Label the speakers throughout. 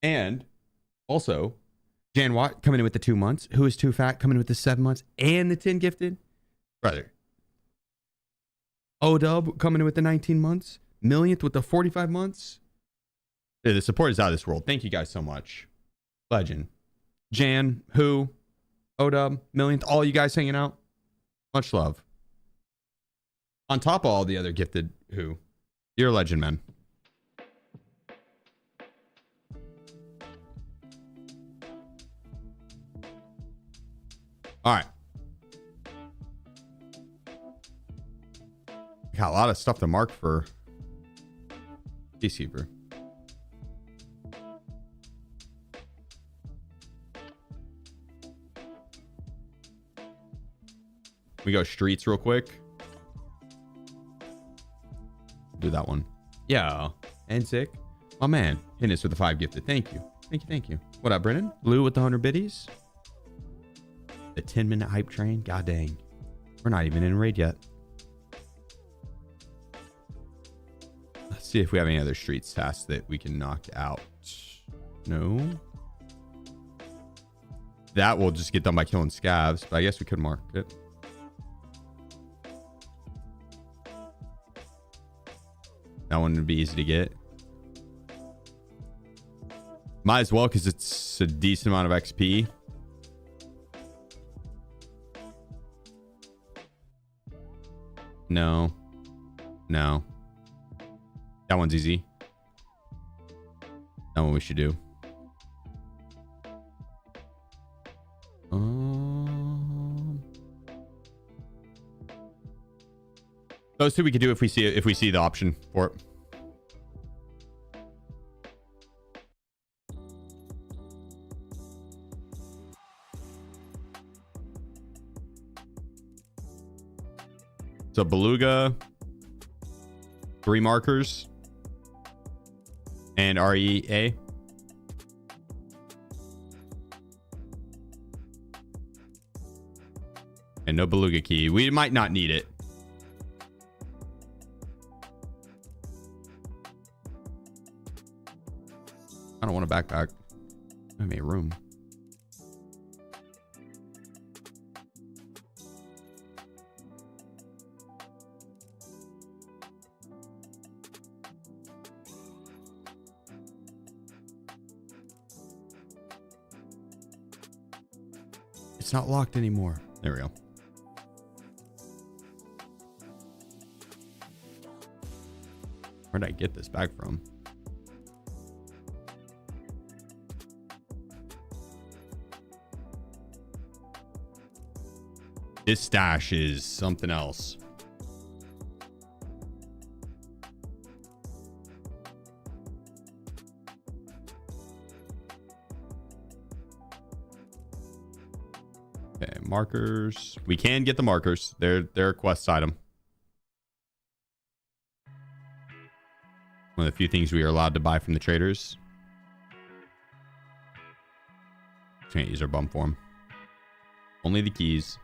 Speaker 1: And also, Jan Watt coming in with the 2 months. Who is Too Fat coming in with the 7 months and the 10 gifted. Brother. O-Dub coming in with the 19 months. Millionth with the 45 months. Yeah, the support is out of this world. Thank you guys so much. Legend. Jan, Who, O-Dub, Millionth, all you guys hanging out. Much love. On top of all the other gifted Who. You're a legend, man. All right. Got a lot of stuff to mark for Peacekeeper. We go streets real quick. Do that one. Yeah. And sick. Oh man. Hitting us with the 5 gifted. Thank you. Thank you. Thank you. What up, Brennan? Lou with the 100 biddies. The 10-minute hype train. God dang. We're not even in raid yet. Let's see if we have any other streets tasks that we can knock out. No. That will just get done by killing scavs, but I guess we could mark it. That one would be easy to get. Might as well because it's a decent amount of XP. No. No. That one's easy. That one we should do. Those two we could do if we see the option for it. So Beluga, 3 markers, and REA. And no Beluga key. We might not need it. I don't want a backpack. I made room. It's not locked anymore. There we go. Where did I get this bag from? This stash is something else. Okay, markers. We can get the markers. They're a quest item. One of the few things we are allowed to buy from the traders. Can't use our bum form. Only the keys.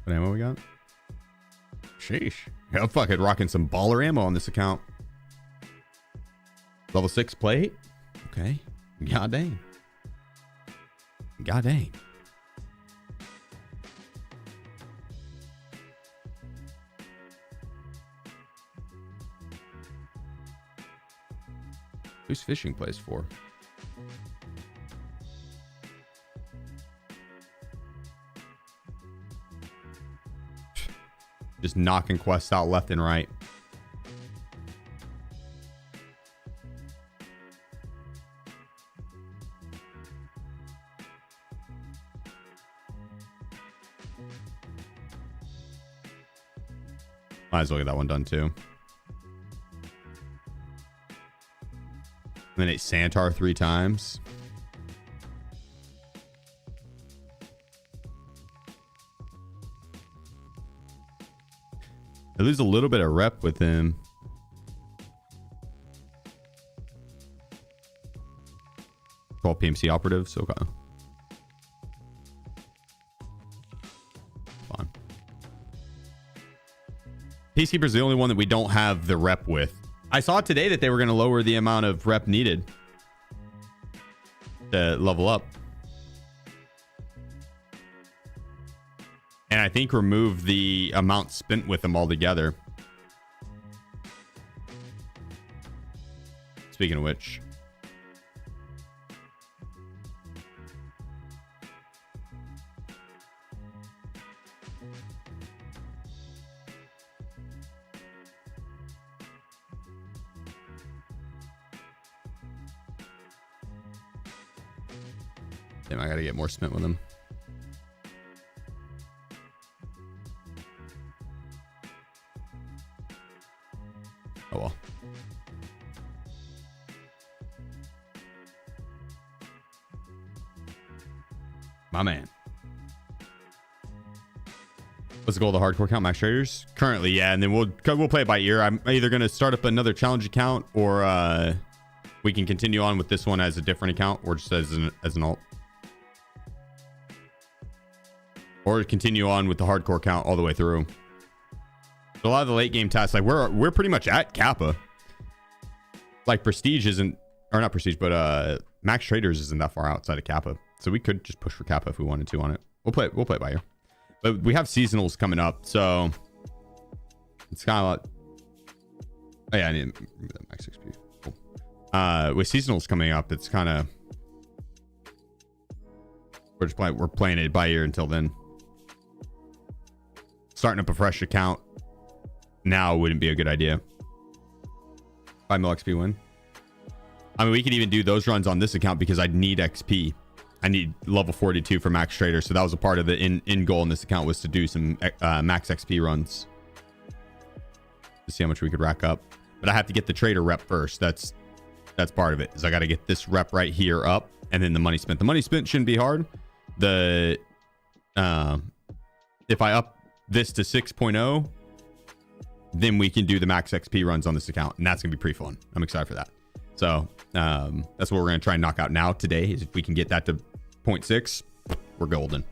Speaker 1: What ammo we got? Sheesh. Yeah, I'm fucking rocking some baller ammo on this account. Level 6 plate? Okay. God dang. God dang. Who's fishing place for? Just knocking quests out left and right. Might as well get that one done too. Eliminate Santar 3 times. I lose a little bit of rep with him. All PMC operatives. Okay. Fine. Peacekeeper's the only one that we don't have the rep with. I saw today that they were going to lower the amount of rep needed to level up. And I think remove the amount spent with them altogether. Speaking of which. Damn, I gotta get more spent with them. Oh well. My man. What's the goal of the hardcore count? Max traders? Currently, yeah, and then we'll play it by ear. I'm either gonna start up another challenge account, or we can continue on with this one as a different account, or just as an alt. Or continue on with the hardcore count all the way through. A lot of the late game tasks, like we're pretty much at Kappa. Like Prestige isn't, or not Prestige, but Max Traders isn't that far outside of Kappa, so we could just push for Kappa if we wanted to on it. We'll play it by ear. But we have seasonals coming up, so it's kind of like, oh yeah, I need Max XP. Cool. With seasonals coming up, it's kind of we're playing it by ear until then. Starting up a fresh account now wouldn't be a good idea. 5 mil XP win. I mean, we could even do those runs on this account because I'd need XP. I need level 42 for Max Trader. So that was a part of the in goal in this account, was to do some max XP runs to see how much we could rack up. But I have to get the trader rep first. That's part of it, is I got to get this rep right here up, and then the money spent. The money spent shouldn't be hard. The if I up this to 6.0, then we can do the max XP runs on this account, and that's gonna be pretty fun. I'm excited for that. So that's what we're gonna try and knock out now today, is if we can get that to 0.6, we're golden.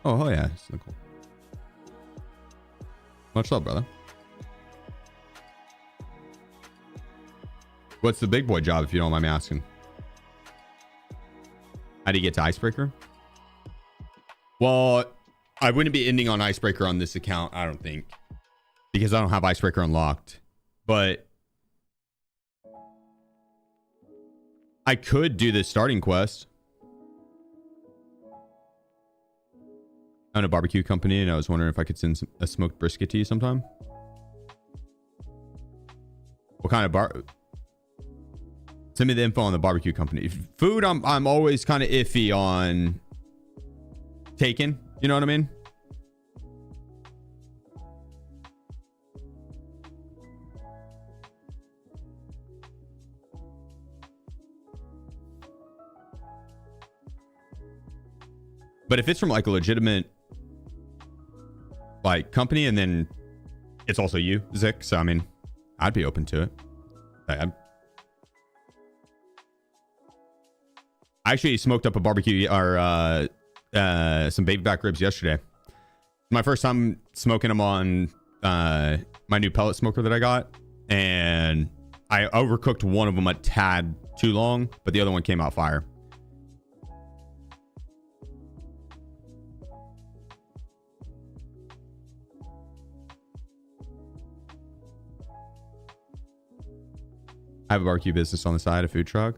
Speaker 1: Oh yeah, so cool. Much love, brother. What's the big boy job, if you don't mind me asking? How do you get to Icebreaker? Well, I wouldn't be ending on Icebreaker on this account, I don't think, because I don't have Icebreaker unlocked. But I could do this starting quest. I own a barbecue company, and I was wondering if I could send a smoked brisket to you sometime. What kind of send me the info on the barbecue company. Food, I'm always kind of iffy on taking. You know what I mean? But if it's from like a legitimate like company, and then it's also you, Zik, so I mean, I'd be open to it. I actually smoked up a barbecue or some baby back ribs yesterday. My first time smoking them on my new pellet smoker that I got, and I overcooked one of them a tad too long, but the other one came out fire. I have a barbecue business on the side, a food truck.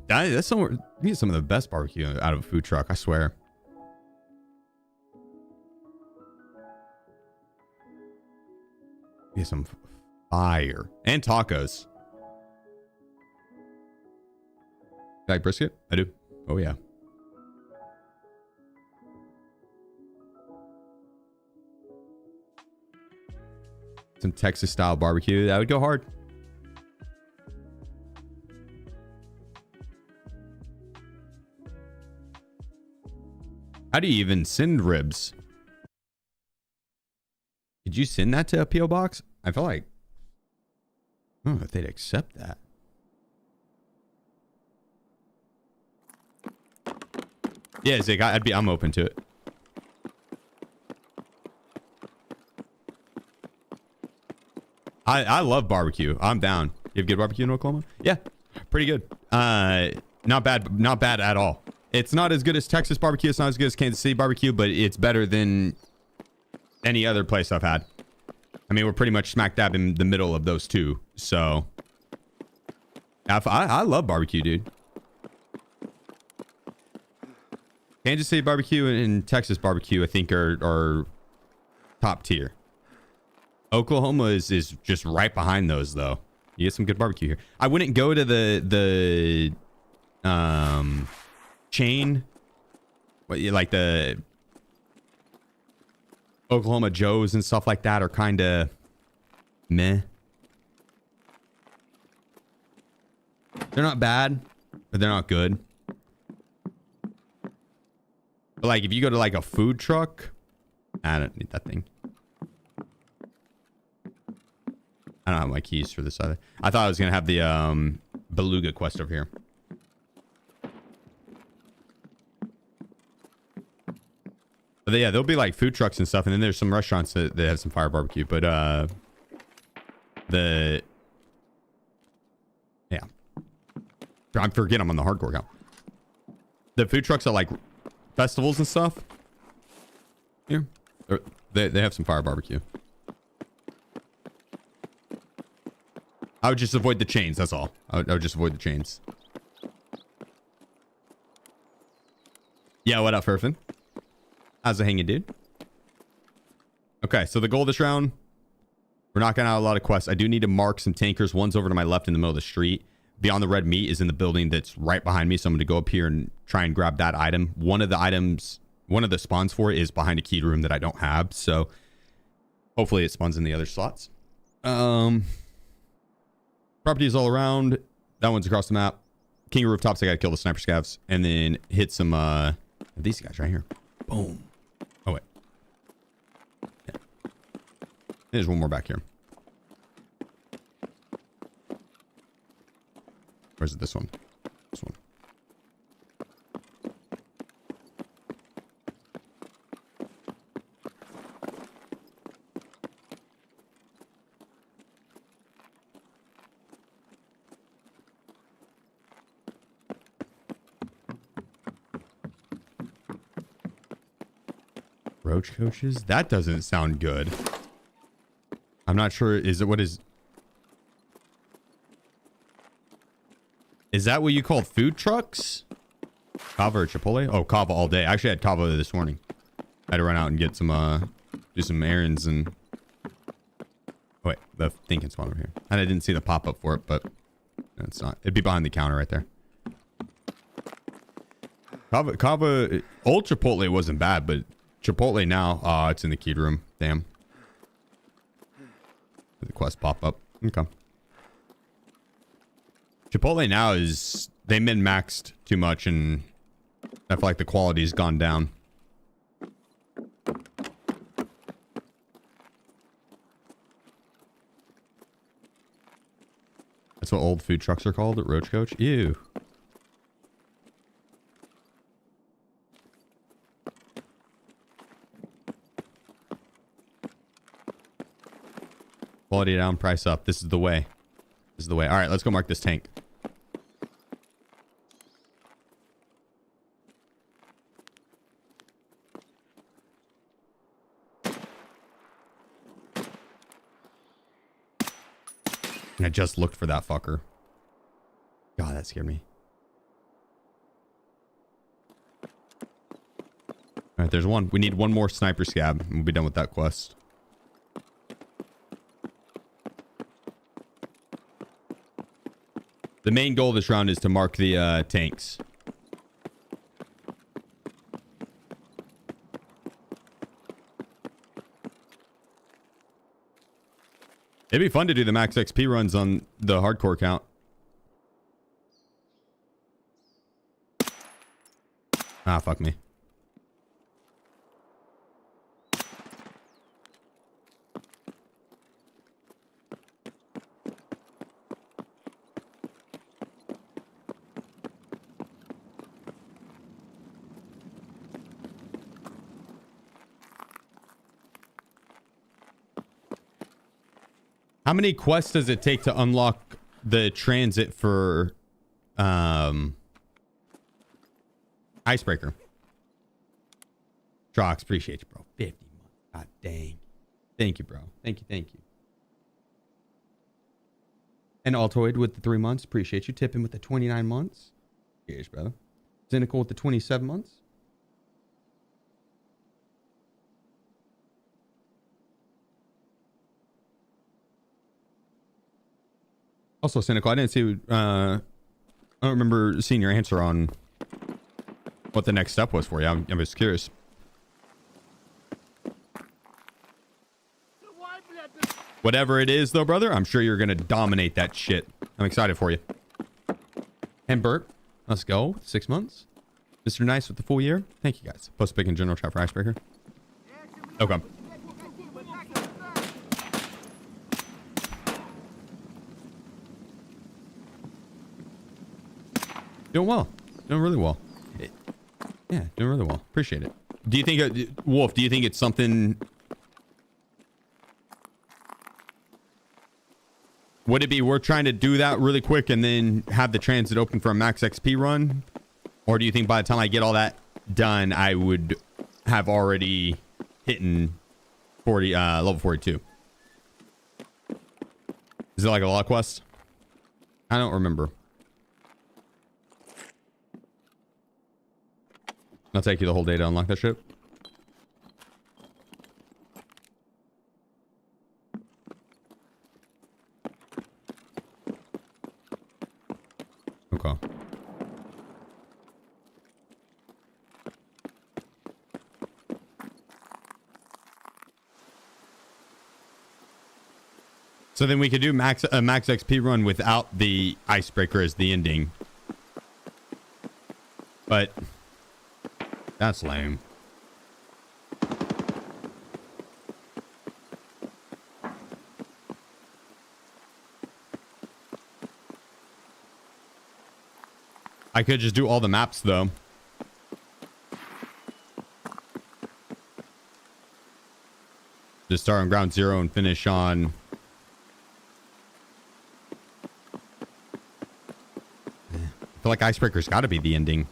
Speaker 1: That's somewhere, you get some of the best barbecue out of a food truck, I swear. Get some fire and tacos. You like brisket? I do. Oh yeah. Some Texas style barbecue, that would go hard. How do you even send ribs? Did you send that to a PO box? I feel like I don't know if they'd accept that. Yeah, Zig, I'm open to it. I love barbecue. I'm down. You have good barbecue in Oklahoma? Yeah, pretty good. Not bad at all. It's not as good as Texas barbecue. It's not as good as Kansas City barbecue, but it's better than any other place I've had. I mean, we're pretty much smack dab in the middle of those two. So I love barbecue, dude. Kansas City barbecue and Texas barbecue, I think, are top tier. Oklahoma is just right behind those, though. You get some good barbecue here. I wouldn't go to the chain, like the Oklahoma Joe's and stuff like that are kind of meh. They're not bad, but they're not good. But like if you go to like a food truck, I don't need that thing. I don't have my keys for this either. I thought I was gonna have the beluga quest over here. But yeah, there'll be like food trucks and stuff, and then there's some restaurants that have some fire barbecue. But I forget I'm on the hardcore count. The food trucks are like festivals and stuff. Here, they have some fire barbecue. I would just avoid the chains. That's all. I would just avoid the chains. Yeah, what up, Furfin? How's it hanging, dude? Okay, so the goal this round, we're knocking out a lot of quests. I do need to mark some tankers. One's over to my left in the middle of the street. Beyond the red meat is in the building that's right behind me. So I'm going to go up here and try and grab that item. One of the spawns for it is behind a keyed room that I don't have. So hopefully it spawns in the other slots. Properties all around. That one's across the map. King of rooftops. I got to kill the sniper scavs and then hit some these guys right here. Boom. Oh wait. Yeah. There's one more back here. Or is it this one? This one. Roach coaches? That doesn't sound good. I'm not sure. Is it what is... Is that what you call food trucks? Kava or Chipotle? Oh, Kava all day. I actually had Kava this morning. I had to run out and get some, do some errands and... Oh, wait, the thing can spawn over here. And I didn't see the pop-up for it, but no, it's not. It'd be behind the counter right there. Kava, old Chipotle wasn't bad, but Chipotle now, it's in the keyed room. Damn. The quest pop up. Okay. Chipotle now is, they min-maxed too much and I feel like the quality's gone down. That's what old food trucks are called at Roach Coach. Ew. Quality down, price up. This is the way. This is the way. All right, let's go mark this tank. I just looked for that fucker. God, that scared me. All right, there's one. We need one more sniper scab and we'll be done with that quest. The main goal this round is to mark the tanks. It'd be fun to do the max XP runs on the hardcore count. Ah, fuck me. How many quests does it take to unlock the transit for Icebreaker? Trox, appreciate you, bro. 50 months. God dang. Thank you, bro. Thank you. Thank you. And Altoid with the 3 months. Appreciate you. Tipping with the 29 months. Cheers, brother. Cynical with the 27 months. Also, Cynical, I didn't see, I don't remember seeing your answer on what the next step was for you. I'm just curious. Whatever it is, though, brother, I'm sure you're going to dominate that shit. I'm excited for you. And Bert, let's go. 6 months. Mr. Nice with the full year. Thank you, guys. Post pick in general chat for Icebreaker. Okay. Doing well. Doing really well. Yeah, doing really well. Appreciate it. Do you think, Wolf, do you think it's something... Would it be worth trying to do that really quick and then have the transit open for a max XP run? Or do you think by the time I get all that done, I would have already hitting 40, level 42? Is it like a law quest? I don't remember. I'll take you the whole day to unlock that shit. Okay. So then we could do a max XP run without the icebreaker as the ending. But that's lame. I could just do all the maps though. Just start on ground zero and finish on... I feel like Icebreaker's got to be the ending.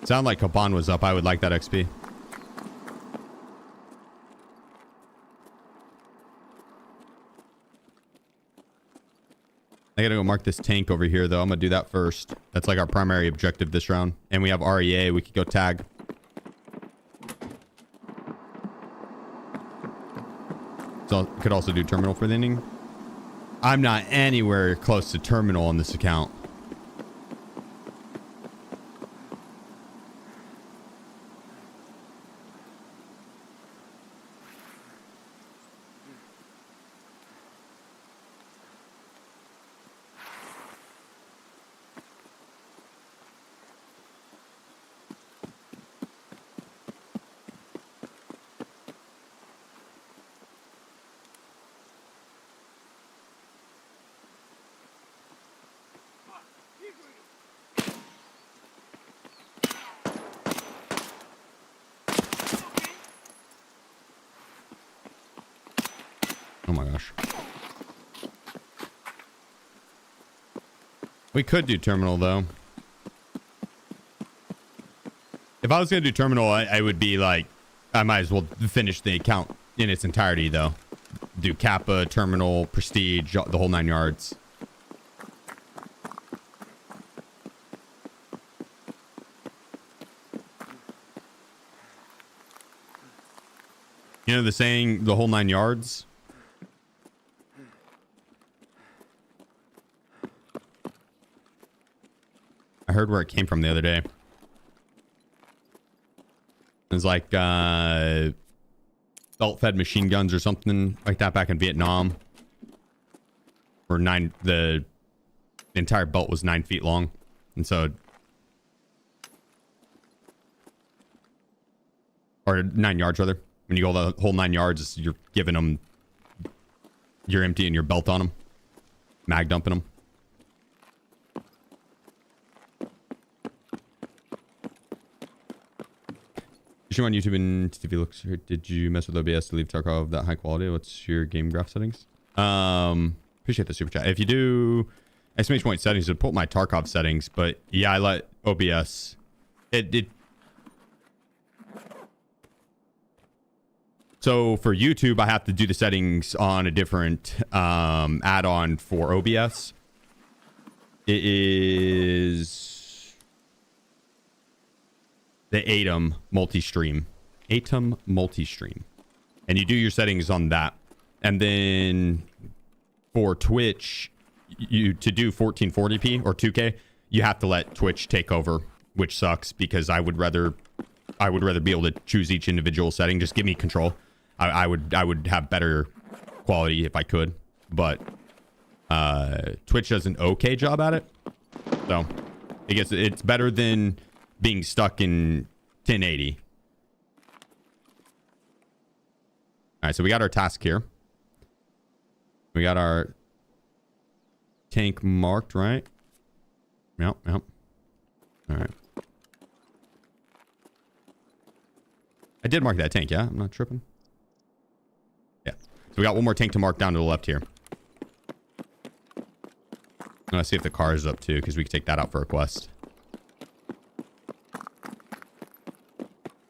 Speaker 1: Sound like Kaban was up. I would like that XP. I gotta go mark this tank over here, though. I'm gonna do that first. That's like our primary objective this round. And we have REA. We could go tag. So could also do terminal for the ending. I'm not anywhere close to terminal on this account. Oh my gosh. We could do terminal though. If I was going to do terminal, I would be like, I might as well finish the account in its entirety though. Do Kappa, terminal, prestige, the whole 9 yards. You know the saying, the whole 9 yards? I heard where it came from the other day. It was like belt-fed machine guns or something like that back in Vietnam. Where the entire belt was 9 feet long. And so... Or 9 yards, rather. When you go the whole 9 yards, you're giving them... You're emptying your belt on them. Mag dumping them. Stream on YouTube and TV looks. Did you mess with OBS to leave Tarkov that high quality? What's your game graph settings? Appreciate the super chat. If you do exclamation point settings, it'll pull up my Tarkov settings, but yeah, I let OBS. So for YouTube, I have to do the settings on a different add-on for OBS. It is the ATOM multi-stream. ATOM multi-stream. And you do your settings on that. And then for Twitch, to do 1440p or 2K, you have to let Twitch take over, which sucks because I would rather be able to choose each individual setting. Just give me control. I would have better quality if I could, but Twitch does an okay job at it. So I guess it's better than being stuck in 1080. All right, so we got our task here. We got our tank marked, right? Yep. All right. I did mark that tank, yeah? I'm not tripping. Yeah. So we got one more tank to mark down to the left here. I'm gonna see if the car is up too, because we can take that out for a quest.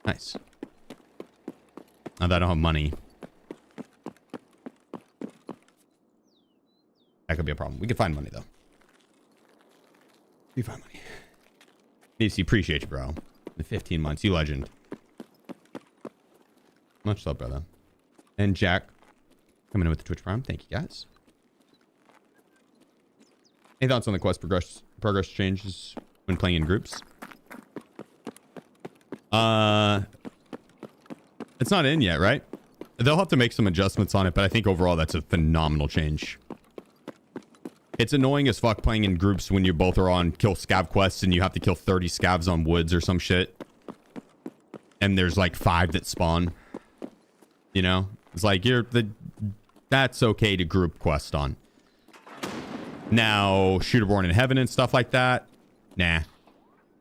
Speaker 1: Nice. Now that I don't have money. That could be a problem. We could find money though. We find money. Nisi, appreciate you, bro. The 15 months, you legend. Much love, brother. And Jack coming in with the Twitch Prime. Thank you, guys. Any thoughts on the quest progress changes when playing in groups? It's not in yet, right? They'll have to make some adjustments on it, but I think overall that's a phenomenal change. It's annoying as fuck playing in groups when you both are on kill scav quests and you have to kill 30 scavs on woods or some shit. And there's like 5 that spawn. You know? It's like that's okay to group quest on. Now, Shooter Born in Heaven and stuff like that. Nah.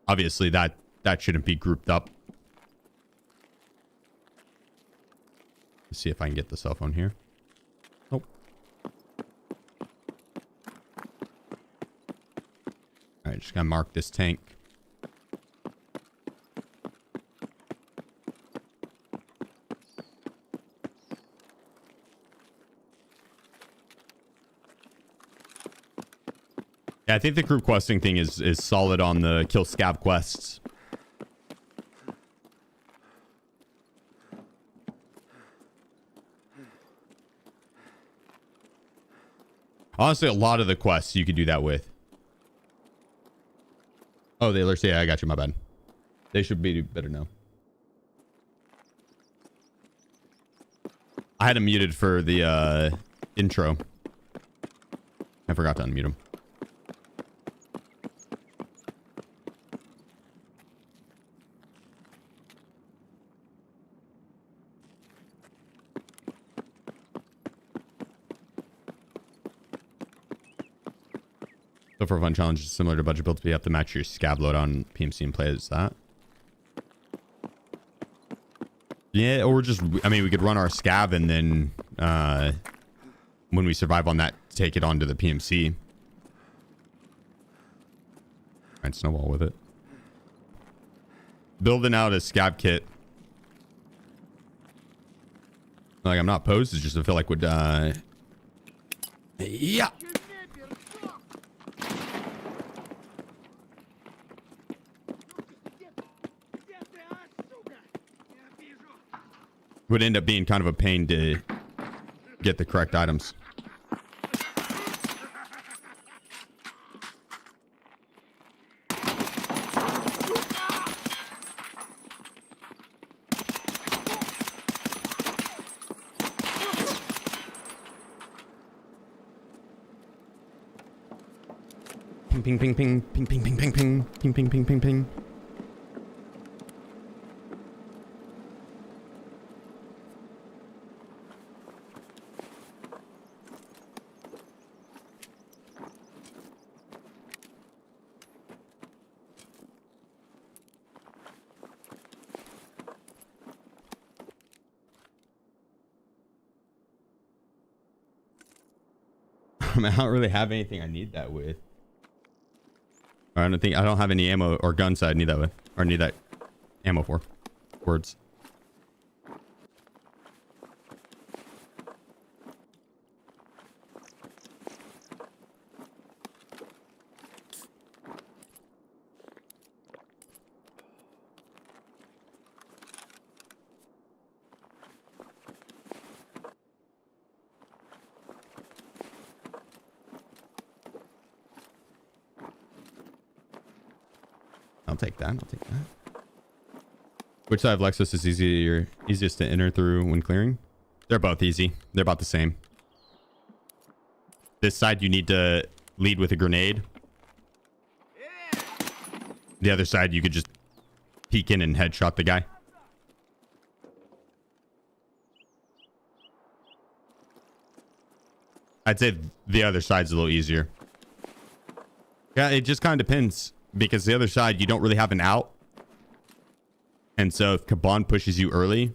Speaker 1: Obviously that shouldn't be grouped up. Let's see if I can get the cell phone here. Nope. Alright, just gotta mark this tank. Yeah, I think the group questing thing is solid on the kill scav quests. Honestly, a lot of the quests you could do that with. Oh, the alerts. Yeah, I got you. My bad. They should be better now. I had him muted for the intro. I forgot to unmute him. So for fun challenges similar to budget builds, you have to match your scav load on PMC and play as that. Yeah, or just, I mean, we could run our scav and then when we survive on that, take it onto the PMC. And snowball with it. Building out a scav kit. Like, I'm not opposed, it's just I feel like would, yeah. Would end up being kind of a pain to get the correct items. Ping, ping, ping, ping, ping, ping, ping, ping, ping, ping, ping, ping, ping, ping. I don't really have anything I need that with. Or I don't have any ammo or guns that I need that with, or need that ammo for. Words. I'll take that. I'll take that. Which side of Lexus is easiest to enter through when clearing? They're both easy. They're about the same. This side you need to lead with a grenade. The other side you could just peek in and headshot the guy. I'd say the other side's a little easier. Yeah, it just kind of depends. Because the other side, you don't really have an out. And so if Kaban pushes you early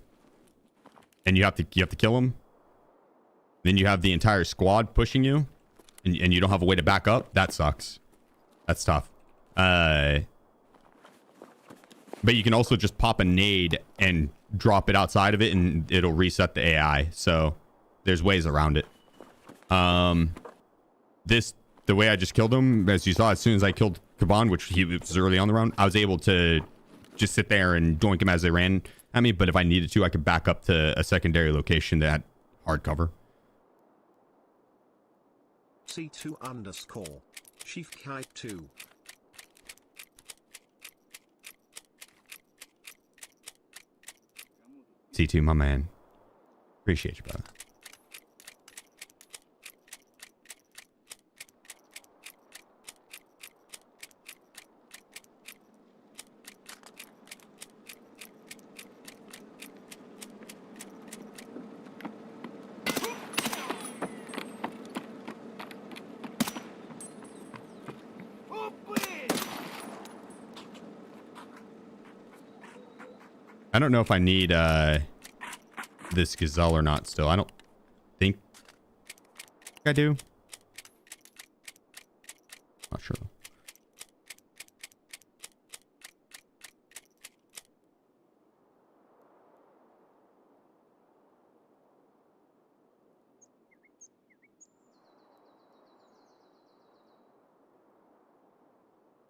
Speaker 1: and you have to kill him, then you have the entire squad pushing you and you don't have a way to back up. That sucks. That's tough. But you can also just pop a nade and drop it outside of it and it'll reset the AI. So there's ways around it. The way I just killed him, as you saw, as soon as I killed Kaban, which he was early on the round, I was able to just sit there and doink him as they ran at me. But if I needed to, I could back up to a secondary location that had hard cover.
Speaker 2: C2_ SheefGG 2.
Speaker 1: C2, my man. Appreciate you, brother. I don't know if I need this gazelle or not still. I don't think I do. Not sure.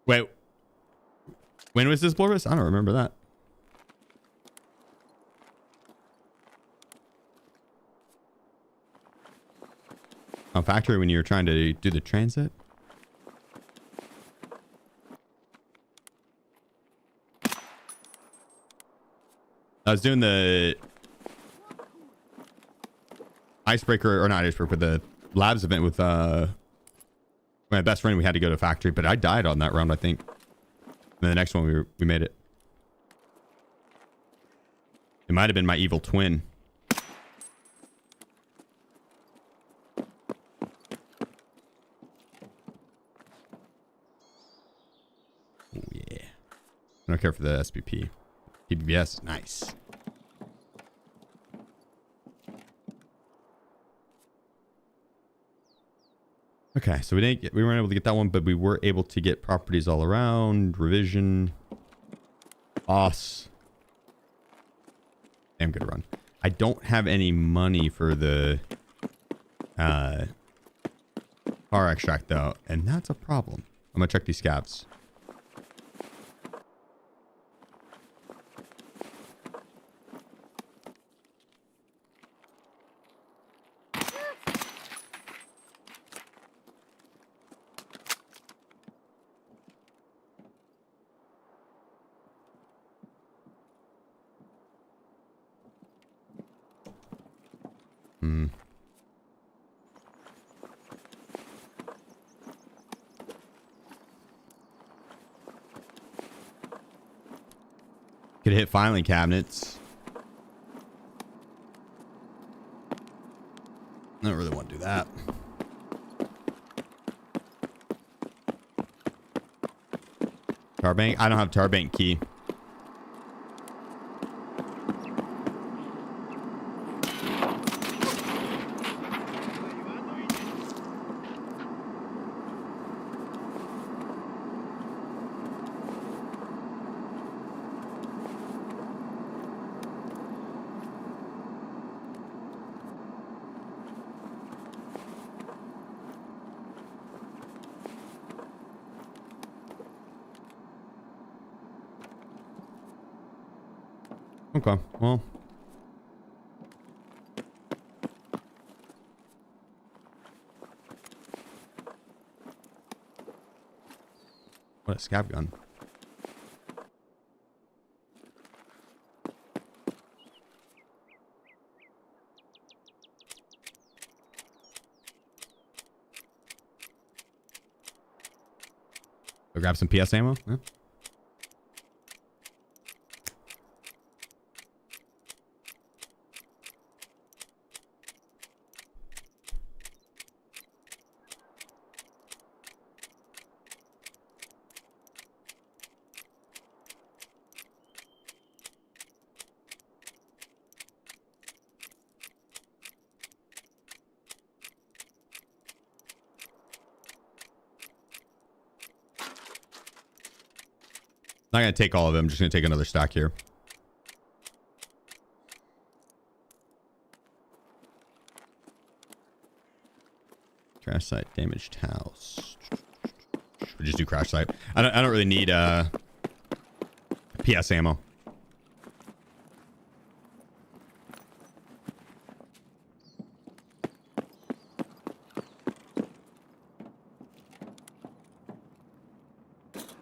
Speaker 1: Wait. When was this Blorvis? I don't remember that. Factory when you were trying to do the transit. I was doing the icebreaker, or not icebreaker, but the labs event with my best friend. We had to go to factory, but I died on that round, I think. And then the next one we made it. It might have been my evil twin. I don't care for the SPP. PBS, nice. Okay, so we weren't able to get that one, but we were able to get properties all around, revision, boss. Damn good run. I don't have any money for the car extract though, and that's a problem. I'm gonna check these scabs. Could hit filing cabinets. I don't really want to do that. Tar bank? I don't have tar bank key. Okay, well. What a scab gun. Go grab some PS ammo. Yeah. Not gonna take all of them. I'm just gonna take another stack here. Crash site, damaged house. We just do crash site. I don't really need PS ammo.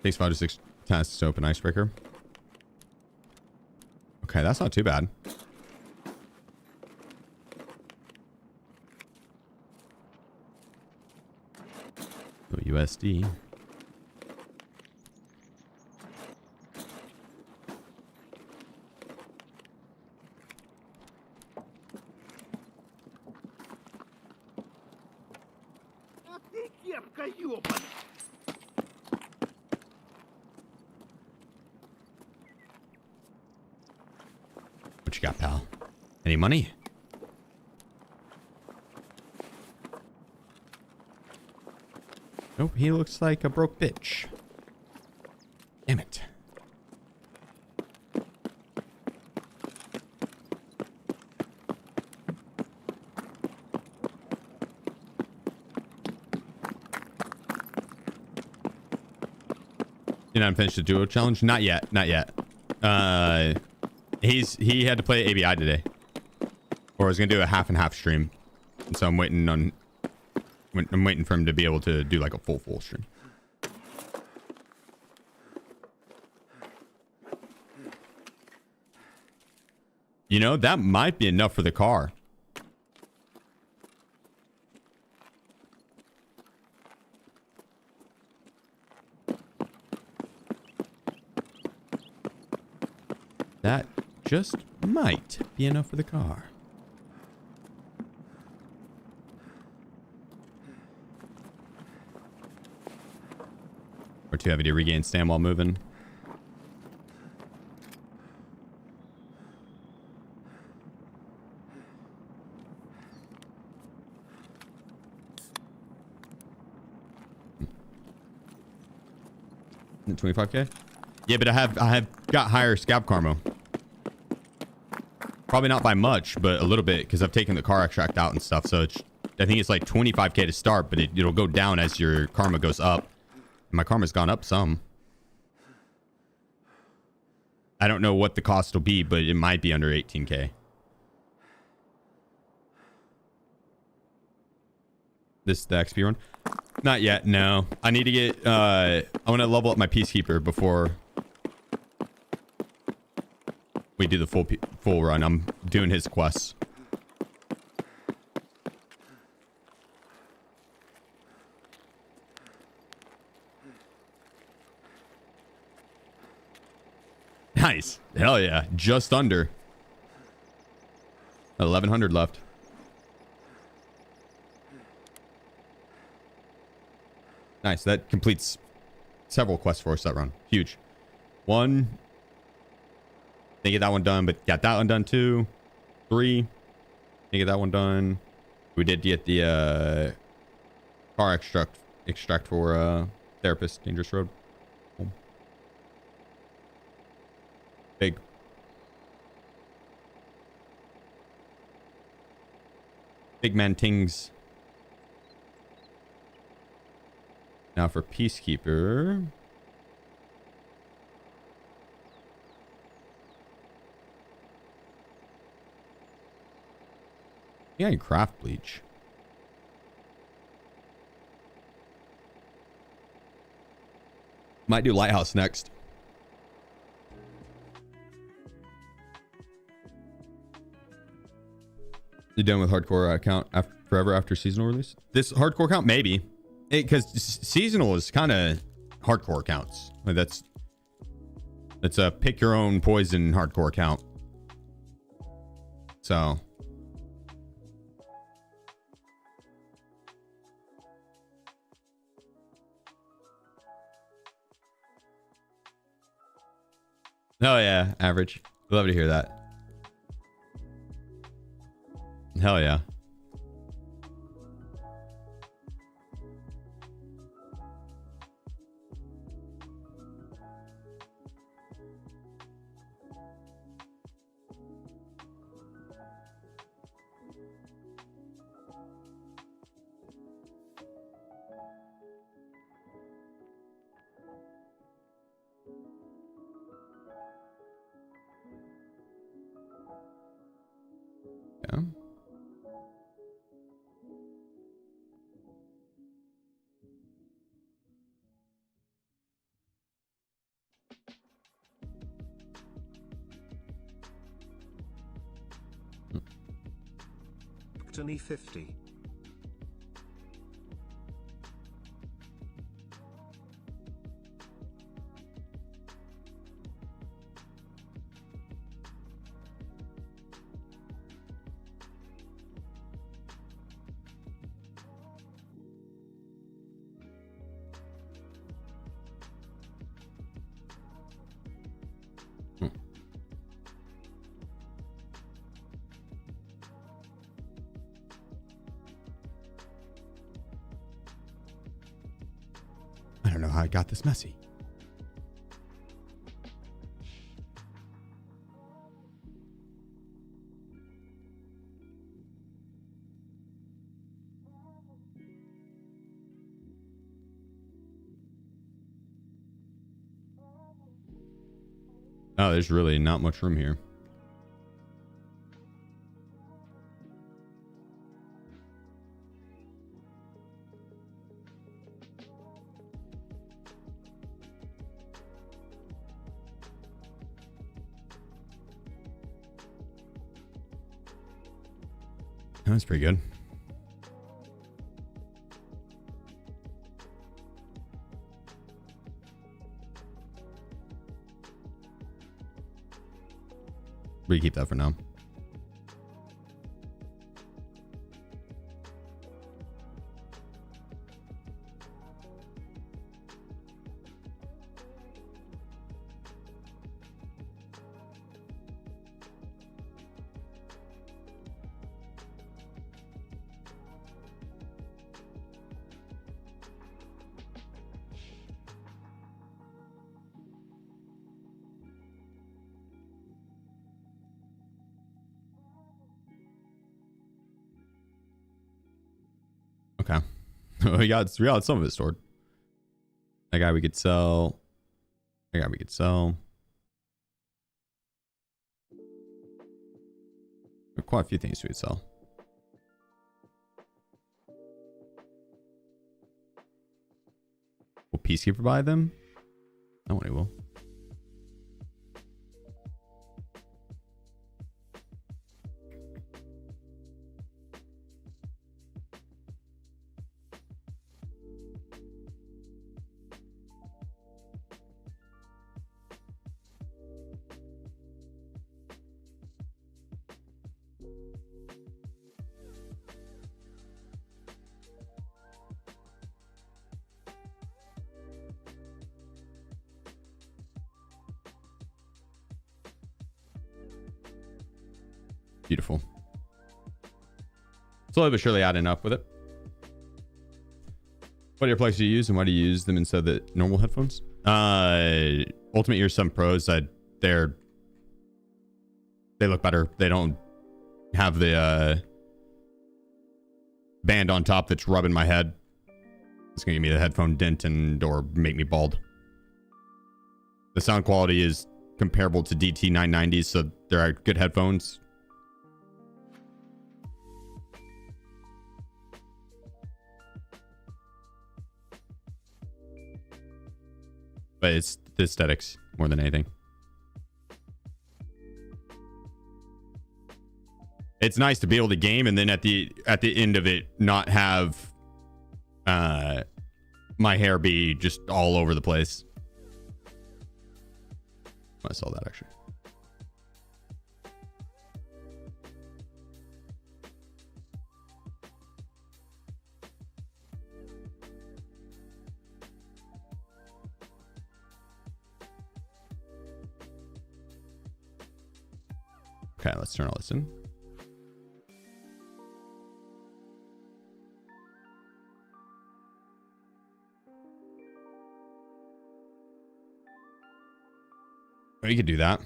Speaker 1: Takes 5 to 6 tasks to open icebreaker. Okay, that's not too bad. Go USD. What you got, pal? Any money? Nope, he looks like a broke bitch. Damn it. You not finished the duo challenge? Not yet. Not yet. He had to play ABI today, or I was gonna do a half and half stream, and so I'm waiting for him to be able to do like a full stream. You know, that might be enough for the car. That just might be enough for the car. Or too heavy to regain stam while moving. $25K? Yeah, but I have got higher scab karma. Probably not by much, but a little bit, because I've taken the car extract out and stuff. So it's, I think it's like 25K to start, but it'll go down as your karma goes up. My karma's gone up some. I don't know what the cost will be, but it might be under 18K. This is the XP run? Not yet, no. I need to get, I want to level up my Peacekeeper before we do the full run. I'm doing his quests. Nice. Hell yeah. Just under. 1,100 left. Nice. That completes several quests for us that run. Huge. One. Didn't get that one done, but got that one done too. 3. Didn't get that one done. We did get the car extract for therapist, dangerous road. Big. Big man tings. Now for Peacekeeper. Yeah, you craft bleach. Might do lighthouse next. You done with hardcore account forever after seasonal release? This hardcore count, maybe, because seasonal is kind of hardcore counts. Like that's a pick your own poison hardcore count. So. Oh yeah, average. Love to hear that. Hell yeah. Yeah.
Speaker 2: Tony 50.
Speaker 1: I don't know how I got this messy. Oh, there's really not much room here. That's pretty good. We keep that for now. Okay. we got some of it stored. That guy we could sell. That guy we could sell. Quite a few things we could sell. Will Peacekeeper buy them? No one will. Beautiful. Slowly but surely adding up with it. What earplugs do you use and why do you use them instead of the normal headphones? Ultimate Ear 7 Pros, they look better. They don't have the band on top that's rubbing my head. It's gonna give me the headphone dent or make me bald. The sound quality is comparable to DT 990s, so they're good headphones. but it's the aesthetics more than anything. It's nice to be able to game and then at the end of it not have my hair be just all over the place. I saw that actually. Okay, let's turn all this in. We could do that.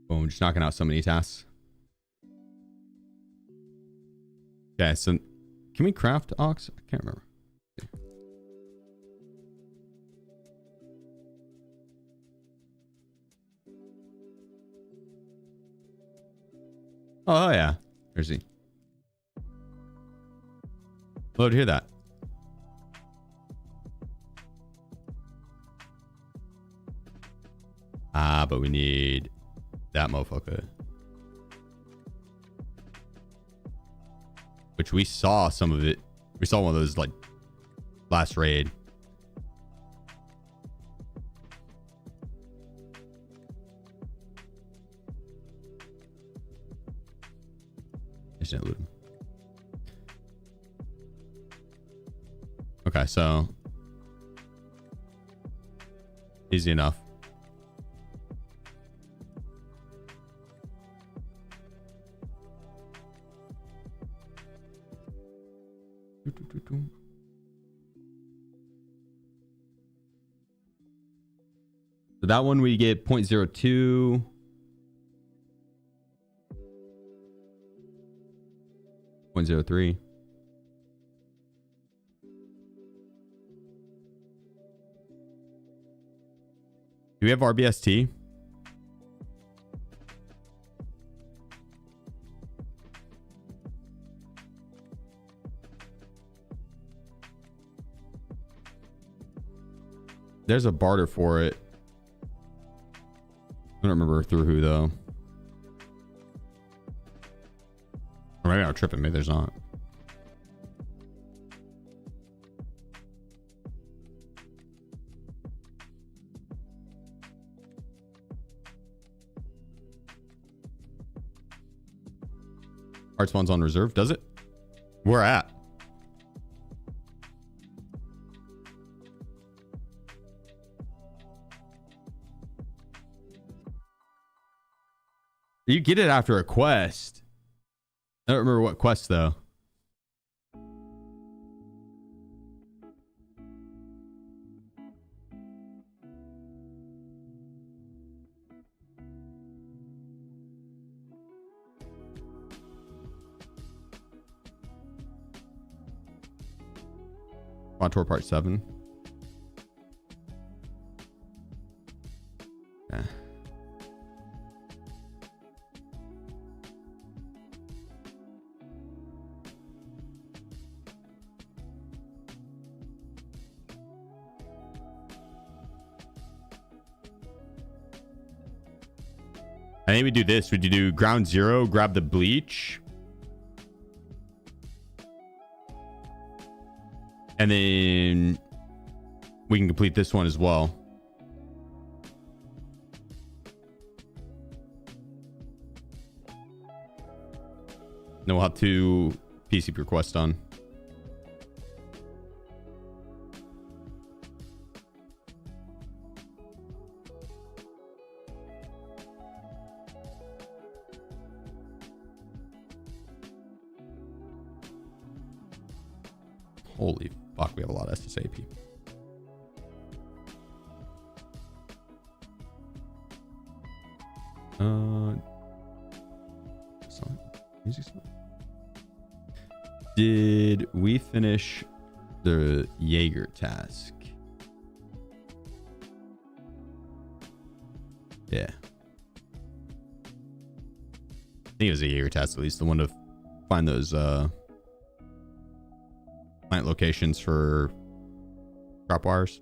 Speaker 1: Boom, just knocking out so many tasks. Okay, so can we craft ox? I can't remember. Oh yeah, where's he? Love to hear that. Ah, but we need that motherfucker. Which we saw some of it. We saw one of those like last raid. I just didn't loot him. Okay, so easy enough. So that one we get 0.02. 0.03. Do we have RBST? There's a barter for it. I don't remember through who though. Or maybe I'm tripping. Maybe there's not. Art spawns on reserve. Does it? Where at? You get it after a quest. I don't remember what quest though. Contour part 7. Yeah. I think we do this. Would you do ground 0, grab the bleach, and then we can complete this one as well. Then we'll have 2 PCP requests done. Holy fuck, we have a lot of SSAP. Did we finish the Jaeger task? Yeah. I think it was a Jaeger task, at least the one to find those plant locations for trip wires.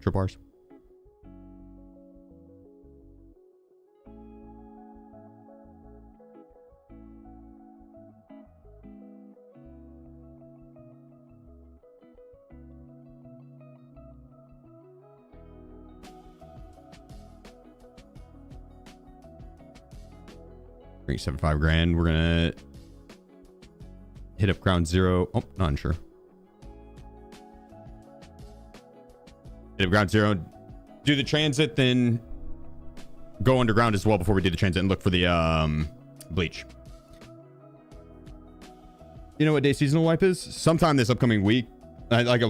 Speaker 1: 75 grand. We're gonna hit up ground zero. Oh, not unsure. Hit up ground zero, do the transit, then go underground as well before we do the transit and look for the bleach. You know what day seasonal wipe is? Sometime this upcoming week, like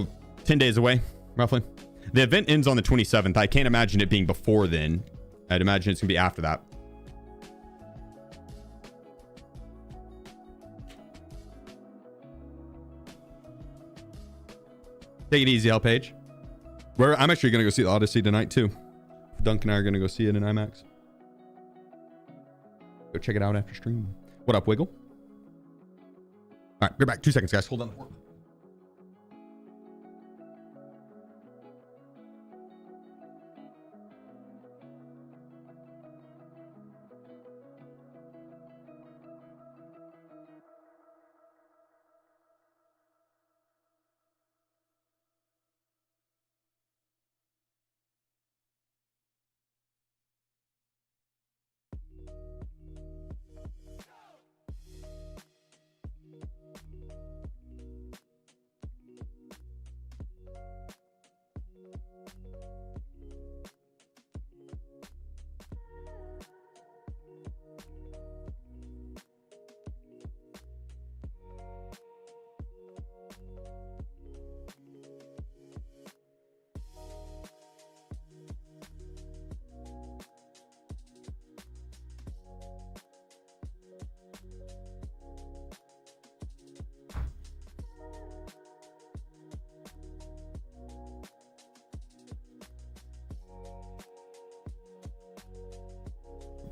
Speaker 1: 10 days away, roughly. The event ends on the 27th. I can't imagine it being before then. I'd imagine it's gonna be after that. Take it easy, L Page. I'm actually gonna go see the Odyssey tonight too. Dunk and I are gonna go see it in IMAX. Go check it out after stream. What up, Wiggle? All right, we're back. 2 seconds, guys. Hold on.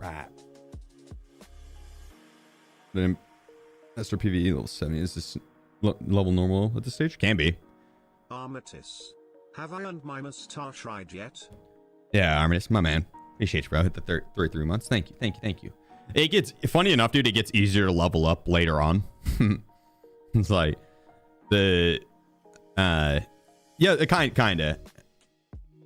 Speaker 1: Right. Then Esther PvE level 70. Is this level normal at this stage? Can be.
Speaker 2: Armitis. Have I earned my mustache ride yet?
Speaker 1: Yeah, Armitis, my man. Appreciate you, bro. Hit the 33 months. Thank you. It gets, funny enough, dude, it gets easier to level up later on. It's like the yeah, it kind of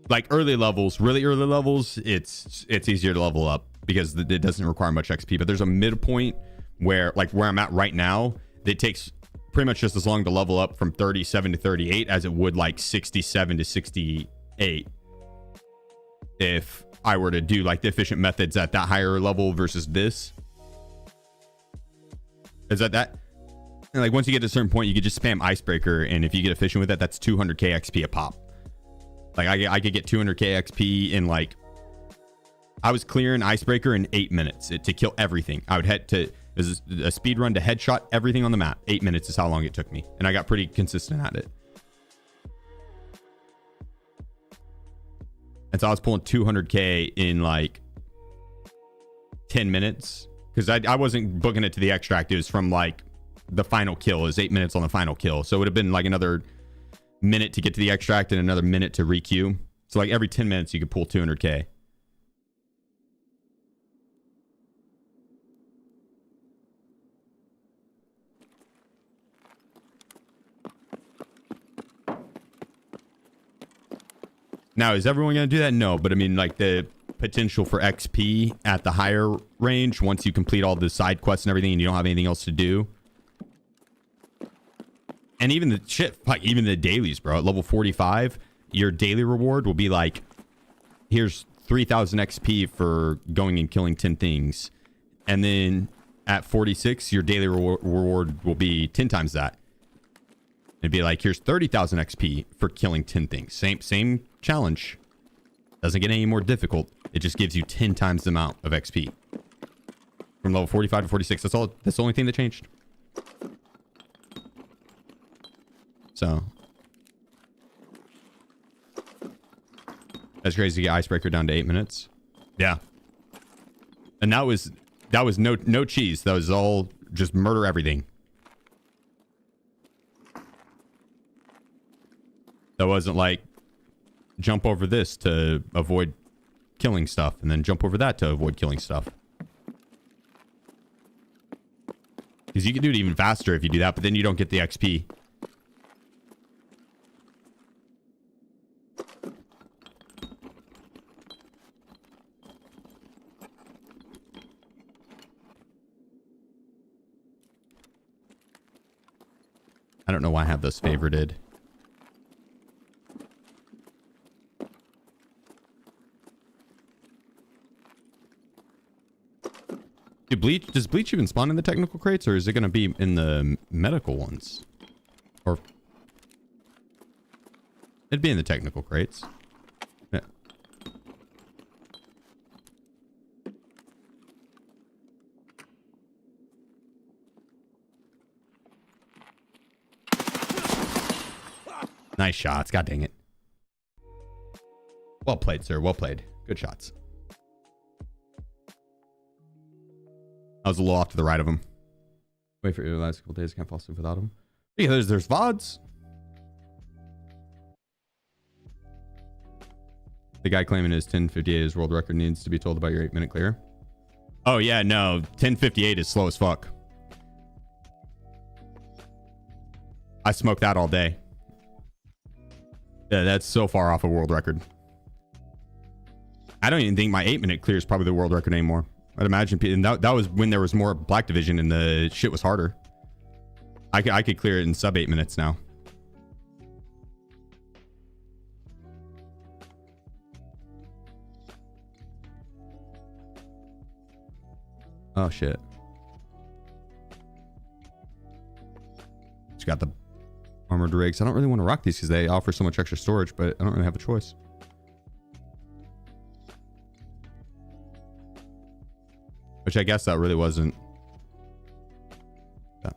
Speaker 1: like early levels, really early levels, it's easier to level up because it doesn't require much XP. But there's a midpoint where, like where I'm at right now, it takes pretty much just as long to level up from 37 to 38 as it would like 67 to 68 if I were to do like the efficient methods at that higher level versus this. Is that and like once you get to a certain point, you could just spam icebreaker, and if you get efficient with it, that's 200k XP a pop. Like I could get 200k XP in like, I was clearing icebreaker in 8 minutes to kill everything. I would head to a speed run to headshot everything on the map. 8 minutes is how long it took me, and I got pretty consistent at it. And so I was pulling 200k in like 10 minutes because I wasn't booking it to the extract. It was from like the final kill. It was 8 minutes on the final kill, so it would have been like another minute to get to the extract and another minute to requeue. So like every 10 minutes you could pull 200k. Now, is everyone going to do that? No, but I mean, like the potential for XP at the higher range once you complete all the side quests and everything and you don't have anything else to do. And even the shit, like even the dailies, bro. At level 45, your daily reward will be like, here's 3,000 XP for going and killing 10 things. And then at 46, your daily reward will be 10 times that. It'd be like, here's 30,000 XP for killing 10 things. Same challenge. Doesn't get any more difficult. It just gives you 10 times the amount of XP. From level 45 to 46. That's all. That's the only thing that changed. So that's crazy to get icebreaker down to 8 minutes. Yeah. And that was no cheese. That was all just murder everything. That wasn't like jump over this to avoid killing stuff and then jump over that to avoid killing stuff. Because you can do it even faster if you do that, but then you don't get the XP. I don't know why I have those favorited. Does bleach even spawn in the technical crates, or is it going to be in the medical ones? Or it'd be in the technical crates. Yeah. Nice shots. God dang it. Well played, sir. Well played. Good shots. I was a little off to the right of him. Wait for your last couple days. Can't fall asleep without him. Yeah, there's VODs. The guy claiming his 1058 is world record needs to be told about your 8-minute clear. Oh yeah, no. 1058 is slow as fuck. I smoked that all day. Yeah, that's so far off a world record. I don't even think my 8-minute clear is probably the world record anymore. I'd imagine, and that was when there was more Black Division and the shit was harder. I could clear it in sub 8 minutes now. Oh shit. Just got the armored rigs. I don't really want to rock these because they offer so much extra storage, but I don't really have a choice. Which I guess that really wasn't. Yeah.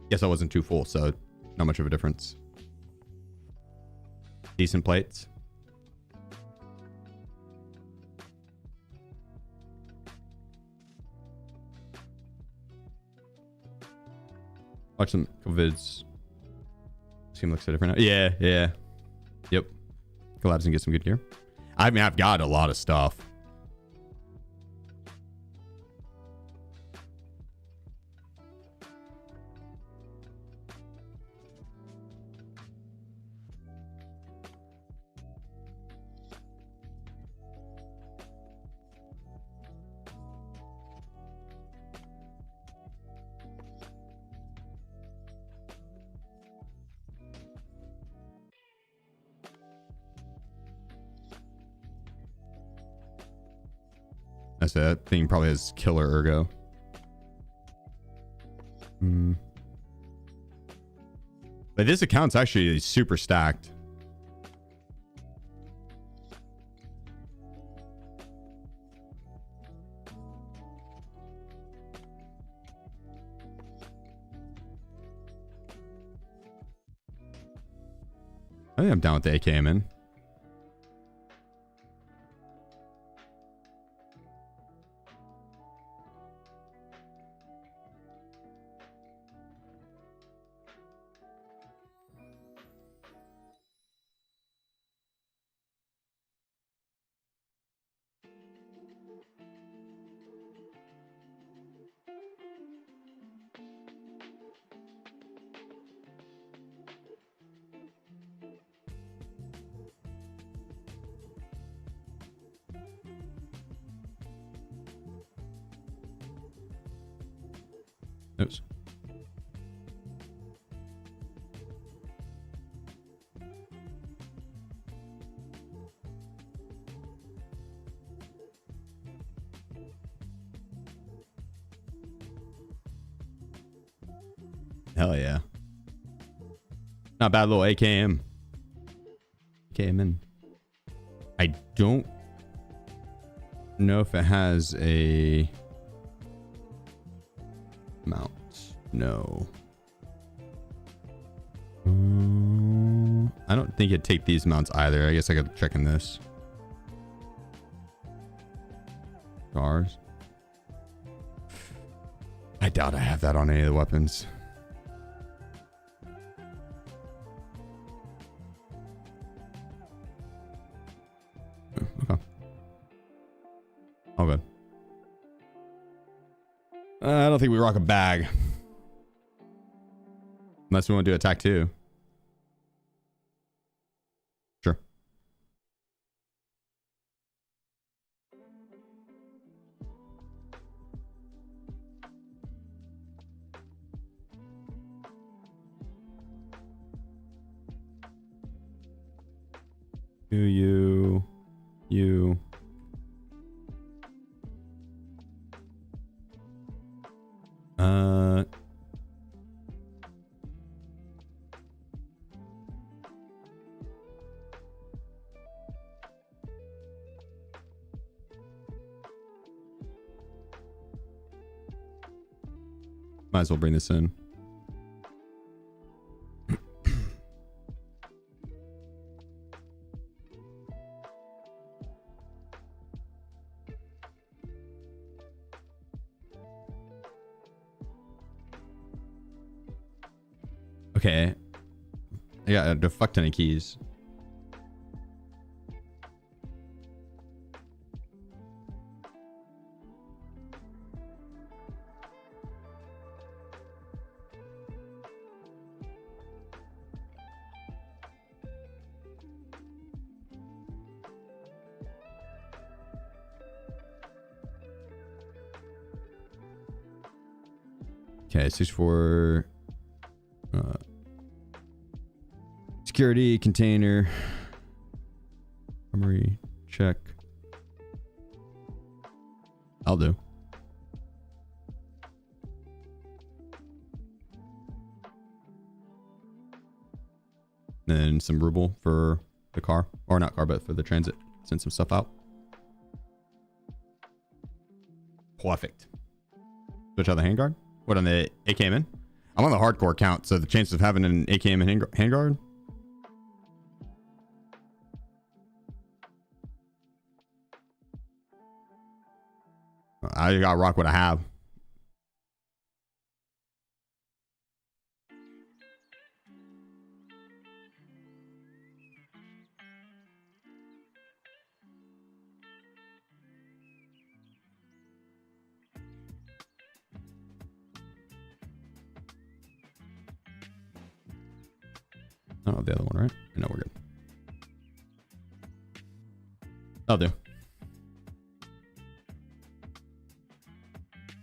Speaker 1: Guess I wasn't too full, so not much of a difference. Decent plates. Watch some vids. Seem looks so different now. Yeah, yeah. Yep. Collabs and get some good gear. I mean, I've got a lot of stuff. I said that thing probably has killer ergo. But this account's actually super stacked. I think I'm down with the AKM in. Oops. Hell yeah. Not bad little AKM. AKM in. I don't know if it has a mount. No. I don't think it'd take these mounts either. I guess I gotta check in this. Cars. I doubt I have that on any of the weapons. Okay. All good. I don't think we rock a bag. Unless we want to do attack 2. Sure. You. Might as well bring this in. Okay. I got a fuck ton of keys. Okay, 64. Security container. Armory check. I'll do. Then some ruble for the car, or not car, but for the transit. Send some stuff out. Perfect. Switch out the handguard. What, on the AKM in? I'm on the hardcore count, so the chances of having an AKM in handguard. I gotta rock what I have. Oh, the other one, right? No, we're good. I'll do.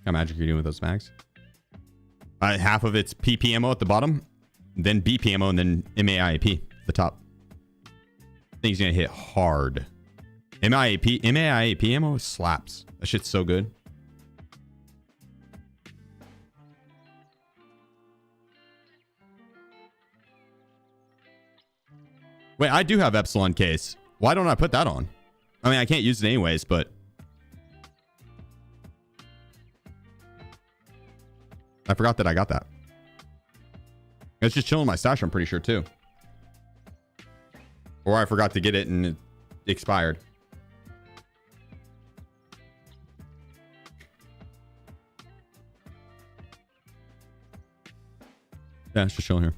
Speaker 1: How magic are you doing with those mags? Half of it's PP ammo at the bottom, then BP ammo, and then MAIP at the top. Thing's gonna hit hard. MAIP ammo slaps. That shit's so good. Wait, I do have Epsilon case. Why don't I put that on? I mean, I can't use it anyways, but... I forgot that I got that. It's just chilling in my stash, I'm pretty sure, too. Or I forgot to get it and it expired. Yeah, it's just chilling here.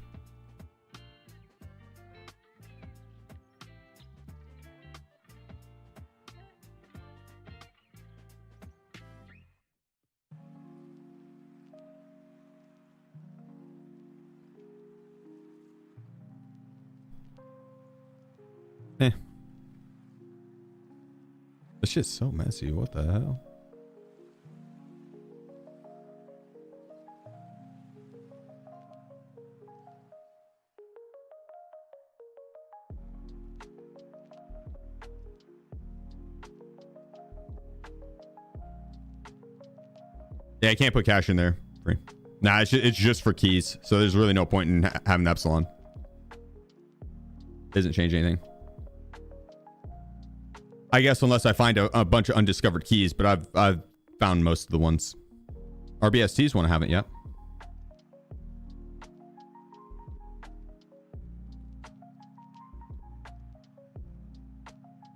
Speaker 1: Eh. This shit's so messy. What the hell? Yeah, I can't put cash in there. Free. Nah, it's just for keys. So there's really no point in having Epsilon. Doesn't change anything. I guess unless I find a bunch of undiscovered keys, but I've found most of the ones. RBST's one I haven't yet.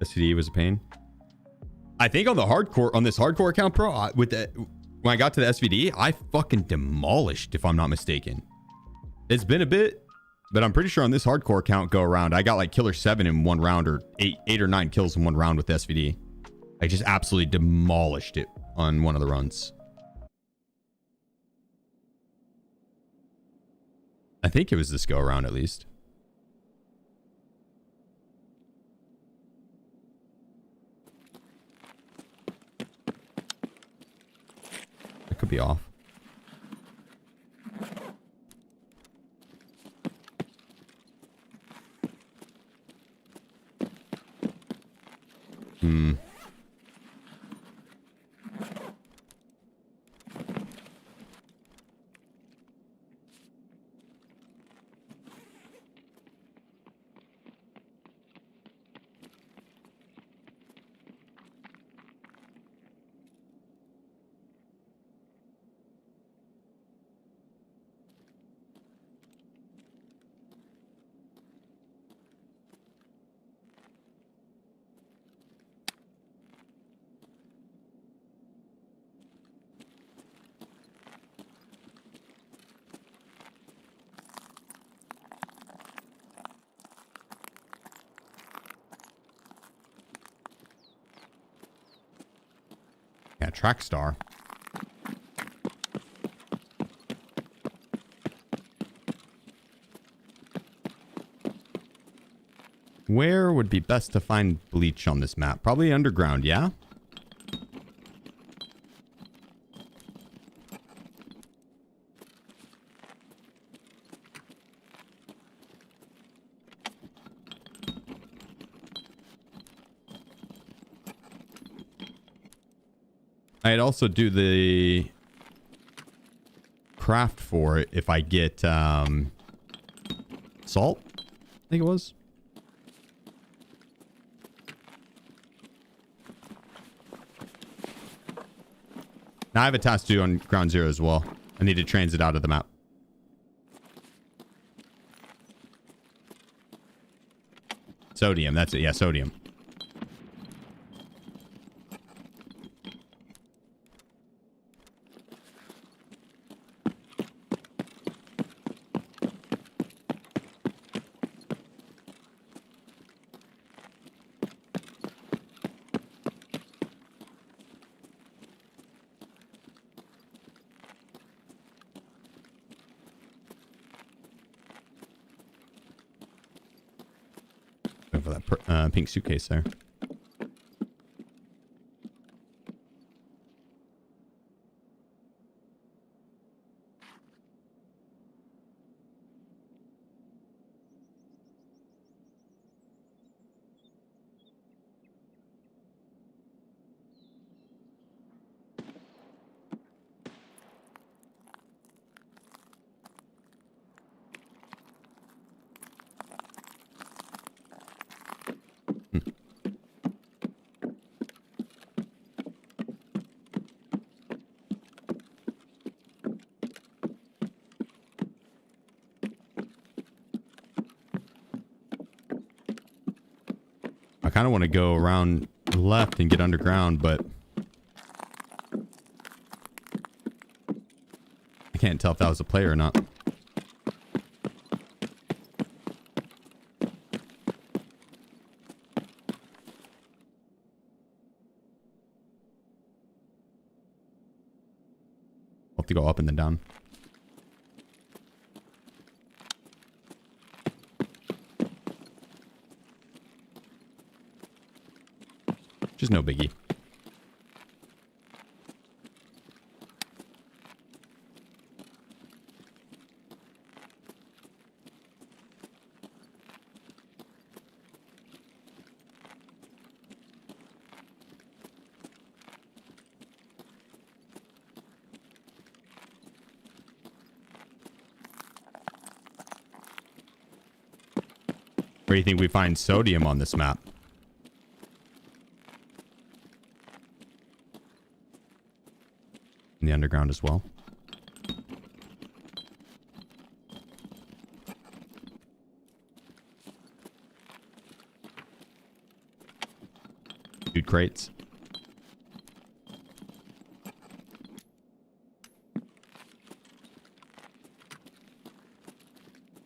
Speaker 1: SVD was a pain. I think on the hardcore, on this hardcore account, bro, when I got to the SVD, I fucking demolished, if I'm not mistaken. It's been a bit, but I'm pretty sure on this hardcore account go around, I got like killer 7 in one round, or 8 or 9 kills in one round with the SVD. I just absolutely demolished it on one of the runs. I think it was this go around at least. It could be off. Yeah, track star. Where would be best to find bleach on this map? Probably underground, yeah? I'd also do the craft for it if I get salt, I think it was. Now I have a task to do on ground zero as well. I need to transit out of the map. Sodium, that's it. Yeah, sodium. For that pink suitcase there. I kind of want to go around left and get underground, but I can't tell if that was a player or not. I'll have to go up and then down. Just no biggie. Where do you think we find sodium on this map? In the underground as well. Loot crates.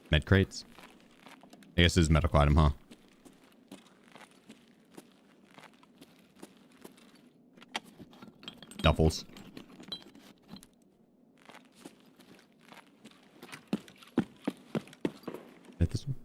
Speaker 1: Med crates. I guess this is a medical item, huh? Duffels. Hit this one.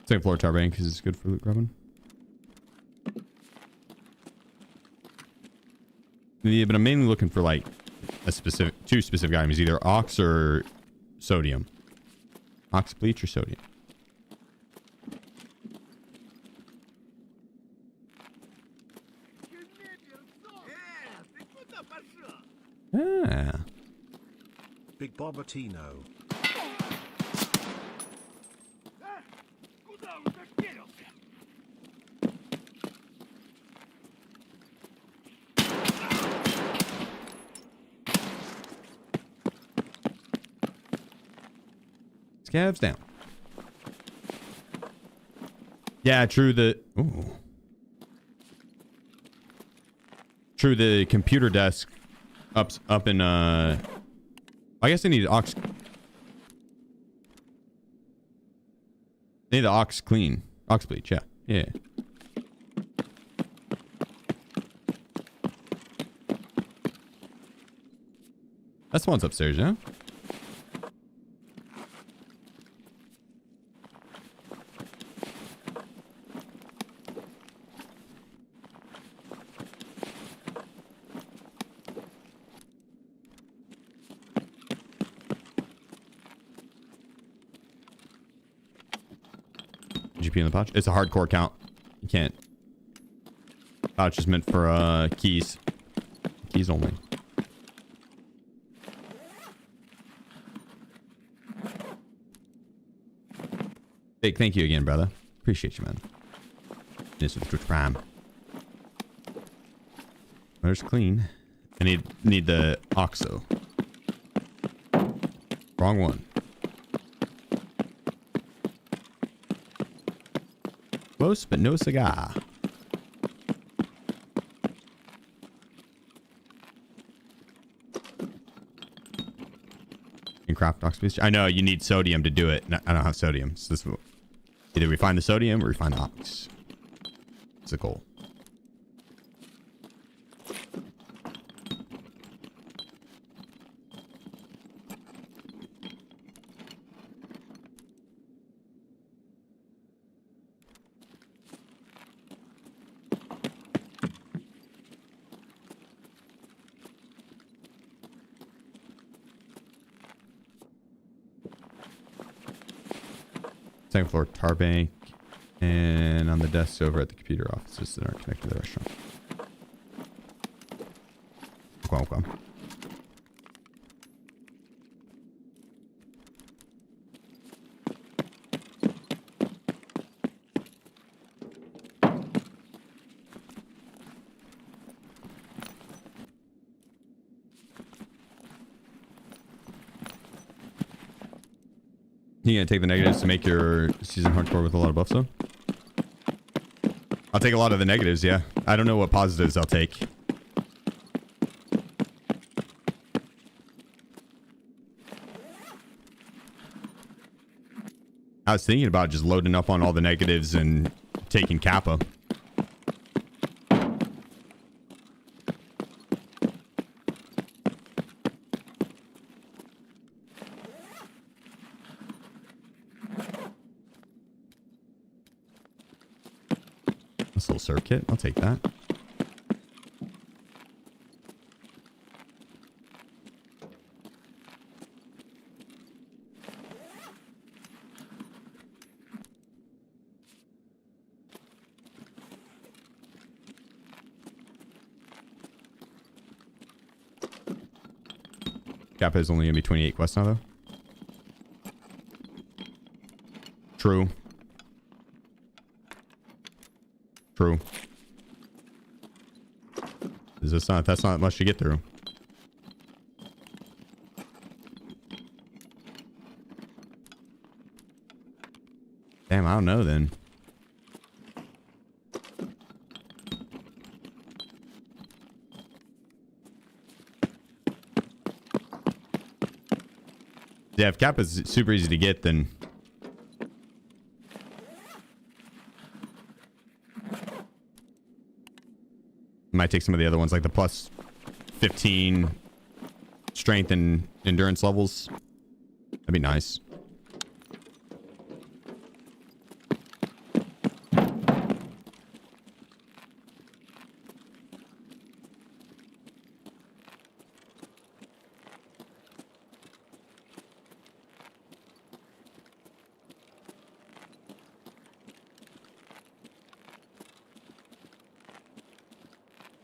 Speaker 1: Second floor tar bank because it's good for loot grabbing. Yeah, but I'm mainly looking for like two specific items, either ox or sodium. Ox bleach or sodium. Ah.
Speaker 2: Big Bobatino.
Speaker 1: Scabs down. Yeah, true. True. The computer desk up in I guess I need ox. They need the ox clean. Ox bleach. Yeah. Yeah. That's the one's upstairs, yeah. GP in the pouch. It's a hardcore count. You can't. Pouch is meant for keys. Keys only. Big thank you again, brother. Appreciate you, man. This is Twitch Prime. Where's clean? I need the oxo. Wrong one. Close, but no cigar. In craft ox bleach. I know you need sodium to do it. I don't have sodium, so this will either we find the sodium or we find the ox. It's a goal. Second floor tar bank, and on the desks over at the computer offices that aren't connected to the restaurant. Welcome. You gonna take the negatives to make your season hardcore with a lot of buffs though? I'll take a lot of the negatives, yeah. I don't know what positives I'll take. I was thinking about just loading up on all the negatives and taking Kappa. This little circuit, I'll take that. Kappa is only going to be 28 quests now, though. True. True. Is this not? That's not much to get through. Damn, I don't know then. Yeah, if Kappa's super easy to get, then might take some of the other ones, like the plus 15 strength and endurance levels. That'd be nice.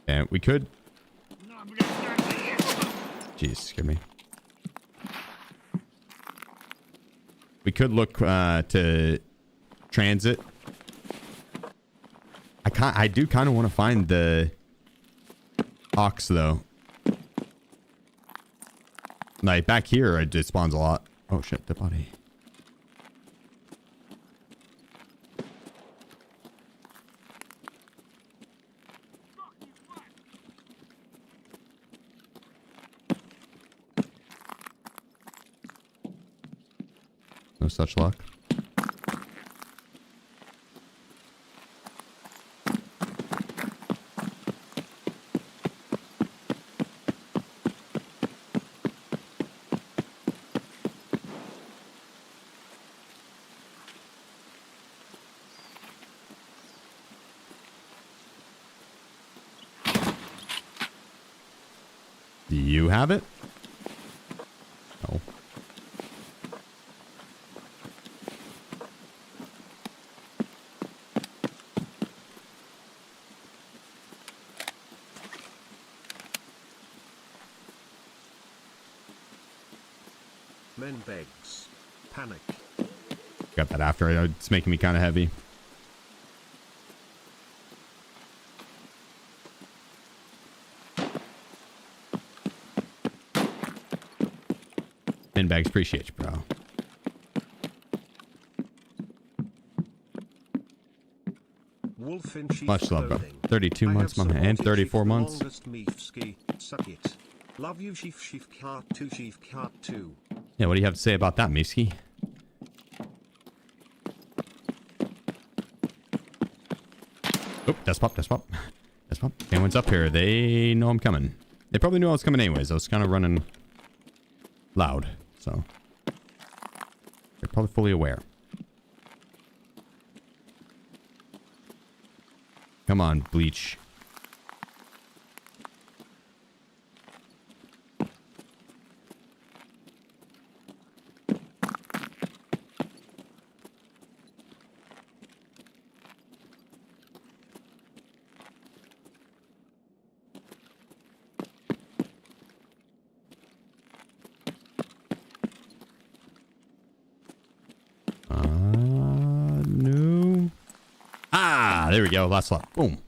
Speaker 1: And we could. Jeez, scared me. We could look to transit. I do kind of want to find the ox though. Like back here, it spawns a lot. Oh shit, the body. No such luck. Do you have it? No.
Speaker 2: Men begs. Panic.
Speaker 1: Got that after. It's making me kind of heavy. Min bags, appreciate you, bro.
Speaker 2: Wolf in sheep
Speaker 1: Much love, bro.
Speaker 2: clothing.
Speaker 1: 32 months, my man, and 34 months.
Speaker 2: Suck it. Love you, Sheef Cart 2, Sheef Cart 2.
Speaker 1: Yeah, what do you have to say about that, Miski? Oh, death pop, death pop. Death pop. If anyone's up here, they know I'm coming. They probably knew I was coming anyways. I was kind of running loud, so they're probably fully aware. Come on, Bleach. No. Ah, there we go. Last slot. Boom.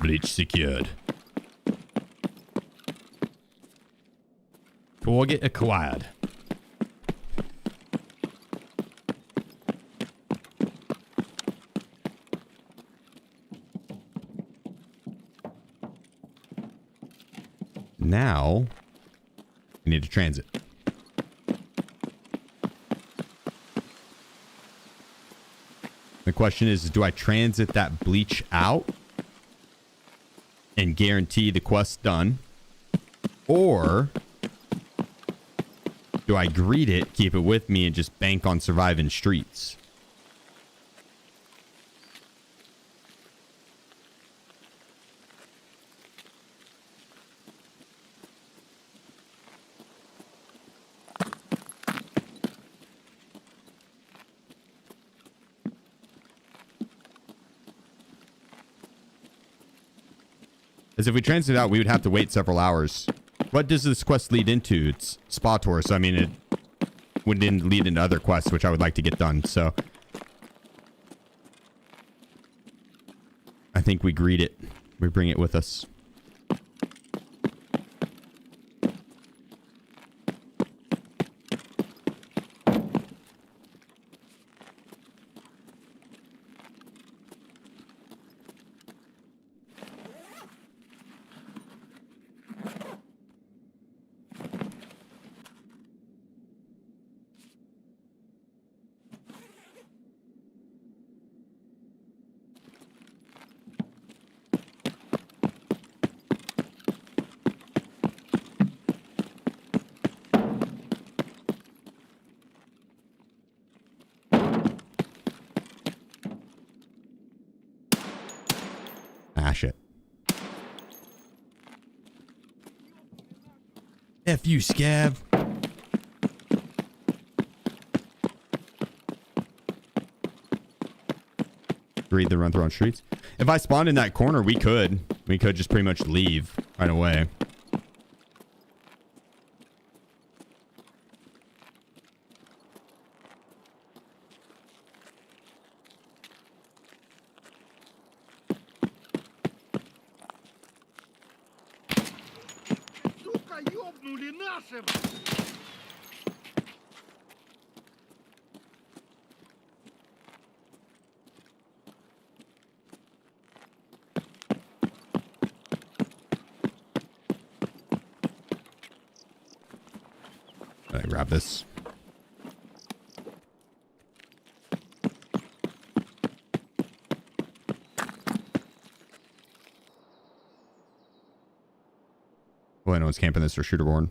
Speaker 1: Bleach secured. Target acquired. Now, we need to transit. The question is, do I transit that bleach out and guarantee the quest done? Or do I greet it, keep it with me, and just bank on surviving streets? As if we transit out, we would have to wait several hours What does this quest lead into? It's spa tour, so I mean it would then lead into other quests, which I would like to get done. So I think we greet it. We bring it with us. Ah, shit. F you, scav. Read the run through on streets. If I spawned in that corner, we could just pretty much leave right away. I grab this. Well, I know it's camping this for shooter born.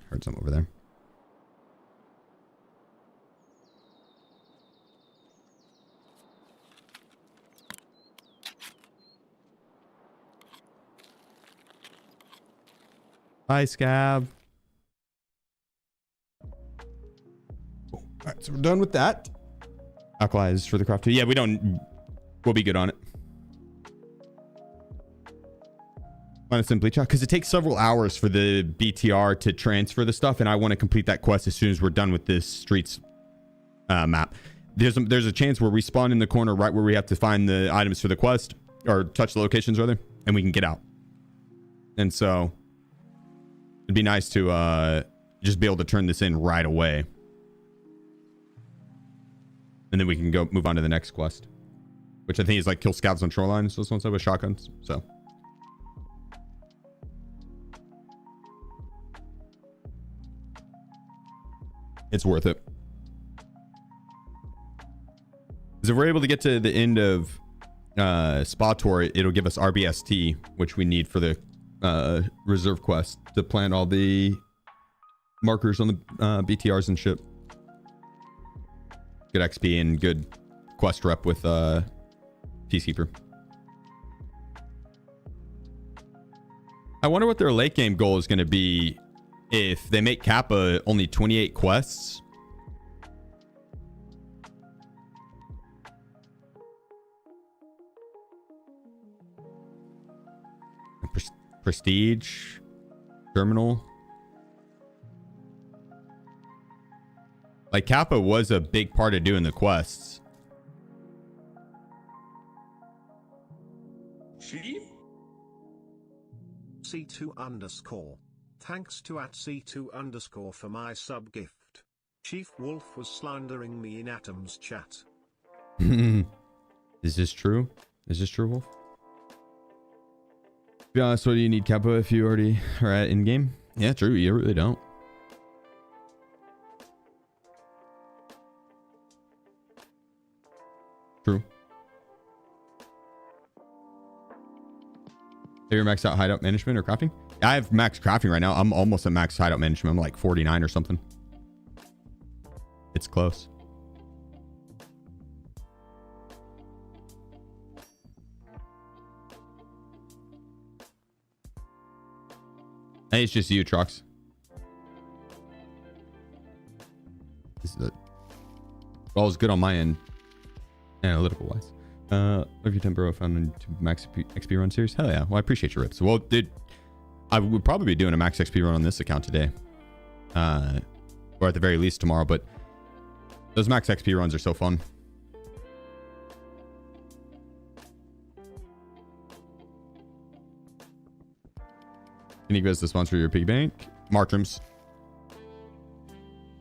Speaker 1: Heard some over there. Hi, Scab. All right, so we're done with that. Alkalize for the craft too. Yeah, we'll be good on it. Want to simply check because it takes several hours for the BTR to transfer the stuff, and I want to complete that quest as soon as we're done with this streets map. There's a chance where we spawn in the corner right where we have to find the items for the quest, or touch the locations rather, and we can get out. And so it'd be nice to just be able to turn this in right away, and then we can go move on to the next quest, which I think is like kill scavs on shoreline. So this one's with shotguns. So. It's worth it. Because if we're able to get to the end of Spa Tour, it'll give us RBST, which we need for the reserve quest to plant all the markers on the BTRs and shit. Good XP and good quest rep with Peacekeeper. I wonder what their late game goal is going to be. If they make Kappa only 28 quests. Prestige. Terminal. Like Kappa was a big part of doing the quests.
Speaker 2: C2_. Thanks to @C2_ for my sub gift. Chief Wolf was slandering me in Atom's chat.
Speaker 1: Is this true? Is this true, Wolf? To be honest, what do you need Kappa if you already are at in game? Yeah, true. You really don't. True. Have you maxed out hideout management or crafting? I have max crafting right now. I'm almost at max hideout management. I'm like 49 or something. It's close. Hey, it's just you, Trucks. This is all is good on my end, analytical wise. Every time bro found into max XP run series. Hell yeah. Well, I appreciate your rips. Well, dude, I would probably be doing a max XP run on this account today, or at the very least tomorrow. But those max XP runs are so fun. Can you guys to sponsor your piggy bank? Martrums.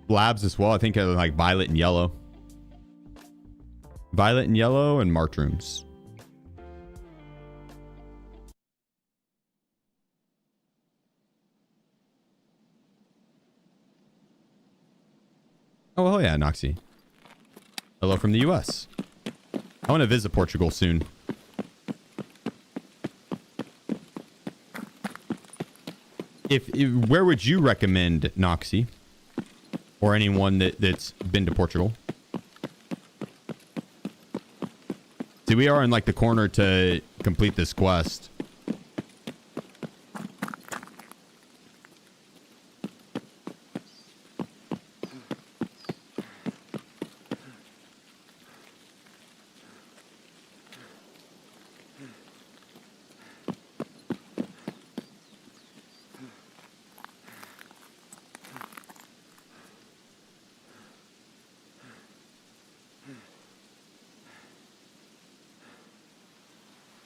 Speaker 1: Labs as well. I think like violet and yellow. Violet and yellow and Martrooms. Oh, hell yeah, Noxy. Hello from the US. I want to visit Portugal soon. Where would you recommend Noxy? Or anyone that's been to Portugal? See, we are in like the corner to complete this quest.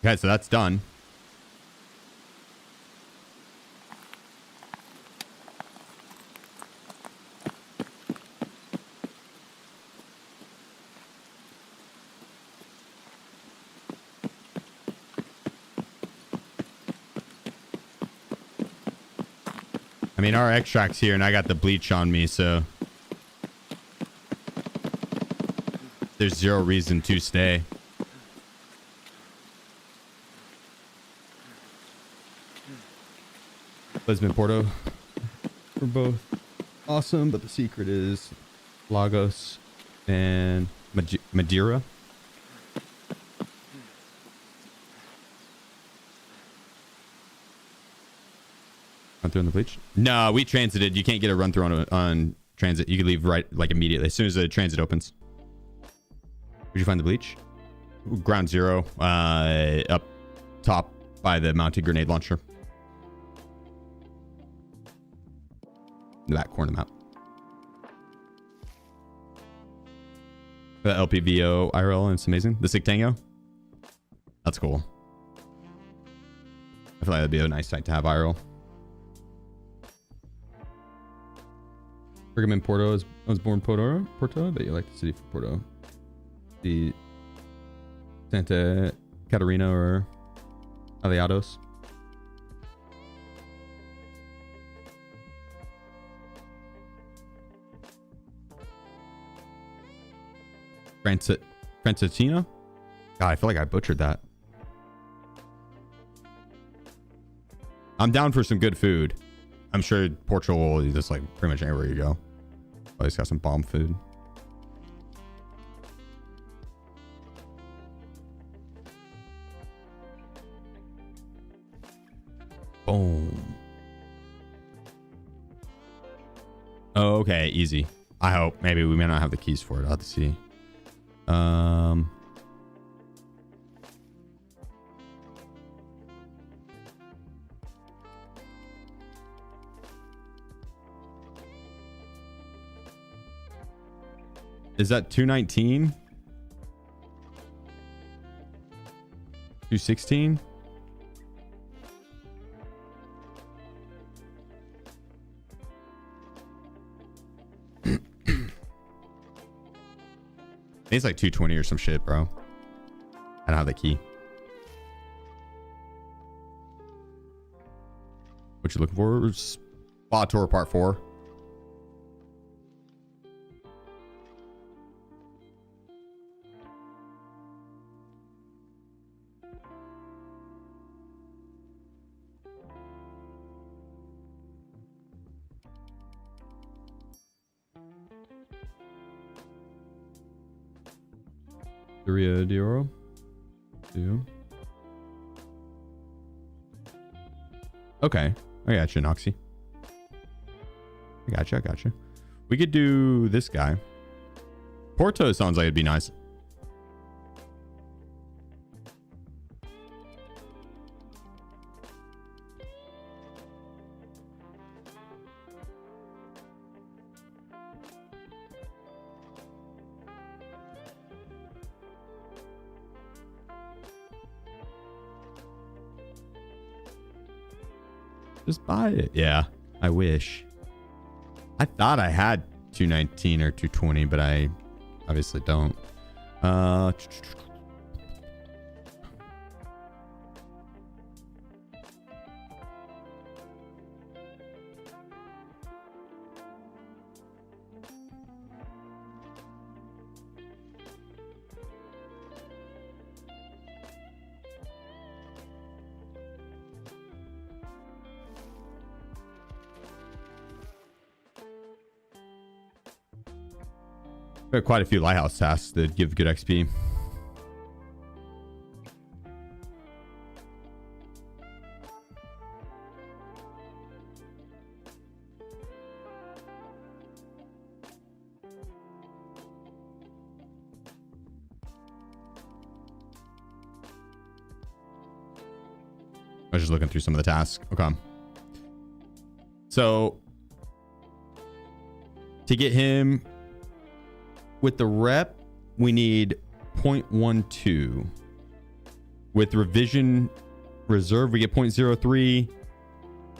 Speaker 1: Okay, so that's done. I mean, our extract's here and I got the bleach on me, so there's zero reason to stay. Lisbon, Porto, we're both awesome, but the secret is Lagos and Madeira. Run through on the bleach? No, we transited. You can't get a run through on transit. You can leave right like immediately as soon as the transit opens. Where'd you find the bleach? Ground zero, up top by the mounted grenade launcher. The back corner map. The LPVO IRL, and it's amazing. The Sig Tango. That's cool. I feel like that'd be a nice sight to have IRL. Bergman Porto. I was born Porto. I bet you like the city for Porto. The Santa Catarina or Aliados. Francesina? God, I feel like I butchered that. I'm down for some good food. I'm sure Portugal is just like pretty much anywhere you go. Oh, he's got some bomb food. Boom. Oh, okay, easy. I hope. Maybe we may not have the keys for it. I'll have to see. Is that 219? 216? I think it's like 220 or some shit, bro. I don't have the key. What you looking for? Spa Tour Part 4. Rio de Oro. 2. Okay. I got you, Noxy. I got you. We could do this guy. Porto sounds like it'd be nice. Just buy it. Yeah, I wish. I thought I had 219 or 220, but I obviously don't. We have quite a few lighthouse tasks that give good XP. I was just looking through some of the tasks. Okay. So to get him with the rep, we need 0.12. With revision reserve, we get 0.03.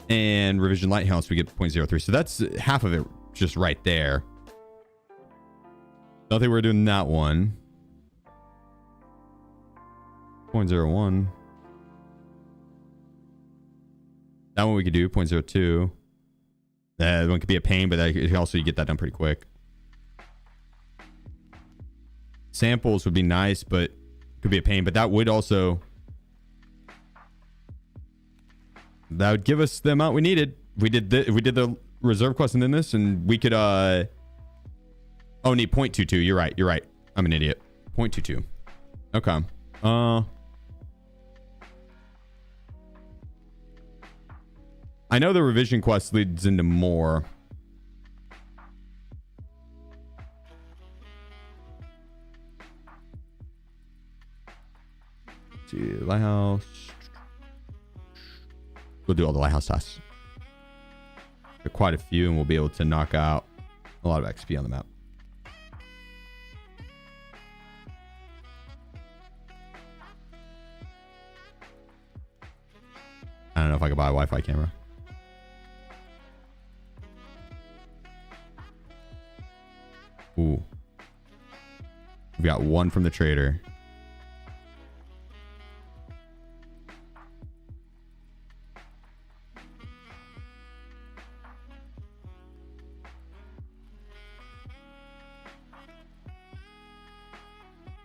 Speaker 1: And revision lighthouse, we get 0.03. So that's half of it just right there. Don't think we're doing that one. 0.01. That one we could do. 0.02. That one could be a pain, but also you get that done pretty quick. Samples would be nice, but could be a pain. But that would also... that would give us the amount we needed. We did the reserve quest and then this, and we could... oh, need 0.22. You're right. I'm an idiot. 0.22. Okay. I know the revision quest leads into more. Let's see, lighthouse. We'll do all the lighthouse tasks. There are quite a few, and we'll be able to knock out a lot of XP on the map. I don't know if I could buy a Wi-Fi camera. Ooh. We got one from the trader.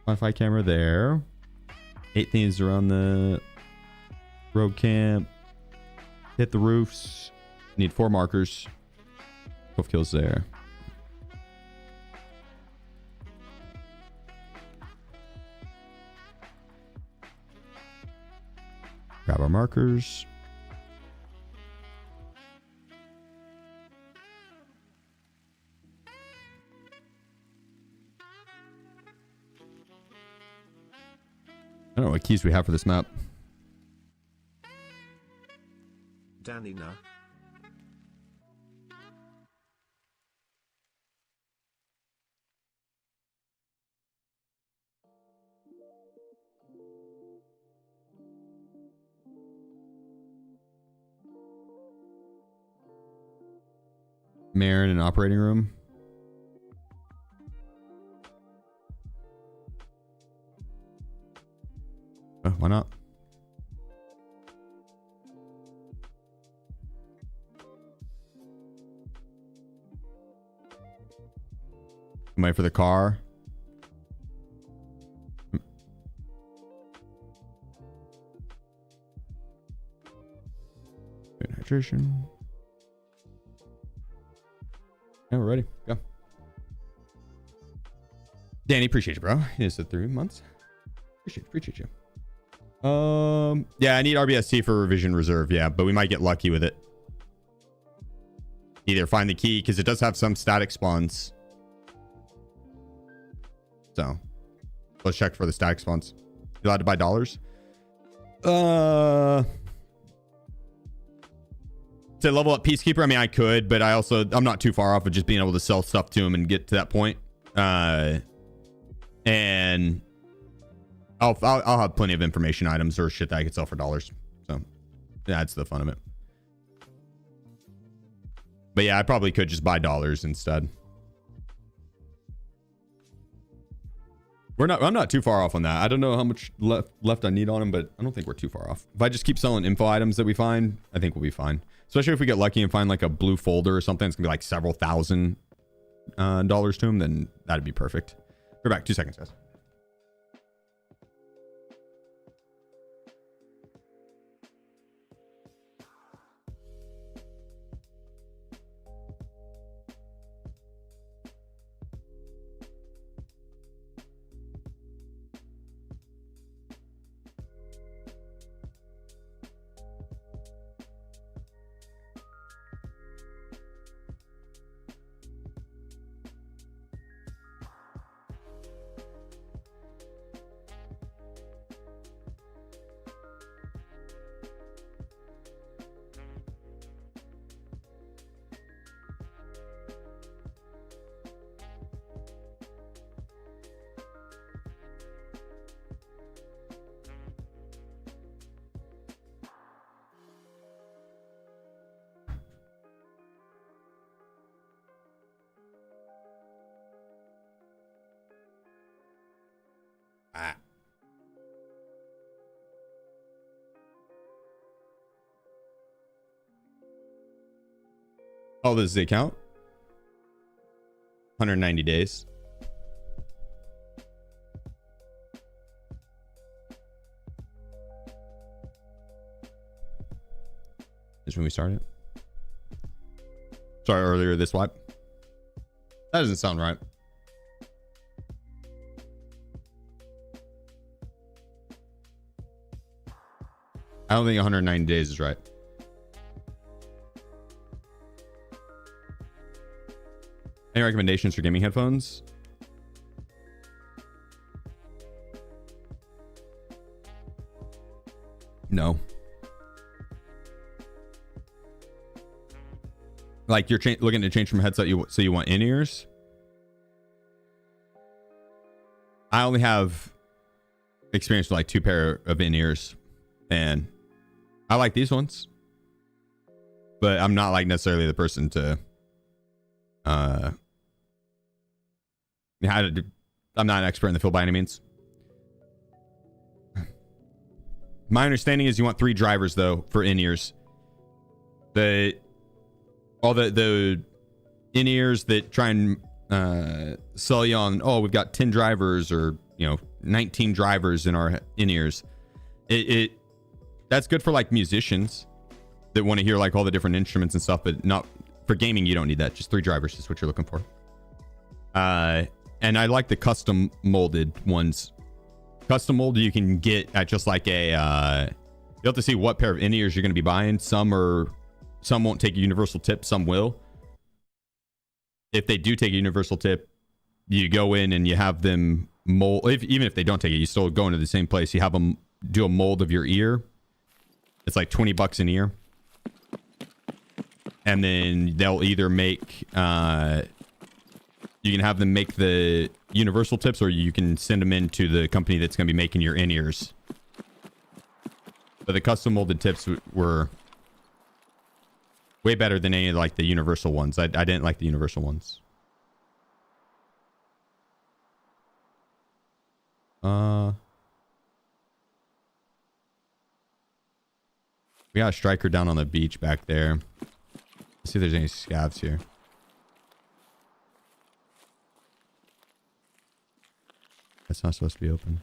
Speaker 1: Wi-Fi camera there. 8 things around the road camp. Hit the roofs. Need 4 markers. 12 kills there. Grab our markers. I don't know what keys we have for this map.
Speaker 2: Danina.
Speaker 1: Marin and operating room. Why not? Wait for the car. Good hydration. Yeah, we're ready. Go. Danny, appreciate you, bro. It's the 3 months. Appreciate you. Yeah, I need RBST for revision reserve. Yeah, but we might get lucky with it. Either find the key because it does have some static spawns. So let's check for the static spawns. You allowed to buy dollars? To level up Peacekeeper, I mean, I could, but I'm not too far off of just being able to sell stuff to him and get to that point. And I'll have plenty of information items or shit that I could sell for dollars. So yeah, that's the fun of it. But yeah, I probably could just buy dollars instead. I'm not too far off on that. I don't know how much left I need on him, but I don't think we're too far off. If I just keep selling info items that we find, I think we'll be fine. Especially if we get lucky and find like a blue folder or something. It's gonna be like several thousand dollars to him, then that'd be perfect. We're back. 2 seconds, guys. Oh, this is the account. 190 days. This is when we started. Sorry, earlier this wipe. That doesn't sound right. I don't think 190 days is right. Any recommendations for gaming headphones? No. Like you're looking to change from headset, so you want in-ears? I only have experience with like 2 pair of in-ears, and I like these ones, but I'm not like necessarily the person to I'm not an expert in the field by any means. My understanding is you want 3 drivers though for in-ears. All the in-ears that try and sell you on, oh, we've got 10 drivers or 19 drivers in our in-ears. That's good for like musicians that want to hear like all the different instruments and stuff, but not for gaming. You don't need that. Just 3 drivers is what you're looking for. And I like the custom molded ones. Custom molded you can get at just like a you have to see what pair of in-ears you're going to be buying. Some won't take a universal tip, some will. If they do take a universal tip, you go in and you have them mold. Even if they don't take it, you still go into the same place. You have them do a mold of your ear. It's like $20 an ear. And then they'll either make you can have them make the universal tips, or you can send them into the company that's going to be making your in-ears. But the custom molded tips were way better than any of like the universal ones. I didn't like the universal ones. We got a striker down on the beach back there. Let's see if there's any scavs here. That's not supposed to be open.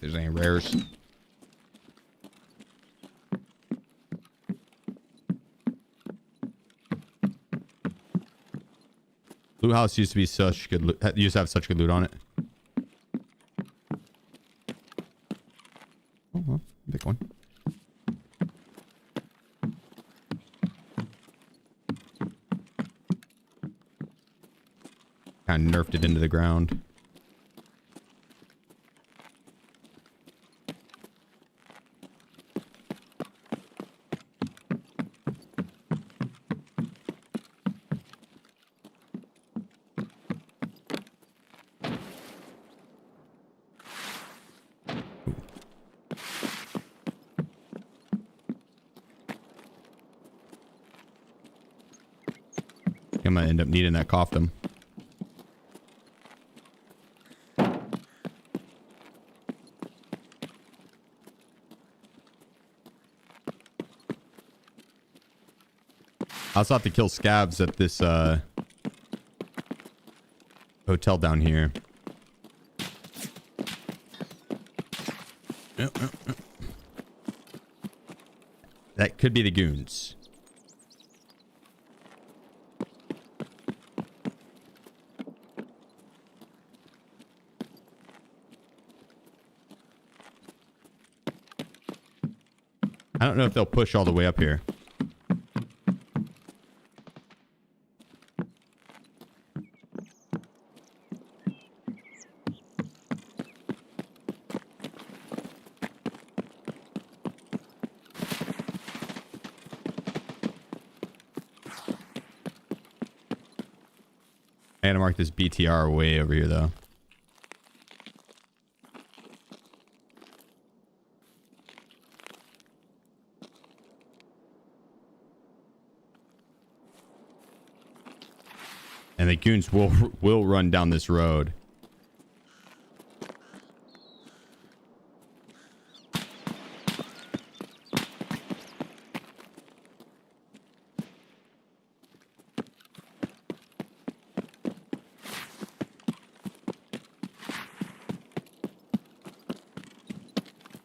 Speaker 1: if there's any rares. Loot house used to be such good loot. Used to have such good loot on it. Oh, well, big one. Kind of nerfed it into the ground. I might end up needing that coffin. I also have to kill scavs at this hotel down here. That could be the goons. I don't know if they'll push all the way up here. I gotta mark this BTR way over here, though. And the goons will run down this road.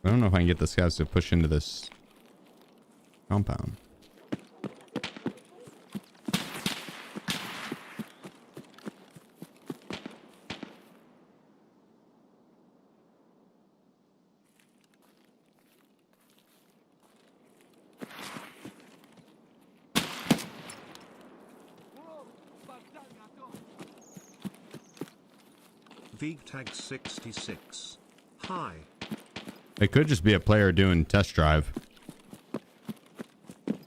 Speaker 1: I don't know if I can get this guys to push into this compound.
Speaker 2: VTag66. Hi.
Speaker 1: It could just be a player doing test drive.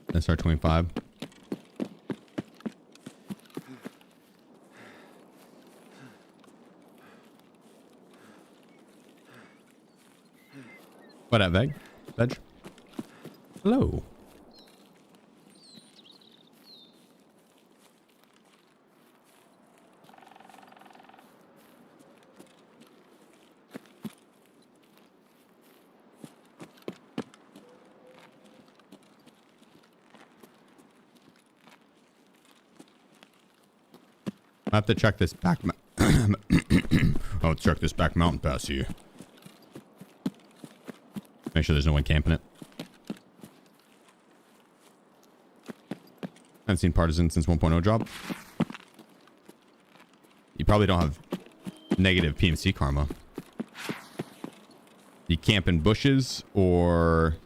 Speaker 1: SR25. What up, Veg? Veg? Hello. I have to check this back. I'll check this back mountain pass here. Make sure there's no one camping it. I haven't seen Partisan since 1.0 drop. You probably don't have negative PMC karma. You camp in bushes, or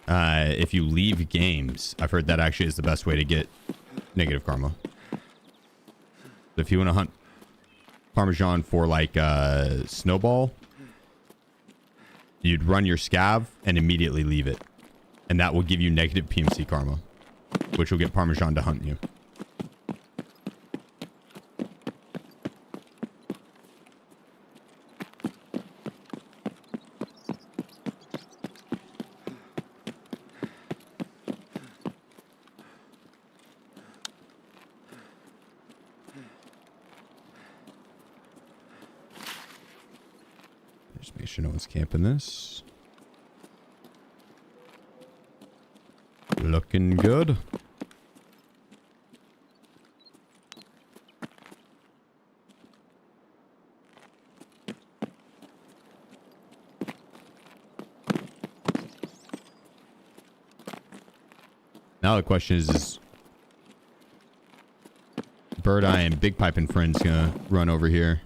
Speaker 1: if you leave games. I've heard that actually is the best way to get negative karma. If you want to hunt Parmesan for like snowball, you'd run your scav and immediately leave it. And that will give you negative PMC karma, which will get Parmesan to hunt you. Just make sure no one's camping this. Looking good. Now the question is Bird Eye and Big Pipe and friends gonna run over here?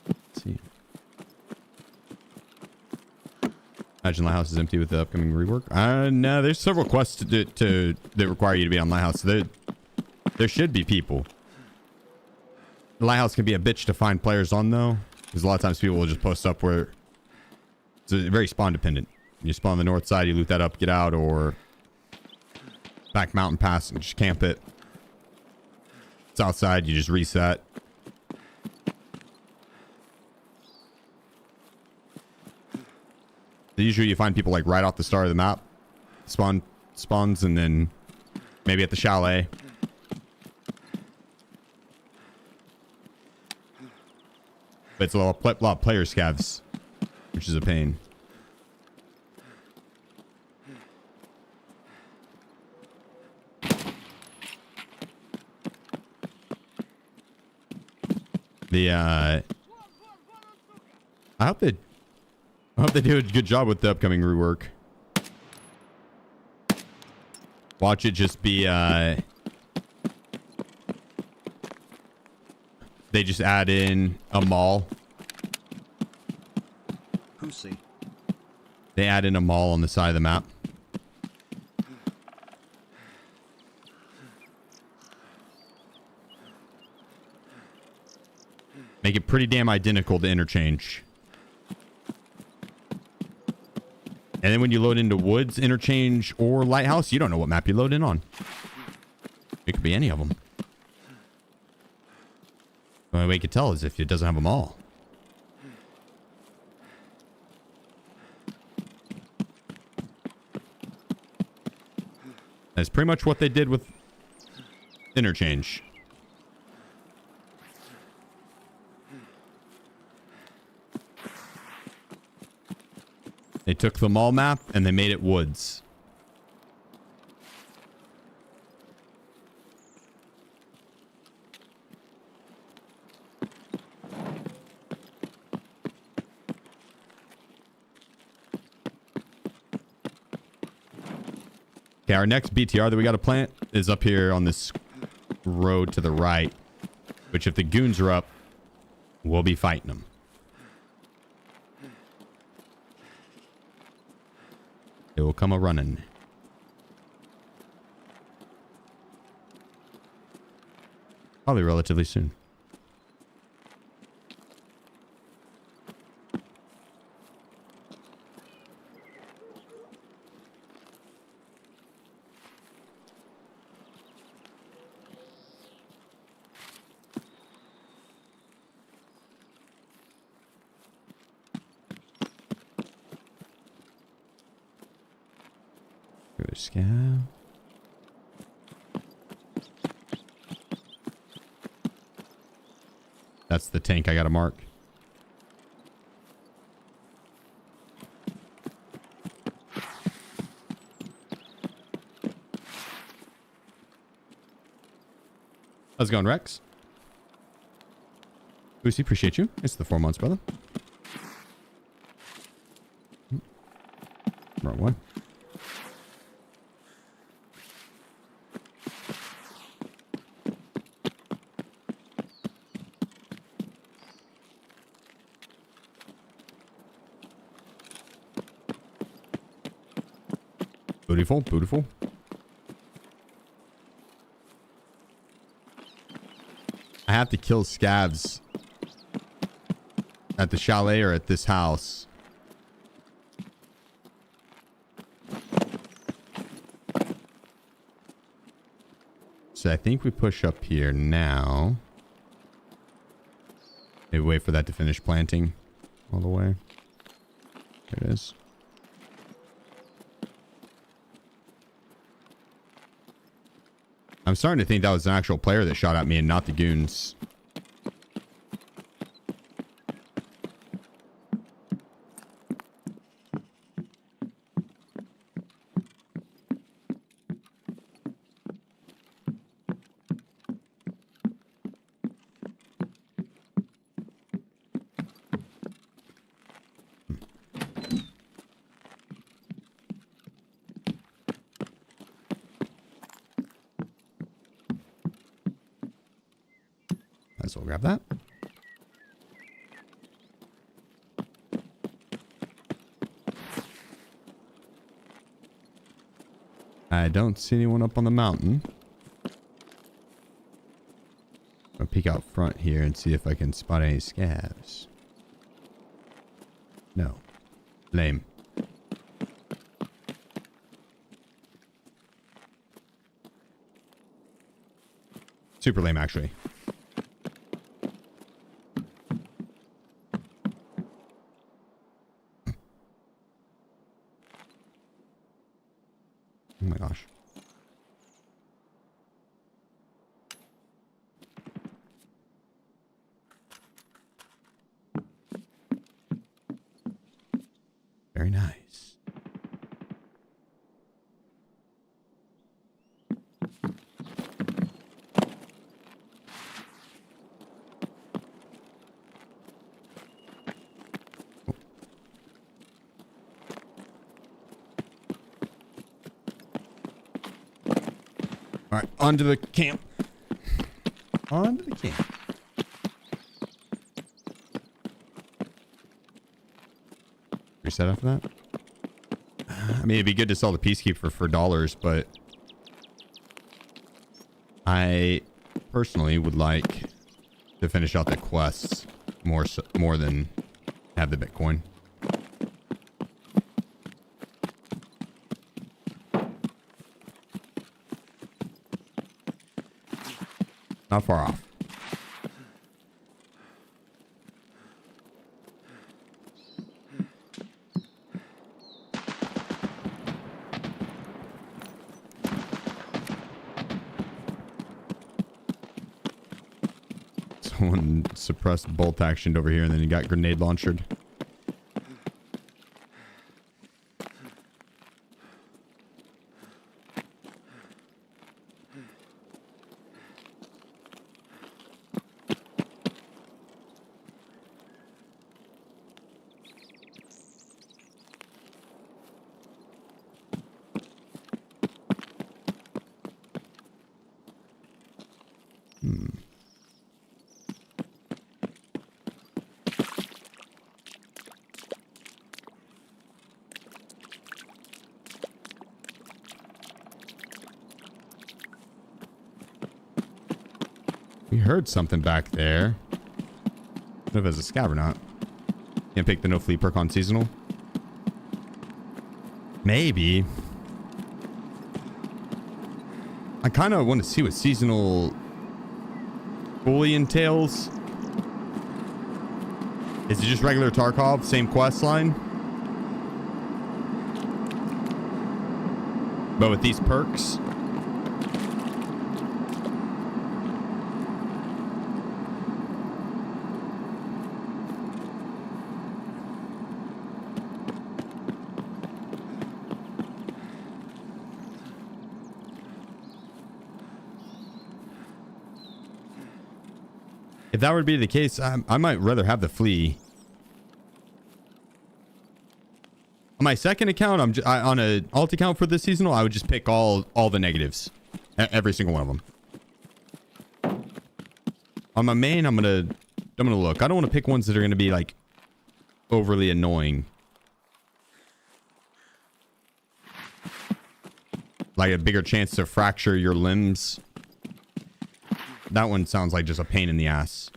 Speaker 1: Let's see. Imagine Lighthouse is empty with the upcoming rework. No, there's several quests that require you to be on Lighthouse. There should be people. The Lighthouse can be a bitch to find players on though, because a lot of times people will just post up where it's very spawn dependent. You spawn on the north side, you loot that up, get out, or back mountain pass and just camp it. South side, you just reset. Usually you find people like right off the start of the map. Spawns and then maybe at the chalet. But it's a lot of player scavs, which is a pain. I hope they do a good job with the upcoming rework. Watch it just be they just add in a mall.
Speaker 2: Pussy.
Speaker 1: They add in a mall on the side of the map. Make it pretty damn identical to Interchange. And then when you load into Woods, Interchange, or Lighthouse, you don't know what map you load in on. It could be any of them. The only way you can tell is if it doesn't have them all. That's pretty much what they did with Interchange. They took the mall map and they made it woods. Okay, our next BTR that we got to plant is up here on this road to the right, which if the goons are up, we'll be fighting them. It will come a running. Probably relatively soon. Go to scout. That's the tank I gotta mark. How's it going, Rex? Lucy, appreciate you. It's the 4 months, brother. Wrong one. Beautiful, beautiful. I have to kill scavs at the chalet or at this house. So I think we push up here now. Maybe wait for that to finish planting all the way. There it is. I'm starting to think that was an actual player that shot at me and not the goons. Might as well grab that. I don't see anyone up on the mountain. I'll peek out front here and see if I can spot any scavs. No. Lame. Super lame, actually. Oh my gosh. Very nice. All right, onto the camp. Onto the camp. Reset after that? I mean, it'd be good to sell the Peacekeeper for dollars, but I personally would like to finish out the quests more than have the Bitcoin. Not far off. Someone suppressed bolt actioned over here and then he got grenade launched. We heard something back there. I don't know if it's a scav or not. Can't pick the no flee perk on seasonal. Maybe. I kind of want to see what seasonal fully entails. Is it just regular Tarkov? Same quest line? But with these perks? If that would be the case, I might rather have the flea. On my second account, on a alt account for this seasonal, I would just pick all the negatives, every single one of them. On my main, I'm gonna look. I don't want to pick ones that are gonna be like overly annoying, like a bigger chance to fracture your limbs. That one sounds like just a pain in the ass.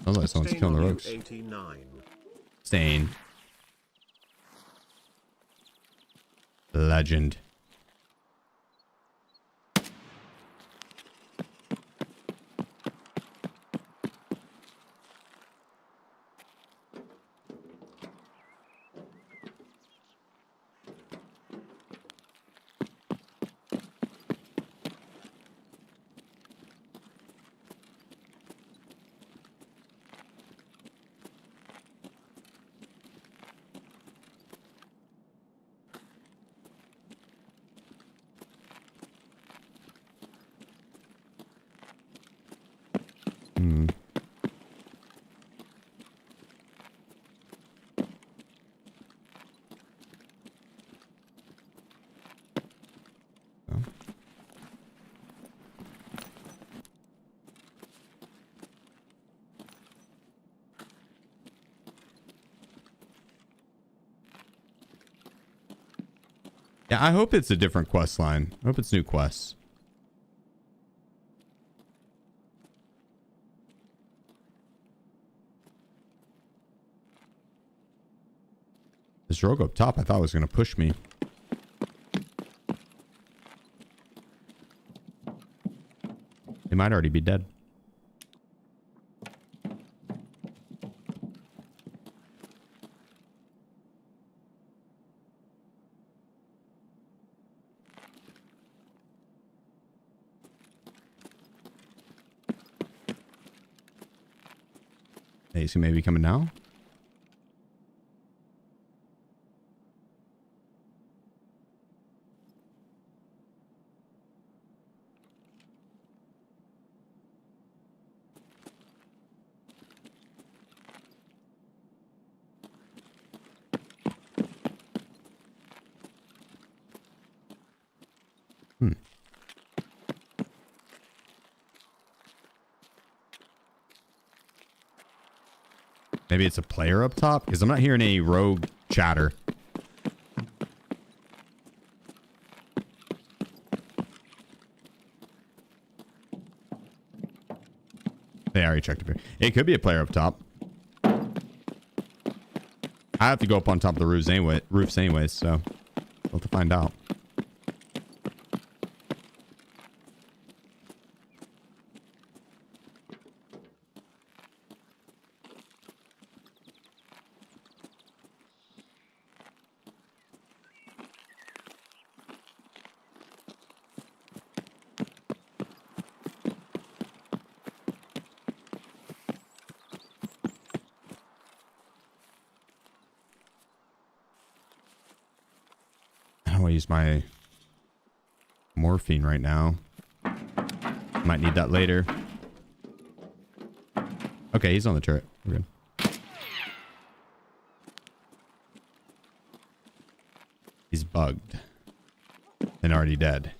Speaker 1: Sounds like someone's killing the rogues. Stain. Legend. Yeah, I hope it's a different quest line. I hope it's new quests. This rogue up top, I thought was going to push me. He might already be dead. Hey, is he maybe coming now? Maybe it's a player up top? Because I'm not hearing any rogue chatter. They already checked up here. It could be a player up top. I have to go up on top of the roofs anyways, so we'll have to find out. I use my morphine right now. Might need that later. Okay, he's on the turret. We're good. He's bugged and already dead.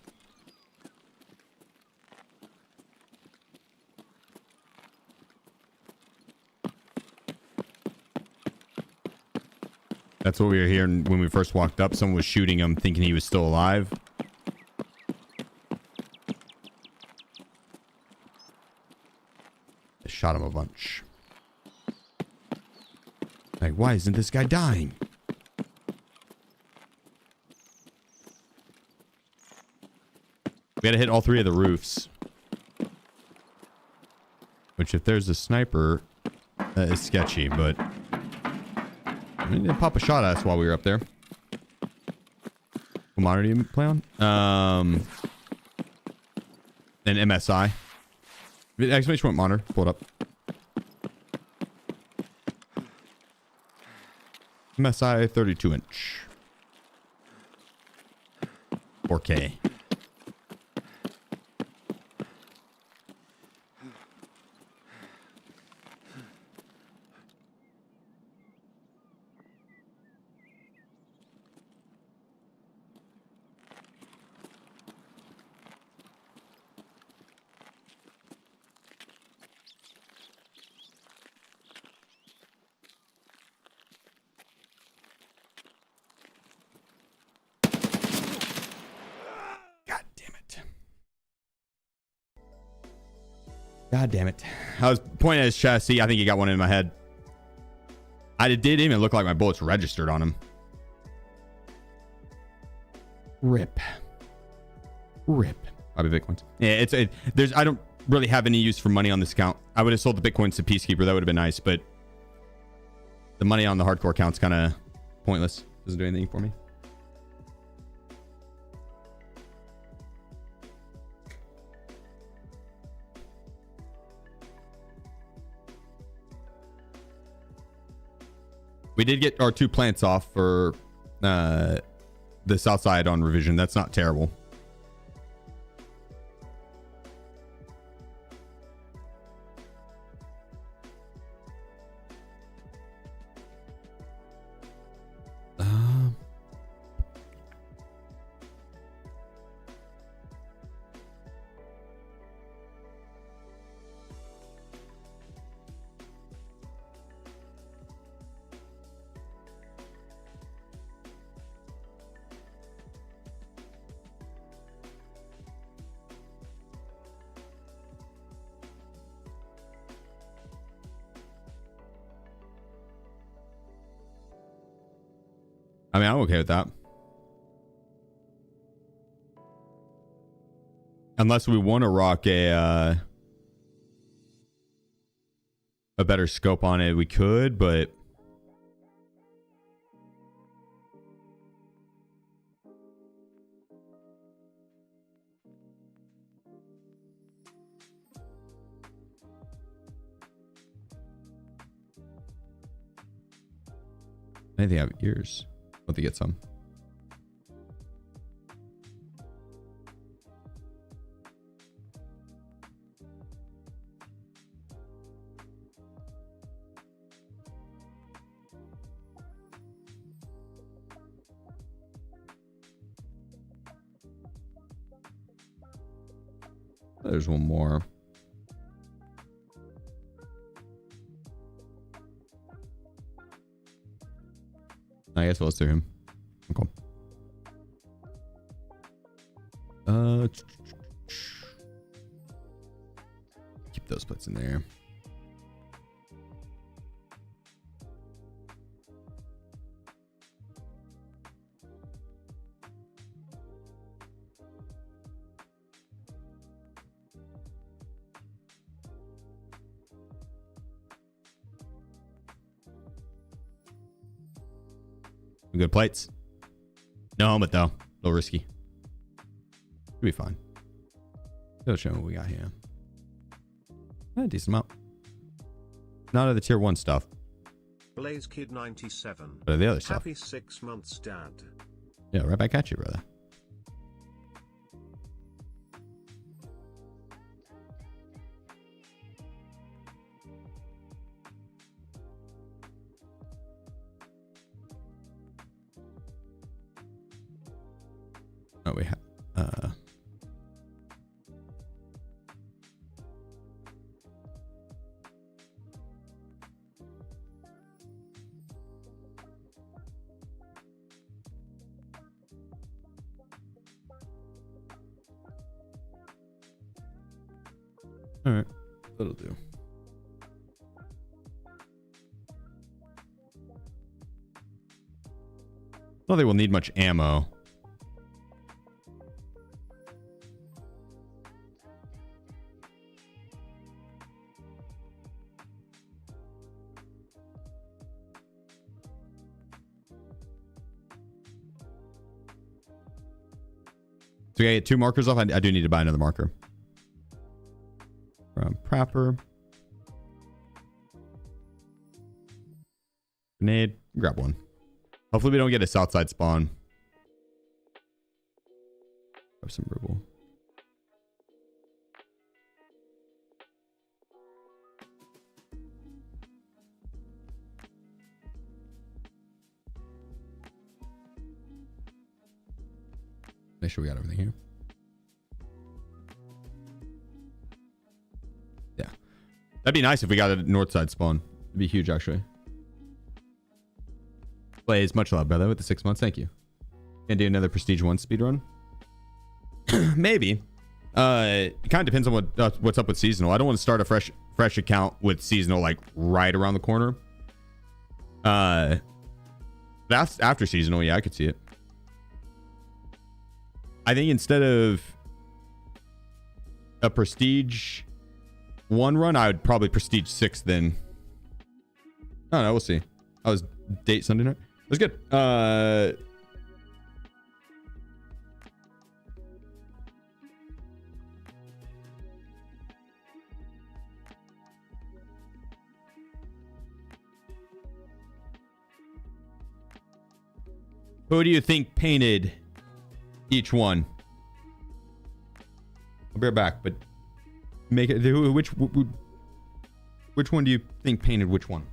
Speaker 1: That's what we were hearing when we first walked up. Someone was shooting him thinking he was still alive. I shot him a bunch. Like, why isn't this guy dying? We gotta hit all three of the roofs. Which, if there's a sniper, that is sketchy, but... I mean, they pop a shot at us while we were up there. What monitor do you play on? An MSI. Exclamation point monitor. Pull it up. MSI 32-inch. 4K. God damn it. I was pointing at his chassis. I think he got one in my head. It didn't even look like my bullets registered on him. Rip. Probably Bitcoins. Yeah, I don't really have any use for money on this account. I would have sold the Bitcoins to Peacekeeper. That would have been nice, but the money on the hardcore account's kind of pointless. Doesn't do anything for me. We did get our 2 plants off for the south side on revision. That's not terrible. I mean, I'm okay with that. Unless we want to rock a better scope on it, we could, but I think they have ears. Let me get some. There's one more. I guess let's do him. Okay. Keep those plates in there. Good plates. No helmet though. A little risky. Should be fine. Let's show what we got here. A decent amount. None of the tier 1 stuff.
Speaker 2: Blaze Kid 97.
Speaker 1: But the other stuff.
Speaker 2: Happy 6 months, Dad.
Speaker 1: Yeah, right back at you, brother. Oh, we have. All right, that'll do. I don't think we'll need much ammo. So we gotta get 2 markers off. I do need to buy another marker. From Prapper. Grenade. Grab one. Hopefully we don't get a south side spawn. Grab some ruble. Make sure we got everything here. Yeah. That'd be nice if we got a north side spawn. It'd be huge, actually. Blaze, much love, brother, with the 6 months. Thank you. Gonna do another Prestige 1 speedrun? Maybe. It kind of depends on what's up with seasonal. I don't want to start a fresh account with seasonal like right around the corner. That's after seasonal. Yeah, I could see it. I think instead of a Prestige 1 run, I would probably Prestige 6 then. I don't know. We'll see. I was date Sunday night. It was good. Who do you think painted each one? I'll be right back, but make it. Which one do you think painted which one?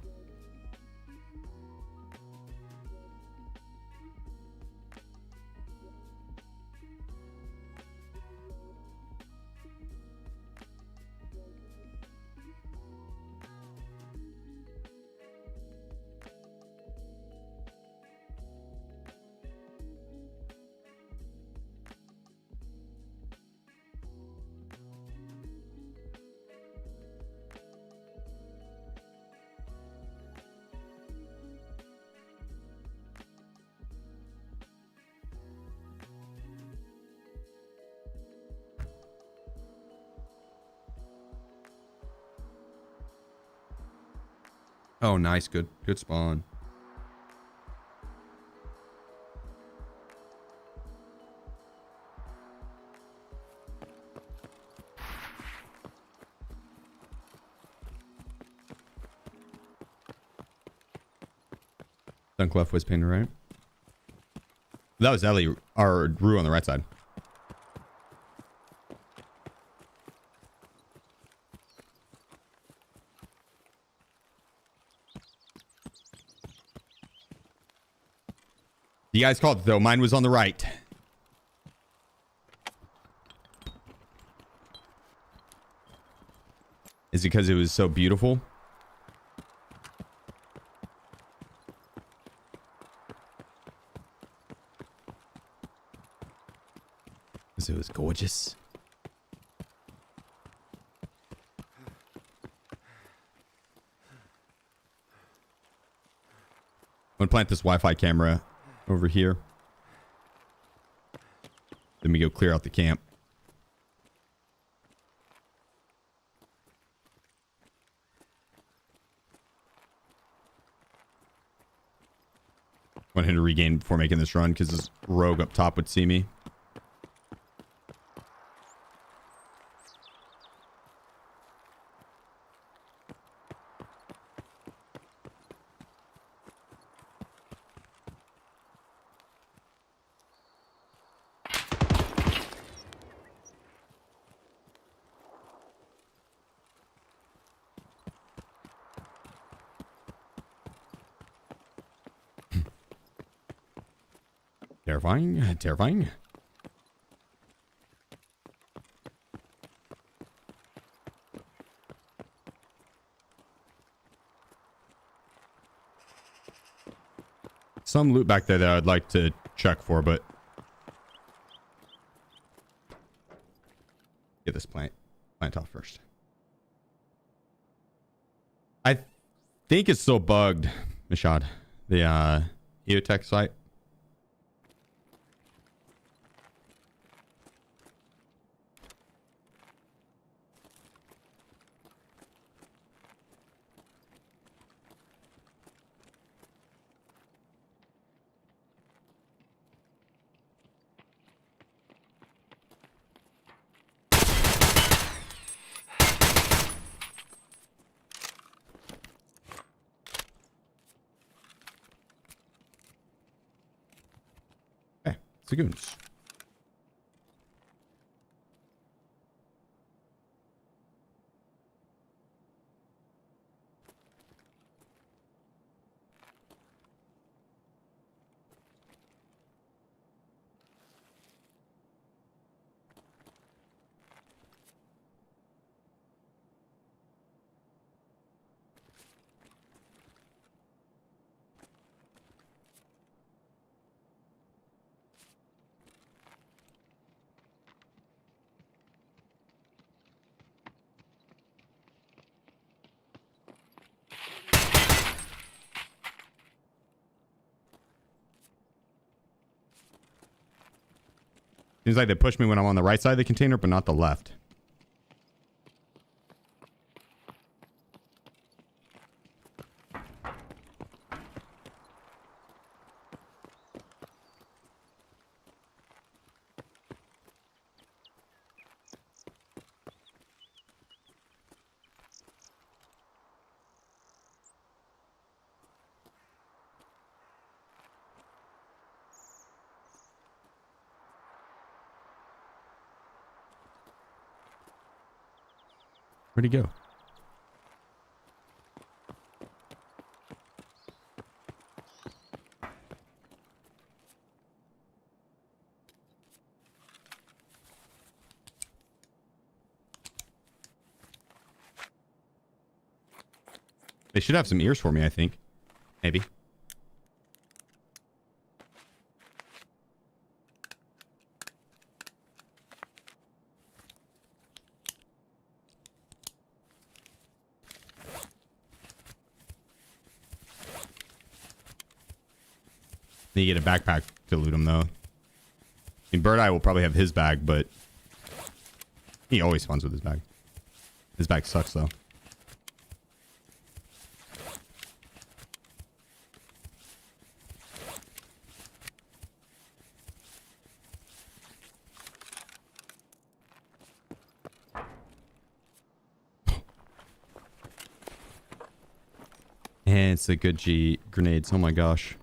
Speaker 1: Oh, nice. Good spawn. Dunk left was painted right. That was Ellie or Rue on the right side. You guys called it though. Mine was on the right. Is it because it was so beautiful? Because it was gorgeous. I'm gonna plant this Wi-Fi camera over here. Then we go clear out the camp. Want him to regain before making this run because this rogue up top would see me. Terrifying. Terrifying. Some loot back there that I'd like to check for, but get this plant off first. I think it's still bugged, Mishad. The EOTech site. Goons. Seems like they push me when I'm on the right side of the container, but not the left. Where'd he go? They should have some ears for me, I think. Maybe. Then you get a backpack to loot him, though. I mean, Bird Eye will probably have his bag, but he always funds with his bag. His bag sucks, though. And it's the good G grenades. Oh my gosh.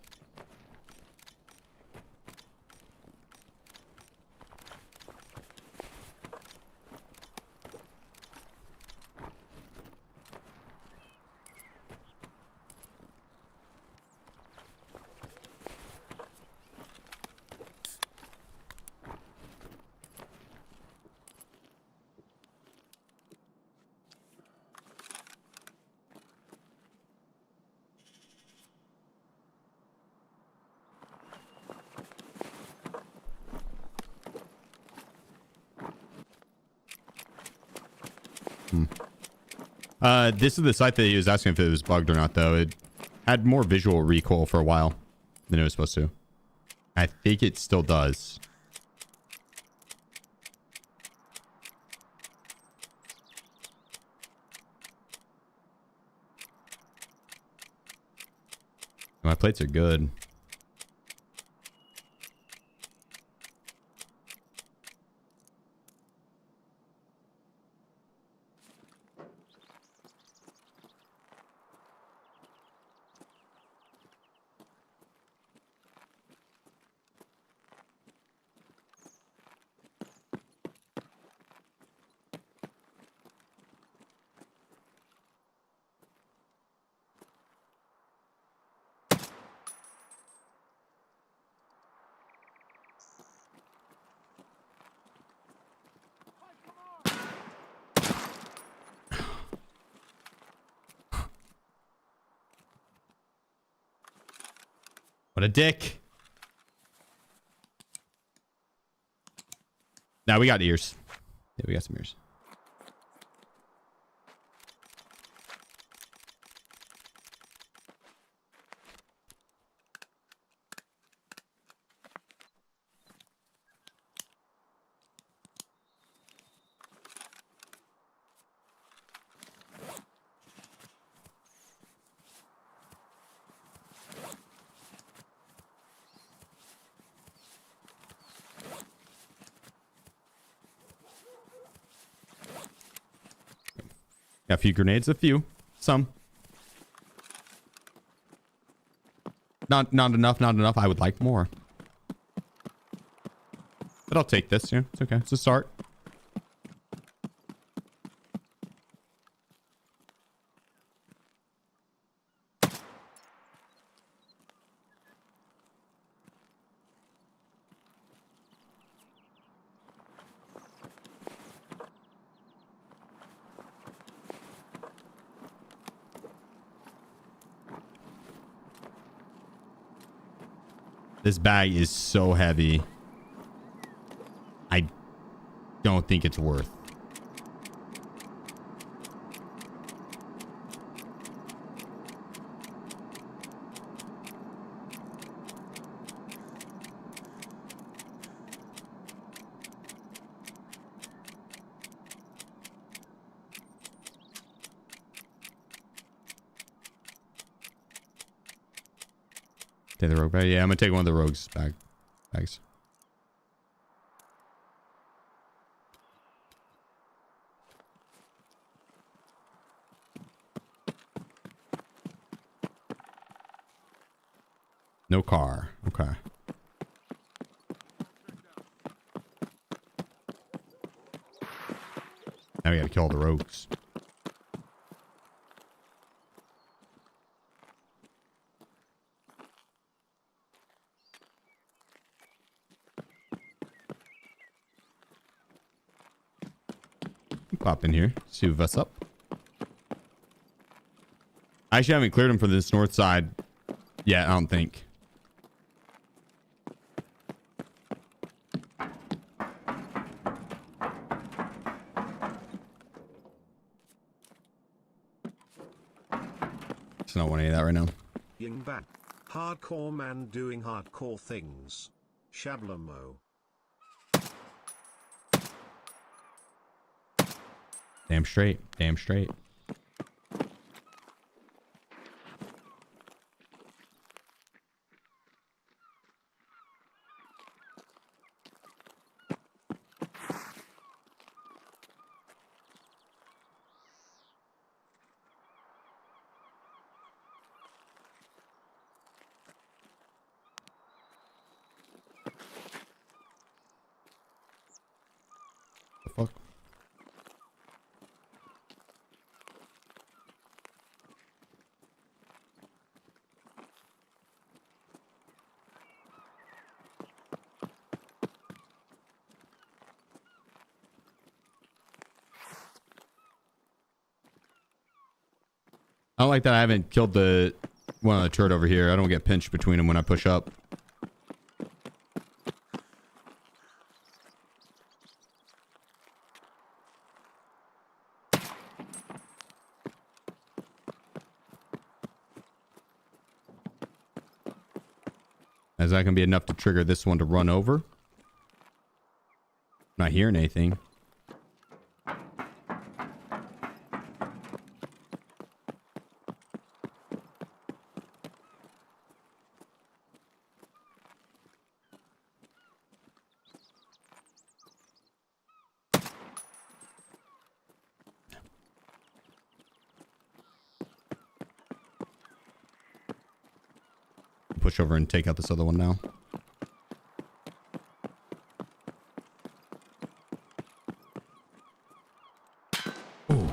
Speaker 1: This is the site that he was asking if it was bugged or not, though. It had more visual recoil for a while than it was supposed to. I think it still does. My plates are good. What a dick. Now we got ears. Yeah, we got some ears. Got a few grenades, some. Not enough, not enough. I would like more. But I'll take this, yeah. It's okay. It's a start. This bag is so heavy. I don't think it's worth. Take the rogue bag. Yeah, I'm gonna take one of the rogues bags. No car. Okay. Now we gotta kill all the rogues. Pop in here. See what's up. I actually haven't cleared him for this north side yet, I don't think. Just not want any of that right now.
Speaker 2: Ying back. Hardcore man doing hardcore things. Shablamo.
Speaker 1: Damn straight. Damn straight. I don't like that I haven't killed the one on the turret over here. I don't get pinched between them when I push up. Is that going to be enough to trigger this one to run over? Not hearing anything. Push over and take out this other one now. Ooh.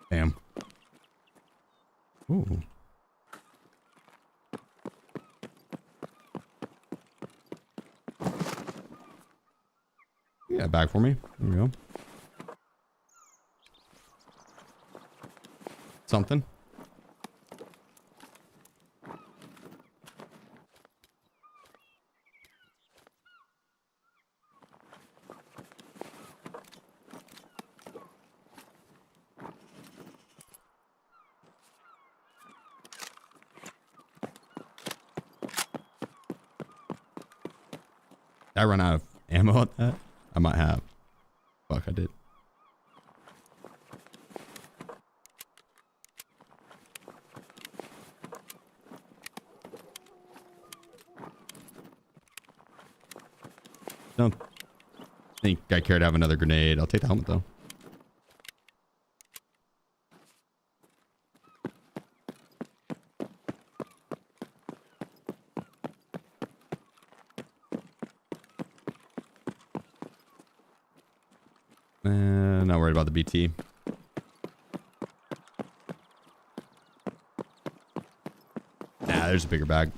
Speaker 1: Damn. Ooh. Yeah, back for me. There we go. Something. Did I run out of ammo at that? I might have. Fuck, I did. Don't think I care to have another grenade. I'll take the helmet though. Not worried about the BT. Nah, there's a bigger bag.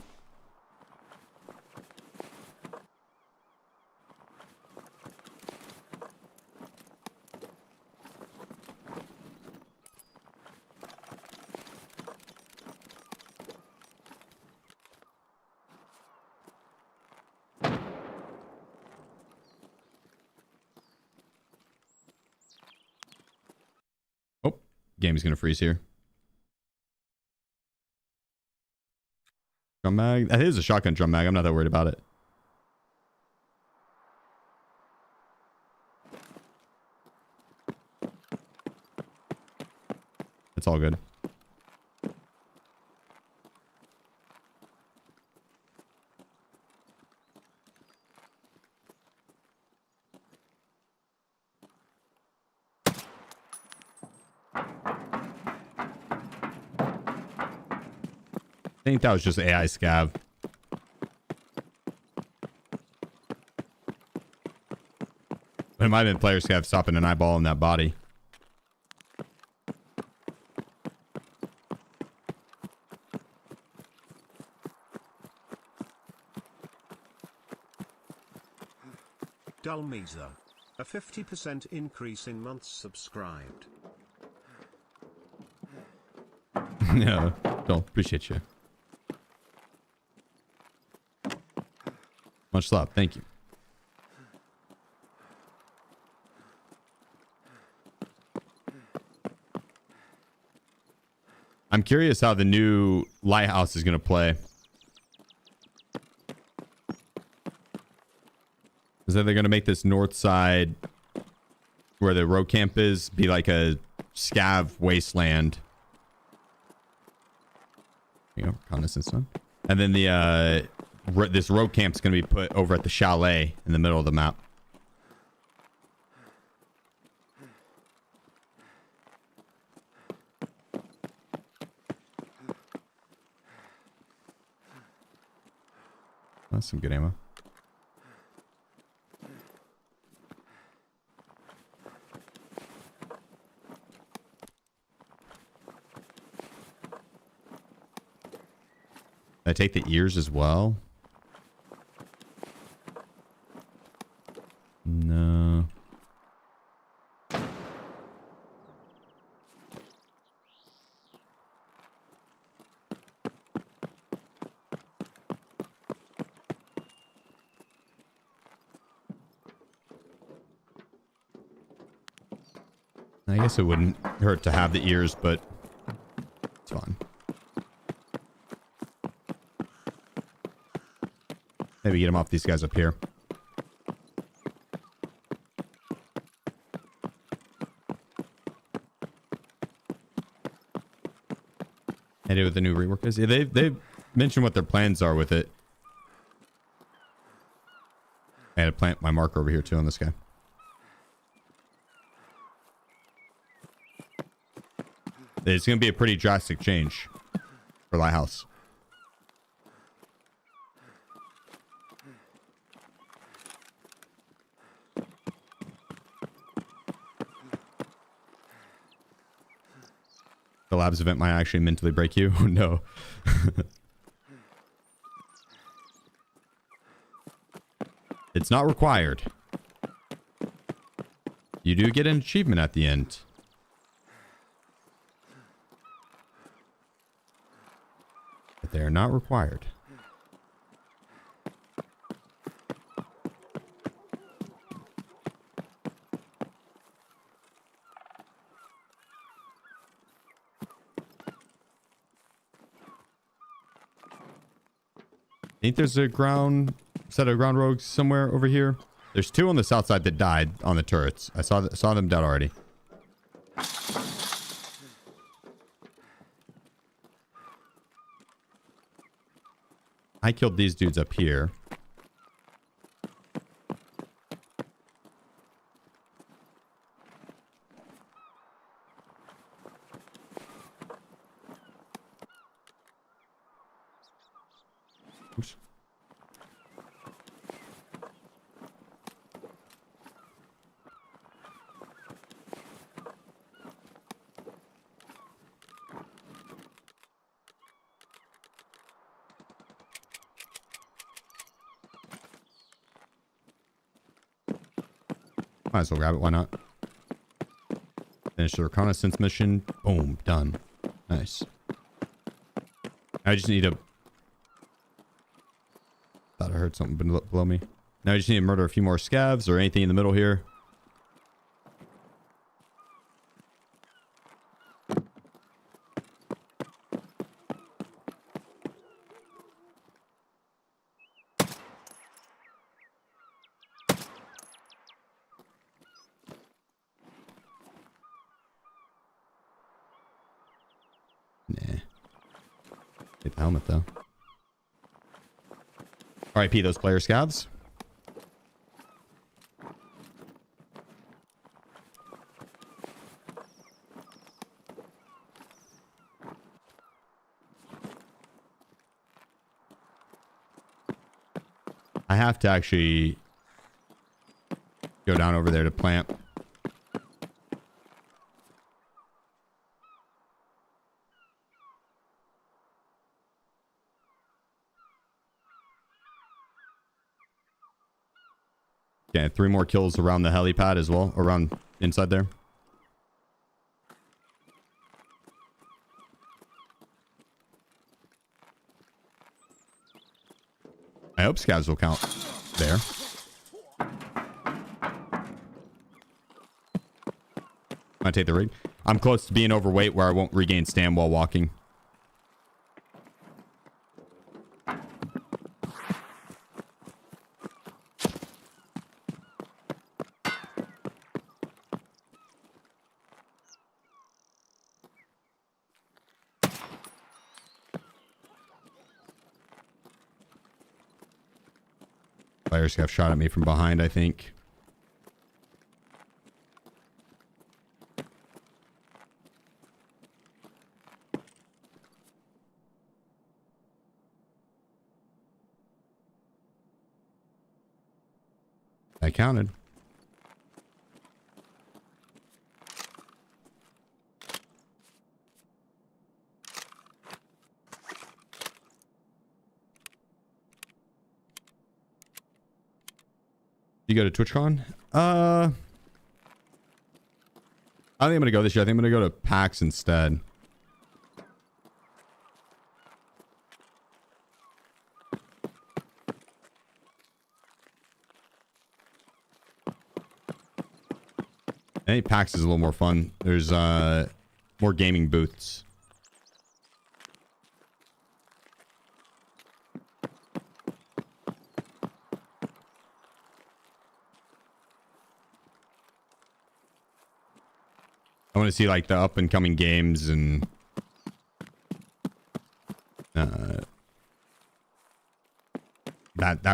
Speaker 1: Game is going to freeze here. Drum mag. That is a shotgun drum mag. I'm not that worried about it. It's all good. I think that was just AI scav. But it might have been player scav stopping an eyeball in that body.
Speaker 2: Dulmeza. A 50% increase in months subscribed.
Speaker 1: Yeah, don't appreciate you. Much love. Thank you. I'm curious how the new lighthouse is going to play. Is that they're going to make this north side where the road camp is be like a scav wasteland. You know, reconnaissance done. And then the this road camp's going to be put over at the chalet in the middle of the map. That's some good ammo. I take the ears as well. No. I guess it wouldn't hurt to have the ears, but it's fine. Maybe get them off these guys up here. I do with the new rework is. Yeah, they've mentioned what their plans are with it. I had to plant my marker over here too on this guy. It's going to be a pretty drastic change for Lighthouse. The labs event might actually mentally break you. No. It's not required. You do get an achievement at the end. But they are not required. I think there's a set of ground rogues somewhere over here. There's two on the south side that died on the turrets. I saw them dead already. I killed these dudes up here. Oops. Might as well grab it, why not? Finish the reconnaissance mission. Boom, done. Nice. I just need to... Thought I heard something below me. Now I just need to murder a few more scavs or anything in the middle here. Nah. Get the helmet though. RIP those player scavs. I have to actually go down over there to plant. Okay, 3 more kills around the helipad as well, around inside there. I hope scavs will count there. I take the rig. I'm close to being overweight where I won't regain stam while walking. players have shot at me from behind, I think. I counted. You go to TwitchCon? I think I'm gonna go this year. I think I'm gonna go to PAX instead. I think PAX is a little more fun. There's more gaming booths. I want to see like the up and coming games and that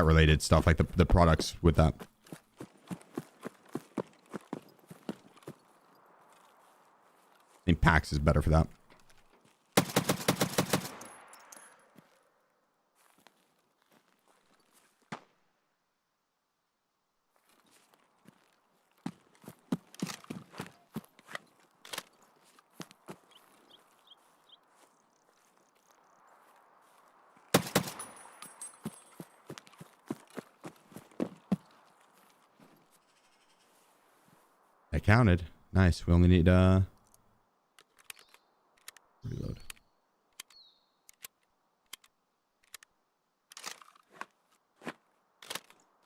Speaker 1: related stuff, like the products with that. I think PAX is better for that. I counted. Nice. We only need reload.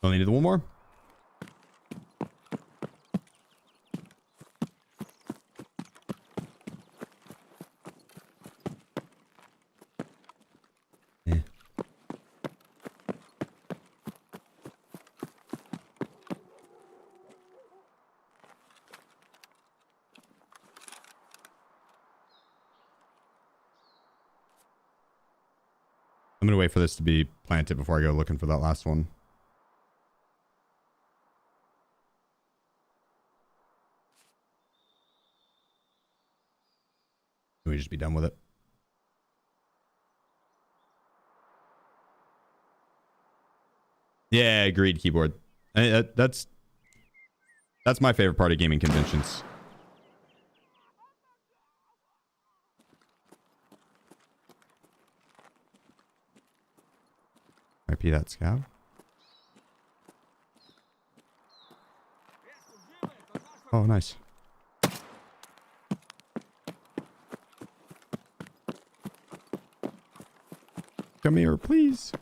Speaker 1: Only need one more. Yeah. I'm gonna wait for this to be planted before I go looking for that last one. Can we just be done with it? Yeah, agreed. Keyboard. That's my favorite part of gaming conventions. RP that scav. Oh, nice. Come here, please.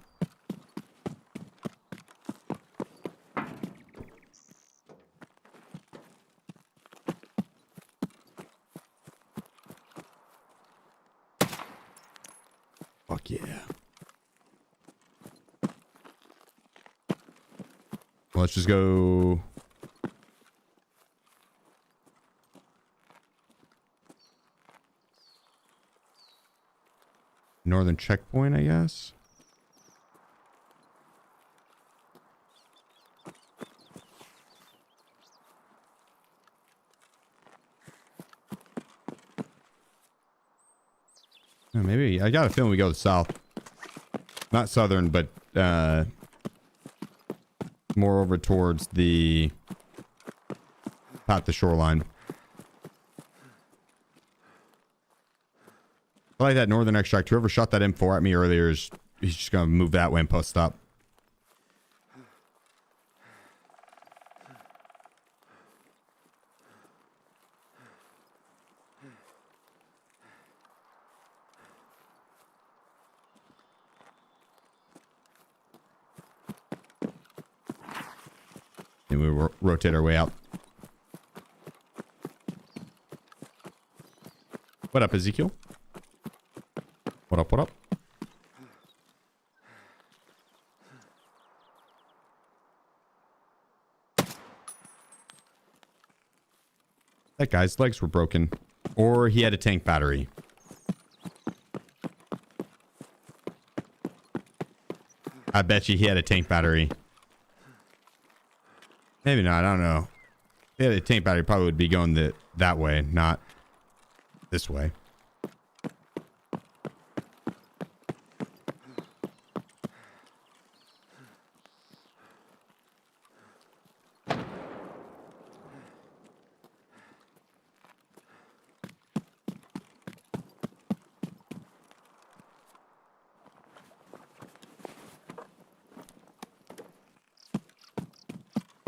Speaker 1: Fuck yeah. Well, let's just go. Northern checkpoint, I guess. Oh, maybe I got a feeling we go south. Not southern, but more over towards the shoreline. I like that northern extract. Whoever shot that M4 at me earlier he's just gonna move that way and post up. And we rotate our way out. What up, Ezekiel? What up, what up? That guy's legs were broken. Or he had a tank battery. I bet you he had a tank battery. Maybe not. I don't know. Yeah, the tank battery probably would be going that way, not this way.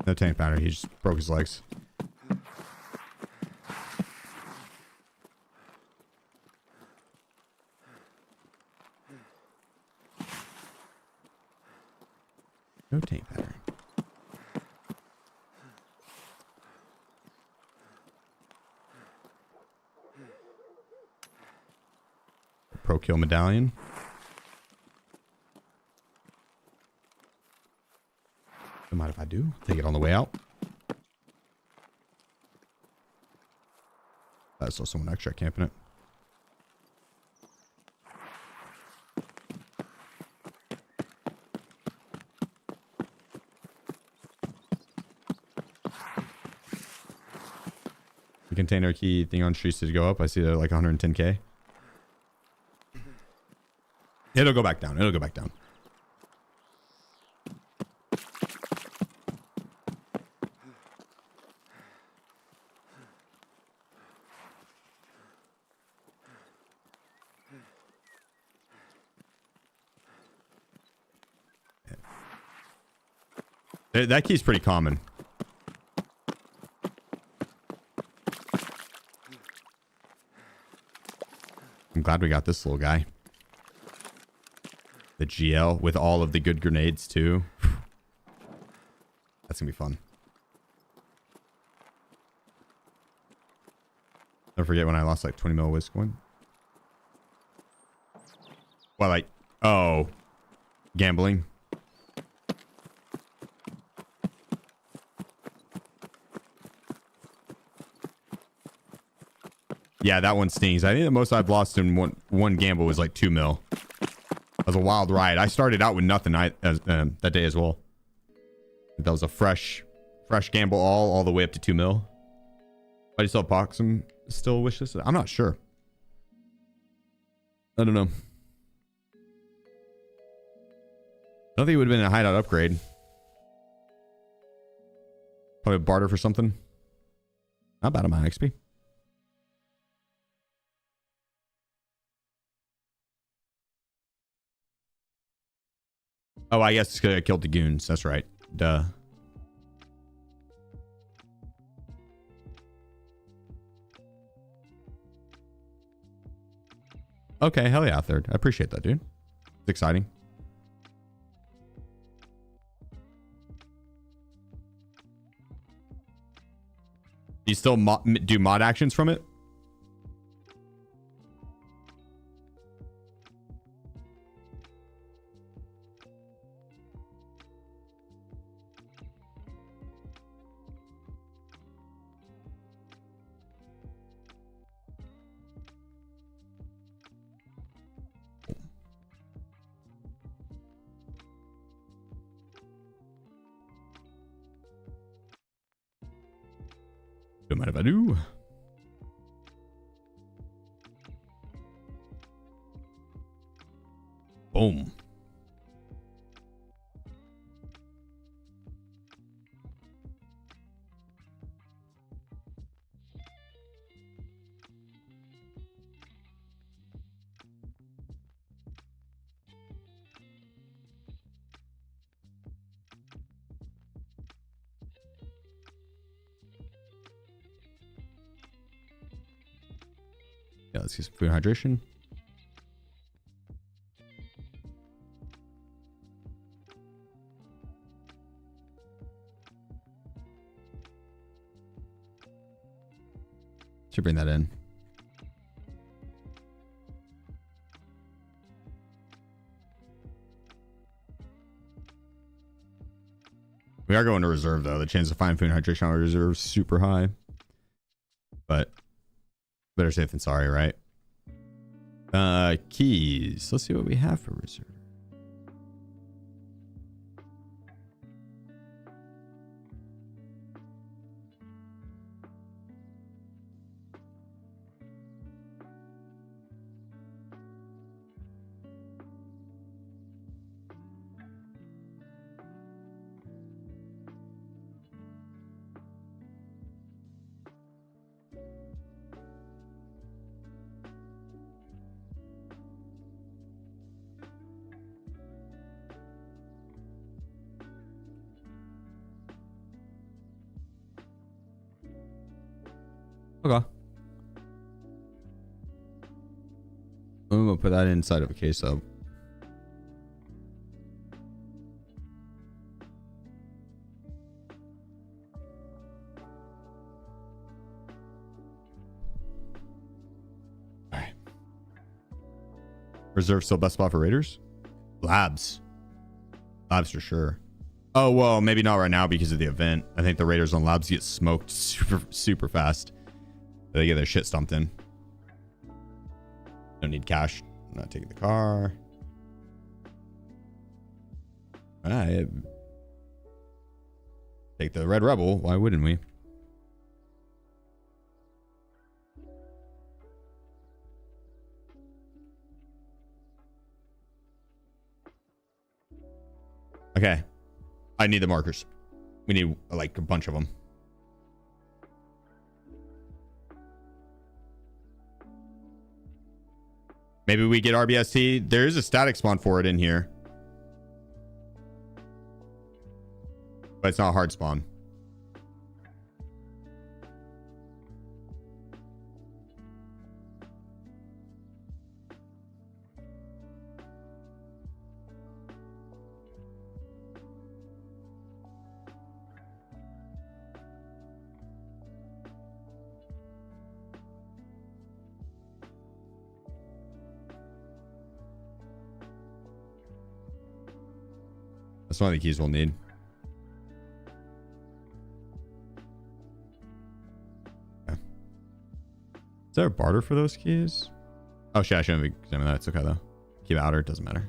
Speaker 1: No tank battery. He just broke his legs. No tank battery. Pro kill medallion. Don't mind if I do. Take it on the way out. I saw someone extra camping it. The container key thing on streets to go up. I see that like 110k. It'll go back down. It'll go back down. That key's pretty common. I'm glad we got this little guy. The GL with all of the good grenades too. That's gonna be fun. Don't forget when I lost like 20 mil Wiscoin. Well, like, oh, gambling. Yeah, that one stings. I think the most I've lost in one gamble was like 2 mil. That was a wild ride. I started out with nothing that day as well. That was a fresh gamble all the way up to 2 mil. Why do you still have Poxum still wish this? I'm not sure. I don't know. I don't think it would have been a hideout upgrade. Probably barter for something. Not bad amount of XP. Oh, I guess it's because I killed the goons. That's right. Duh. Okay, hell yeah, third. I appreciate that, dude. It's exciting. Do you still do mod actions from it? Don't mind if I do. Boom. Yeah, let's get some food and hydration. Should bring that in. We are going to reserve though. The chance to find food and hydration on reserve is super high. But better safe than sorry, right? Keys. Let's see what we have for reserve. Okay. I'm gonna put that inside of a case up. All right. Reserve still best spot for Raiders? Labs. Labs for sure. Oh, well, maybe not right now because of the event. I think the Raiders on Labs get smoked super fast. They get their shit stomped in. Don't need cash. I'm not taking the car. All right. Take the Red Rebel. Why wouldn't we? Okay. I need the markers. We need like a bunch of them. Maybe we get RBST. There is a static spawn for it in here. But it's not a hard spawn. That's one of the keys we'll need. Okay. Is there a barter for those keys? Oh shit, I shouldn't have examined that. It's okay though. Keep it outer, it doesn't matter.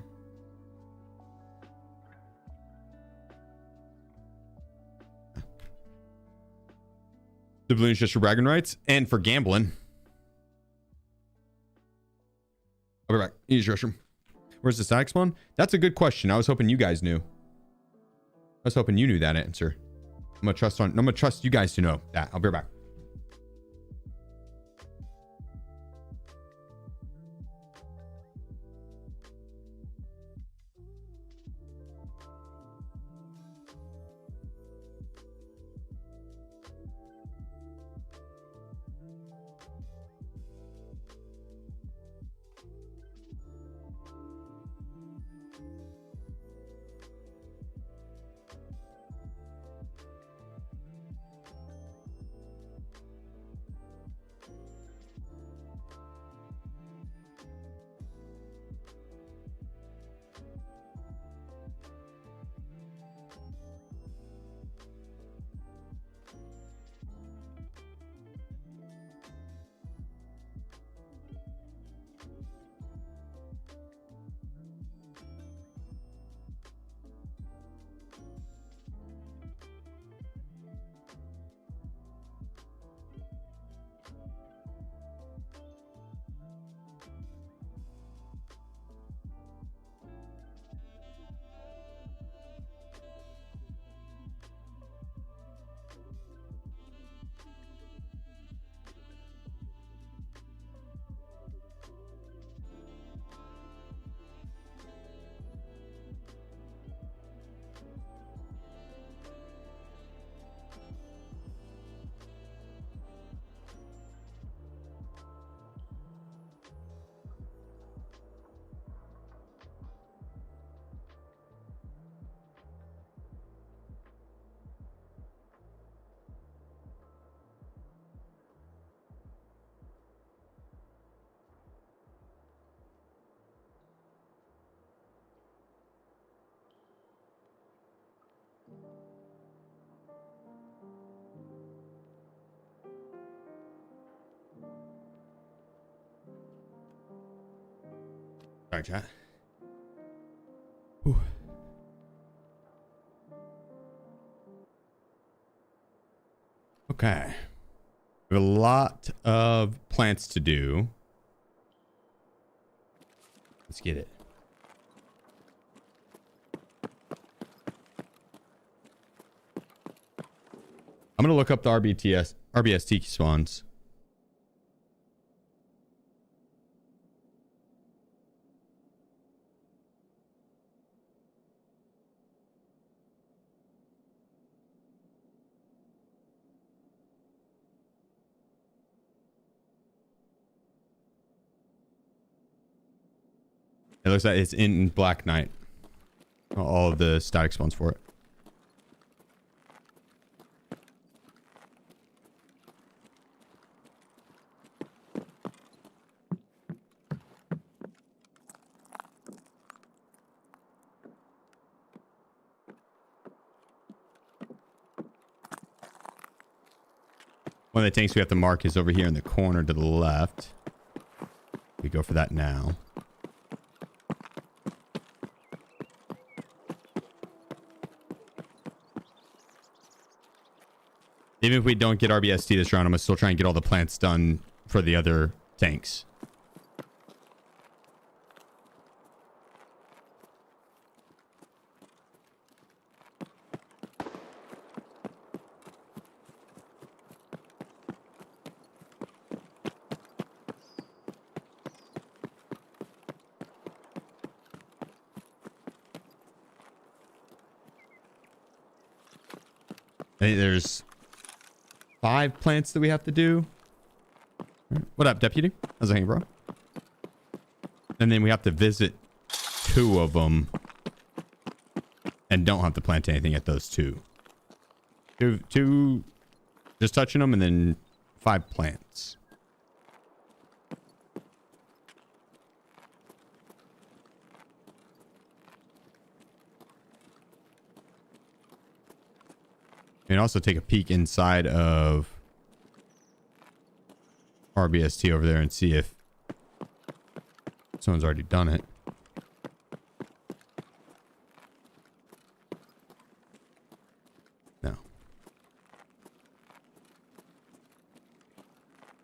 Speaker 1: The balloon's just for bragging rights and for gambling. I'll be back. Use your restroom. Where's the static spawn? That's a good question. I was hoping you guys knew. I was hoping you knew that answer. I'm gonna trust you guys to know that. I'll be right back. Sorry, chat. Whew. Okay. We have a lot of plants to do. Let's get it. I'm going to look up the RBST spawns. It looks like it's in Black Knight. All of the static spawns for it. One of the tanks we have to mark is over here in the corner to the left. We go for that now. Even if we don't get RBST this round, I'm going to still try and get all the plants done for the other tanks. Hey, there's 5 plants that we have to do. What up, deputy? How's it hanging, bro? And then we have to visit 2 of them and don't have to plant anything at those 2. Two just touching them, and then 5 plants. You can also take a peek inside of RBST over there and see if someone's already done it. No.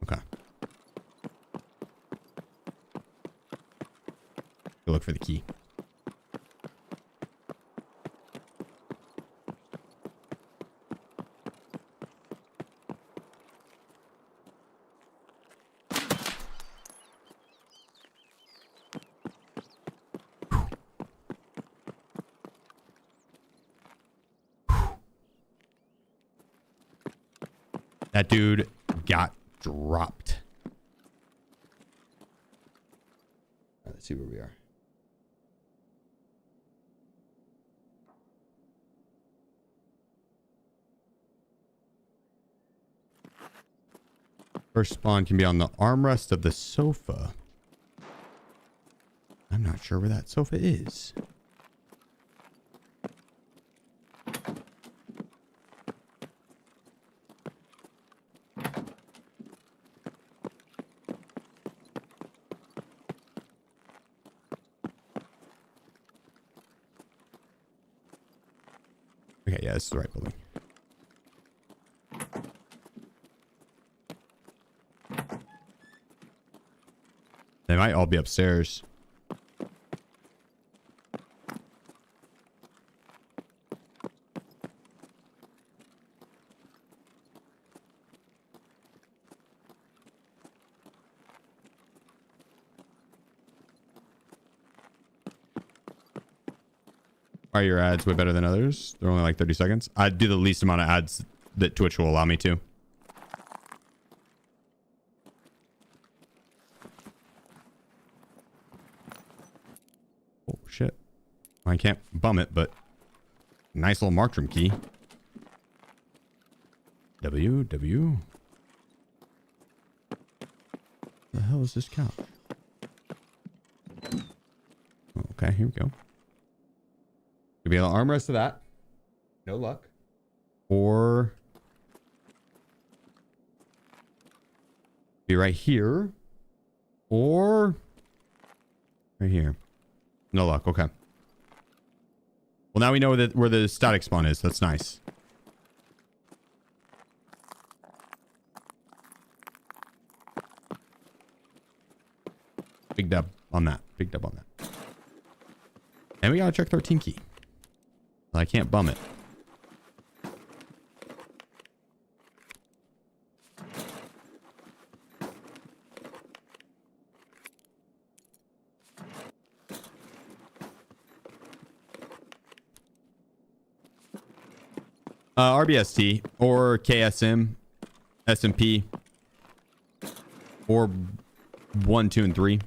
Speaker 1: Okay. Go look for the key. That dude got dropped. Let's see where we are. First spawn can be on the armrest of the sofa. I'm not sure where that sofa is. Okay, yeah, this is the right building. They might all be upstairs. Are your ads way better than others? They're only like 30 seconds. I do the least amount of ads that Twitch will allow me to. Oh, shit. I can't bum it, but nice little mark room key. W. The hell is this couch? Okay, here we go. Could be an armrest of that. No luck. Or be right here. Or right here. No luck. Okay. Well, now we know that where the static spawn is. That's nice. Big dub on that. Big dub on that. And we gotta check 13 key. I can't bum it. RBST or KSM, SMP, or 1, 2, and 3.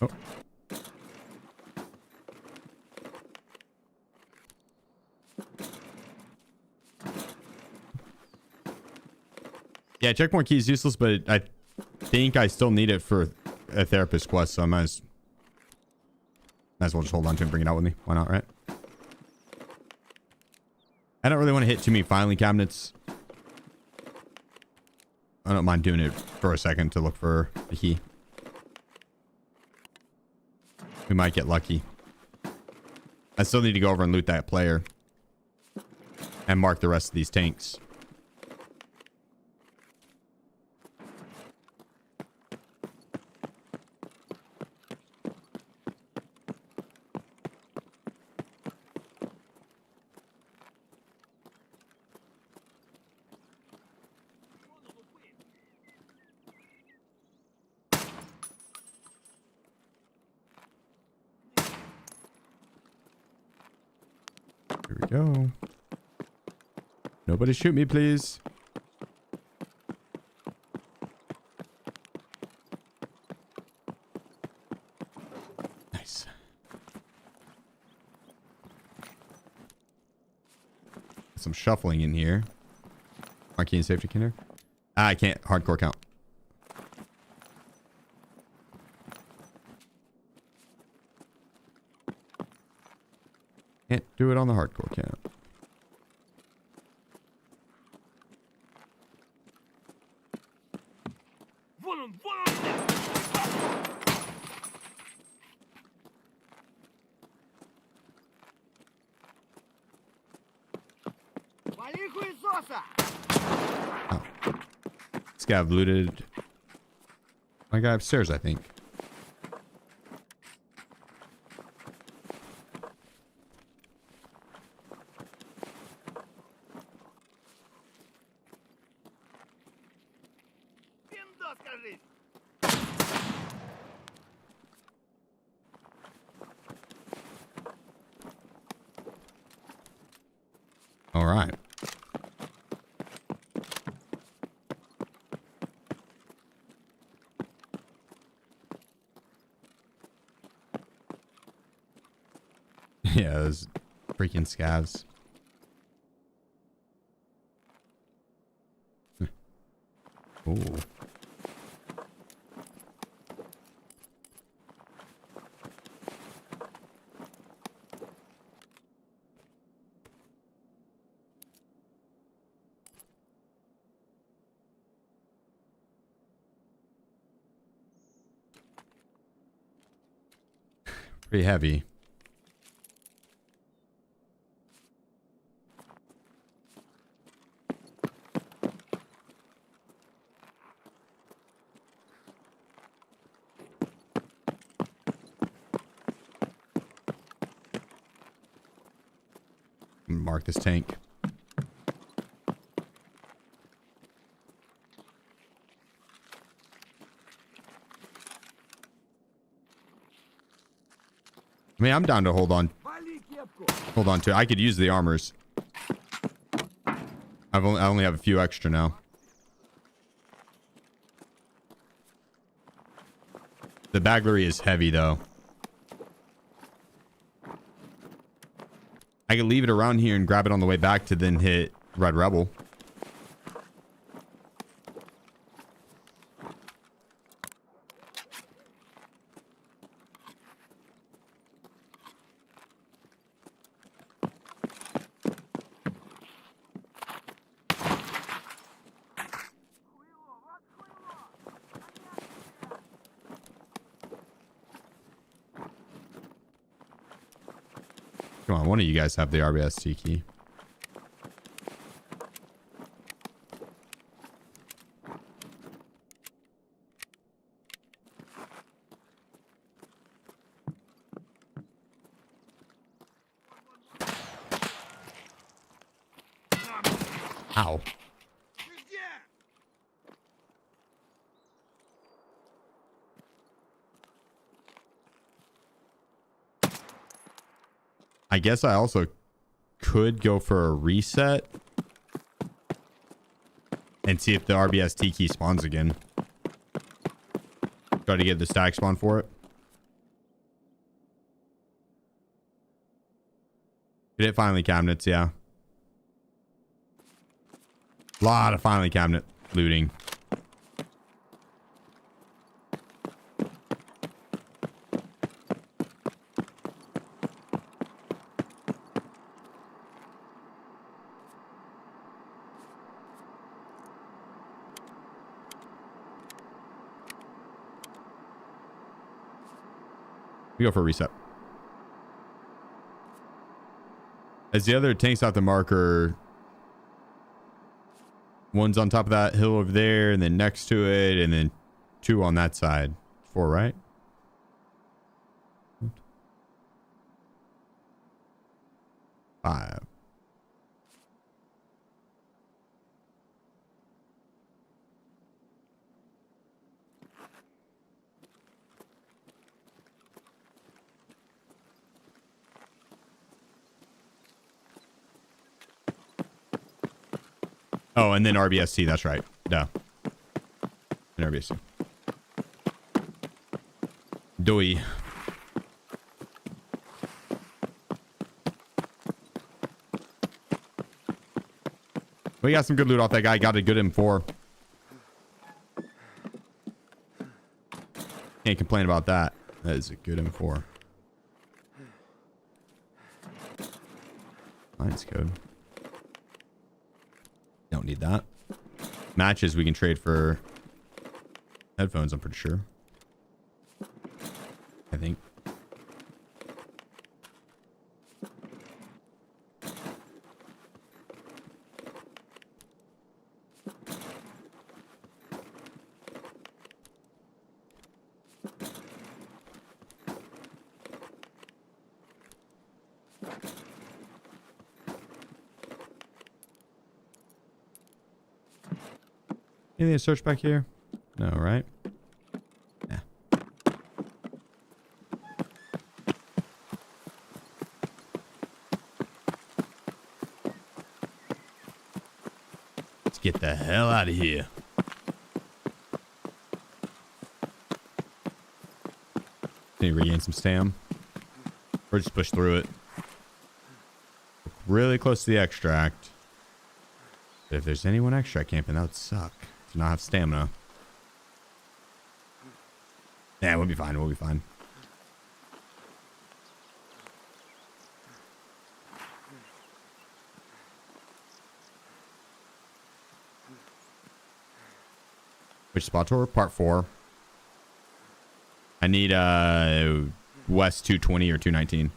Speaker 1: Oh. Yeah, checkpoint key is useless, but I think I still need it for a therapist quest, so I might as well just hold on to it and bring it out with me. Why not, right? I don't really want to hit too many filing cabinets. I don't mind doing it for a second to look for the key. We might get lucky. I still need to go over and loot that player and mark the rest of these tanks. Here we go. Nobody shoot me, please. Nice. Some shuffling in here. Marquee and safety kinder. I can't hardcore count. Can't do it on the hardcore count. Oh. Scav looted my guy upstairs, I think. All right. Yeah, those freaking scavs. Ooh. Pretty heavy. Mark this tank. I mean, I'm down to hold on to it. I could use the armors. I only have a few extra now. The baglery is heavy though. I could leave it around here and grab it on the way back to then hit Red Rebel. Come on, one of you guys have the RBST key. Ow. I guess I also could go for a reset and see if the RBST key spawns again. Try to get the stack spawn for it. Could hit filing cabinets, yeah. A lot of filing cabinet looting. We go for a reset. As the other tanks off the marker, one's on top of that hill over there, and then next to it, and then 2 on that side. 4, right? 5. Oh, and then RBSC, that's right. Duh. And RBSC. Doi. We got some good loot off that guy. Got a good M4. Can't complain about that. That is a good M4. Mine's code. Don't need that. Matches we can trade for headphones, I'm pretty sure. I think. Anything to search back here? No, right? Yeah. Let's get the hell out of here. Need to regain some stam. Or just push through it. Really close to the extract. If there's anyone extract camping, that would suck. To not have stamina. Yeah, we'll be fine. We'll be fine. Which spot tour? Part 4. I need West 220 or 219.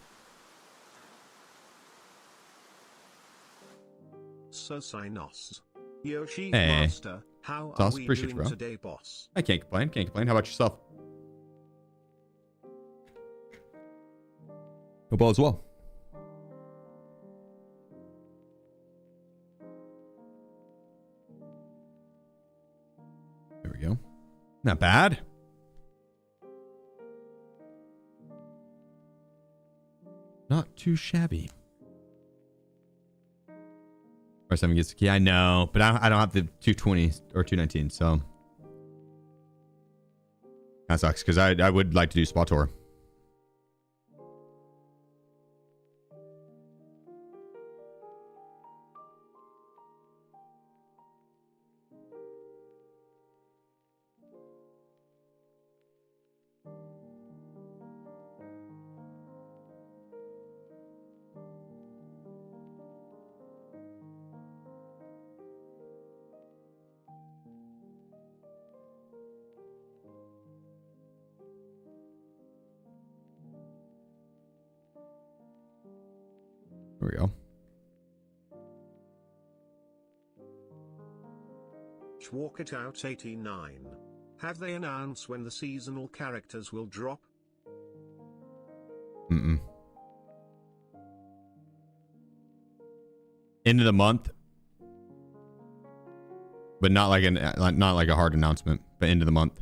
Speaker 2: So Sinos. Yoshi
Speaker 1: Hey.
Speaker 2: Master, how
Speaker 1: Sauce,
Speaker 2: are we
Speaker 1: appreciate
Speaker 2: doing
Speaker 1: you, bro.
Speaker 2: today, boss?
Speaker 1: I can't complain. Can't complain. How about yourself? Hope all is well. There we go. Not bad. Not too shabby. Or 7 gets the key. I know, but I don't have the 220 or 219, so that sucks because I would like to do spot tour. There we go.
Speaker 2: Walk It Out 89. Have they announced when the seasonal characters will drop?
Speaker 1: Mm-mm. End of the month, but not like not like a hard announcement, but end of the month.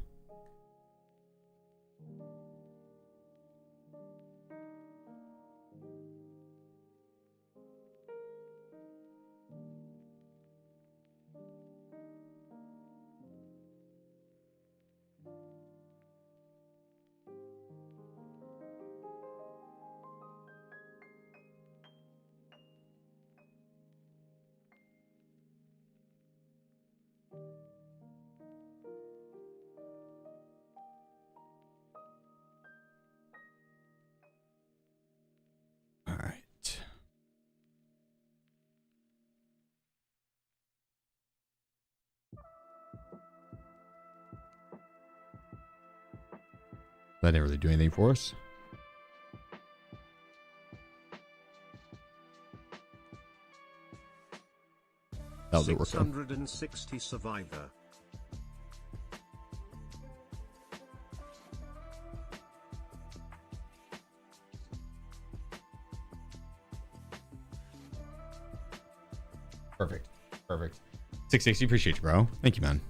Speaker 1: That didn't really do anything for us. That'll do work.
Speaker 2: 660 survivor.
Speaker 1: Perfect. Perfect. 660. Appreciate you, bro. Thank you, man.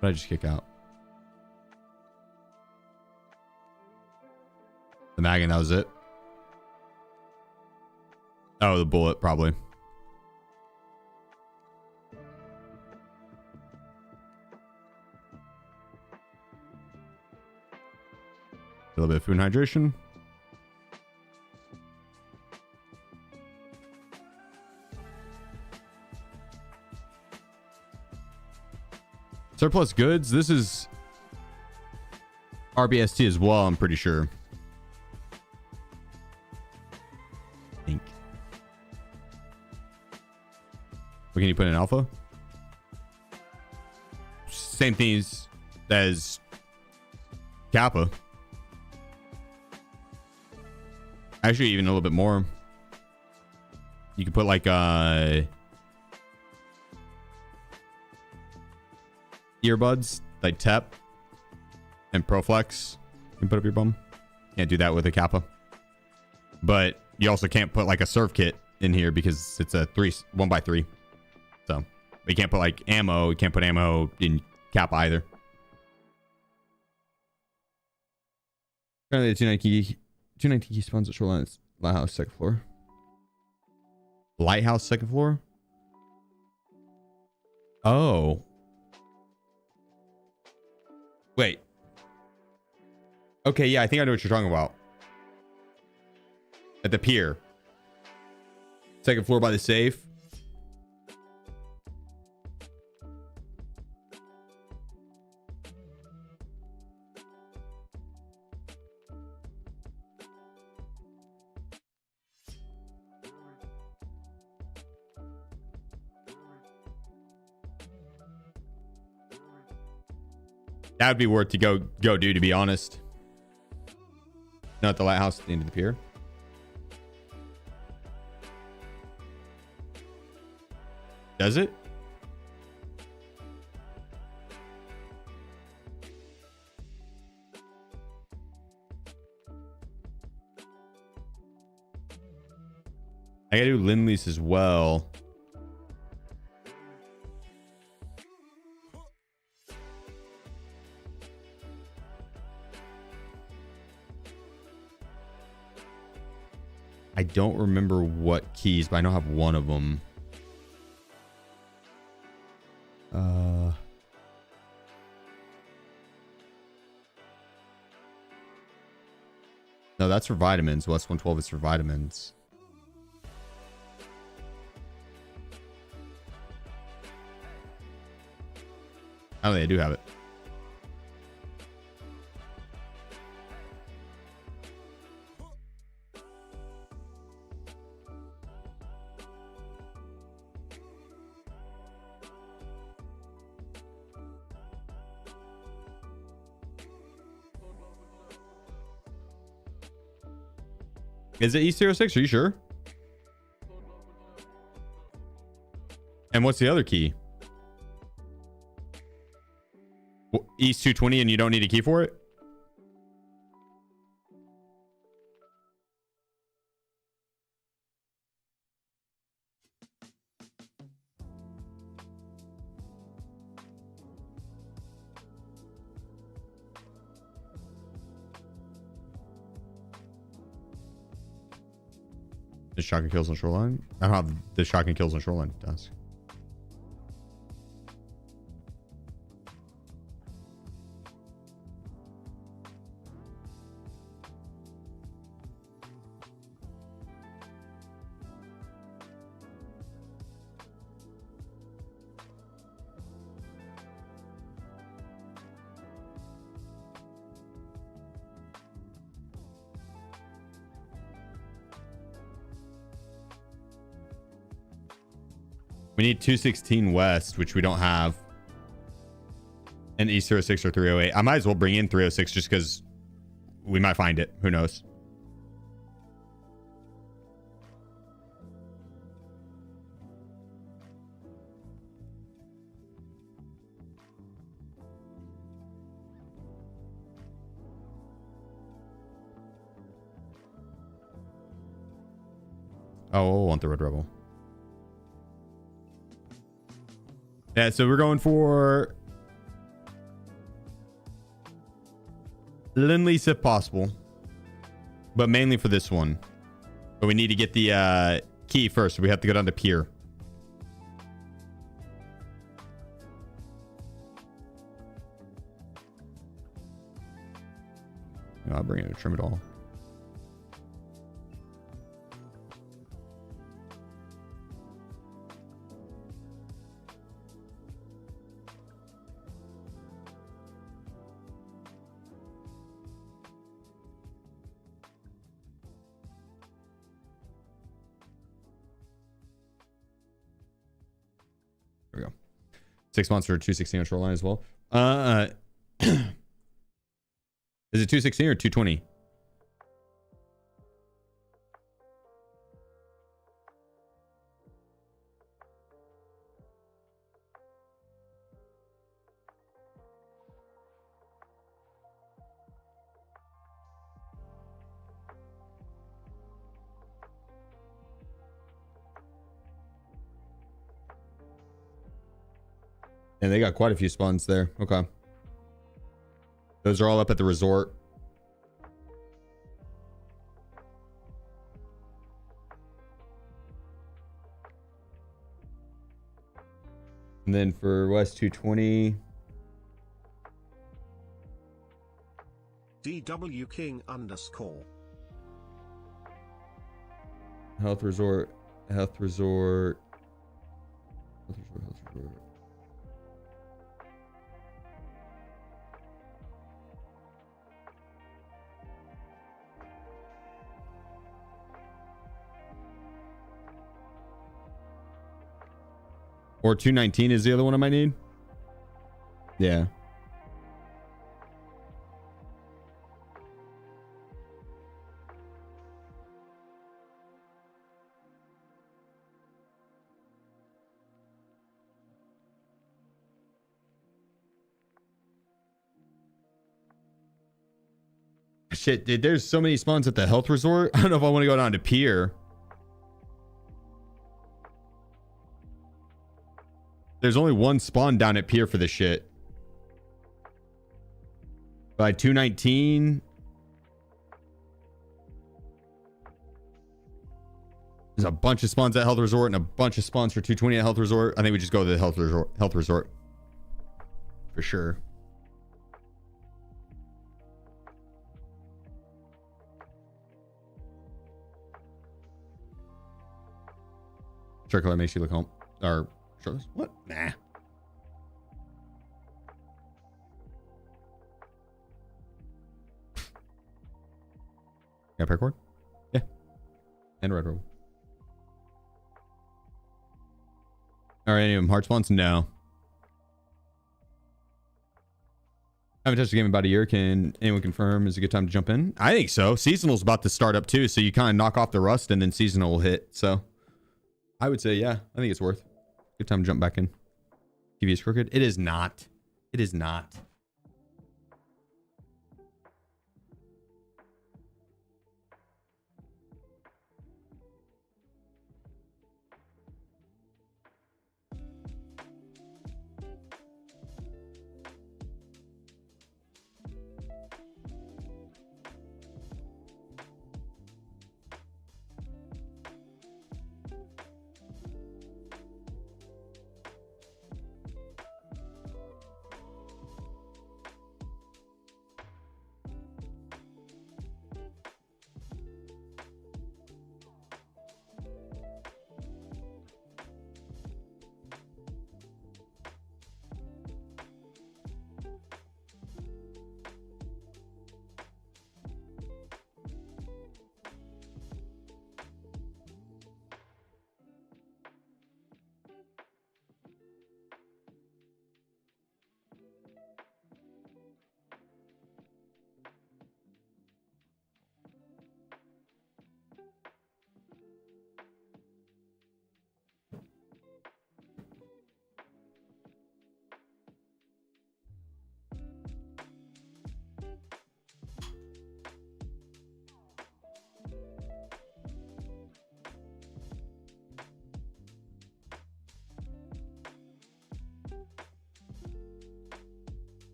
Speaker 1: What did I just kick out? The mag, and that was it. Oh, the bullet, probably. A little bit of food and hydration. Surplus goods. This is RBST as well, I'm pretty sure. I think. What can you put in alpha? Same things as Kappa. Actually, even a little bit more. You could put like earbuds, like TEP and Proflex. You can put up your bum. Can't do that with a Kappa. But you also can't put like a serve kit in here because it's a 1x3. So you can't put like ammo. You can't put ammo in Kappa either. Apparently the 290 key spawns at Shoreline Lighthouse, second floor. Lighthouse, second floor? Oh. Wait. Okay, yeah, I think I know what you're talking about. At the pier. Second floor by the safe. That would be worth to go do, to be honest. Not the lighthouse at the end of the pier. Does it? I gotta do Lindley's as well. I don't remember what keys, but I know I have one of them. No, that's for vitamins. West 112 is for vitamins. I don't think I do have it. Is it E06? Are you sure? And what's the other key? East 220 and you don't need a key for it? The shotgun kills on Shoreline? I don't have the shotgun kills on Shoreline task. We need 216 West, which we don't have. And East 306 or 308. I might as well bring in 306 just because we might find it. Who knows? Oh, we'll want the Red Rebel. Yeah, so we're going for Lend-Lease if possible, but mainly for this one. But we need to get the key first, so we have to go down to Pier. No, I'll bring it to trim it all. There we go. 6 months for 216 on shoreline as well. Is it 216 or 220? And they got quite a few spawns there. Okay. Those are all up at the resort. And then for West 220.
Speaker 2: DW King _
Speaker 1: Health resort. Health resort. Health resort. Health resort. Or 219 is the other one I might need. Yeah. Shit, dude, there's so many spawns at the health resort. I don't know if I want to go down to Pier. There's only one spawn down at Pier for this shit. By 219. There's a bunch of spawns at Health Resort and a bunch of spawns for 220 at Health Resort. I think we just go to the Health Resort. For sure. Circle that makes you look home. Or shirtless. What? Nah. Got paracord? Yeah. And red roll. Alright, any of them hard spawns? No. I haven't touched the game in about a year. Can anyone confirm is a good time to jump in? I think so. Seasonal's about to start up too, so you kind of knock off the rust and then seasonal will hit. So I would say, yeah, I think it's worth. Good time to jump back in. TV is crooked. It is not. It is not.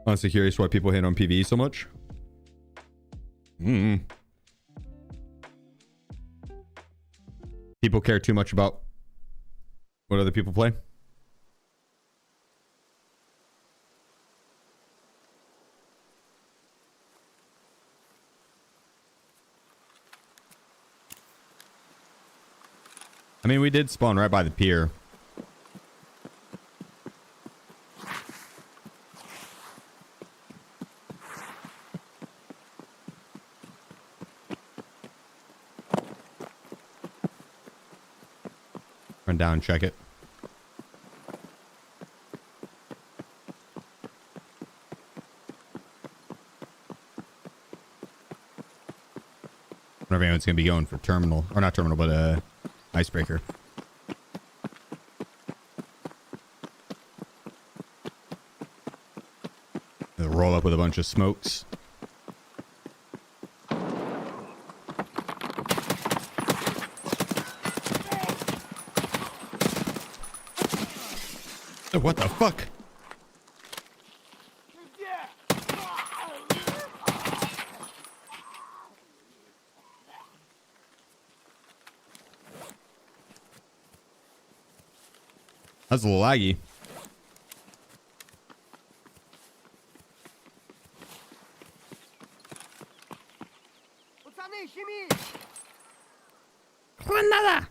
Speaker 1: Honestly curious why people hate on PvE so much. People care too much about what other people play. I mean, we did spawn right by the pier. Run down and check it. I wonder if anyone's going to be going for terminal. Or not terminal, but icebreaker. They'll roll up with a bunch of smokes. Oh, what the fuck? That's a little laggy. Nada.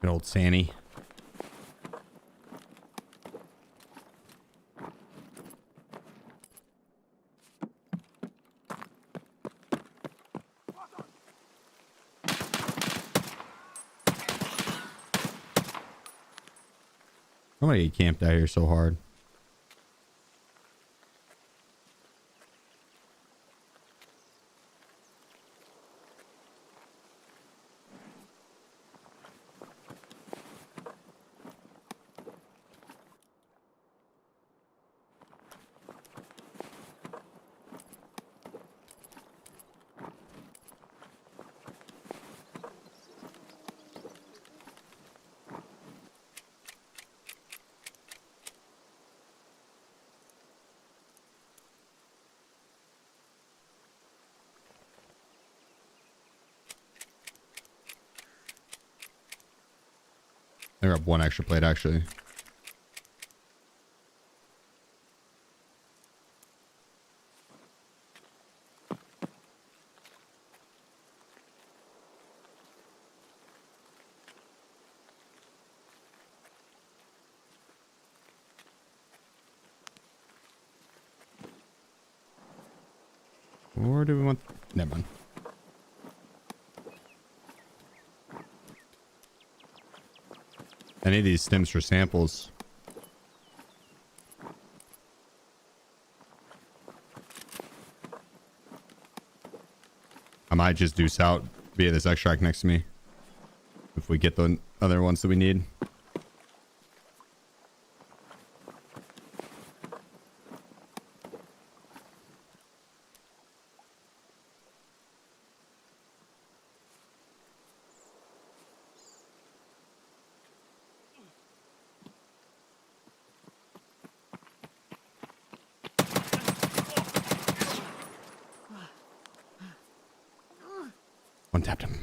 Speaker 1: Good old Sanny. Somebody camped out here so hard. I grabbed one extra plate, actually. Or do we want... Never mind. Any of these stems for samples. I might just deuce out via this extract next to me. If we get the other ones that we need. One tapped him.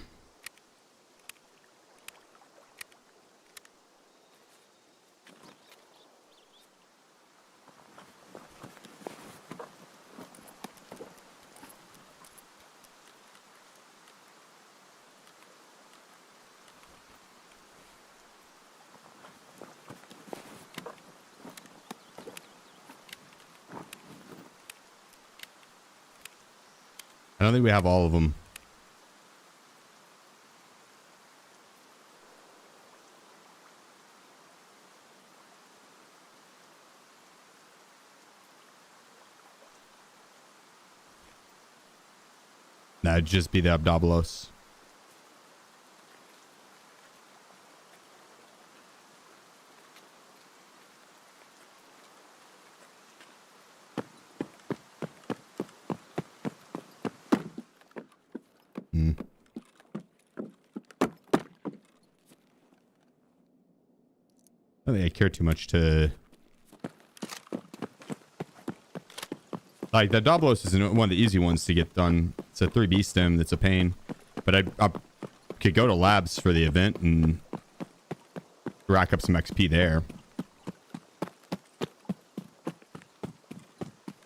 Speaker 1: I don't think we have all of them. That'd just be the Abdobolos. Hmm. I don't think I care too much to... Like, the Doblos is one of the easy ones to get done. It's a 3B stem that's a pain. But I could go to labs for the event and rack up some XP there.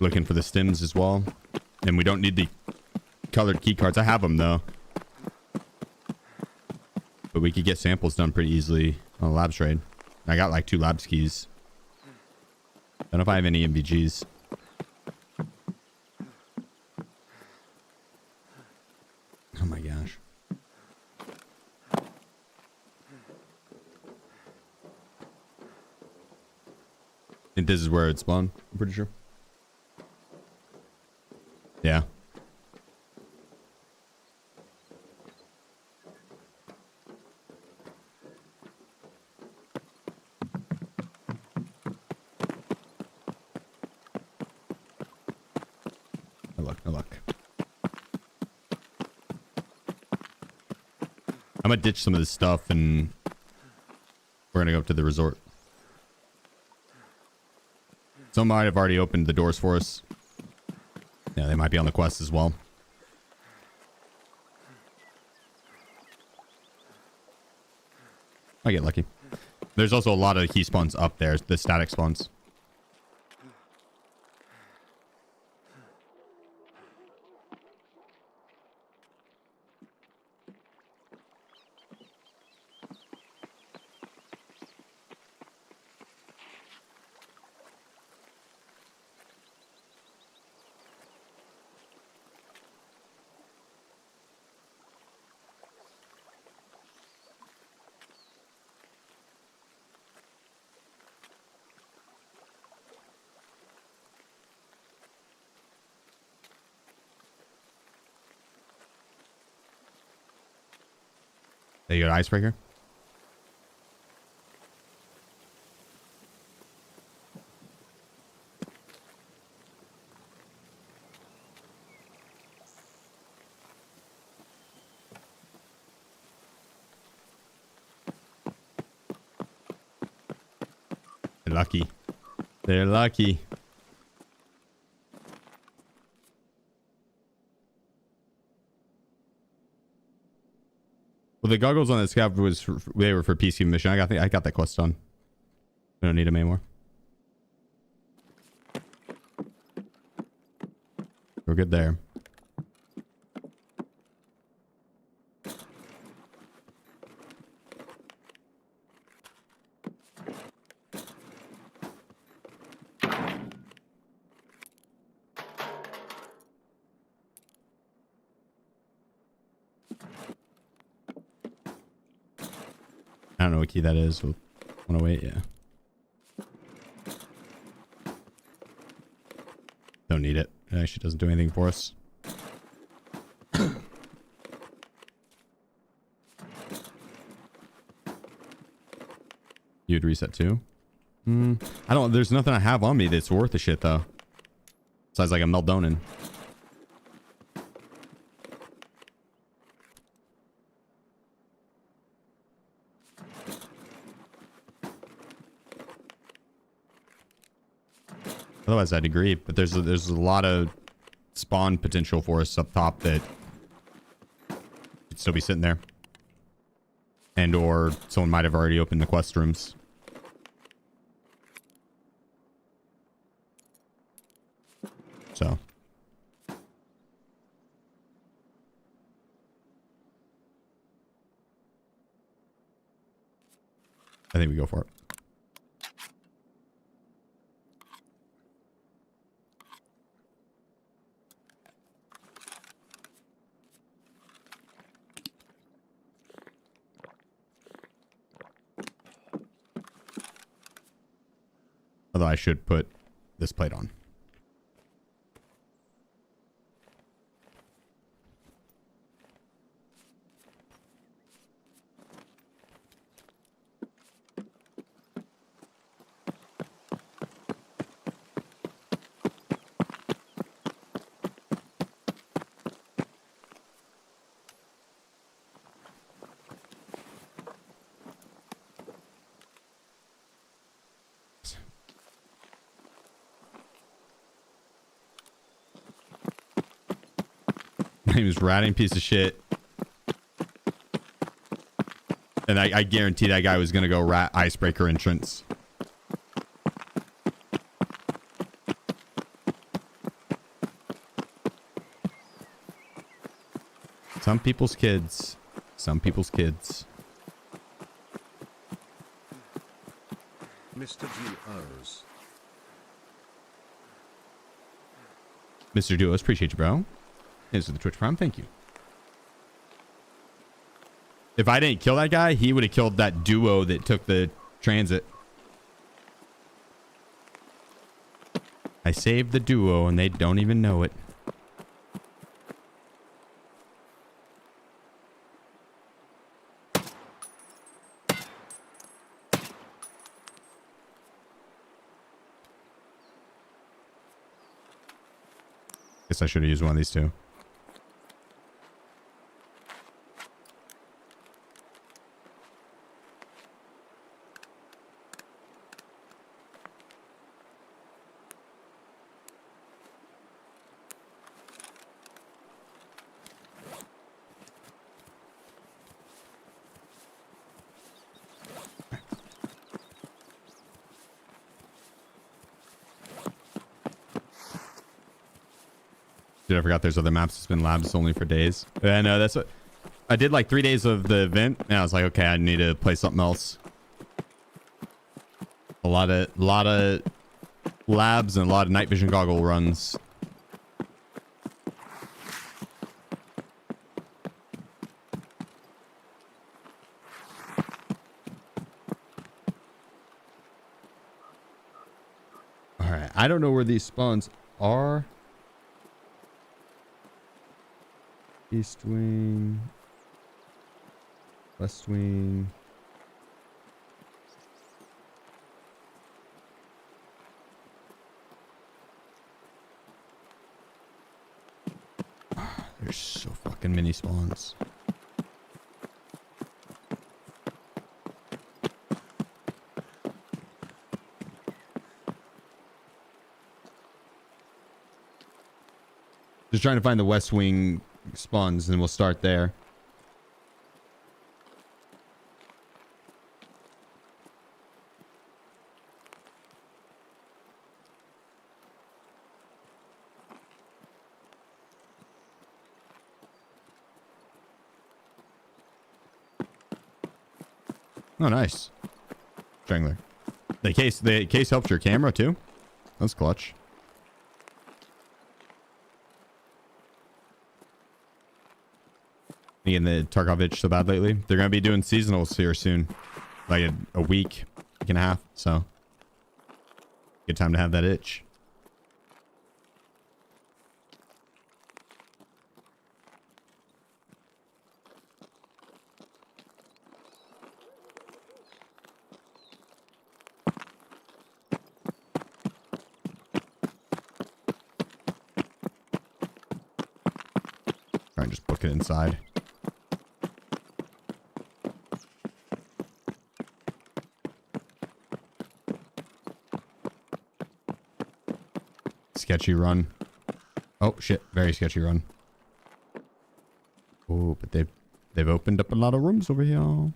Speaker 1: Looking for the stems as well. And we don't need the colored key cards. I have them, though. But we could get samples done pretty easily on a labs trade. I got like 2 labs keys. Don't know if I have any MVGs. Oh my gosh. I think this is where it spawned. I'm pretty sure. Yeah. No luck, no luck. I'm gonna ditch some of this stuff and we're gonna go up to the resort. Some might have already opened the doors for us. Yeah, they might be on the quest as well. I get lucky. There's also a lot of key spawns up there, the static spawns. There you go, icebreaker. They're lucky. They're lucky. Well, the goggles on the scav was they were for PC mission. I got that quest done. I don't need them anymore. We're good there. I don't know what key that is. We'll want to wait, yeah. Don't need it. It actually doesn't do anything for us. You'd reset too? I don't, there's nothing I have on me that's worth a shit though. Besides like a Meldonin. Otherwise I'd agree, but there's a lot of spawn potential for us up top that could still be sitting there. And or someone might have already opened the quest rooms. So. I think we go for it. Although I should put this plate on. He was ratting piece of shit. And I guarantee that guy was going to go rat icebreaker entrance. Some people's kids. Some people's kids.
Speaker 2: Mr. Duos.
Speaker 1: Mr. Duos, appreciate you, bro. This is the Twitch Prime. Thank you. If I didn't kill that guy, he would have killed that duo that took the transit. I saved the duo and they don't even know it. Guess I should have used one of these two. Dude, I forgot there's other maps. It's been labs only for days. I know that's what I did, like 3 days of the event, and I was like, okay, I need to play something else. A lot of labs and a lot of night vision goggle runs. All right, I don't know where these spawns are. East wing, west wing. There's so fucking many spawns. Just trying to find the west wing spawns and we'll start there. Oh, nice. Strangler. The case helped your camera too. That's clutch. Again, the Tarkov itch so bad lately. They're going to be doing seasonals here soon. Like a week and a half. So, good time to have that itch. Alright, just book it inside. Sketchy run. Oh shit, very sketchy run. Oh, but they've opened up a lot of rooms over here. Ooh.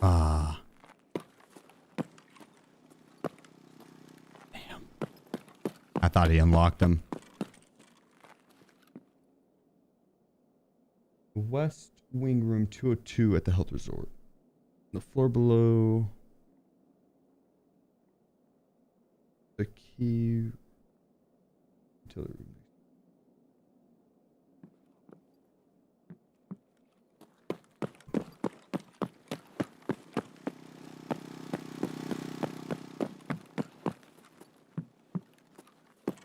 Speaker 1: Ah. I thought he unlocked them. West Wing Room 202 at the Health Resort. The floor below. The key. Utility room.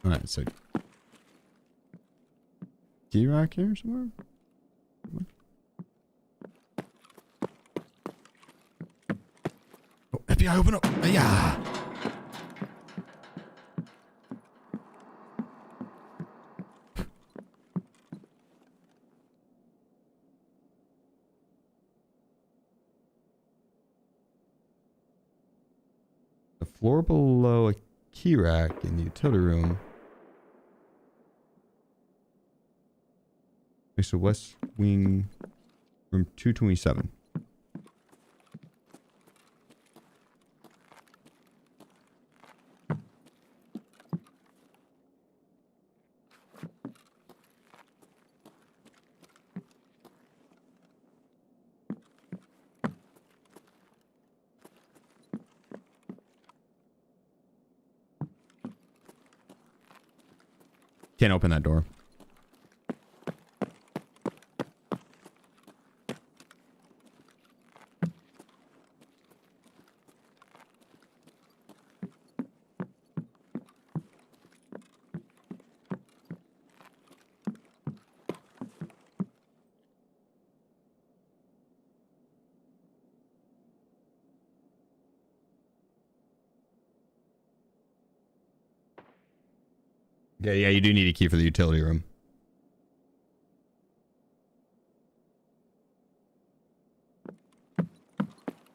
Speaker 1: All right, so key rack here somewhere. Oh, FBI, open up! Yeah. floor below a key rack in the utility room. Next to West Wing, room 227. Can't open that door. Yeah, you do need a key for the utility room.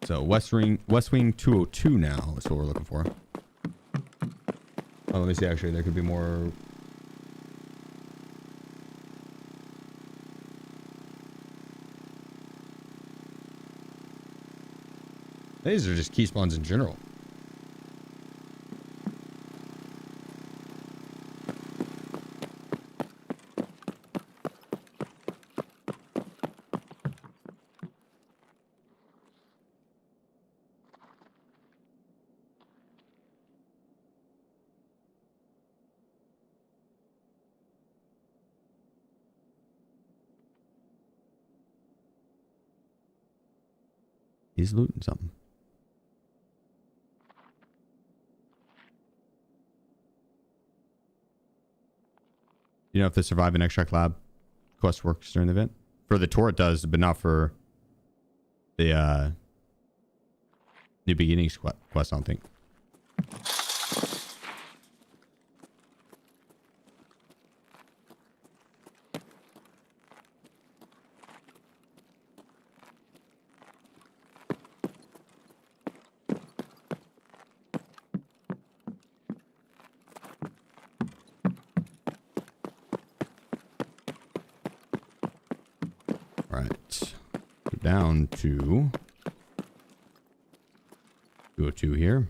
Speaker 1: So West Wing 202 now is what we're looking for. Oh, let me see. Actually, there could be more. These are just key spawns in general. He's looting something. You know if the survive and extract lab quest works during the event? For the tour it does, but not for the new beginnings quest, I don't think. Down to 202 here.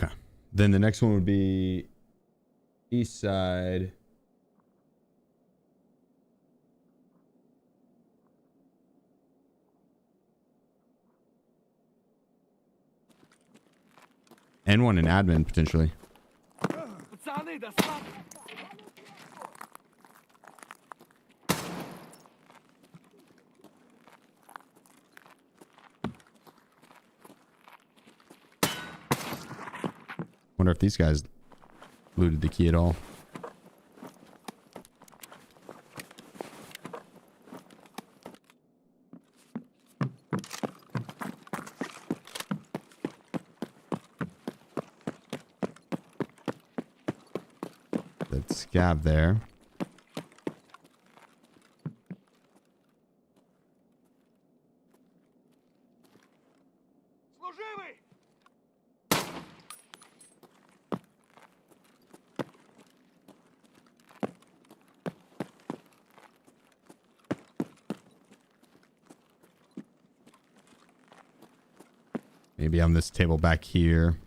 Speaker 1: Okay. Then the next one would be east side. And one in admin, potentially. Wonder if these guys looted the key at all. Scab there. Maybe on this table back here.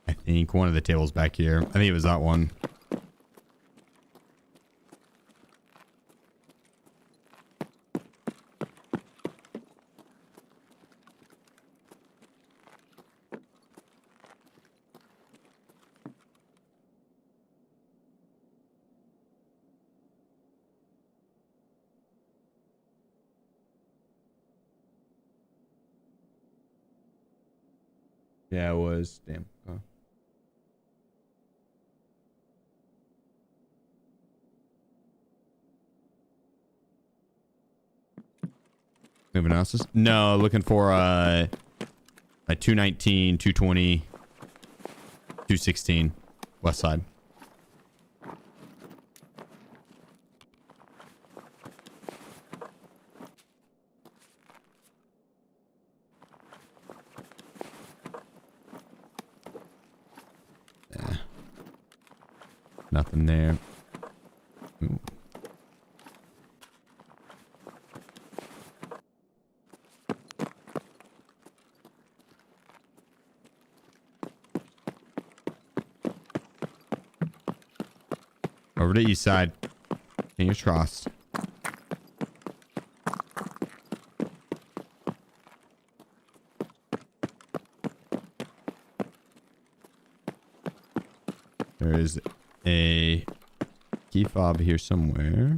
Speaker 1: I think one of the tables back here. I think it was that one. Yeah, it was. Damn. Oh. Moving analysis? No, looking for a 219, 220, 216 west side. Yeah. Nothing there. Ooh. Over to east side. Fingers crossed. There is a key fob here somewhere.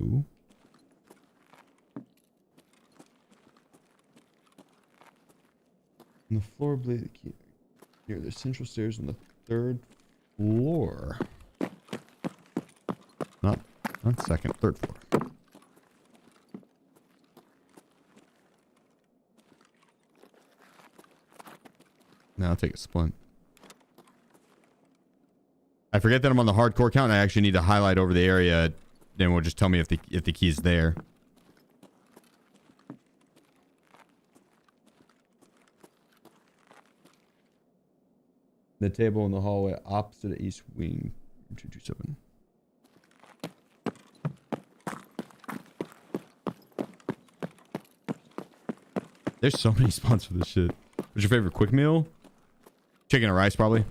Speaker 1: Ooh. On the floor blade key near the central stairs on the 3rd floor. Not second, 3rd floor. Now I'll take a splint. I forget that I'm on the hardcore count. I actually need to highlight over the area. Then will just tell me if the key's there. The table in the hallway opposite the east wing. 227. There's so many spawns for this shit. What's your favorite quick meal? Chicken and rice, probably.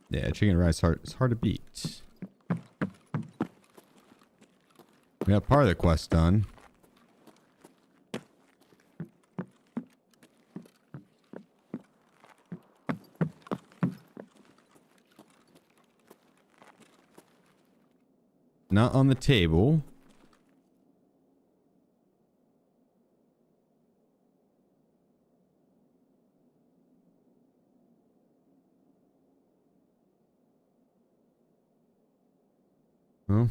Speaker 1: Yeah, chicken and rice it's hard to beat. We got part of the quest done. Not on the table. Well.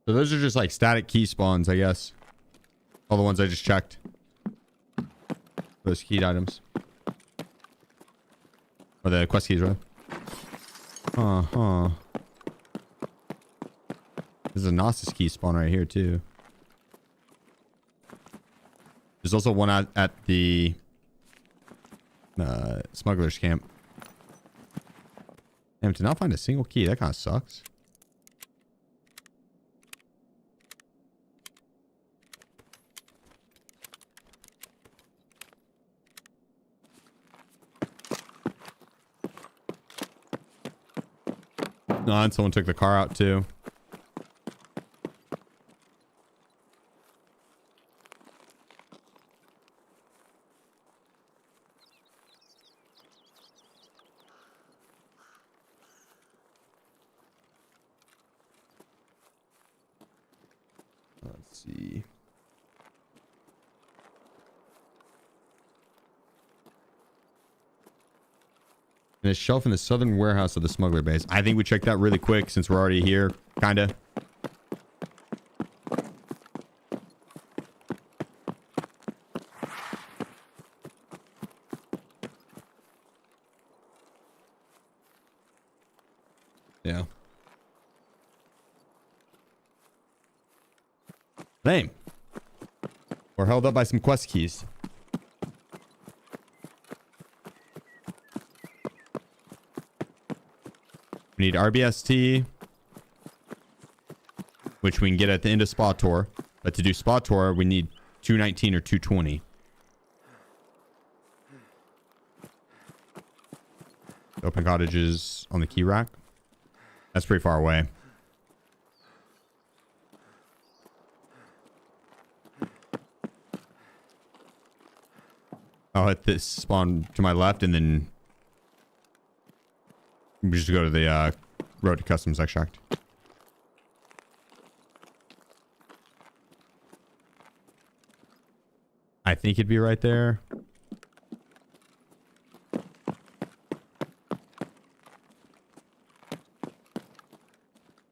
Speaker 1: So those are just like static key spawns, I guess. All the ones I just checked. Those keyed items. Or the quest keys, right? Uh-huh. There's a Gnosis key spawn right here, too. There's also one at the smuggler's camp. Damn, to not find a single key, that kind of sucks. No, and someone took the car out too. Let's see. And a shelf in the southern warehouse of the smuggler base. I think we check that really quick since we're already here, kinda. Yeah. Name. We're held up by some quest keys. We need RBST, which we can get at the end of Spa Tour. But to do Spa Tour, we need 219 or 220. Open cottages on the key rack. That's pretty far away. I'll hit this spawn to my left and then we just go to the road to customs extract. I think it'd be right there.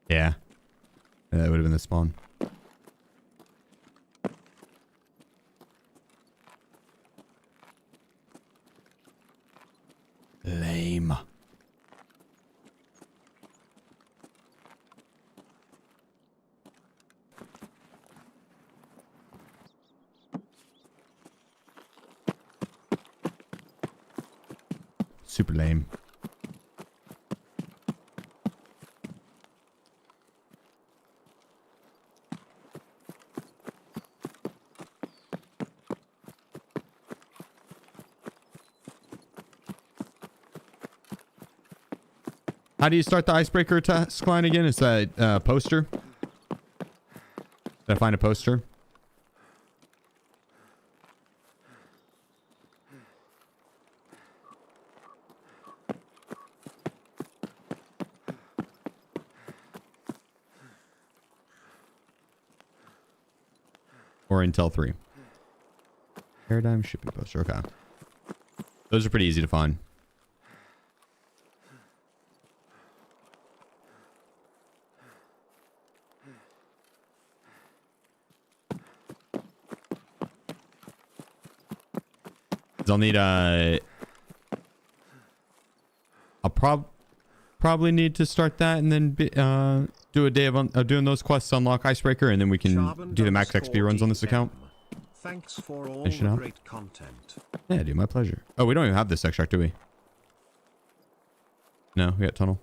Speaker 1: Yeah. That would have been the spawn. Lame. Super lame. How do you start the icebreaker task line again? Is that poster? Did I find a poster? Or Intel 3. Paradigm shipping poster. Okay. Those are pretty easy to find. I'll need I'll probably need to start that and then do a day of doing those quests to unlock icebreaker, and then we can do the max XP runs on this account.
Speaker 2: Thanks for all the great content.
Speaker 1: Yeah, dude, my pleasure. Oh, we don't even have this extract, do we? No, we got tunnel.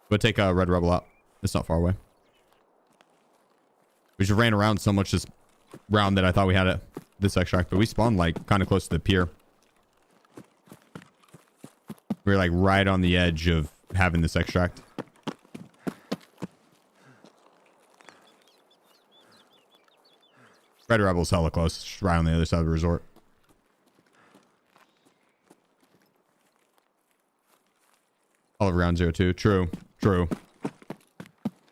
Speaker 1: We'll take Red Rebel out. It's not far away. We just ran around so much this round that I thought we had this extract, but we spawned like kind of close to the pier. We were like right on the edge of having this extract. Red Rebel's hella close, just right on the other side of the resort. All of ground 02. True. True.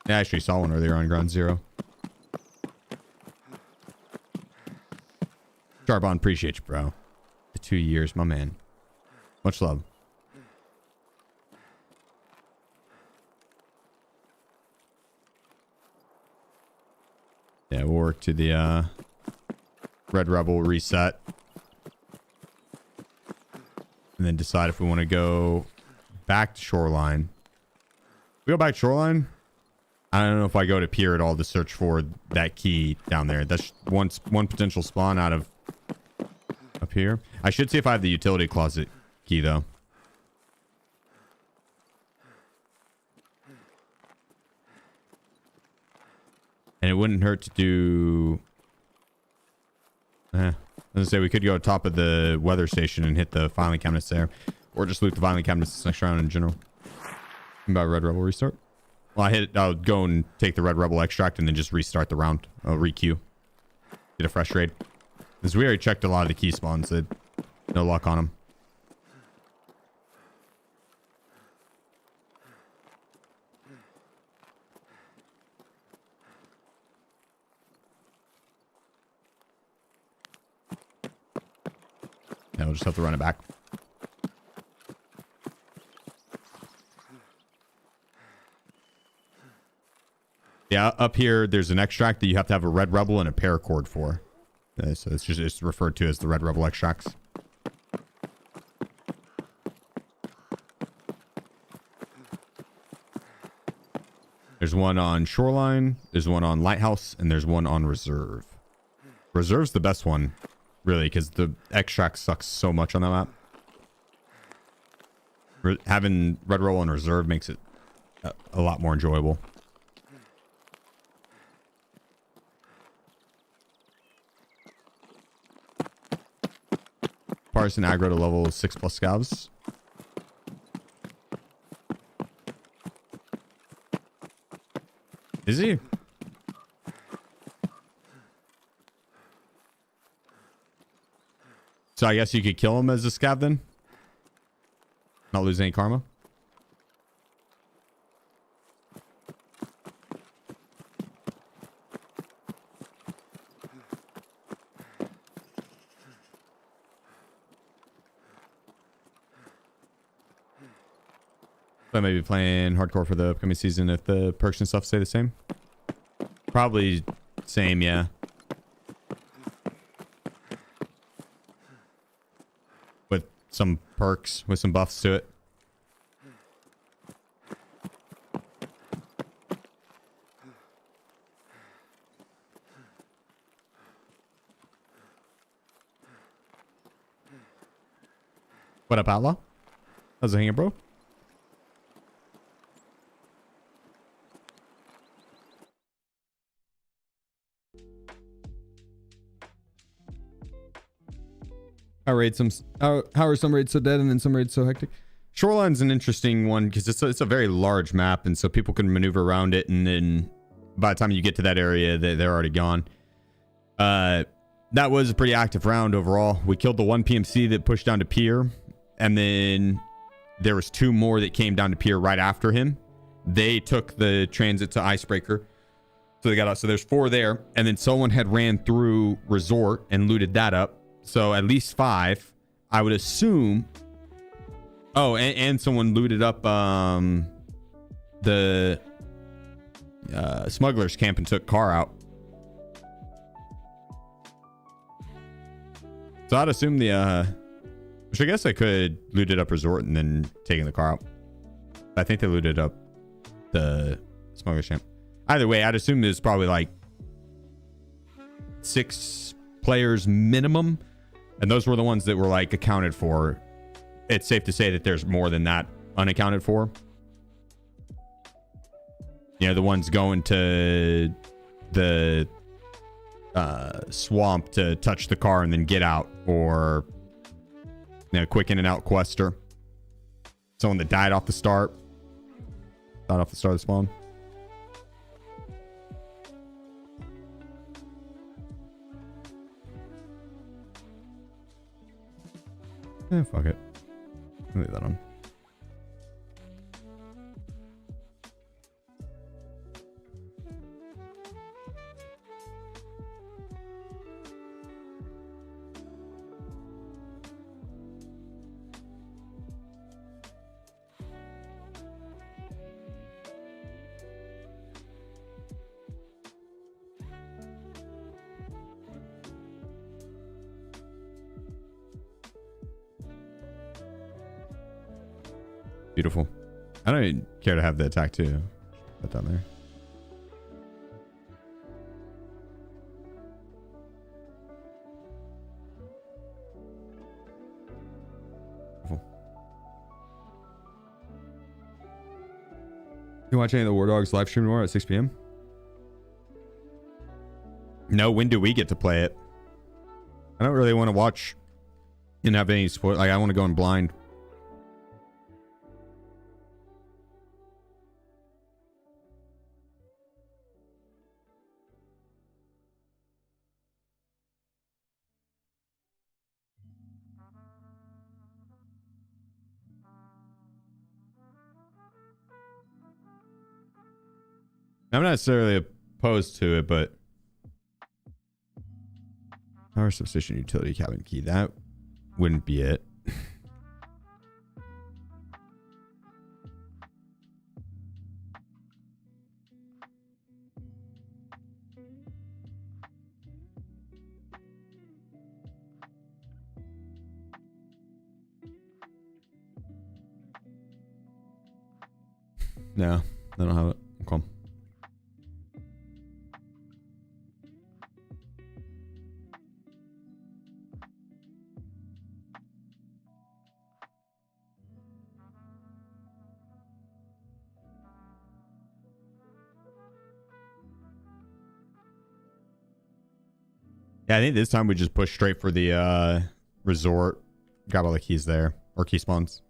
Speaker 1: I actually saw one earlier on ground 0. Charbon, appreciate you, bro. The 2 years, my man. Much love. Yeah, we'll work to the Red Rebel reset. And then decide if we want to go back to Shoreline. If we go back to Shoreline, I don't know if I go to Pier at all to search for that key down there. That's one potential spawn out of up here. I should see if I have the utility closet key, though. And it wouldn't hurt to do... I was gonna say we could go top of the weather station and hit the filing cabinets there. Or just loot the filing cabinets this next round in general. About Red Rebel restart. Well, I'll go and take the Red Rebel extract and then just restart the round. I'll re-queue. Get a fresh raid. Because we already checked a lot of the key spawns. So no luck on them. Yeah, we'll just have to run it back. Yeah, up here, there's an extract that you have to have a Red Rebel and a paracord for. So it's referred to as the Red Rebel extracts. There's one on Shoreline, there's one on Lighthouse, and there's one on Reserve. Reserve's the best one, really, because the extract sucks so much on that map. Having Red Rebel and Reserve makes it a lot more enjoyable. Partisan aggro to level 6+ scavs. Is he? So I guess you could kill him as a scav then? Not lose any karma? So I may be playing hardcore for the upcoming season if the perks and stuff stay the same. Probably same, yeah. With some perks, with some buffs to it. What up, Outlaw? How's it hanging, bro? How are some raids so dead and then some raids so hectic? Shoreline's an interesting one because it's a very large map, and so people can maneuver around it, and then by the time you get to that area, they're already gone. That was a pretty active round overall. We killed the one PMC that pushed down to pier, and then there was 2 more that came down to pier right after him. They took the transit to Icebreaker, so they got out. So there's 4 there, and then someone had ran through Resort and looted that up. So at least 5, I would assume. Oh, and someone looted up the smugglers camp and took car out. So I'd assume which I guess I could loot it up Resort and then taking the car out. I think they looted up the smugglers camp. Either way, I'd assume there's probably like 6 players minimum. And those were the ones that were like accounted for. It's safe to say that there's more than that unaccounted for. You know, the ones going to the swamp to touch the car and then get out, or quick in and out quester. Someone that died off the start. Died off the start of the spawn. Fuck it. I'll leave that on. Beautiful. I don't even care to have the attack too. Put that there. Beautiful. You watch any of the War Dogs live stream tomorrow at 6 p.m.? No, when do we get to play it? I don't really want to watch and have any spoil. Like, I want to go in blind. I'm not necessarily opposed to it, but power substation utility cabin key, that wouldn't be it. No, I don't have it. Okay. Yeah, I think this time we just push straight for the resort. Grab all the keys there. Or key spawns.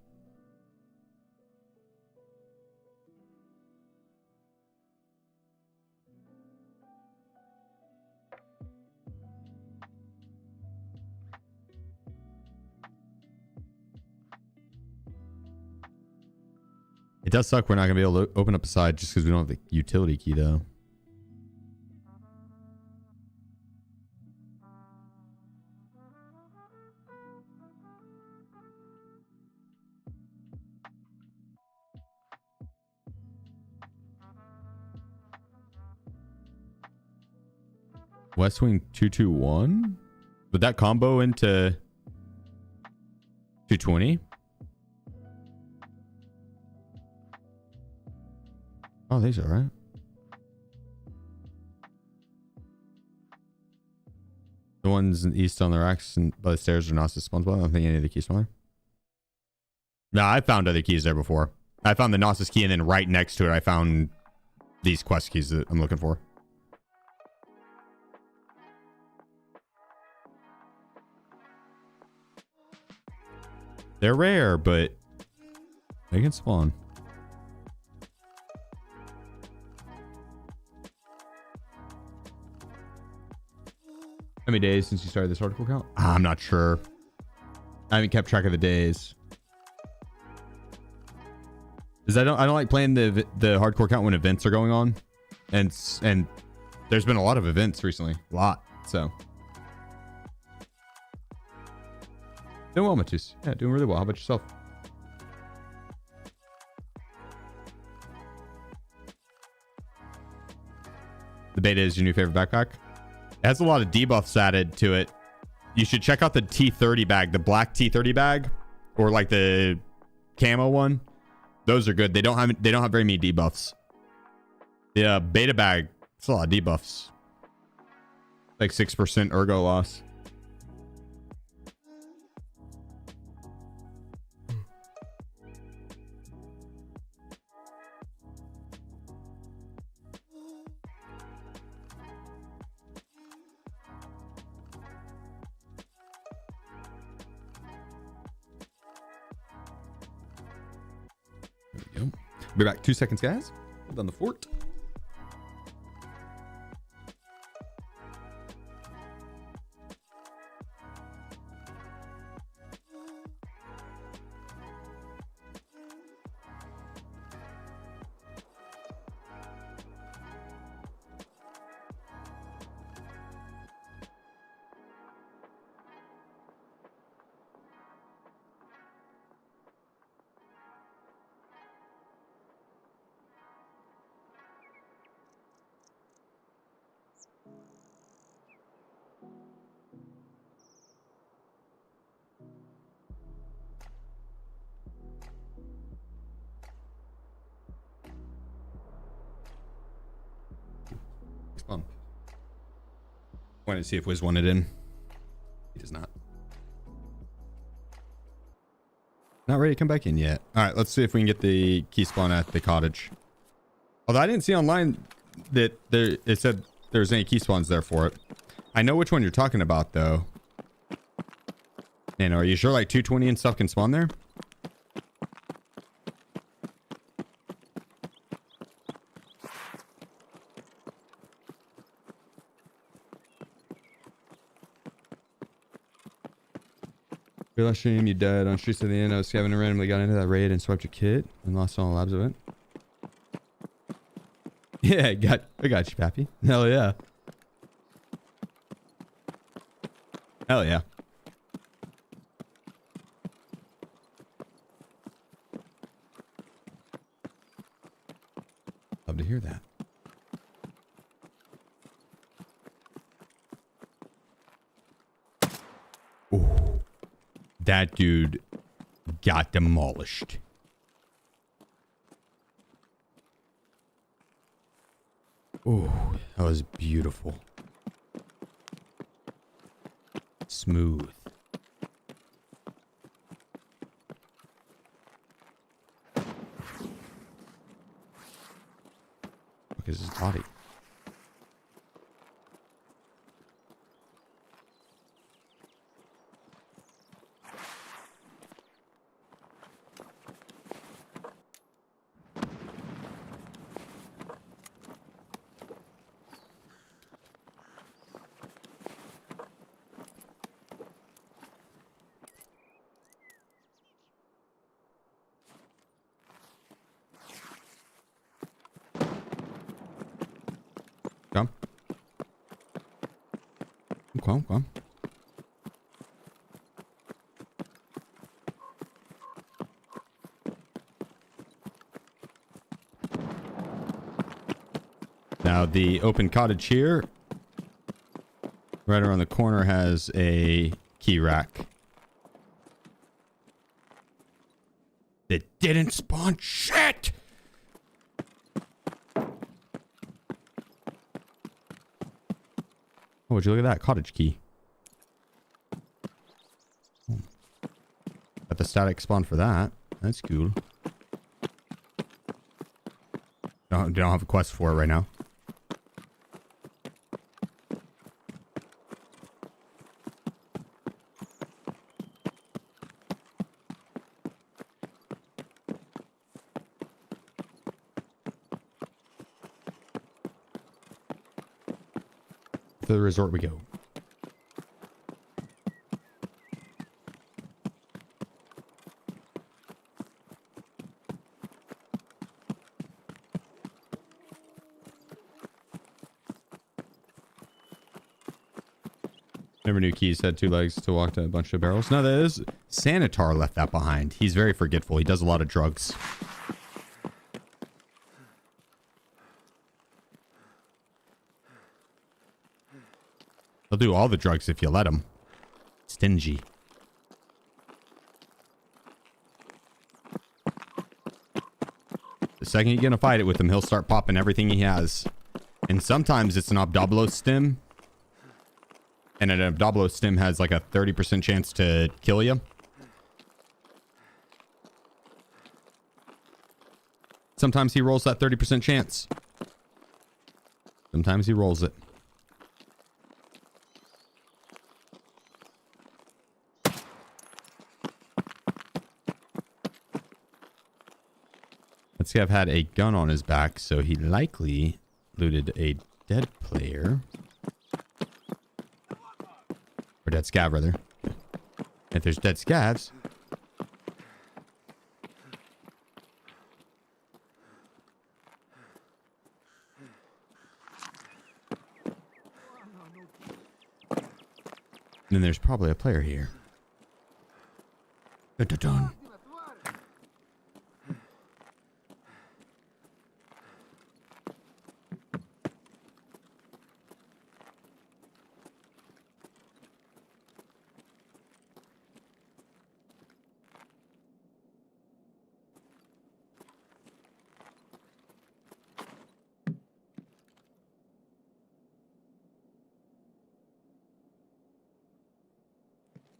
Speaker 1: It does suck we're not going to be able to open up a side just because we don't have the utility key, though. West Wing 221? Would that combo into 220? Oh, these are right. The ones in east on the racks and by the stairs are Gnosis spawns. Well, I don't think any of the keys spawn there. No, I found other keys there before. I found the Gnosis key, and then right next to it, I found these quest keys that I'm looking for. They're rare, but they can spawn. How many days since you started this hardcore count? I'm not sure. I haven't kept track of the days. Because I don't like playing the hardcore count when events are going on, and there's been a lot of events recently, a lot. So doing well, Matisse. Yeah, doing really well. How about yourself? The beta is your new favorite backpack. It has a lot of debuffs added to it. You should check out the T30 bag, the black T30 bag, or like the camo one. Those are good. They don't have very many debuffs. The beta bag, it's a lot of debuffs. Like 6% ergo loss. There we go. Be back 2 seconds, guys. Hold on the fort. Spawn. Wanted to see if Wiz wanted in. He does not. Not ready to come back in yet. All right, let's see if we can get the key spawn at the cottage. Although I didn't see online that it said there's any key spawns there for it. I know which one you're talking about, though. Nano, are you sure like 220 and stuff can spawn there? Your last stream, you died on Streets of the End. I was scabbing and randomly got into that raid and swiped your kit and lost all the labs event. Yeah, I got you, Pappy. Hell yeah. Hell yeah. Love to hear that. Ooh. That dude got demolished. Ooh, that was beautiful. Smooth. Look at his body. Okay. Now, the open cottage here, right around the corner, has a key rack. It didn't spawn shit! Oh, would you look at that cottage key? Got the static spawn for that. That's cool. Don't have a quest for it right now. To the resort we go. Never knew keys had 2 legs to walk to a bunch of barrels. No, that is... Sanitar left that behind. He's very forgetful. He does a lot of drugs. He'll do all the drugs if you let him. Stingy. The second you get in a fight it with him, he'll start popping everything he has. And sometimes it's an Obdoblos stim. And an Obdoblos stim has like a 30% chance to kill you. Sometimes he rolls that 30% chance. Sometimes he rolls it. Let's see, I've had a gun on his back, so he likely looted a dead player. Or dead scav, rather. If there's dead scavs. Then there's probably a player here. Dun, dun, dun.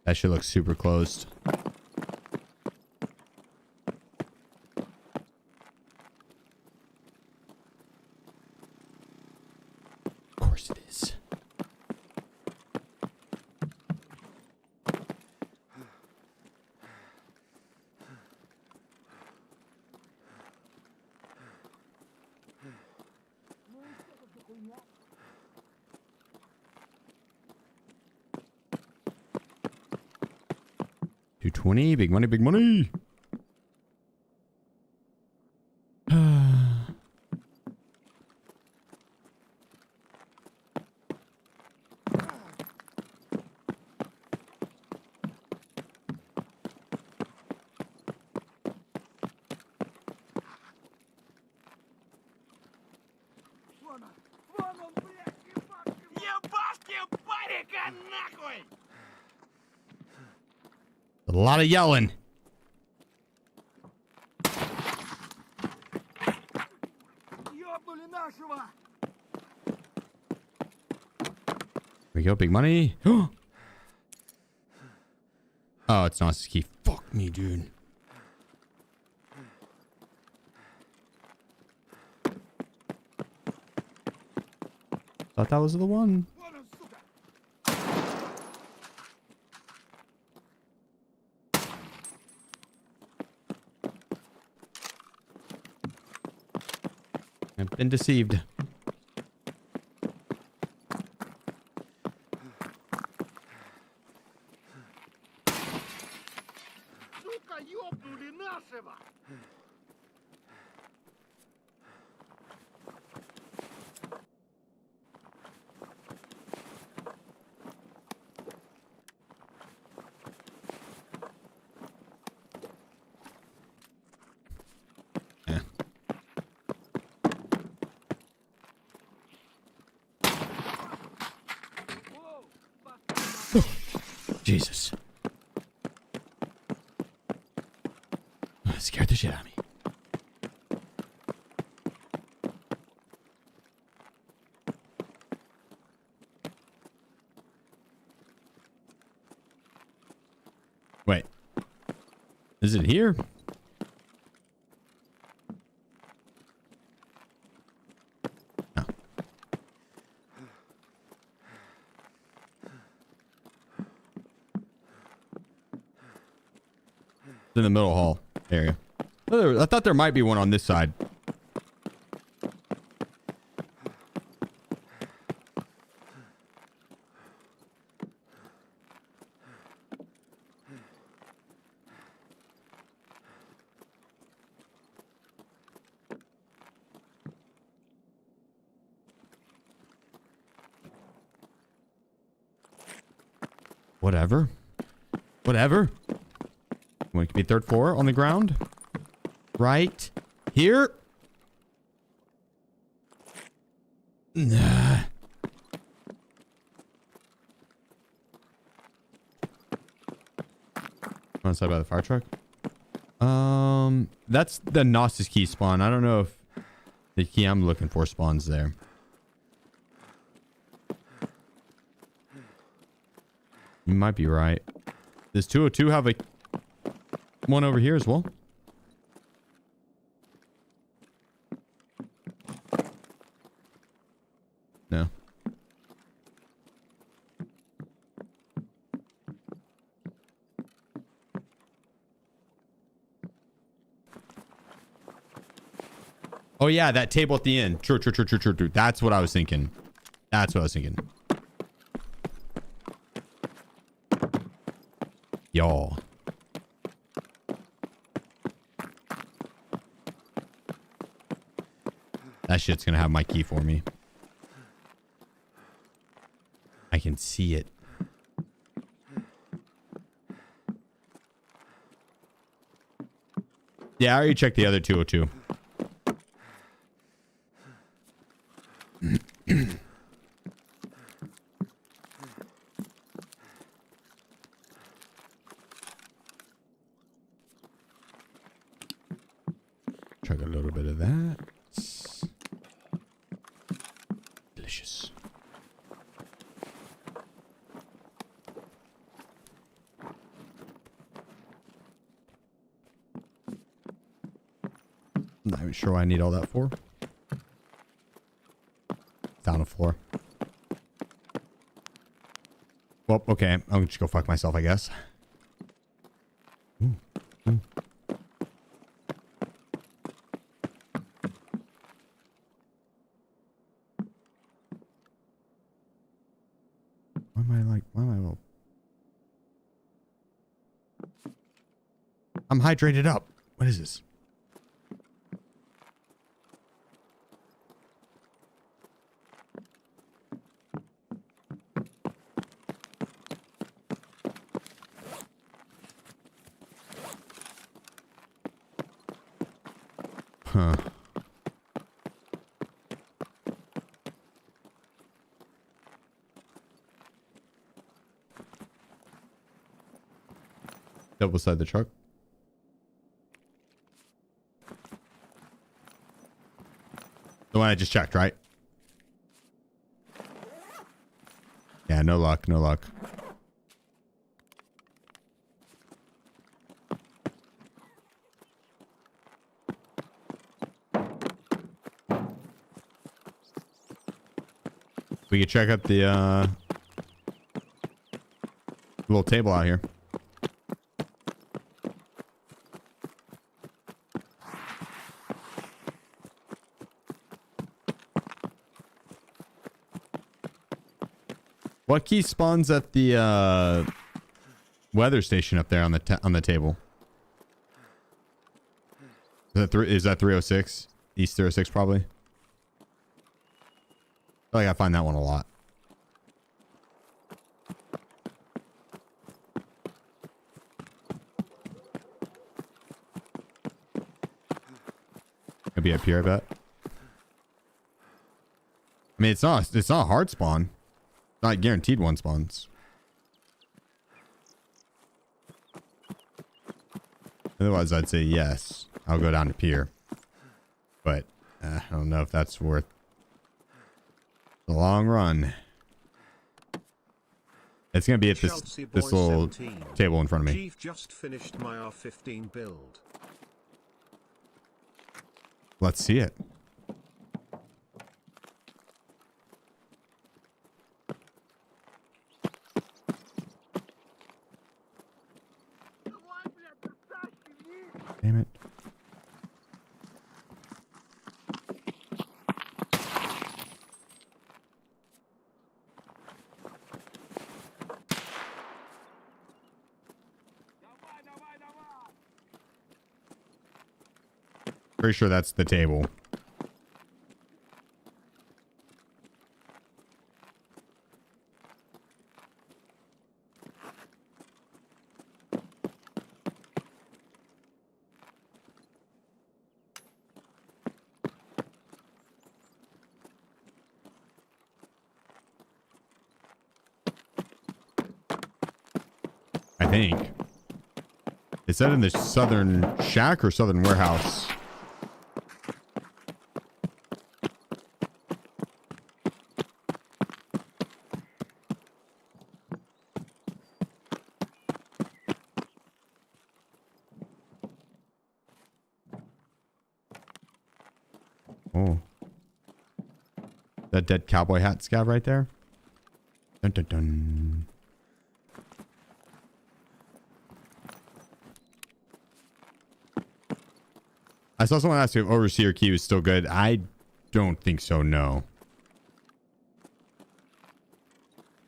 Speaker 1: That shit looks super closed. Of course it is. $220, big money, big money. A lot of yelling. There we go, big money. Oh, it's not ski. Fuck me, dude. Thought that was the one. I've been deceived. Jesus. That scared the shit out of me. Wait. Is it here? No. It's in the middle hall area. I thought there might be one on this side. Whatever. Whatever. It could be third floor on the ground. Right here. Nah. On the side by the fire truck. That's the Gnosis key spawn. I don't know if the key I'm looking for spawns there. You might be right. Does 202 have a one over here as well? No. Oh yeah, that table at the end. True. That's what I was thinking. That's what I was thinking. Y'all. That shit's gonna have my key for me. I can see it. Yeah, I already checked the other 202. Chug a little bit of that. Delicious. Not even sure what I need all that for. Down the floor. Well, okay. I'll just go fuck myself, I guess. Ooh. Why am I low? I'm hydrated up. What is this? Huh. Double side the truck. The one I just checked, right? Yeah, no luck, no luck. We could check out the little table out here. What key spawns at the weather station up there on the table? Is that 306? East 306 probably. I feel like I find that one a lot. Could be up here, I bet. I mean, it's not a hard spawn. Not guaranteed one spawns. Otherwise, I'd say yes. I'll go down to pier. But I don't know if that's worth the long run. It's going to be at this little table in front of me.
Speaker 2: Chief just finished my R15 build.
Speaker 1: Let's see it. Damn it. Pretty sure that's the table. I think. Is that in the southern shack or southern warehouse? Oh. That dead cowboy hat scav right there? Dun dun dun. I saw someone ask if Overseer key was still good. I don't think so, no.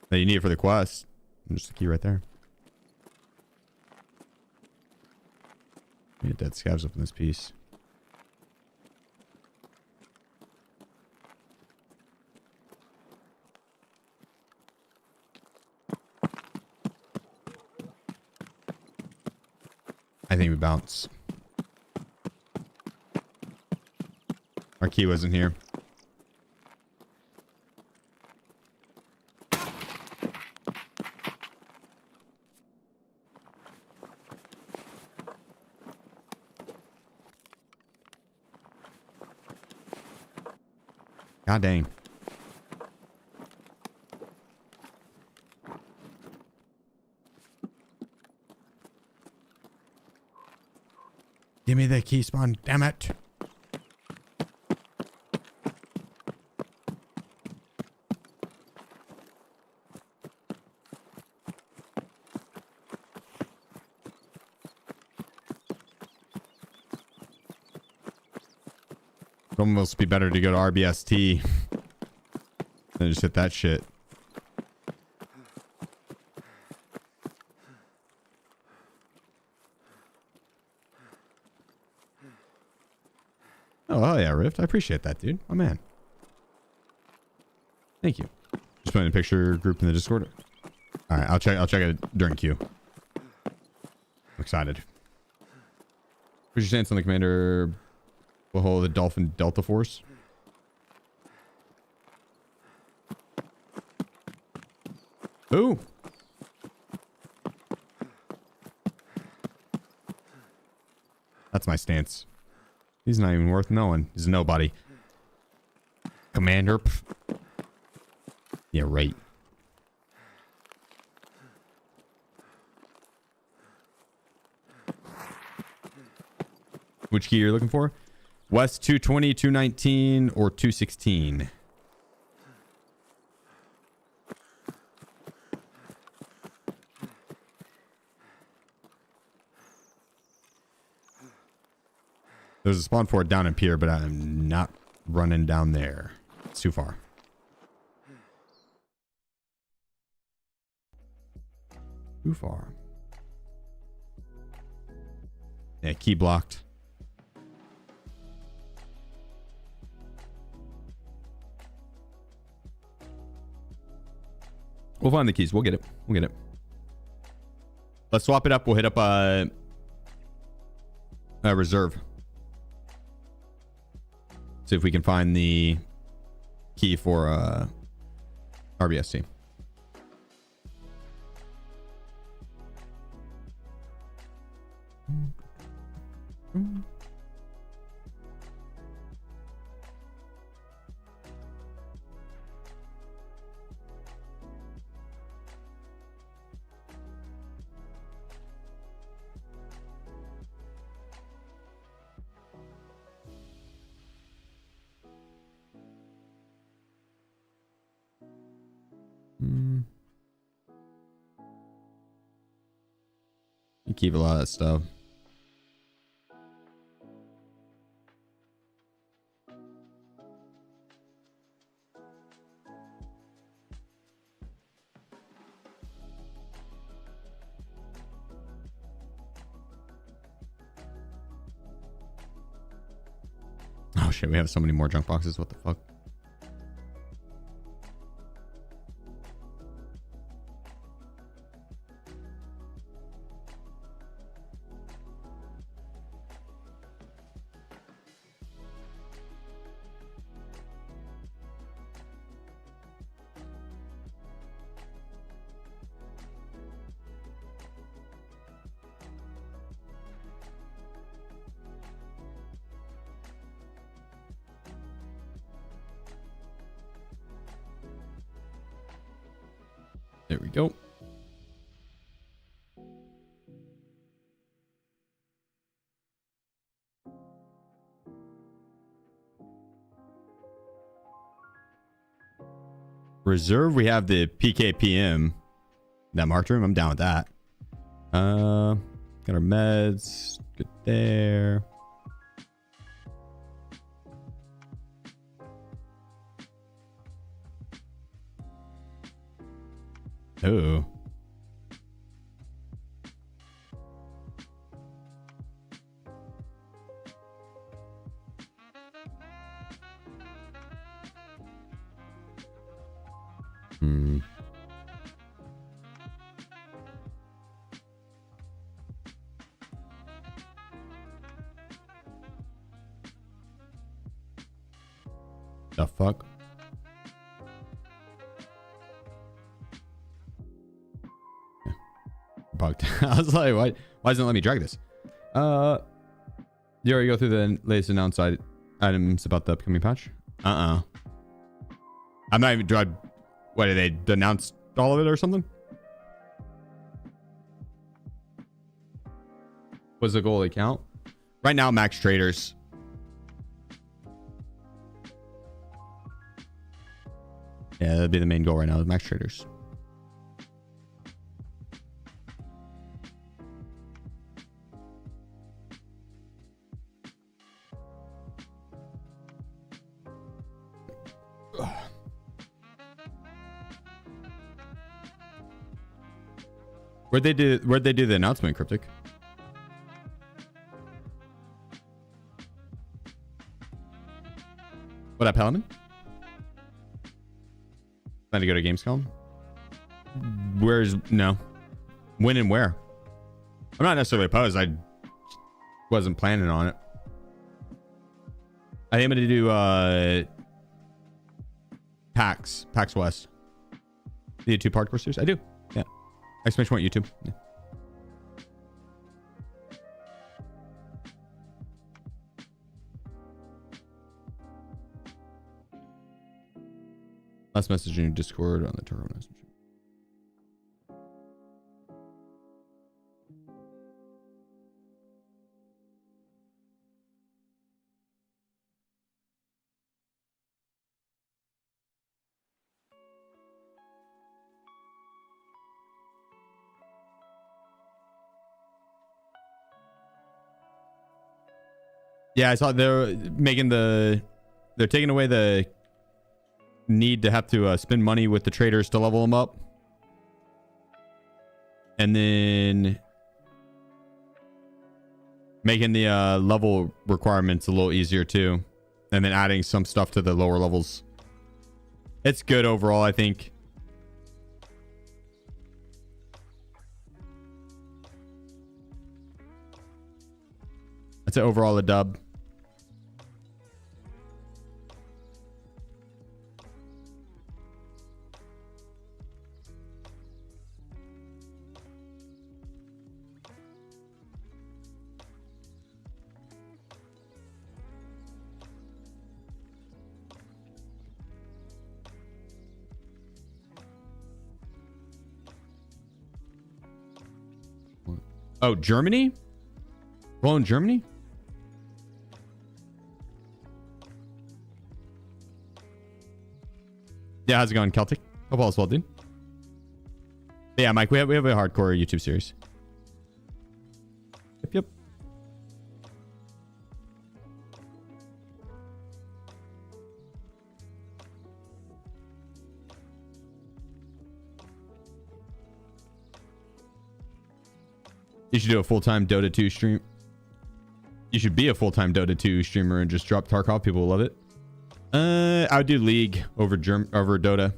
Speaker 1: That you need it for the quest. There's the key right there. Get dead scavs up in this piece. I think we bounce. Our key wasn't here. God dang. Give me the key spawn, damn it. It'd almost be better to go to RBST than just hit that shit. Oh yeah, Rift. I appreciate that, dude. Oh man. Thank you. Just putting a picture group in the Discord. All right, I'll check it during queue. I'm excited. What's your stance on the commander? Behold the Dolphin Delta Force. Ooh. That's my stance. He's not even worth knowing. He's a nobody. Commander. Pff. Yeah, right. Which key you're looking for? West 220, 219, or 216? There's a spawn for it down in pier, but I'm not running down there. It's too far. Too far. Yeah, key blocked. We'll find the keys. We'll get it. We'll get it. Let's swap it up. We'll hit up a reserve. See if we can find the key for RBST. You keep a lot of that stuff. Oh shit, we have so many more junk boxes. What the fuck? There we go. Reserve, we have the PKPM. That marked room, I'm down with that. Got our meds. Good there. Oh. Hmm. The fuck? Bugged. I was like, why doesn't it let me drag this? You already go through the latest announced items about the upcoming patch? I'm not even what, did they announce all of it or something? What's the goal account? Right now, max traders. Yeah, that'd be the main goal right now, is max traders. Where'd they do the announcement, Cryptic? What up, Hellman? Plan to go to Gamescom? No. When and where? I'm not necessarily opposed. I wasn't planning on it. I am going to do PAX West. The YouTube hardcore series? I do. Yeah. Exclamation point YouTube. Yeah. Last message in your Discord on the Tarkov message. Yeah, I saw they're taking away the need to have to spend money with the traders to level them up, and then making the level requirements a little easier too, and then adding some stuff to the lower levels. It's good overall, I think. I'd say overall a dub. Oh, Germany? Well, in Germany? Yeah, how's it going, Celtic? Hope all is well, dude. But yeah, Mike, we have a hardcore YouTube series. Yep. You should do a full-time Dota 2 stream. You should be a full-time Dota 2 streamer and just drop Tarkov. People will love it. I would do League over Dota.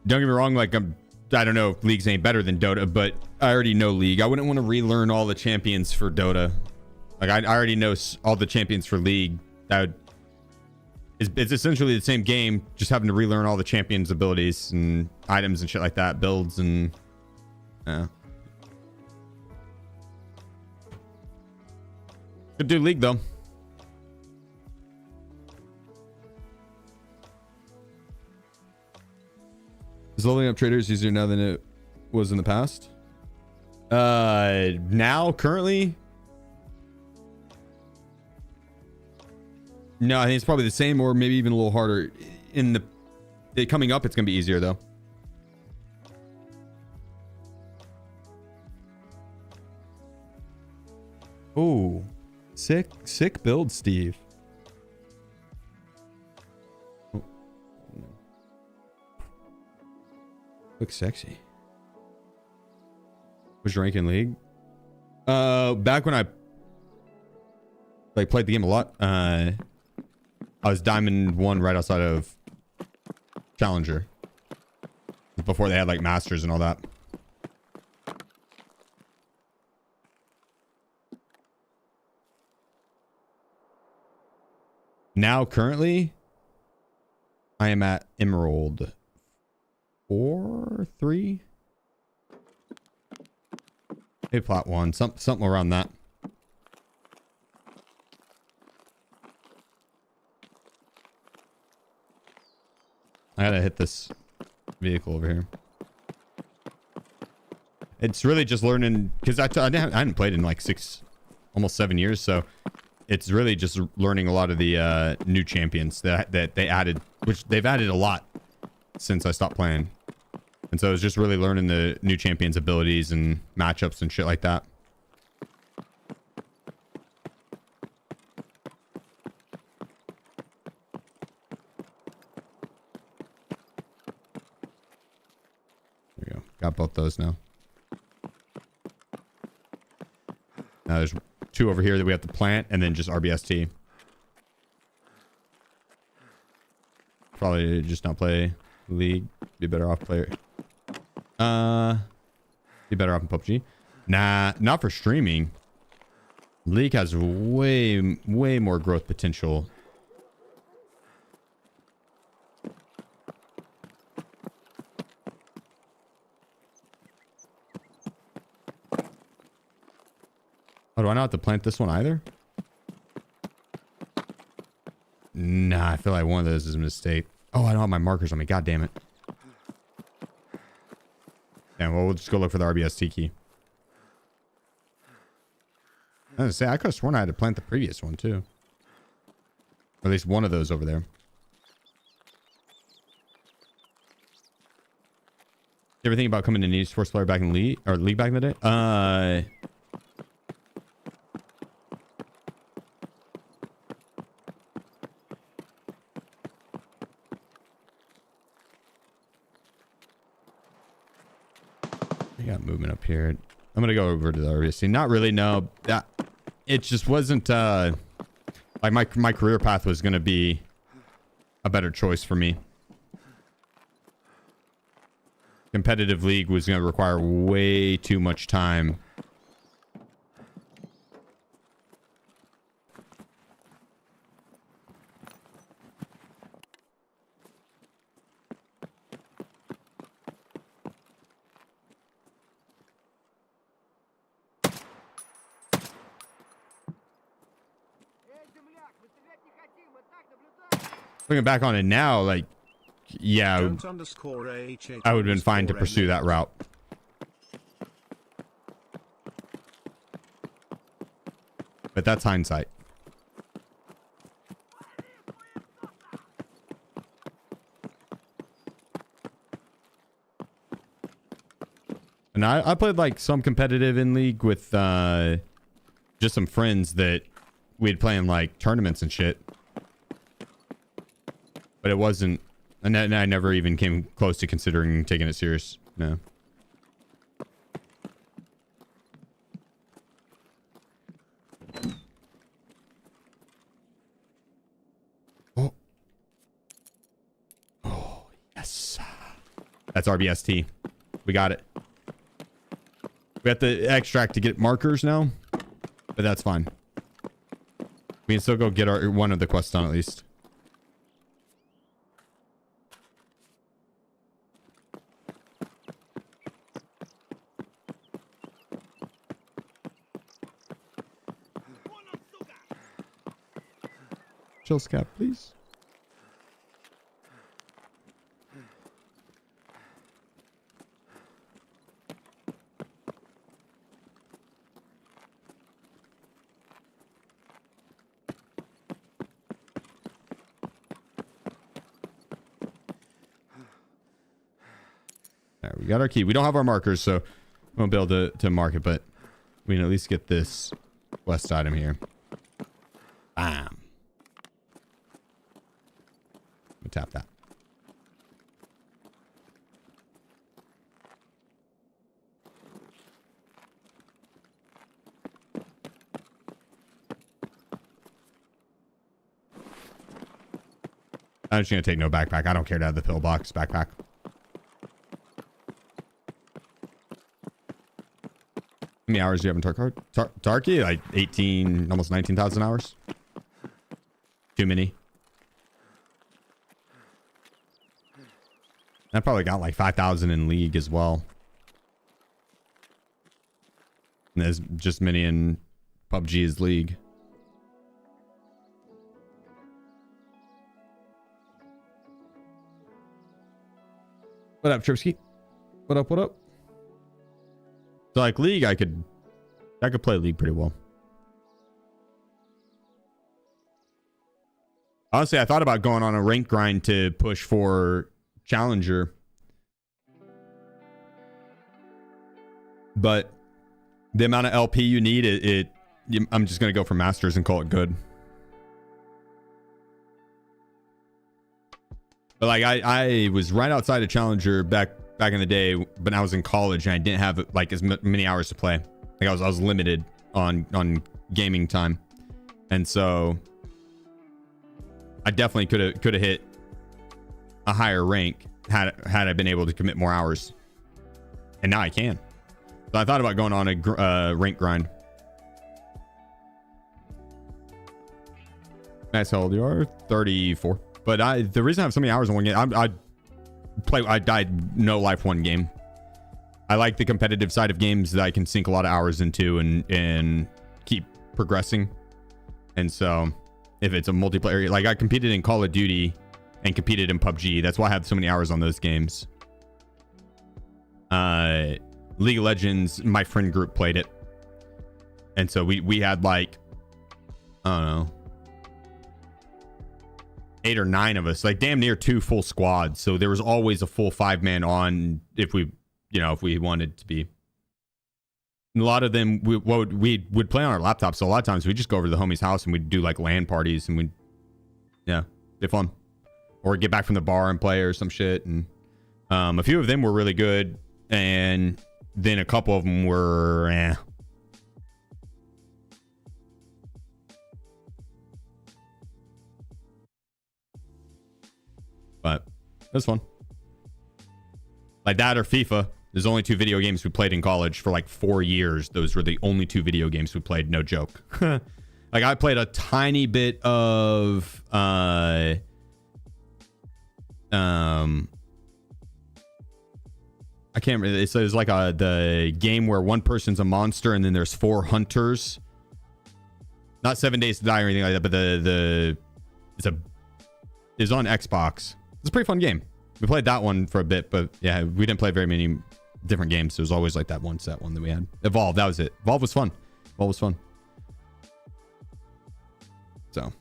Speaker 1: Don't get me wrong, like I don't know if League's any better than Dota, but I already know League. I wouldn't want to relearn all the champions for Dota. Like I already know all the champions for League. It's essentially the same game, just having to relearn all the champions' abilities and items and shit like that, builds and Could do League though. Is leveling up traders easier now than it was in the past? Now, currently? No, I think it's probably the same or maybe even a little harder. Coming up, it's going to be easier though. Oh, sick build, Steve. Looks sexy. What's your rank in League? Back when I played the game a lot, I was Diamond 1 right outside of Challenger. Before they had like Masters and all that. Now currently I am at Emerald 4, 3, maybe Plat 1, something around that. I gotta hit this vehicle over here. It's really just learning because I hadn't played in like almost 7 years, so it's really just learning a lot of the new champions that they added, which they've added a lot since I stopped playing. And so it's just really learning the new champions' abilities and matchups and shit like that. There we go. Got both those now. Now there's 2 over here that we have to plant, and then just RBST. Probably just not play League. Be better off player. Be better off in PUBG. Nah, not for streaming. League has way more growth potential. Oh, do I not have to plant this one either? Nah, I feel like one of those is a mistake. Oh, I don't have my markers on me. God damn it. Yeah, well, we'll just go look for the RBST key. I was gonna say, I could have sworn I had to plant the previous one too. Or at least one of those over there. You ever think about coming to an esports player back in League back in the day? I got movement up here. I'm gonna go over to the RBST. Not really, no. It just wasn't like my career path was gonna be a better choice for me. Competitive League was gonna require way too much time. Looking back on it now, like, yeah, I would have been fine to pursue that route. but that's hindsight. And I played like some competitive in League with just some friends that we'd play in like tournaments and shit. But it wasn't, and I never even came close to considering taking it serious. No. Oh. Oh, yes. That's RBST. We got it. We have to extract to get markers now, but that's fine. We can still go get our one of the quests done at least. Chill scap, please. There, we got our key. We don't have our markers, so we won't be able to mark it, but we can at least get this quest item here. Bam. Let me tap that. I'm just going to take no backpack. I don't care to have the pillbox backpack. How many hours do you have in Tarkov? Tarky? Like 18, almost 19,000 hours. Too many. I probably got like 5,000 in League as well. And there's just many in PUBG as League. What up, Tripsky? What up, what up? So like League, I could play League pretty well. Honestly, I thought about going on a rank grind to push for Challenger. But the amount of LP you need, I'm just going to go for Masters and call it good. But like I was right outside of Challenger back in the day, but I was in college and I didn't have like as many hours to play. Like I was limited on gaming time, and so I definitely could have hit a higher rank had I been able to commit more hours. And now I can. So I thought about going on a rank grind. That's how old you are? 34. But the reason I have so many hours in one game, I died no life one game. I like the competitive side of games that I can sink a lot of hours into and keep progressing. And so if it's a multiplayer, like I competed in Call of Duty and competed in PUBG. That's why I have so many hours on those games. League of Legends, my friend group played it. And so we had like, I don't know, 8 or 9 of us, like damn near 2 full squads. So there was always a full 5-man on if we wanted to be. And a lot of them, we would play on our laptops. So a lot of times we just go over to the homie's house and we'd do like LAN parties and be fun. Or get back from the bar and play or some shit. And a few of them were really good. And then a couple of them were But it was fun. Like that or FIFA. There's only 2 video games we played in college for like 4 years. Those were the only 2 video games we played. No joke. Like I played a tiny bit of I can't remember. It says like the game where one person's a monster and then there's 4 hunters. Not 7 Days to Die or anything like that, but it's on Xbox. It's a pretty fun game. We played that one for a bit, but yeah, we didn't play very many different games. It was always like that one set one that we had. Evolve, that was it. Evolve was fun. So.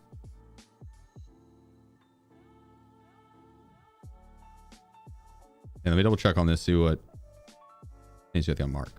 Speaker 1: And let me double check on this, see what needs to get on Mark.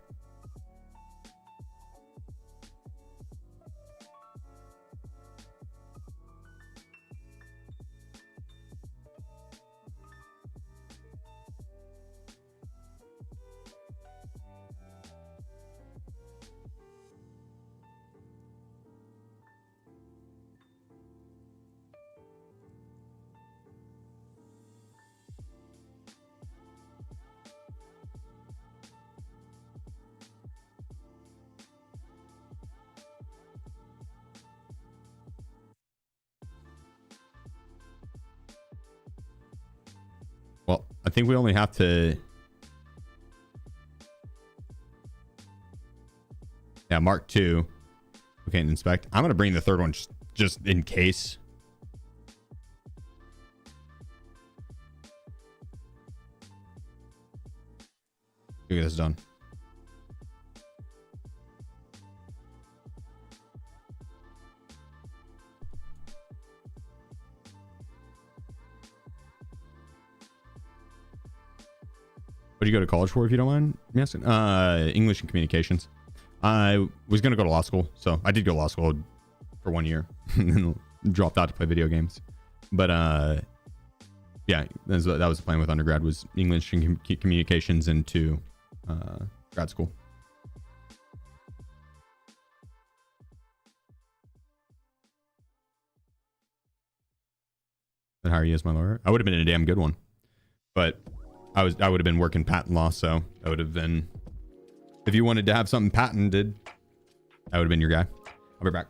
Speaker 1: Well, I think we only have to... Yeah, Mark 2. We can't inspect. I'm going to bring the third one just in case. Get this done. What did you go to college for, if you don't mind me asking? English and communications. I was going to go to law school, so I did go to law school for 1 year and then dropped out to play video games. But yeah, that was the plan with undergrad, was English and communications into grad school. And hire you as my lawyer? I would have been a damn good one, but I would have been working patent law, so I would have been, if you wanted to have something patented, I would have been your guy. I'll be back.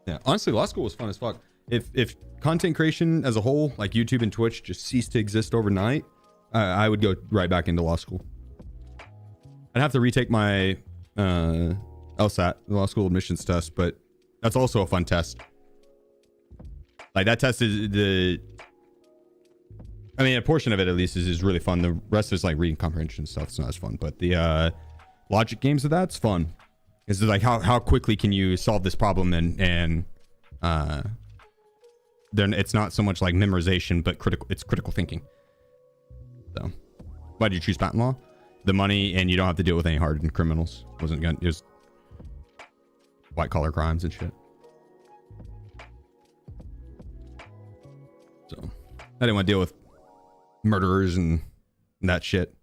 Speaker 1: Yeah, honestly, law school was fun as fuck. If content creation as a whole, like YouTube and Twitch, just ceased to exist overnight, I would go right back into law school. I'd have to retake my LSAT, the law school admissions test, but that's also a fun test. Like, that test is I mean, a portion of it at least is really fun. The rest is like reading comprehension stuff. It's not as fun, but the logic games of that's fun. It's like how quickly can you solve this problem, and then it's not so much like memorization, but it's critical thinking. So why did you choose patent law? The money, and you don't have to deal with any hardened criminals. It was white collar crimes and shit. So I didn't want to deal with murderers and that shit.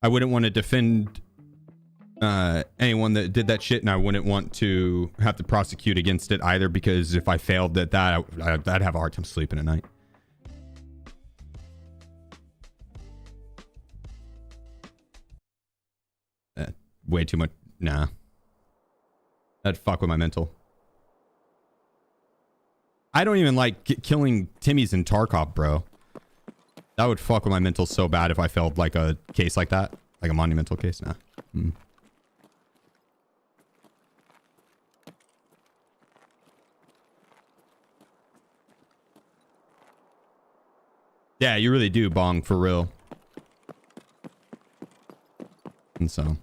Speaker 1: I wouldn't want to defend anyone that did that shit, and I wouldn't want to have to prosecute against it either, because if I failed at that, I'd have a hard time sleeping at night. Way too much. Nah, that'd fuck with my mental. I don't even like killing Timmy's in Tarkov, bro. That would fuck with my mental so bad if I failed like a case like that, like a monumental case. Nah. Yeah, you really do, Bong, for real. And so.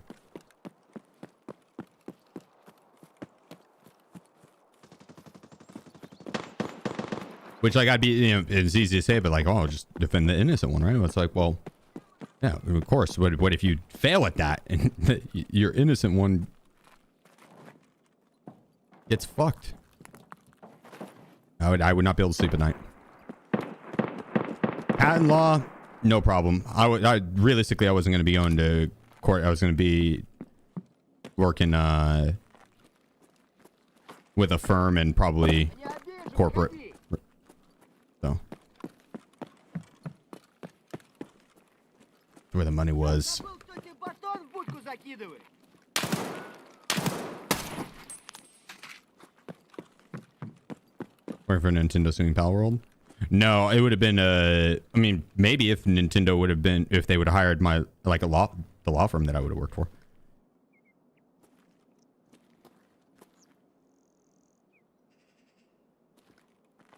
Speaker 1: Which, like, I'd be, you know, it's easy to say, but like, oh, just defend the innocent one, right? It's like, well, yeah, of course. What if you fail at that and your innocent one gets fucked? I would not be able to sleep at night. Patent law, no problem. Realistically, I wasn't going to be going to court. I was going to be working with a firm and probably corporate. So where the money was. Working for Nintendo suing Pal World? No, it would have been I mean, maybe if Nintendo would have been, if they would have hired my, like the law firm that I would have worked for.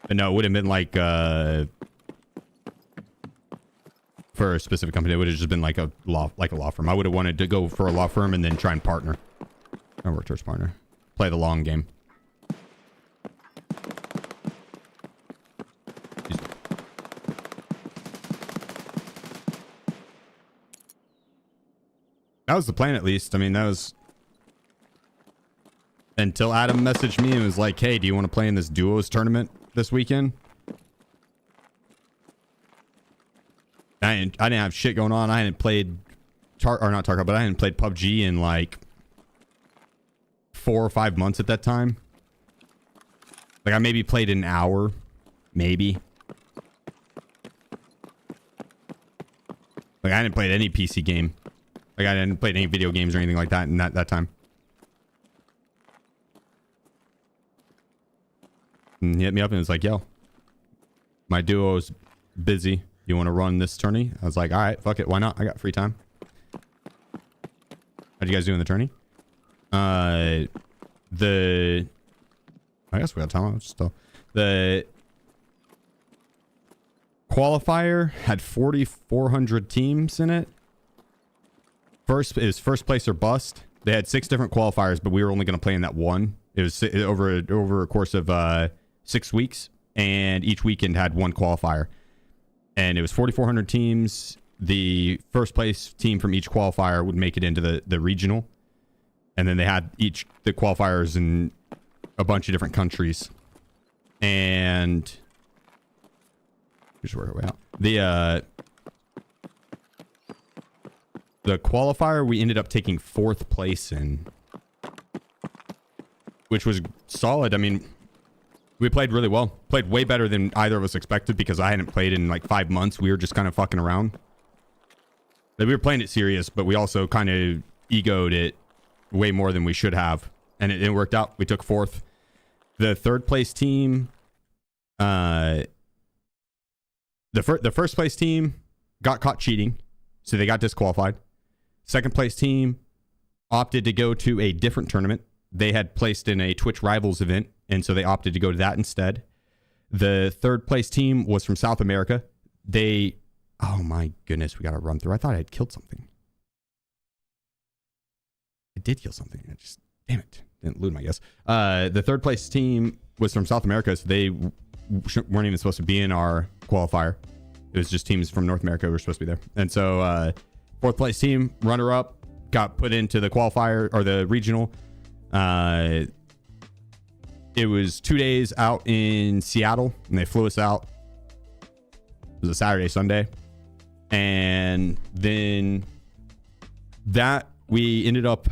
Speaker 1: But no, it would have been like, for a specific company, it would have just been like a law firm. I would have wanted to go for a law firm and then try and partner. I work towards partner. Play the long game. That was the plan, at least. I mean, that was until Adam messaged me and was like, hey, do you want to play in this duos tournament this weekend? I didn't have shit going on. I hadn't played not Tarkov, but I hadn't played PUBG in like 4 or 5 months at that time. Like I maybe played an hour, maybe. Like I hadn't played any PC game. Like I hadn't played any video games or anything like that in that time. And he hit me up and was like, yo, my duo's busy. You want to run this tourney? I was like, all right, fuck it. Why not? I got free time. How'd you guys do in the tourney? I guess we got time. Still, the qualifier had 4,400 teams in it. It was first place or bust. They had 6 different qualifiers, but we were only going to play in that one. It was over a course of 6 weeks, and each weekend had one qualifier. And it was 4,400 teams. The first place team from each qualifier would make it into the regional. And then they had the qualifiers in a bunch of different countries. And just work our way out. The qualifier we ended up taking 4th place in, which was solid. I mean, we played really well. Played way better than either of us expected because I hadn't played in like 5 months. We were just kind of fucking around. Like, we were playing it serious, but we also kind of egoed it way more than we should have. And it worked out. We took 4th. The 3rd place team, the first place team got caught cheating, so they got disqualified. 2nd place team opted to go to a different tournament. They had placed in a Twitch Rivals event, and so they opted to go to that instead. The 3rd place team was from South America. Oh my goodness, we got to run through. I thought I had killed something. I did kill something. Damn it. Didn't loot them, I guess. The 3rd place team was from South America, so they weren't even supposed to be in our qualifier. It was just teams from North America who were supposed to be there. And so 4th place team, runner up, got put into the qualifier or the regional. It was 2 days out in Seattle, and they flew us out. It was a Saturday, Sunday. And then that we ended up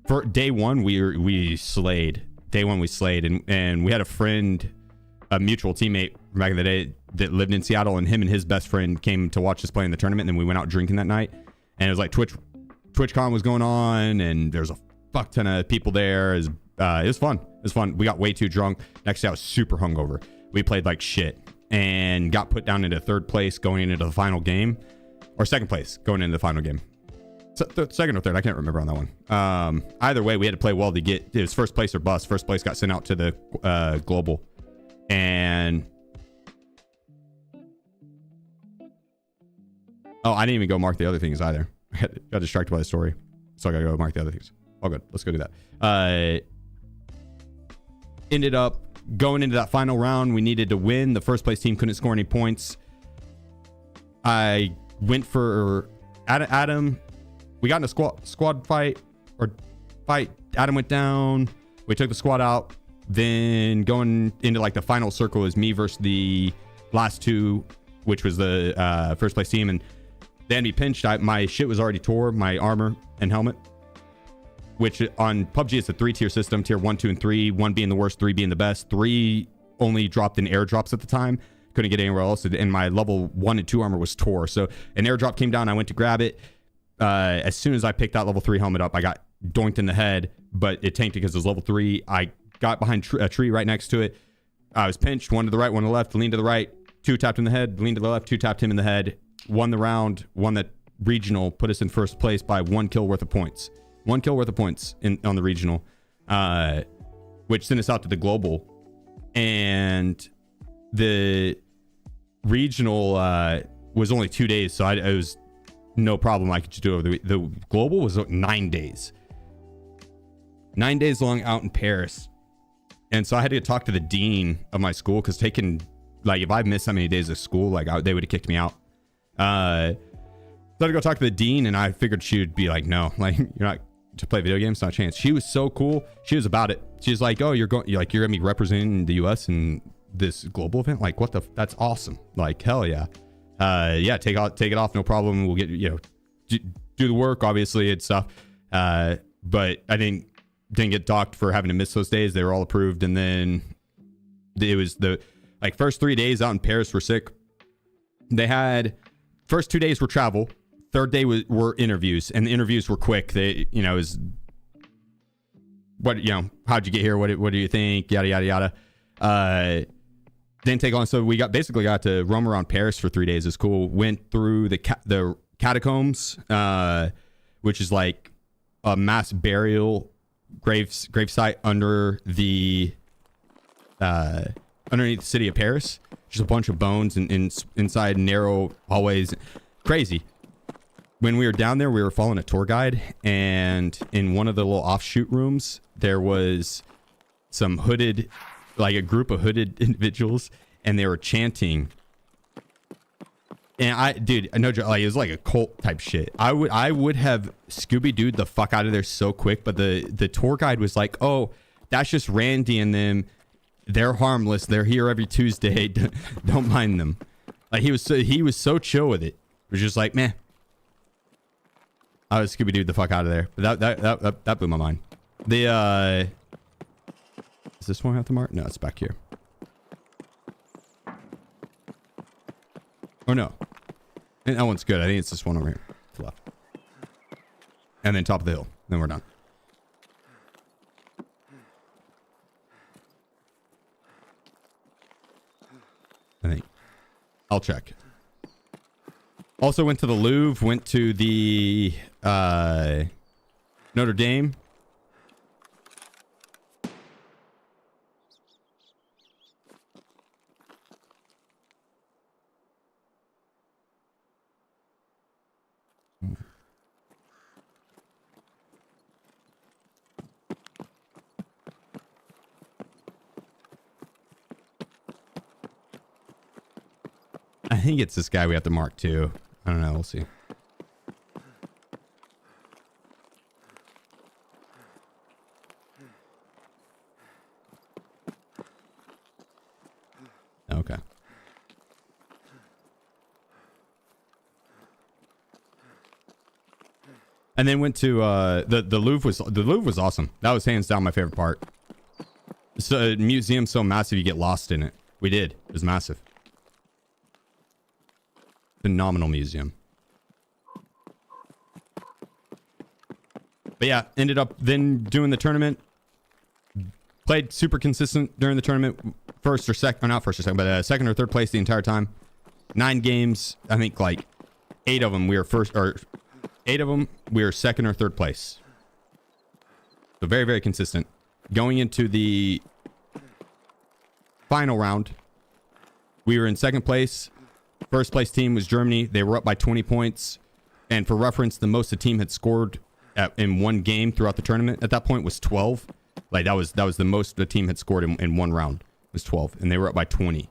Speaker 1: for day one, we slayed. Day one, we slayed. And we had a friend, a mutual teammate from back in the day that lived in Seattle, and him and his best friend came to watch us play in the tournament. And then we went out drinking that night, and it was like TwitchCon was going on, and there's a fuck ton of people there. It was fun. It was fun. We got way too drunk. Next day I was super hungover. We played like shit and got put down into 3rd place going into the final game, or 2nd place going into the final game. Second or 3rd, I can't remember on that one. Either way, we had to play well to get. It was 1st place or bust. 1st place got sent out to the global, and I didn't even go mark the other things either. I got distracted by the story, so I gotta go mark the other things. All good. Let's go do that. Ended up going into that final round. We needed to win. The 1st place team couldn't score any points. I went for Adam. We got in a squad fight. Adam went down. We took the squad out. Then going into like the final circle is me versus the last 2, which was the 1st place team. And they had me pinched. My shit was already tore, my armor and helmet. which on PUBG it's a 3-tier system, tier 1, 2, and 3, 1 being the worst, 3 being the best. 3 only dropped in airdrops at the time. Couldn't get anywhere else. And my level 1 and 2 armor was tore. So an airdrop came down. I went to grab it. As soon as I picked that level 3 helmet up, I got doinked in the head, but it tanked because it was level 3. I got behind a tree right next to it. I was pinched, 1 to the right, 1 to the left, leaned to the right, 2 tapped in the head, leaned to the left, 2 tapped him in the head, won the round, won that regional, put us in first place by 1 kill worth of points. 1 kill worth of points on the regional, which sent us out to the global. And the regional was only 2 days, so it was no problem. I could just do it. The global was 9 days. 9 days long out in Paris. And so I had to talk to the dean of my school, because taking, like, if I missed that many days of school, like, they would have kicked me out. So I had to go talk to the dean, and I figured she would be like, no, like, you're not to play video games, not a chance. She was so cool. She was about it. She's like, oh, you're gonna be representing the US in this global event? Like, what the, that's awesome. Like, hell yeah. Yeah, take it off, no problem. We'll get, do the work, obviously, and stuff. But I didn't get docked for having to miss those days. They were all approved. And then it was the, like, first 3 days out in Paris were sick. They had, first 2 days were travel. Third day were interviews, and the interviews were quick. They, it was, how'd you get here? What do you think? Yada, yada, yada. Didn't take long. So we basically got to roam around Paris for 3 days. It's cool. Went through the catacombs, which is like a mass burial gravesite under the underneath the city of Paris. Just a bunch of bones and inside narrow hallways. Crazy. When we were down there, we were following a tour guide, and in one of the little offshoot rooms, there was some hooded, like a group of hooded individuals, and they were chanting. And no joke, like, it was like a cult type shit. I would have Scooby-Dooed the fuck out of there so quick, but the tour guide was like, oh, that's just Randy and them. They're harmless. They're here every Tuesday. Don't mind them. Like, he was so chill with it. It was just like, meh. I was Scooby-Dooed the fuck out of there. But that blew my mind. Does this one have to mark? No, it's back here. Oh no. And that one's good. I think it's this one over here. To the left. And then top of the hill. Then we're done. I think. I'll check. Also went to the Louvre, went to the Notre Dame. I think it's this guy we have to mark too. I don't know. We'll see. Okay. And then went to the Louvre was awesome. That was hands down my favorite part. It's a museum so massive you get lost in it. We did. It was massive. Phenomenal museum. But yeah, ended up then doing the tournament. Played super consistent during the tournament. Second or third place the entire time. 9 games. I think like 8 of them we were second or third place. So very, very consistent. Going into the final round, we were in second place. First place team was Germany. They were up by 20 points. And for reference, the most the team had scored in one game throughout the tournament at that point was 12. Like that was the most the team had scored in one round was 12. And they were up by 20.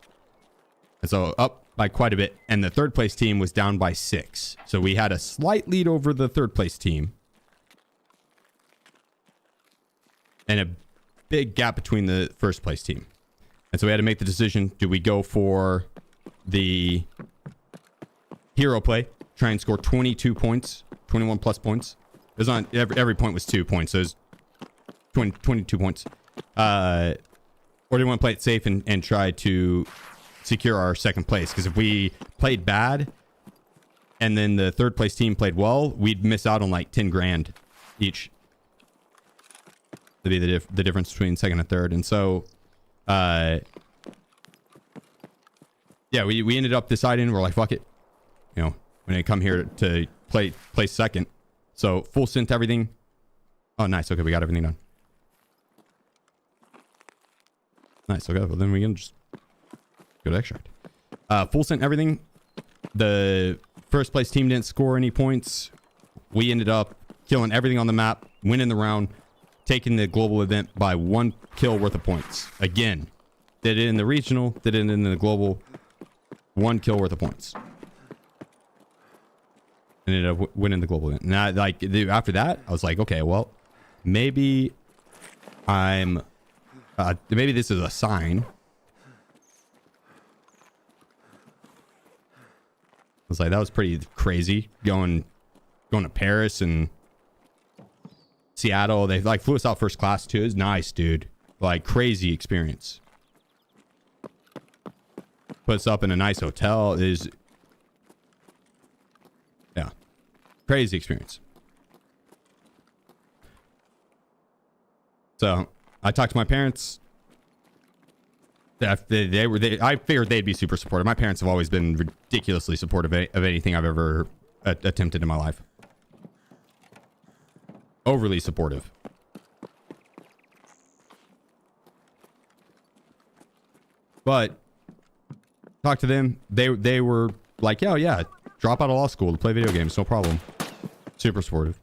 Speaker 1: And so up by quite a bit. And the third place team was down by 6. So we had a slight lead over the third place team. And a big gap between the first place team. And so we had to make the decision. Do we go for the hero play, try and score 22 points, 21 plus points, was on every point was 2 points. So it was 22 points. Or do you want to play it safe and try to secure our second place? Because if we played bad and then the third place team played well, we'd miss out on like 10 grand each. To be the difference between second and third. And so, yeah, we ended up deciding, we're like, fuck it. You know, when they come here to play second. So full synth everything. Oh, nice. Okay, we got everything done. Nice. Okay, well then we can just go to extract. Full synth everything. The first place team didn't score any points. We ended up killing everything on the map, winning the round, taking the global event by 1 kill worth of points. Again, did it in the regional, did it in the global, 1 kill worth of points. Ended up winning the global event. And like after that, I was like, okay, well, maybe maybe this is a sign. I was like, that was pretty crazy going to Paris and Seattle. They like flew us out first class too. It's nice, dude. Like crazy experience. Put us up in a nice hotel. Yeah, crazy experience. So I talked to my parents. I figured they'd be super supportive. My parents have always been ridiculously supportive of anything I've ever attempted in my life. Overly supportive. But talk to them. They were like, yeah, drop out of law school to play video games, no problem. Super supportive.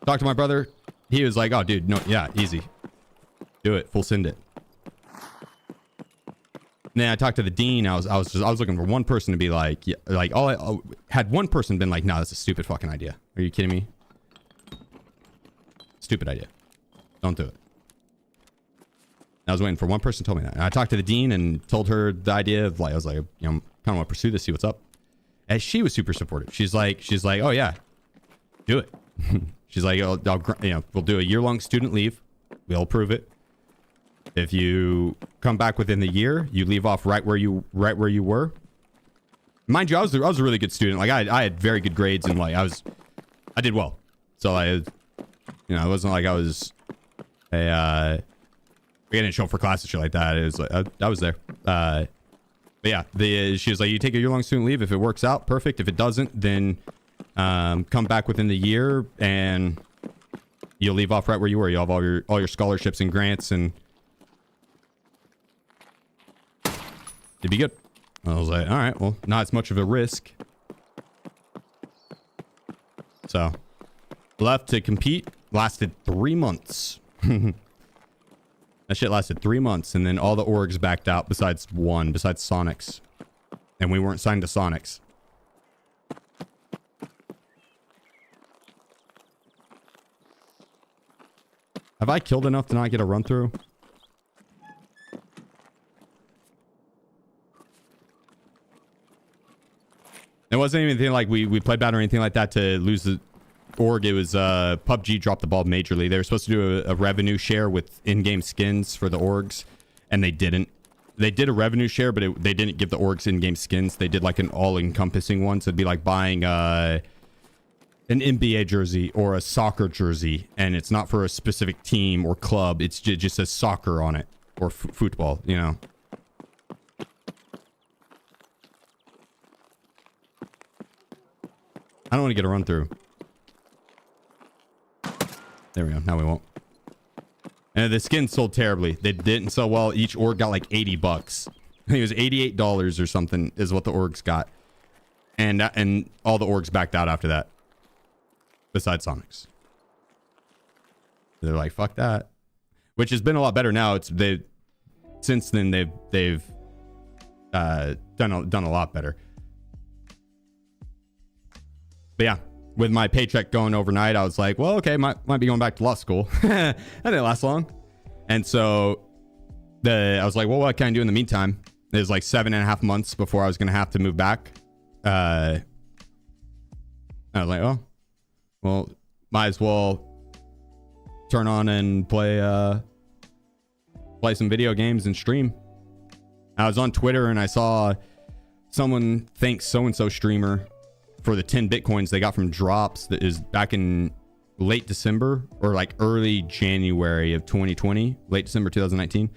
Speaker 1: Talk to my brother. He was like, oh, dude, no, yeah, easy. Do it. Full send it. And then I talked to the dean. I was looking for one person to be like, yeah, like had one person been like, no, that's a stupid fucking idea. Are you kidding me? Stupid idea. Don't do it. I was waiting for one person to tell me that. And I talked to the dean and told her the idea of like, I was like, you know, kind of want to pursue this, see what's up. And she was super supportive. She's like, oh yeah, do it. She's like, we'll do a year-long student leave. We'll approve it. If you come back within the year, you leave off right where you were. Mind you, I was a really good student. Like I had very good grades and like I did well. So it wasn't like I was I didn't show up for class and shit like that. It was like I was there. But yeah, she was like, you take a year-long student leave. If it works out, perfect. If it doesn't, then come back within the year and you'll leave off right where you were. You'll have all your scholarships and grants and it'd be good. I was like, all right, well, not as much of a risk. So left to compete. Lasted 3 months. That shit lasted 3 months, and then all the orgs backed out besides Sonics. And we weren't signed to Sonics. Have I killed enough to not get a run through? It wasn't anything like we played bad or anything like that to lose the org. It was PUBG dropped the ball majorly. They were supposed to do a revenue share with in-game skins for the orgs, and they didn't. They did a revenue share, but they didn't give the orgs in-game skins. They did like an all-encompassing one. So it'd be like buying an NBA jersey or a soccer jersey, and it's not for a specific team or club. It's just says soccer on it or football, you know. I don't want to get a run through. There we go. Now we won't. And the skins sold terribly. They didn't sell well. Each org got like $80. I think it was $88 or something is what the orgs got. And all the orgs backed out after that. Besides Sonics. They're like, fuck that. Which has been a lot better now. Since then they've done a lot better. But yeah, with my paycheck going overnight, I was like, well, okay, might be going back to law school. That didn't last long. And so I was like, well, what can I do in the meantime? It was like 7.5 months before I was going to have to move back. I was like, oh, well, might as well turn on and play some video games and stream. I was on Twitter and I saw someone thank so-and-so streamer for the 10 Bitcoins they got from drops that is back in late December or like early January of 2020, late December 2019.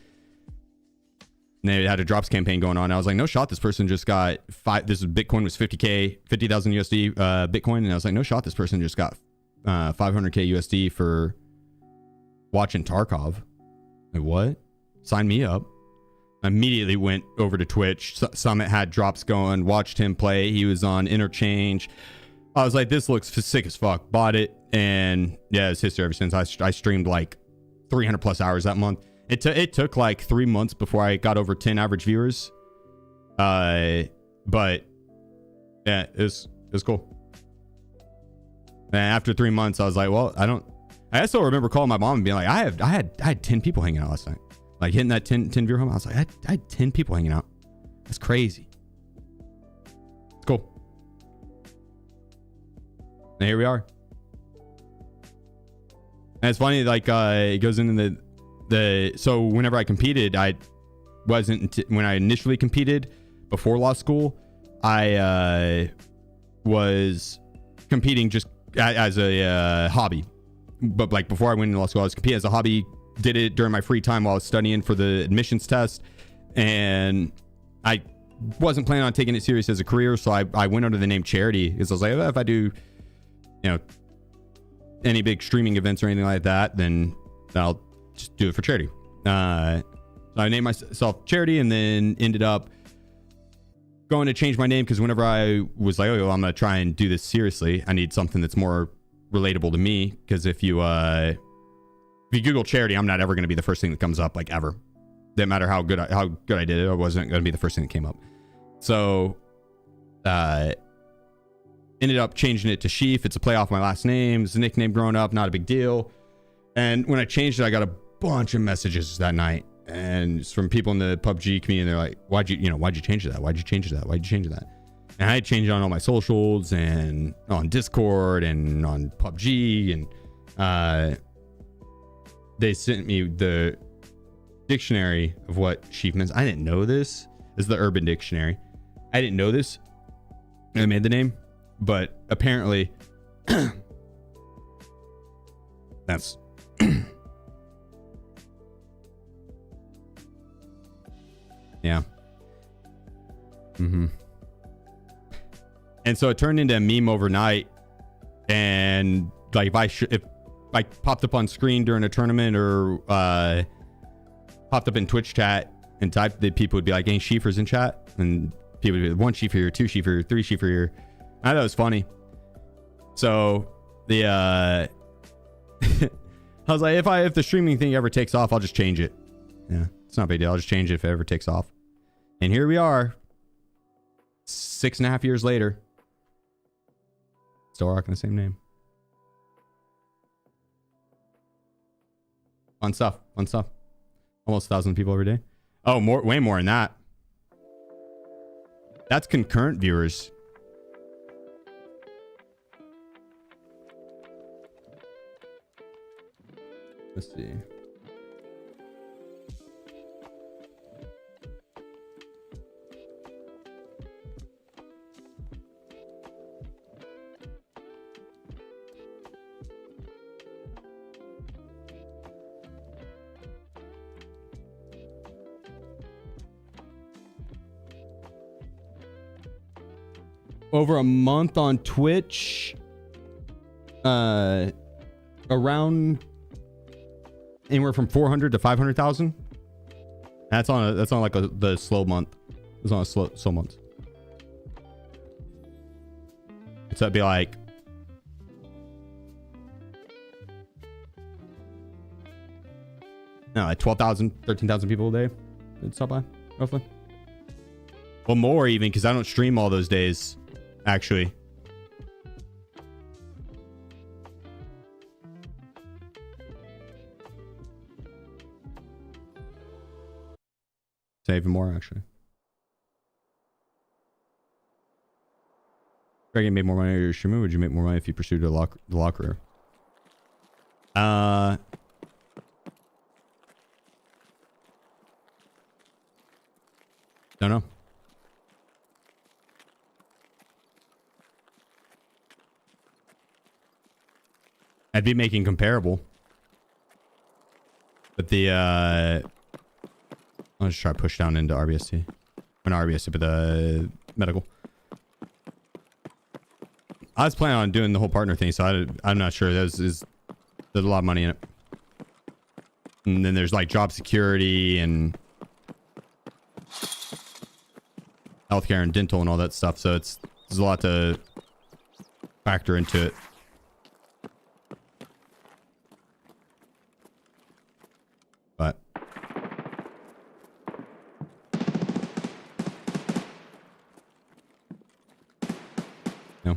Speaker 1: And they had a drops campaign going on. I was like, no shot, this person just got Bitcoin was 50K, 50,000 USD Bitcoin. And I was like, no shot, this person just got 500K USD for watching Tarkov. Like, what? Sign me up. I immediately went over to Twitch. Summit had drops going, watched him play. He was on Interchange. I was like, this looks sick as fuck. Bought it. And yeah, it's history ever since. I streamed like 300 plus hours that month. It took like 3 months before I got over 10 average viewers. But yeah, it was cool. And after 3 months, I was like, well, I still remember calling my mom and being like, I had 10 people hanging out last night. Like hitting that 10 viewer home. I was like, I had 10 people hanging out. That's crazy. It's cool. And here we are. And it's funny, like, it goes into so whenever I competed, when I initially competed before law school, I was competing just as a hobby. But like before I went into law school, I was competing as a hobby. Did it during my free time while I was studying for the admissions test, and I wasn't planning on taking it serious as a career, so I went under the name charity because I was like, if I do, any big streaming events or anything like that, then I'll just do it for charity. So I named myself charity, and then ended up going to change my name because whenever I was like, oh, I'm gonna try and do this seriously, I need something that's more relatable to me. Because if you Google charity, I'm not ever going to be the first thing that comes up, like ever. Didn't matter how good I did it, I wasn't going to be the first thing that came up. So, ended up changing it to Sheef. It's a play off my last name. It's a nickname growing up, not a big deal. And when I changed it, I got a bunch of messages that night, and it's from people in the PUBG community. And they're like, why'd you change that? Why'd you change that? Why'd you change that? And I had changed it on all my socials and on Discord and on PUBG, and they sent me the dictionary of what sheep means. I didn't know this. This is the Urban Dictionary. I didn't know this. I made the name, but apparently that's yeah. And so it turned into a meme overnight. And like if I popped up on screen during a tournament or popped up in Twitch chat and typed, that people would be like, any Sheefers in chat? And people would be like, 1 Sheefer here, 2 Sheefer here, 3 Sheefer here. I thought it was funny. So the I was like, if the streaming thing ever takes off, I'll just change it. Yeah, it's not a big deal. I'll just change it if it ever takes off. And here we are, 6.5 years later, still rocking the same name. Fun stuff. Almost 1,000 people every day. Oh, way more than that. That's concurrent viewers. Let's see. Over a month on Twitch, around anywhere from 400 to 500,000. That's on like the slow month. It's on a slow month. So it'd be like like 12,000, 13,000 people a day. It's up by roughly. Well, more even, because I don't stream all those days. Actually, even more actually. Greg, you made more money at your streaming. Would you make more money if you pursued the law career? Uh, don't know. I'd be making comparable. But the, I'll just try to push down into RBST. Or not RBST, but the medical. I was planning on doing the whole partner thing, so I'm not sure. There's a lot of money in it. And then there's like job security and healthcare and dental and all that stuff. So there's a lot to factor into it. But no.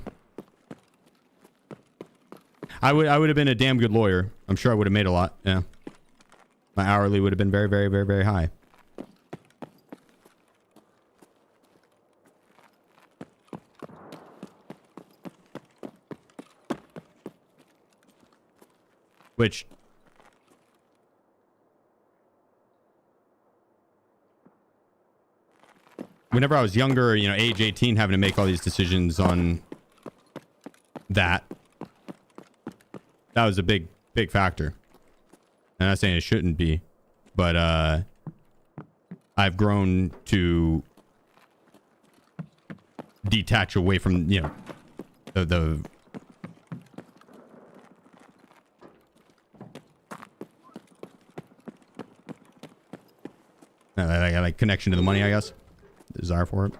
Speaker 1: I would have been a damn good lawyer. I'm sure I would have made a lot. Yeah. My hourly would have been very, very, very, very high. Which whenever I was younger, you know, age 18, having to make all these decisions on that was a big factor. I'm not saying it shouldn't be, but I've grown to detach away from, you know, the like connection to the money, I guess. Desire for it.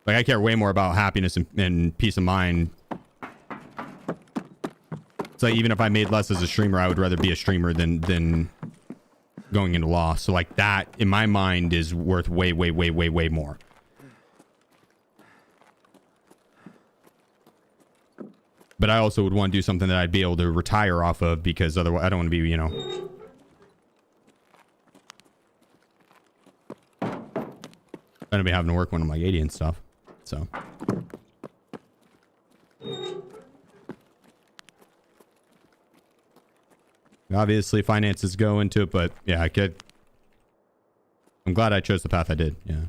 Speaker 1: Like, I care way more about happiness and peace of mind. It's like, even if I made less as a streamer, I would rather be a streamer than going into law. So like that, in my mind, is worth way, way, way, way, way more. But I also would want to do something that I'd be able to retire off of, because otherwise I don't want to be, you know, I'm going to be having to work when I'm like 80 and stuff. So obviously finances go into it, but yeah, I'm glad I chose the path I did. Yeah.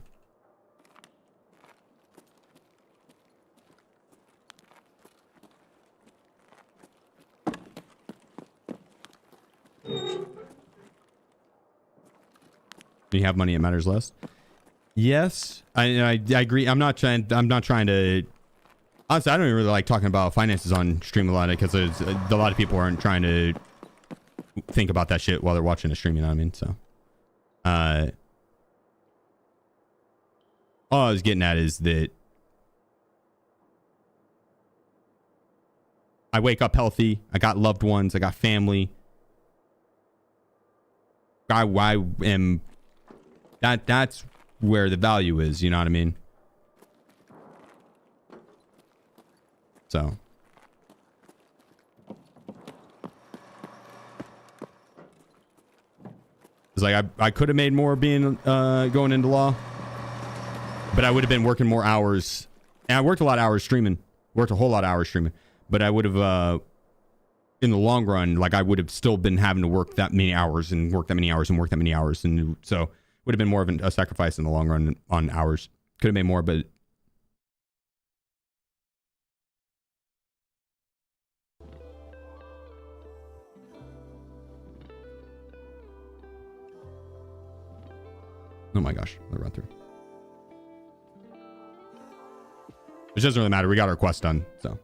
Speaker 1: When you have money, it matters less. Yes, I agree. I'm not trying to. Honestly, I don't even really like talking about finances on stream a lot, because there's a lot of people aren't trying to think about that shit while they're watching a stream. You know what I mean? So, all I was getting at is that I wake up healthy. I got loved ones. I got family. I am. That's where the value is. You know what I mean? So. It's like I could have made more being going into law, but I would have been working more hours. And I worked a lot of hours streaming. Worked a whole lot of hours streaming. But I would have, in the long run, like I would have still been having to work that many hours and work that many hours and work that many hours. And so would have been more of a sacrifice in the long run on hours. Could have made more, but oh my gosh, let me run through. It doesn't really matter. We got our quest done, so.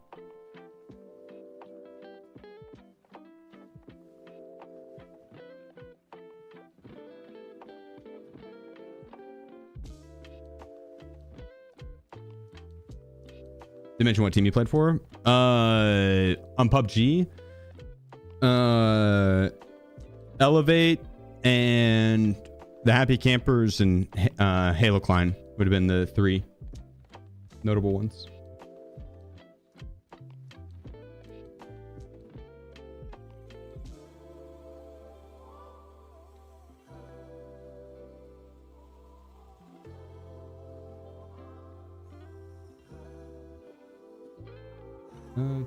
Speaker 1: Did you mention what team you played for? On PUBG, Elevate and the Happy Campers and Halo Klein would have been the three notable ones. One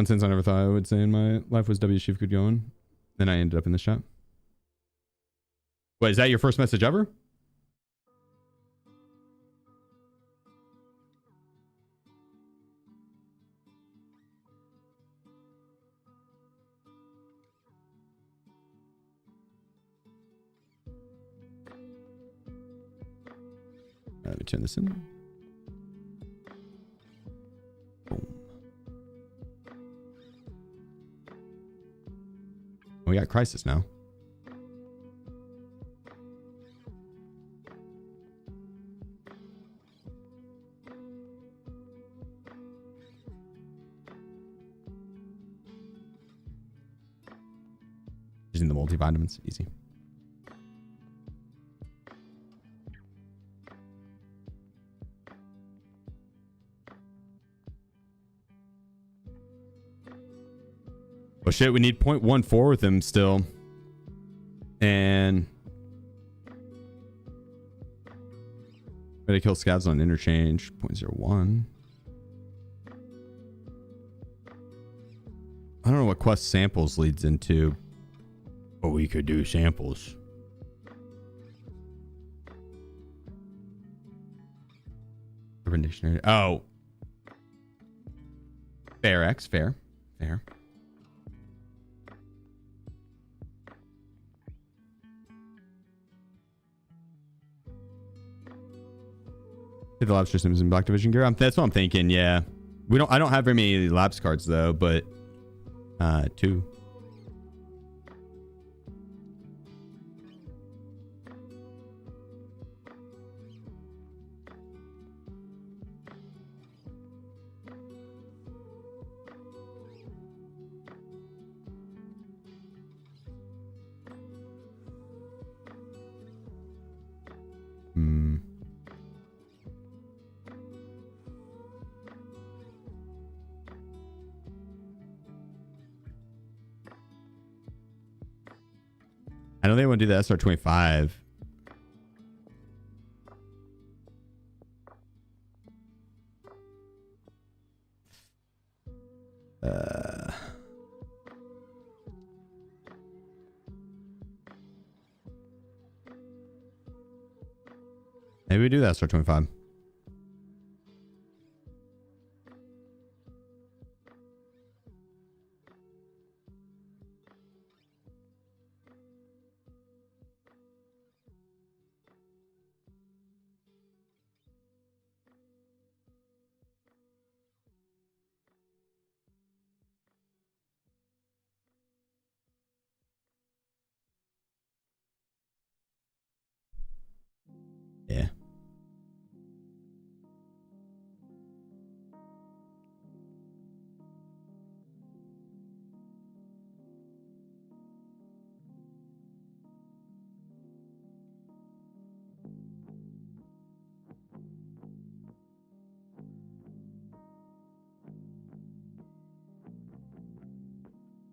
Speaker 1: sentence I never thought I would say in my life was W Sheef good going. Then I ended up in this chat. Wait, is that your first message ever? Let me turn this in. Boom. We got Crisis now. Using the multivitamins, easy. Oh shit, we need 0.14 with him still. And better kill scavs on interchange. 0.01. I don't know what quest samples leads into. But we could do samples. Urban Dictionary. Oh. Fair X, fair. Fair. The lab systems in Black Division gear. That's what I'm thinking. Yeah, I don't have very many labs cards though, but 2. I know they want to do the SR25. Maybe we do that SR25. Yeah.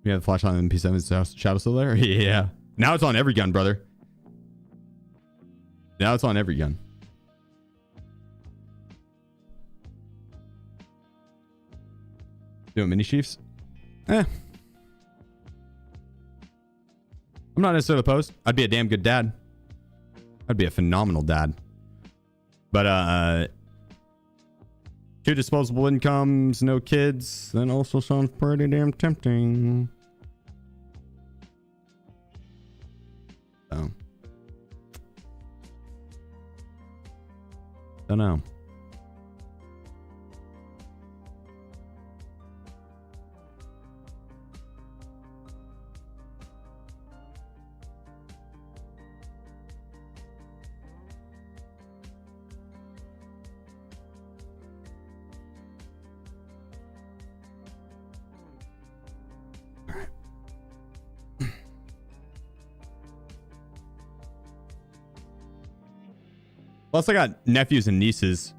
Speaker 1: We have the flashlight on MP7 shadow still there? Yeah. Now it's on every gun, brother. Now it's on every gun. Doing mini sheafs? I'm not necessarily opposed. I'd be a damn good dad. I'd be a phenomenal dad. But 2 disposable incomes, no kids. That also sounds pretty damn tempting. So. Don't know. Plus, I got nephews and nieces.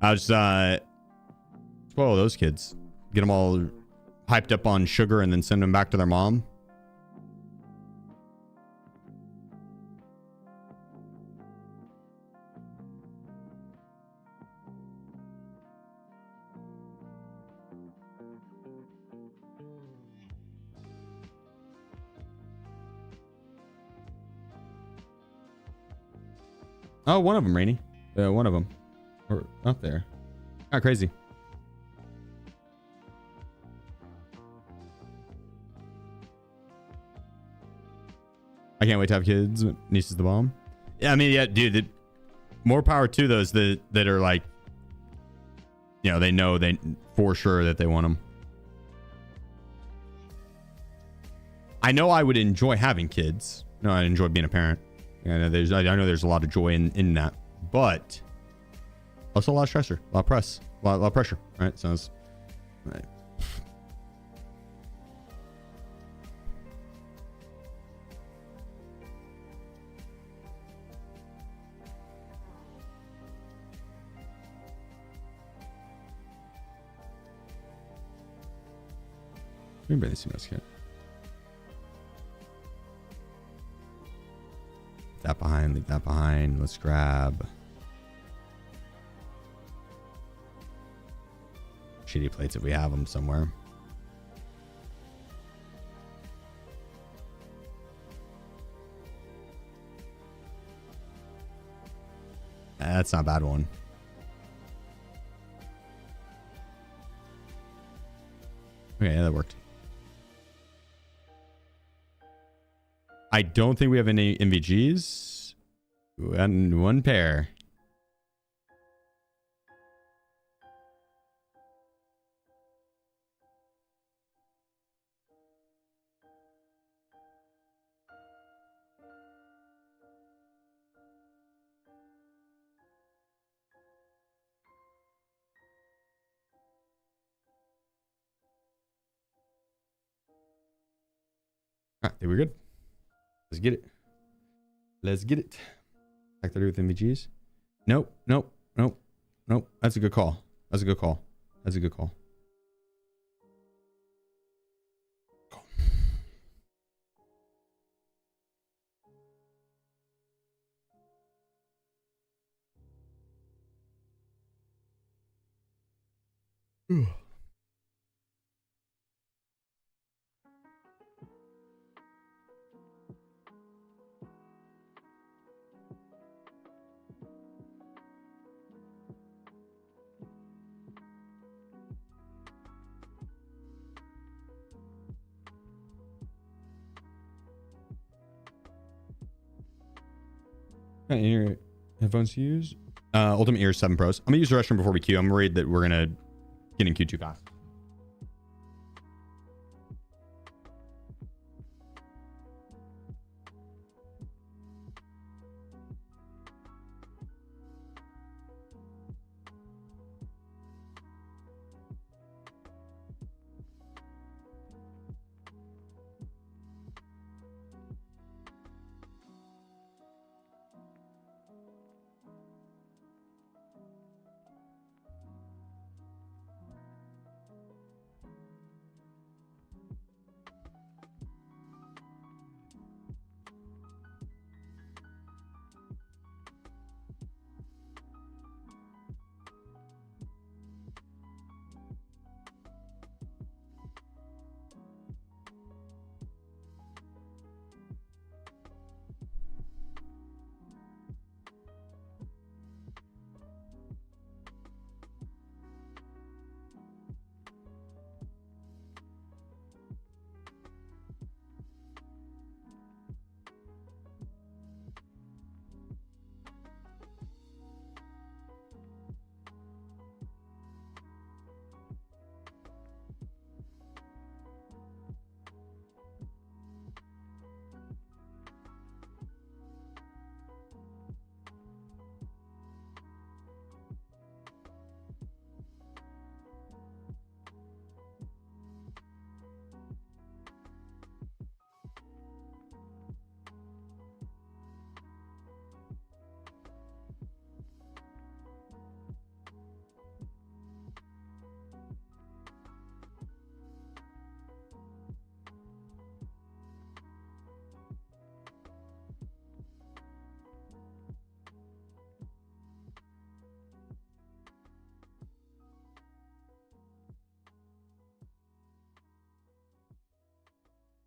Speaker 1: I was spoil those kids. Get them all hyped up on sugar and then send them back to their mom. Oh, one of them, Rainy. One of them. Or up there. Not crazy. I can't wait to have kids. Niece is the bomb. Yeah, I mean, yeah, dude. More power to those that are like, you know, they for sure that they want them. I know I would enjoy having kids. No, I enjoy being a parent. I know there's a lot of joy in that, but also a lot of stressor, a lot of pressure. Right? So it's, right. Let me barely see my kit. That behind, leave that behind. Let's grab shitty plates if we have them somewhere. That's not a bad one. Okay, yeah, that worked. I don't think we have any MVGs. And one pair. All right, I think we're good. Let's get it. Let's get it. Like 30 with MVGs. Nope. That's a good call. That's a good call. Cool. Your headphones to use? Ultimate Ears 7 Pros. I'm gonna use the restroom before we queue. I'm worried that we're gonna get in queue too fast.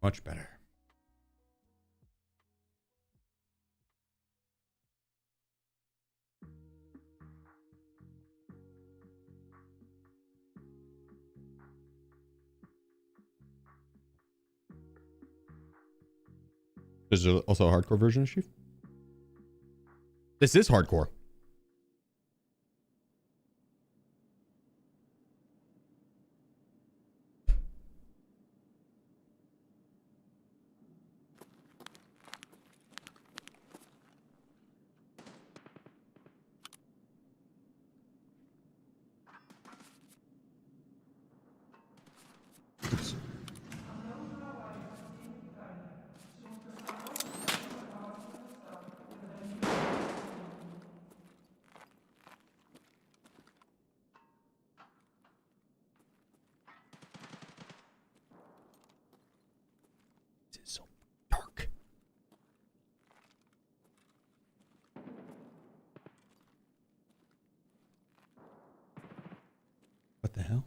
Speaker 1: Much better. There's also a hardcore version of Sheef. This is hardcore. This is so dark. What the hell?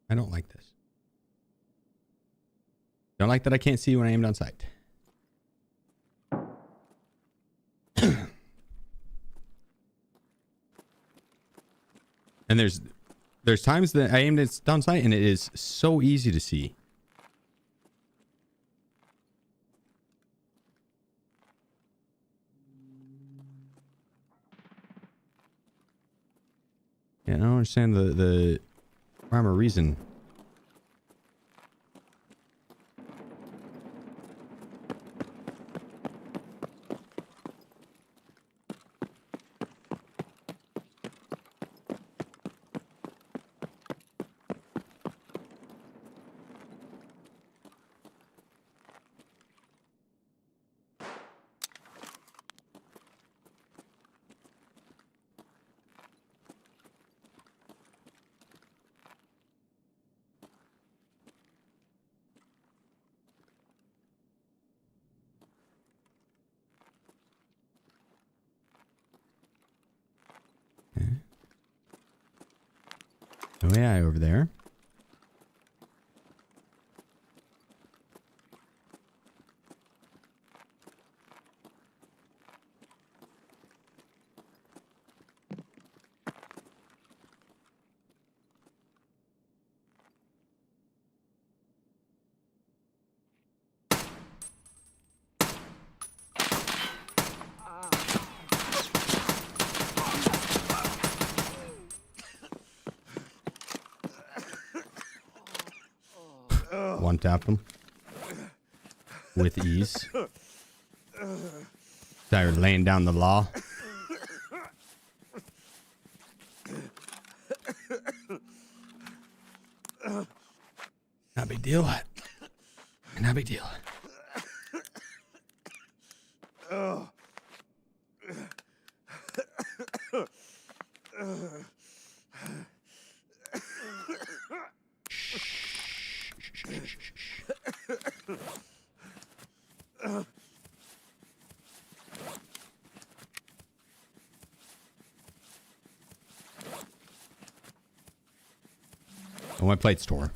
Speaker 1: I don't like this. Don't like that I can't see when I aimed on sight. And there's times that I aimed it on sight and it is so easy to see. Yeah, I don't understand the rhyme or reason. No AI over there. One tapped him with ease. Tired laying down the law. Not a big deal. Not a big deal. Oh, my plate store.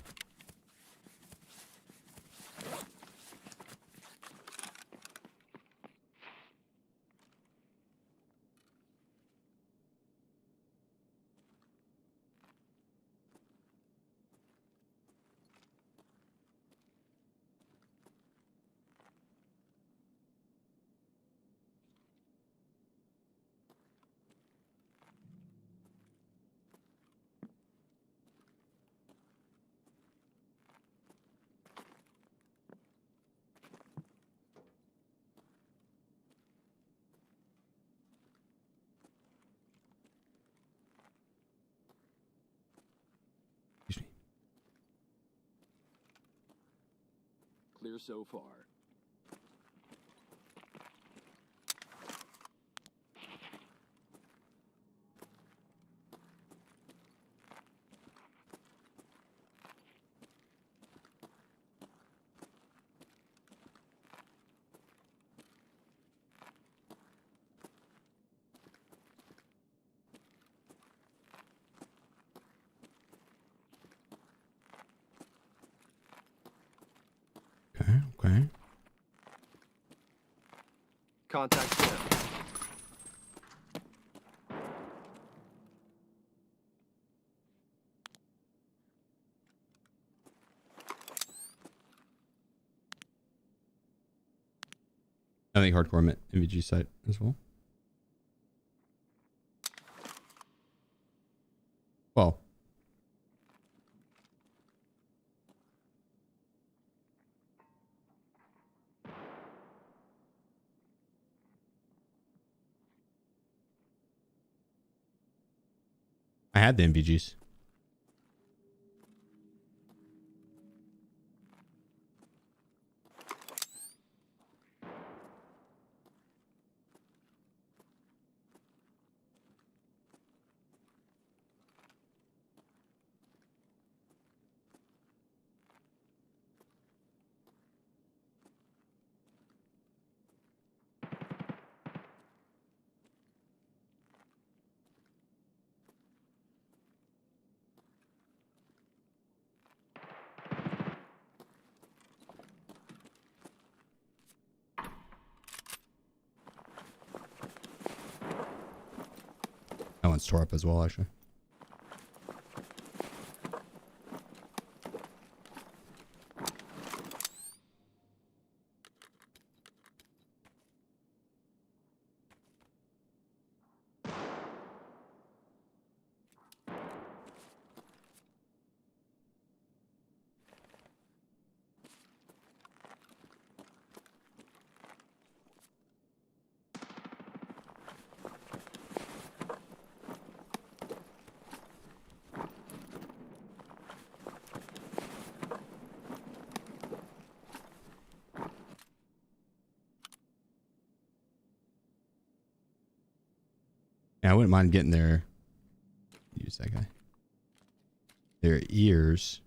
Speaker 3: clear so far.
Speaker 1: Okay.
Speaker 3: Contact them.
Speaker 1: I think hardcore meant MVG site as well. Well. I had the MVGs. That one's tore up as well, actually. Yeah, I wouldn't mind getting their... Use that guy. Their ears.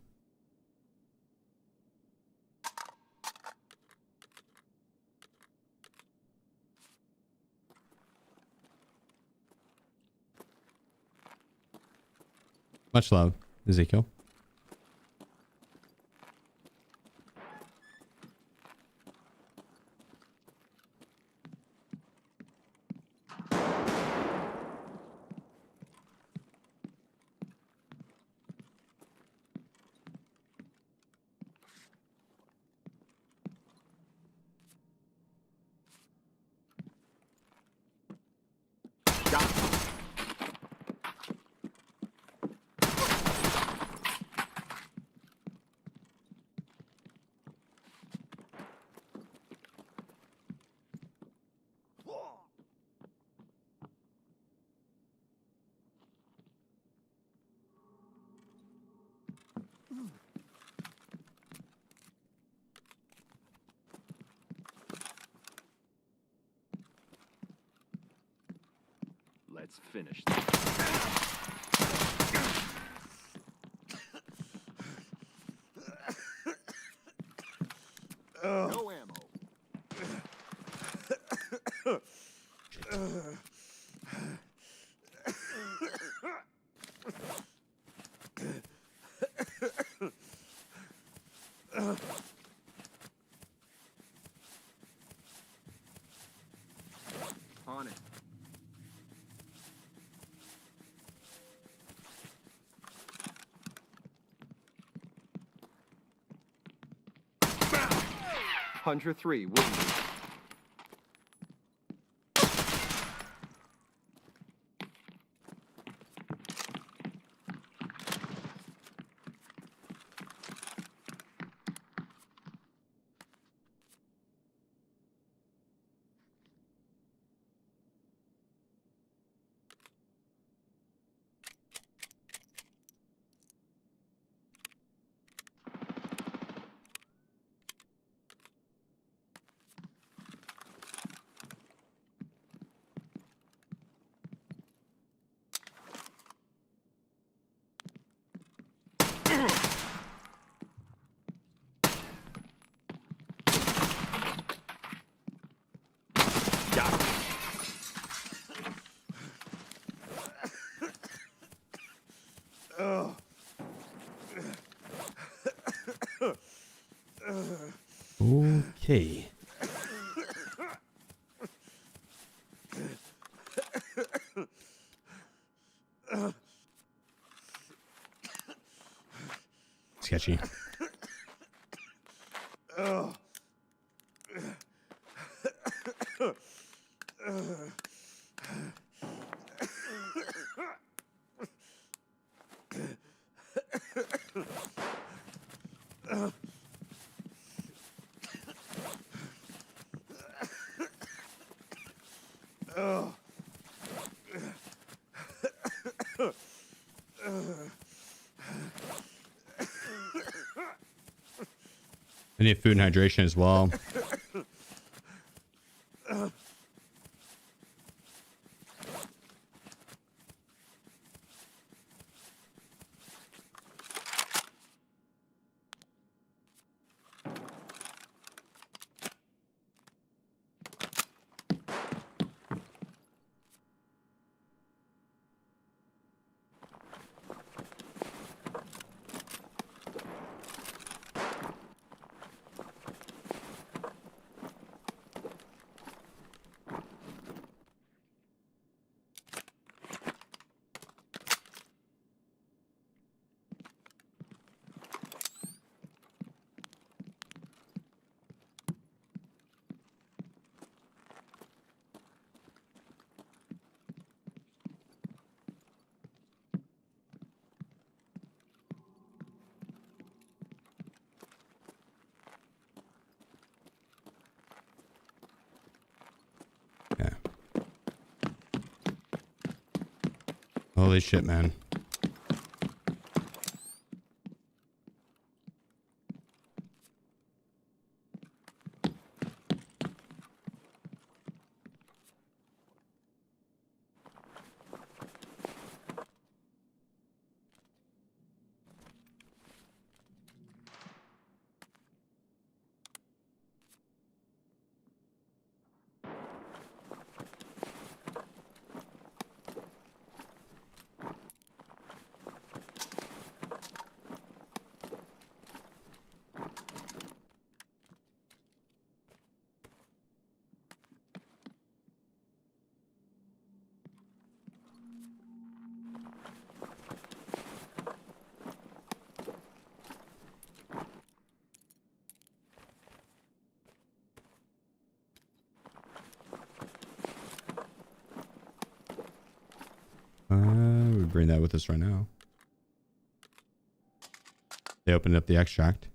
Speaker 1: Much love, Ezekiel.
Speaker 3: Got it. Let's finish this. No ammo. On it. Hunter 3, wounded.
Speaker 1: Okay. Sketchy. I need food and hydration as well. Yeah. Holy shit, man. We bring that with us right now. They opened up the extract.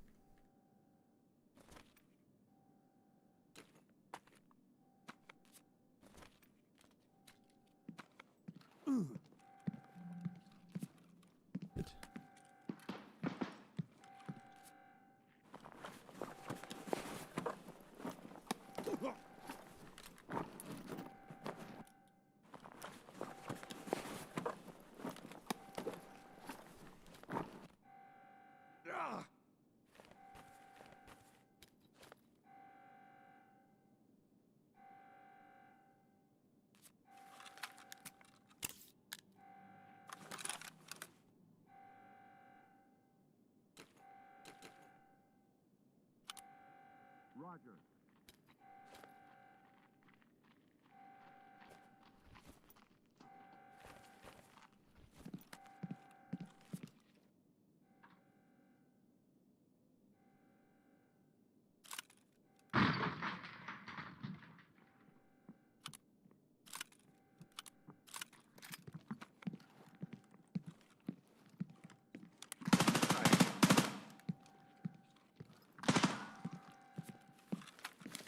Speaker 3: Roger.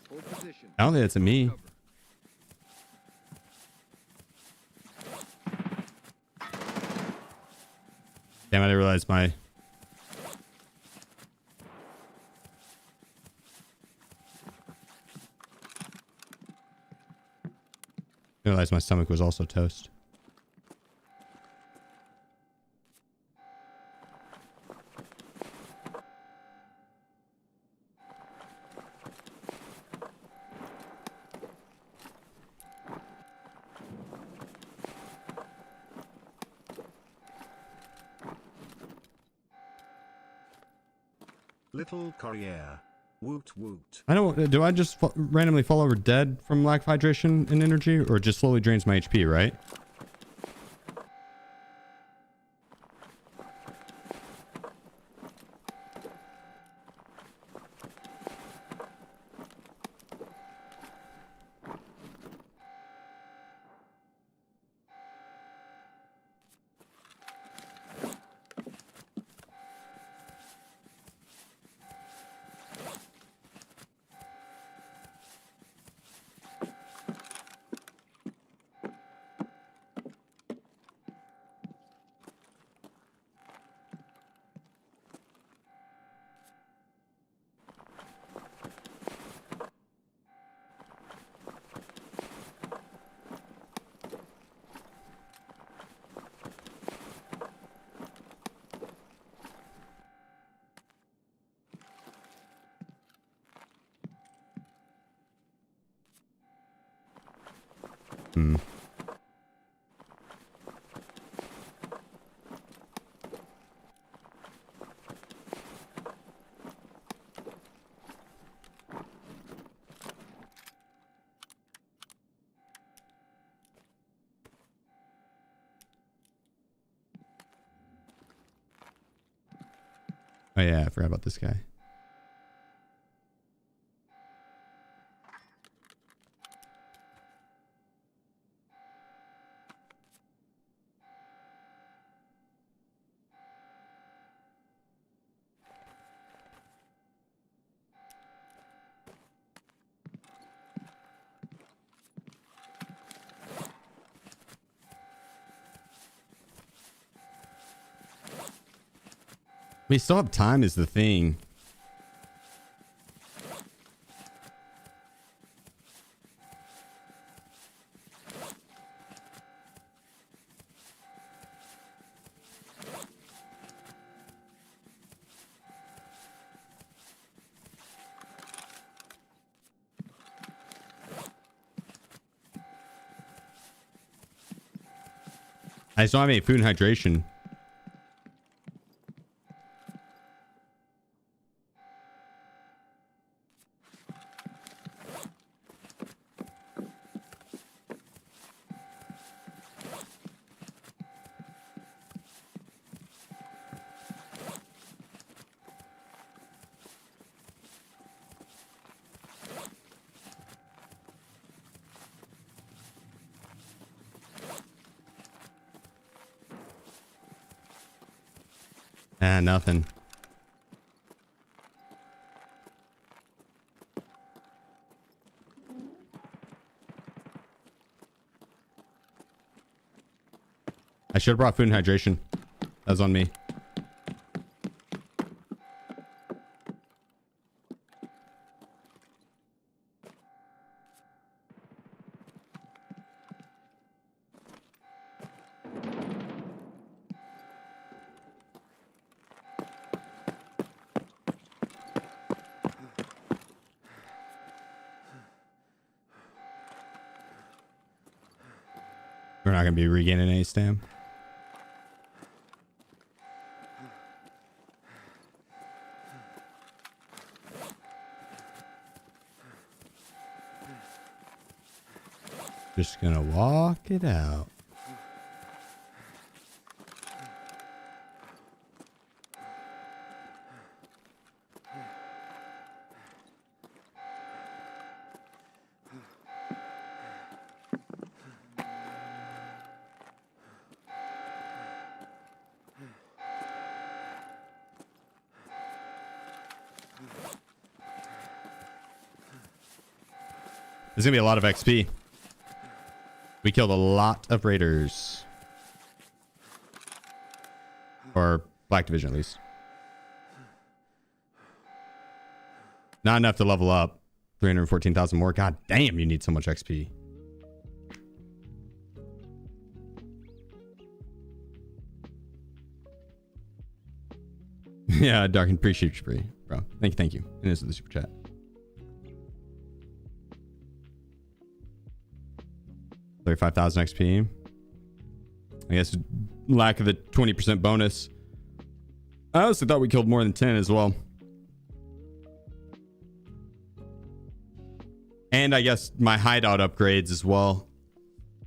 Speaker 3: Hold position.
Speaker 1: I don't think it's a me. Damn, I didn't realize my... I realized my stomach was also toast.
Speaker 2: Little Courier. Woot woot.
Speaker 1: I don't. Do I just randomly fall over dead from lack of hydration and energy, or it just slowly drains my HP? Right. Hmm. Oh yeah, I forgot about this guy. We still have time is the thing. I just don't have any food and hydration. Ah, nothing. I should have brought food and hydration. That was on me. We're not going to be regaining any stam. Just going to walk it out. There's going to be a lot of XP. We killed a lot of raiders. Or Black Division, at least. Not enough to level up. 314,000 more. God damn, you need so much XP. Yeah, Dark, appreciate you, bro. Thank you. And this is the super chat. $35,000 XP. I guess lack of the 20% bonus. I honestly thought we killed more than 10 as well. And I guess my hideout upgrades as well.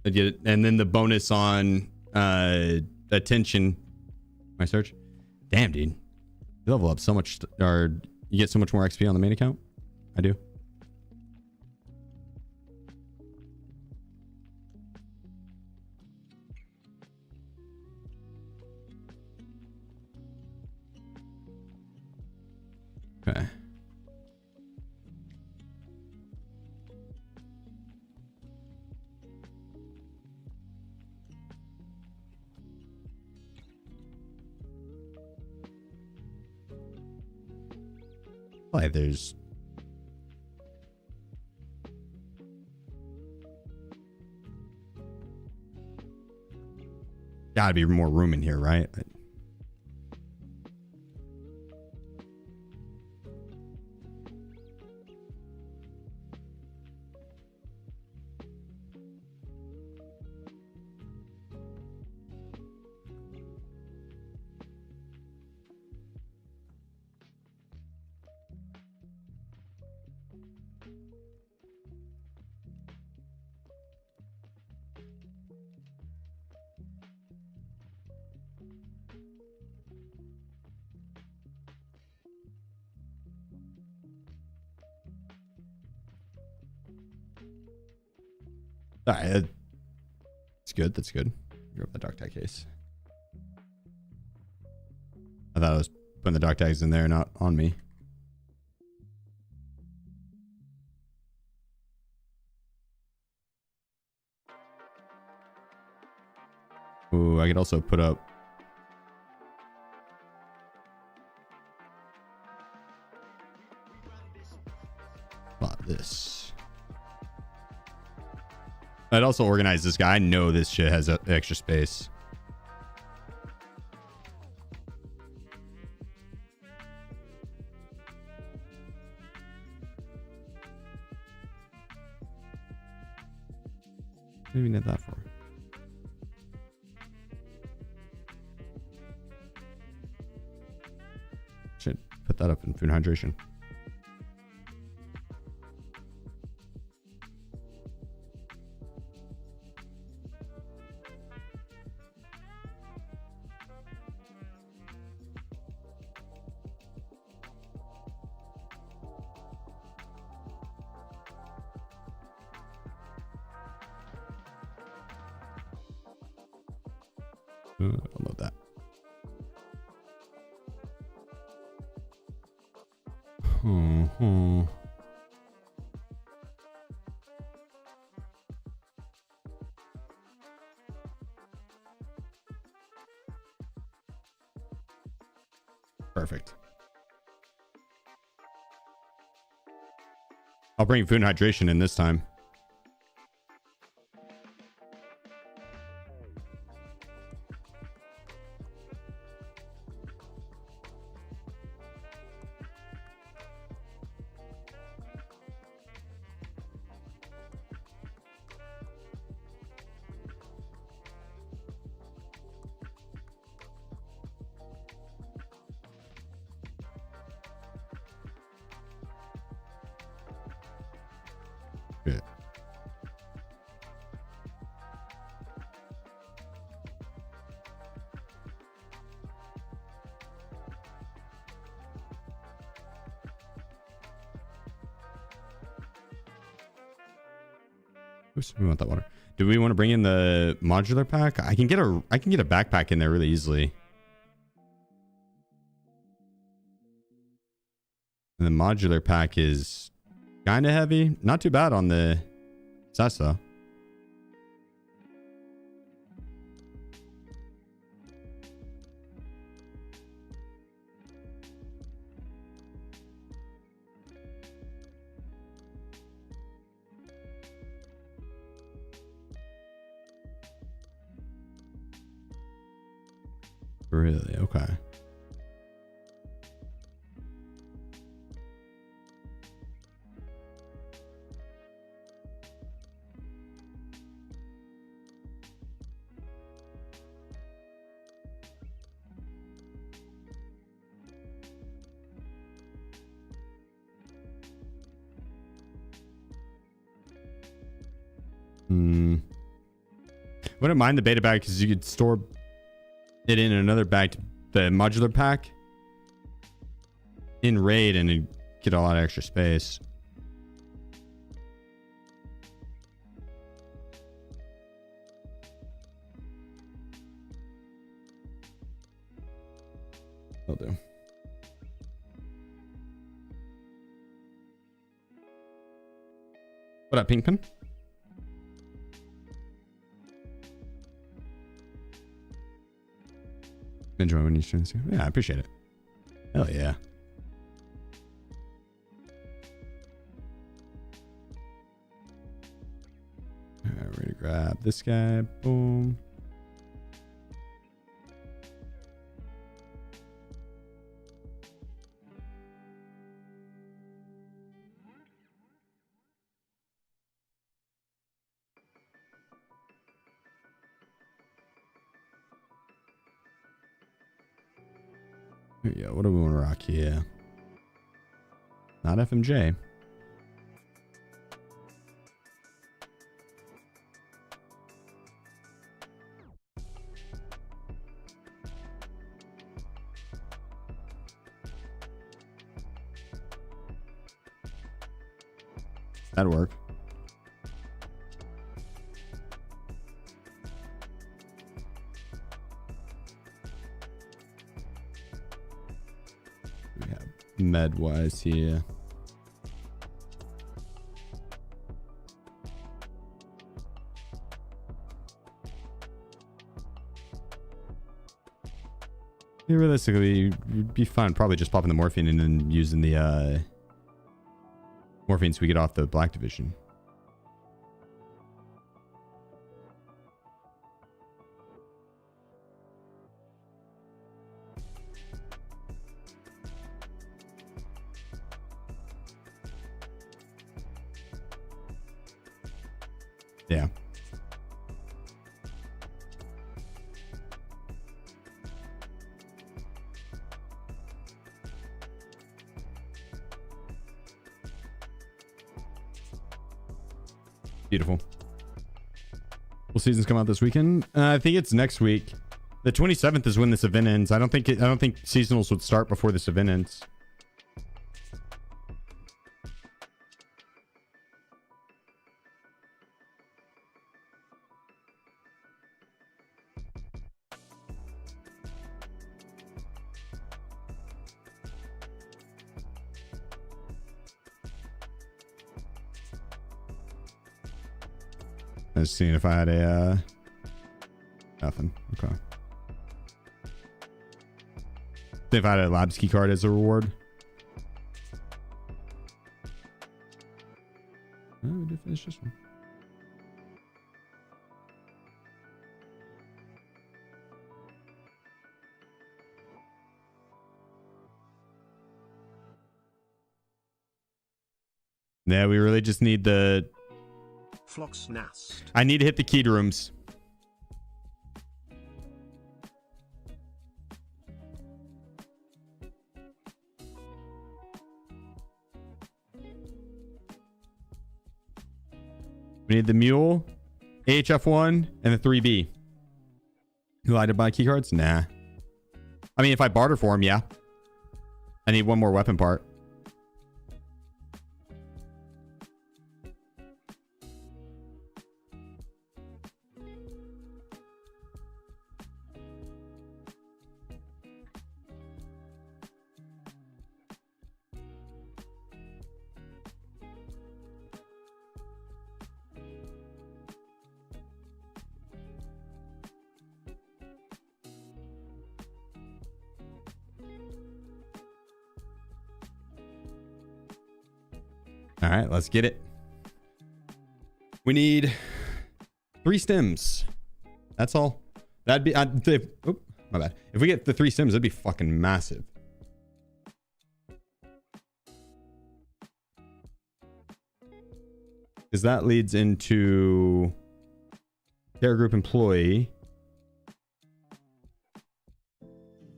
Speaker 1: I get it. And then the bonus on attention. My search. Damn, dude. You level up so much, or you get so much more XP on the main account. I do. Okay. Why there's gotta be more room in here, right? All right, that's good. That's good. Grab the dog tag case. I thought I was putting the dog tags in there, not on me. Ooh, I could also put up. About this. I'd also organize this guy. I know this shit has extra space. What do you need that for? Should put that up in food and hydration. Unload that. Perfect. I'll bring food and hydration in this time. Good. Oops, we want that water. Do we want to bring in the modular pack? I can get a backpack in there really easily. And the modular pack is kind of heavy. Not too bad on the Sessa. Really? Okay. Wouldn't mind the beta bag because you could store it in another bag, the modular pack in raid, and it'd get a lot of extra space. Will do. What up, Pinkpin? Enjoy when you stream this. Yeah, I appreciate it. Hell yeah. Alright, ready to grab this guy. Boom. Here we go. What do we want to rock here? Not FMJ. That'd work. We have med wise here. Yeah, realistically, it'd be fun probably just popping the morphine and then using the morphine so we get off the black division. Yeah. Beautiful. Will seasons come out this weekend? I think it's next week. The 27th is when this event ends. I don't think seasonals would start before this event ends. I was seeing if I had a nothing. Okay. If I had a labs key card as a reward. Oh, we did finish this one. Yeah, we really just need the
Speaker 2: Flock's Nest.
Speaker 1: I need to hit the keyed rooms. We need the mule, AHF1, and the 3B. Who I to buy key cards? Nah. I mean, if I barter for him, yeah. I need one more weapon part. All right, let's get it. We need 3 stems. That's all. That'd be... oh, my bad. If we get the 3 stems, that'd be fucking massive. Because that leads into care group employee,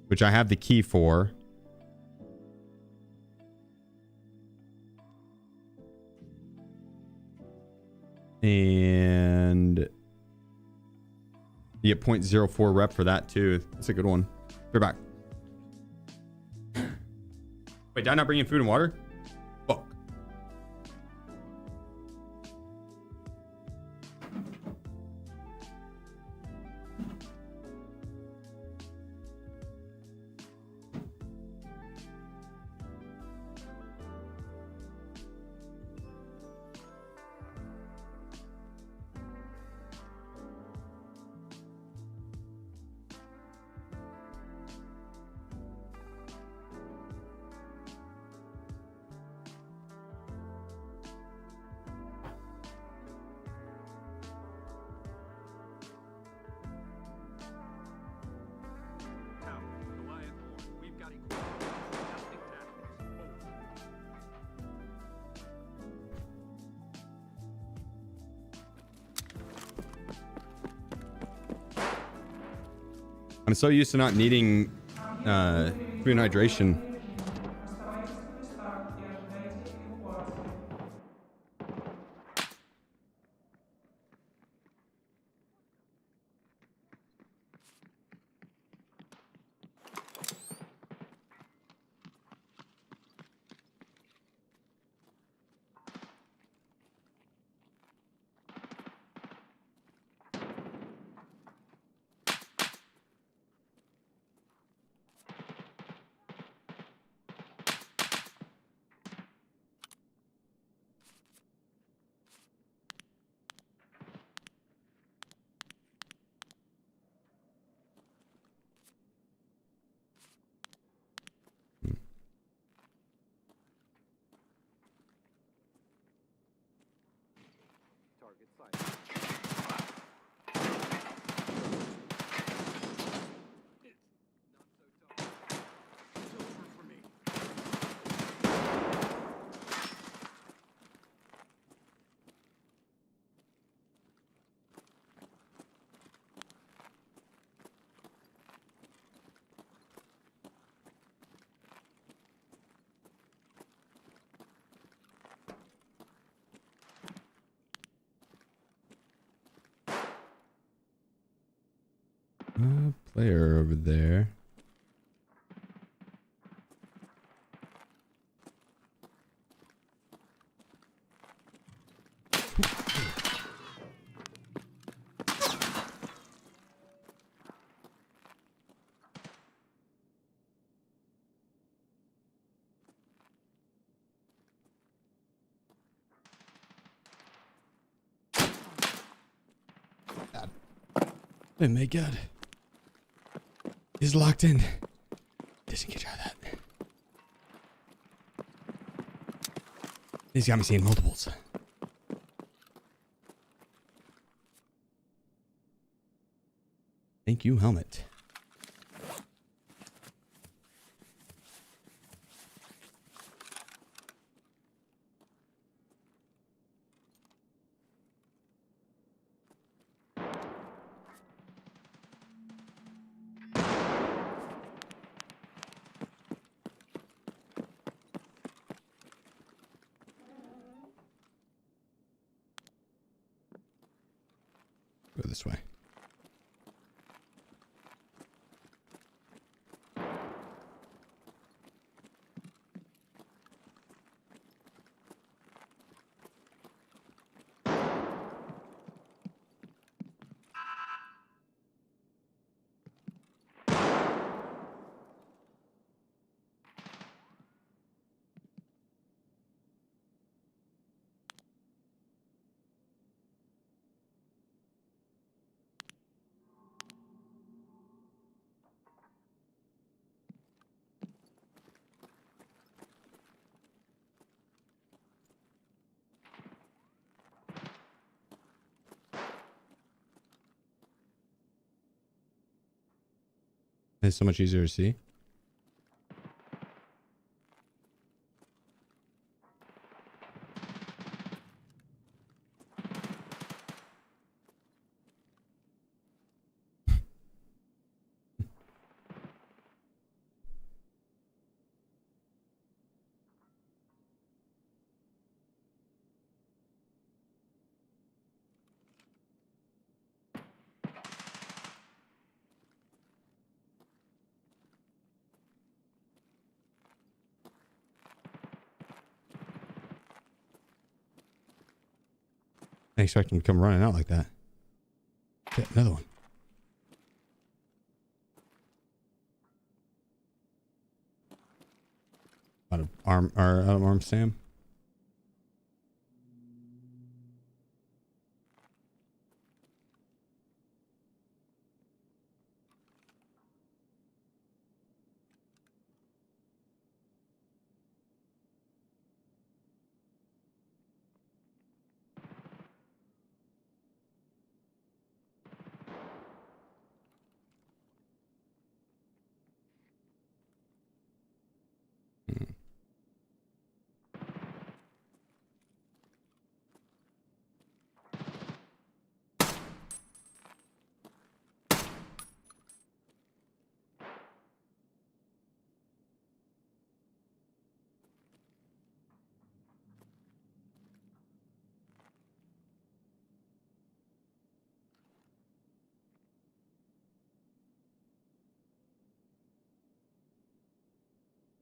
Speaker 1: which I have the key for. And you get 0.04 rep for that too. That's a good one. We're back. Wait, did I not bring in food and water? Fuck. I'm so used to not needing food and hydration.
Speaker 3: Target sight.
Speaker 1: Player over there. Oh my god. He's locked in. Disengage out of that. He's got me seeing multiples. Thank you, helmet. Go this way. It's so much easier to see. I didn't expect him to come running out like that. Okay, another one. Out of arm Sam.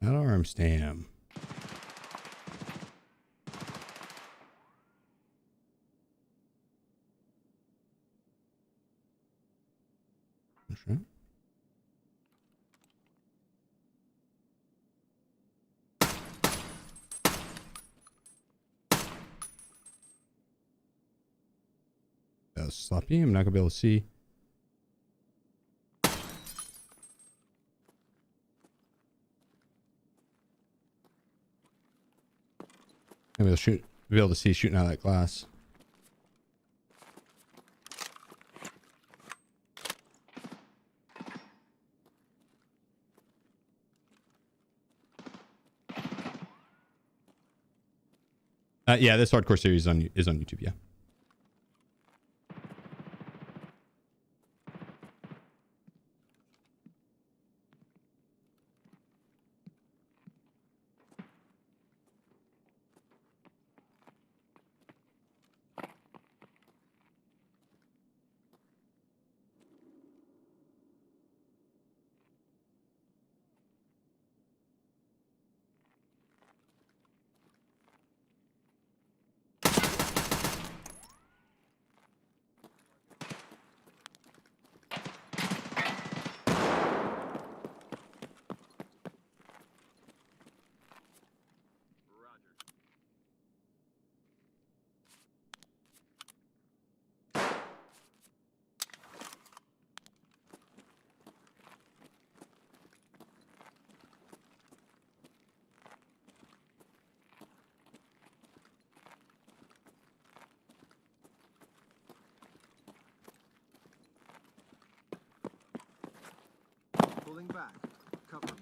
Speaker 1: Out of arm Sam. Sure. That was sloppy. I'm not gonna be able to see. Maybe I'll be able to see shooting out of that glass. Yeah, this hardcore series is on YouTube. Yeah.
Speaker 3: Pulling back. Cover me.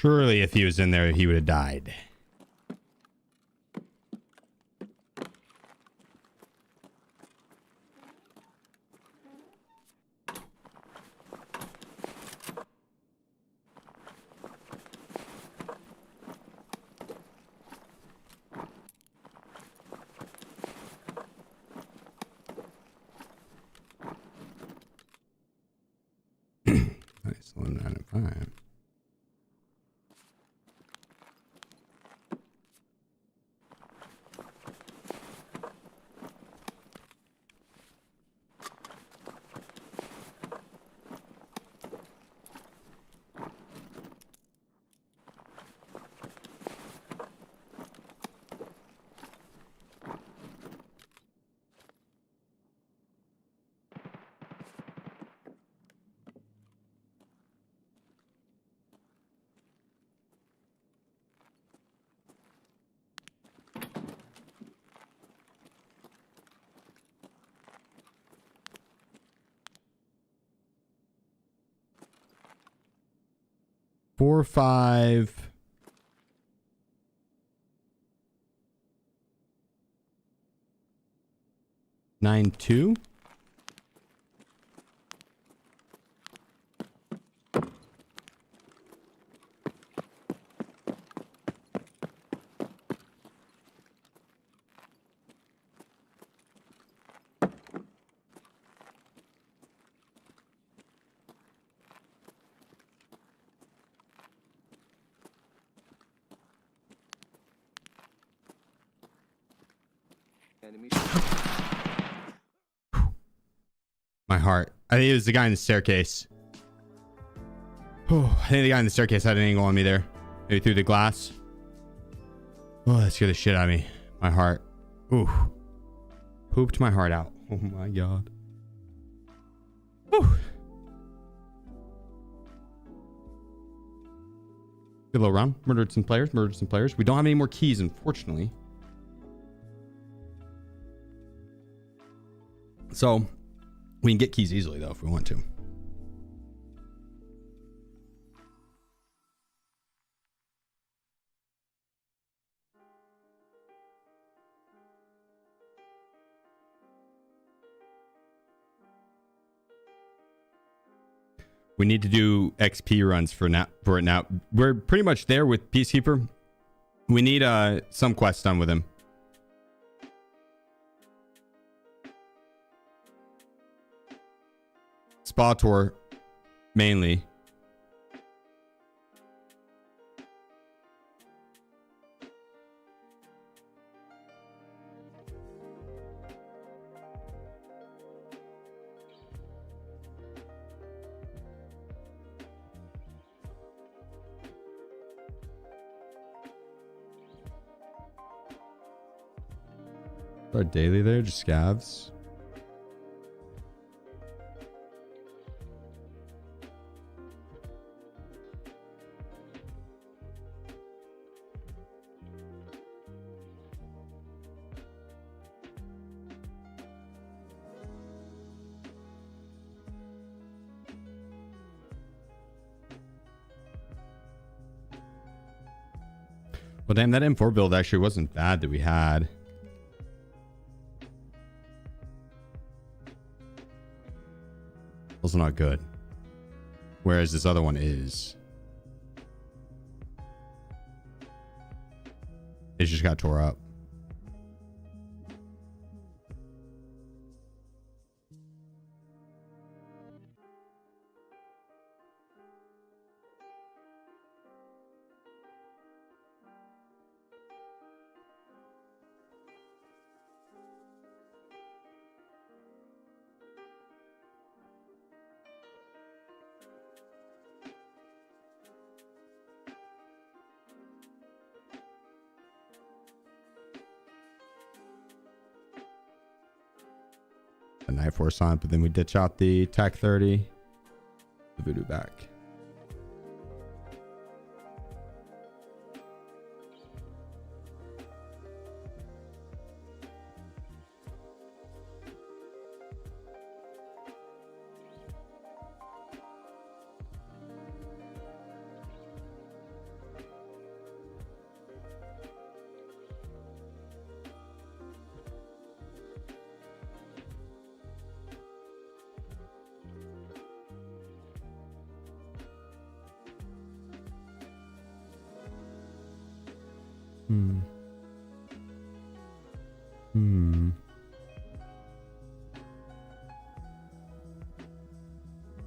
Speaker 1: Surely, if he was in there, he would have died. Nice, 195. 4592.
Speaker 3: Enemy.
Speaker 1: My heart. I think it was the guy in the staircase. I think the guy in the staircase had an angle on me there. Maybe through the glass. Oh, that scared the shit out of me. My heart. Ooh. Pooped my heart out. Oh my god. Whew. Good little round. Murdered some players. We don't have any more keys, unfortunately. So, we can get keys easily, though, if we want to. We need to do XP runs for it now. We're pretty much there with Peacekeeper. We need some quests done with him. Spa tour, mainly. Our daily there, just scavs. Well, damn, that M4 build actually wasn't bad that we had. Also not good. Whereas this other one is. It just got tore up. A Night Force on, but then we ditch out the TAC 30. The Voodoo back.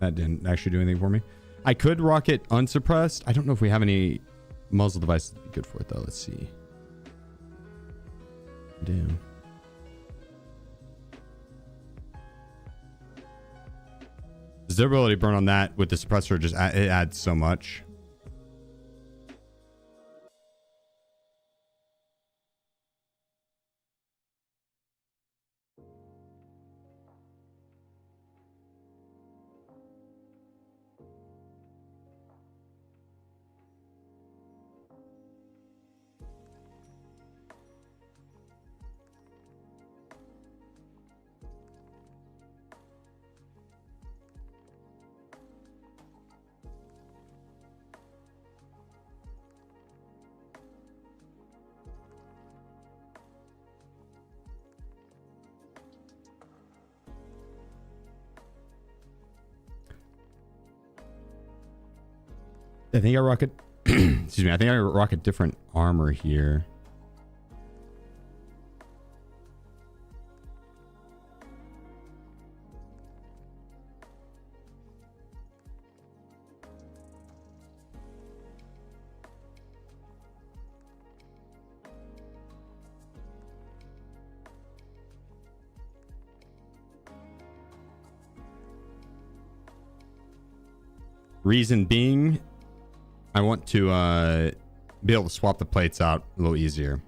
Speaker 1: That didn't actually do anything for me. I could rock it unsuppressed. I don't know if we have any muzzle devices that would be good for it, though. Let's see. Damn. Does the ability burn on that with the suppressor just it adds so much? I think I rock it. Excuse me. I think I rock a different armor here. Reason being, I want to be able to swap the plates out a little easier.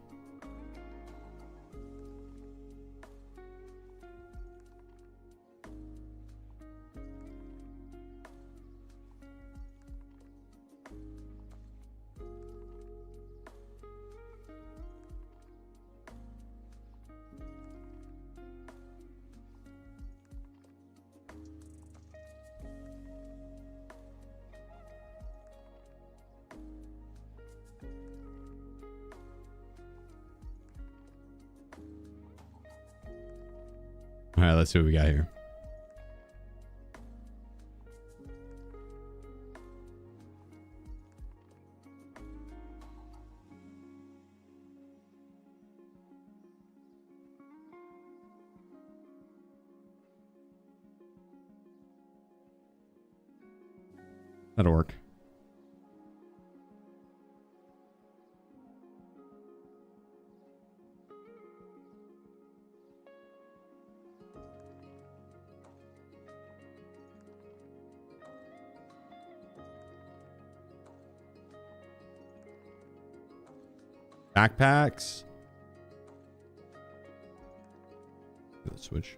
Speaker 1: All right, let's see what we got here. That'll work. Backpacks. Let's switch.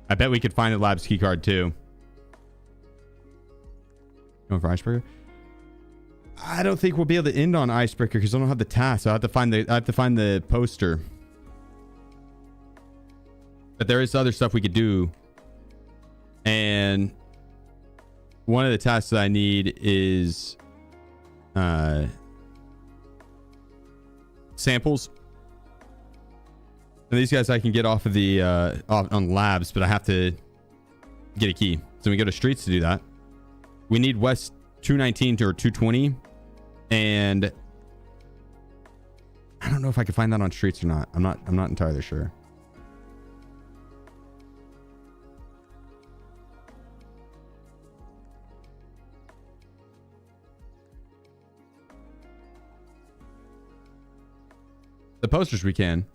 Speaker 1: I bet we could find the lab's key card too. Going for icebreaker. I don't think we'll be able to end on icebreaker because I don't have the task. So I have to find the poster. But there is other stuff we could do. And one of the tasks that I need is samples. And these guys I can get off of the on labs, but I have to get a key. So we go to streets to do that. We need West 219 or 220. And I don't know if I can find that on streets or not. I'm not entirely sure. The posters we can.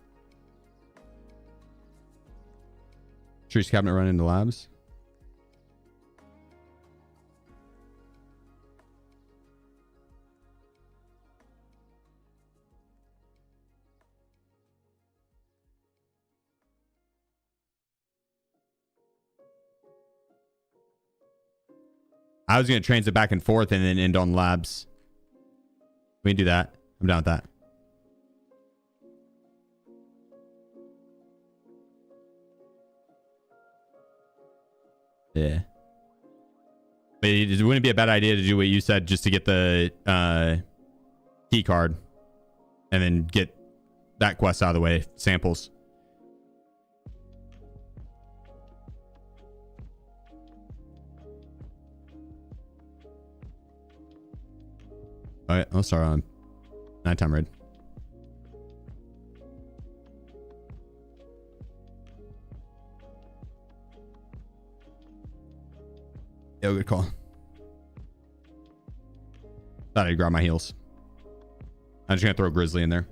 Speaker 1: Streets cabinet run into labs. I was going to transit back and forth and then end on labs. We can do that. I'm down with that. Yeah. But it wouldn't be a bad idea to do what you said just to get the key card and then get that quest out of the way. Samples. All right, I'll start on nighttime raid. Yeah, good call. Thought I'd grab my heels. I'm just gonna throw Grizzly in there.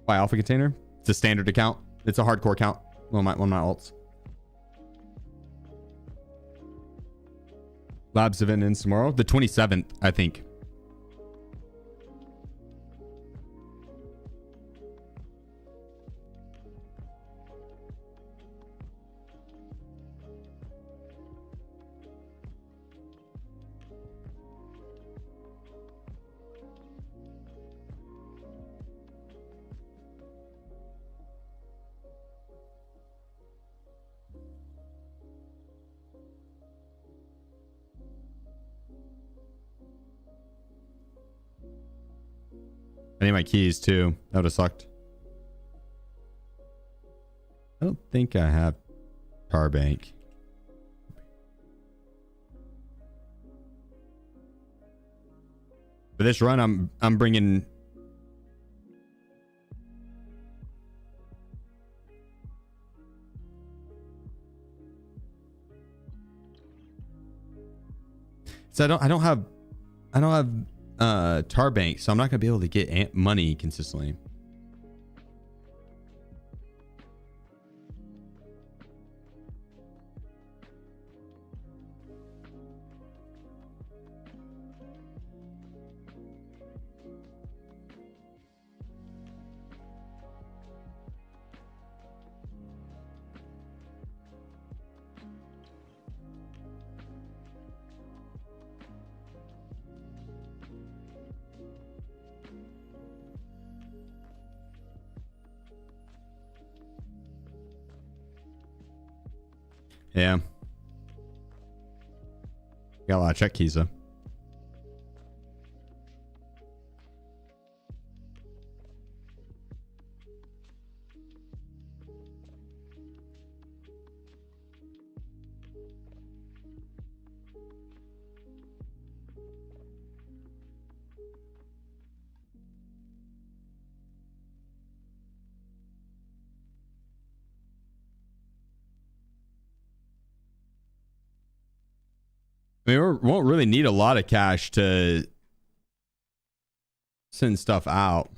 Speaker 1: Why alpha container? It's a standard account. It's a hardcore account. One of my alts. Labs event ends tomorrow. The 27th, I think. I need my keys too. That would have sucked. I don't think I have car bank. For this run, I'm bringing. So I don't have tar bank, so I'm not gonna be able to get money consistently. Yeah. Got a lot of check keys though. I mean, we won't really need a lot of cash to send stuff out.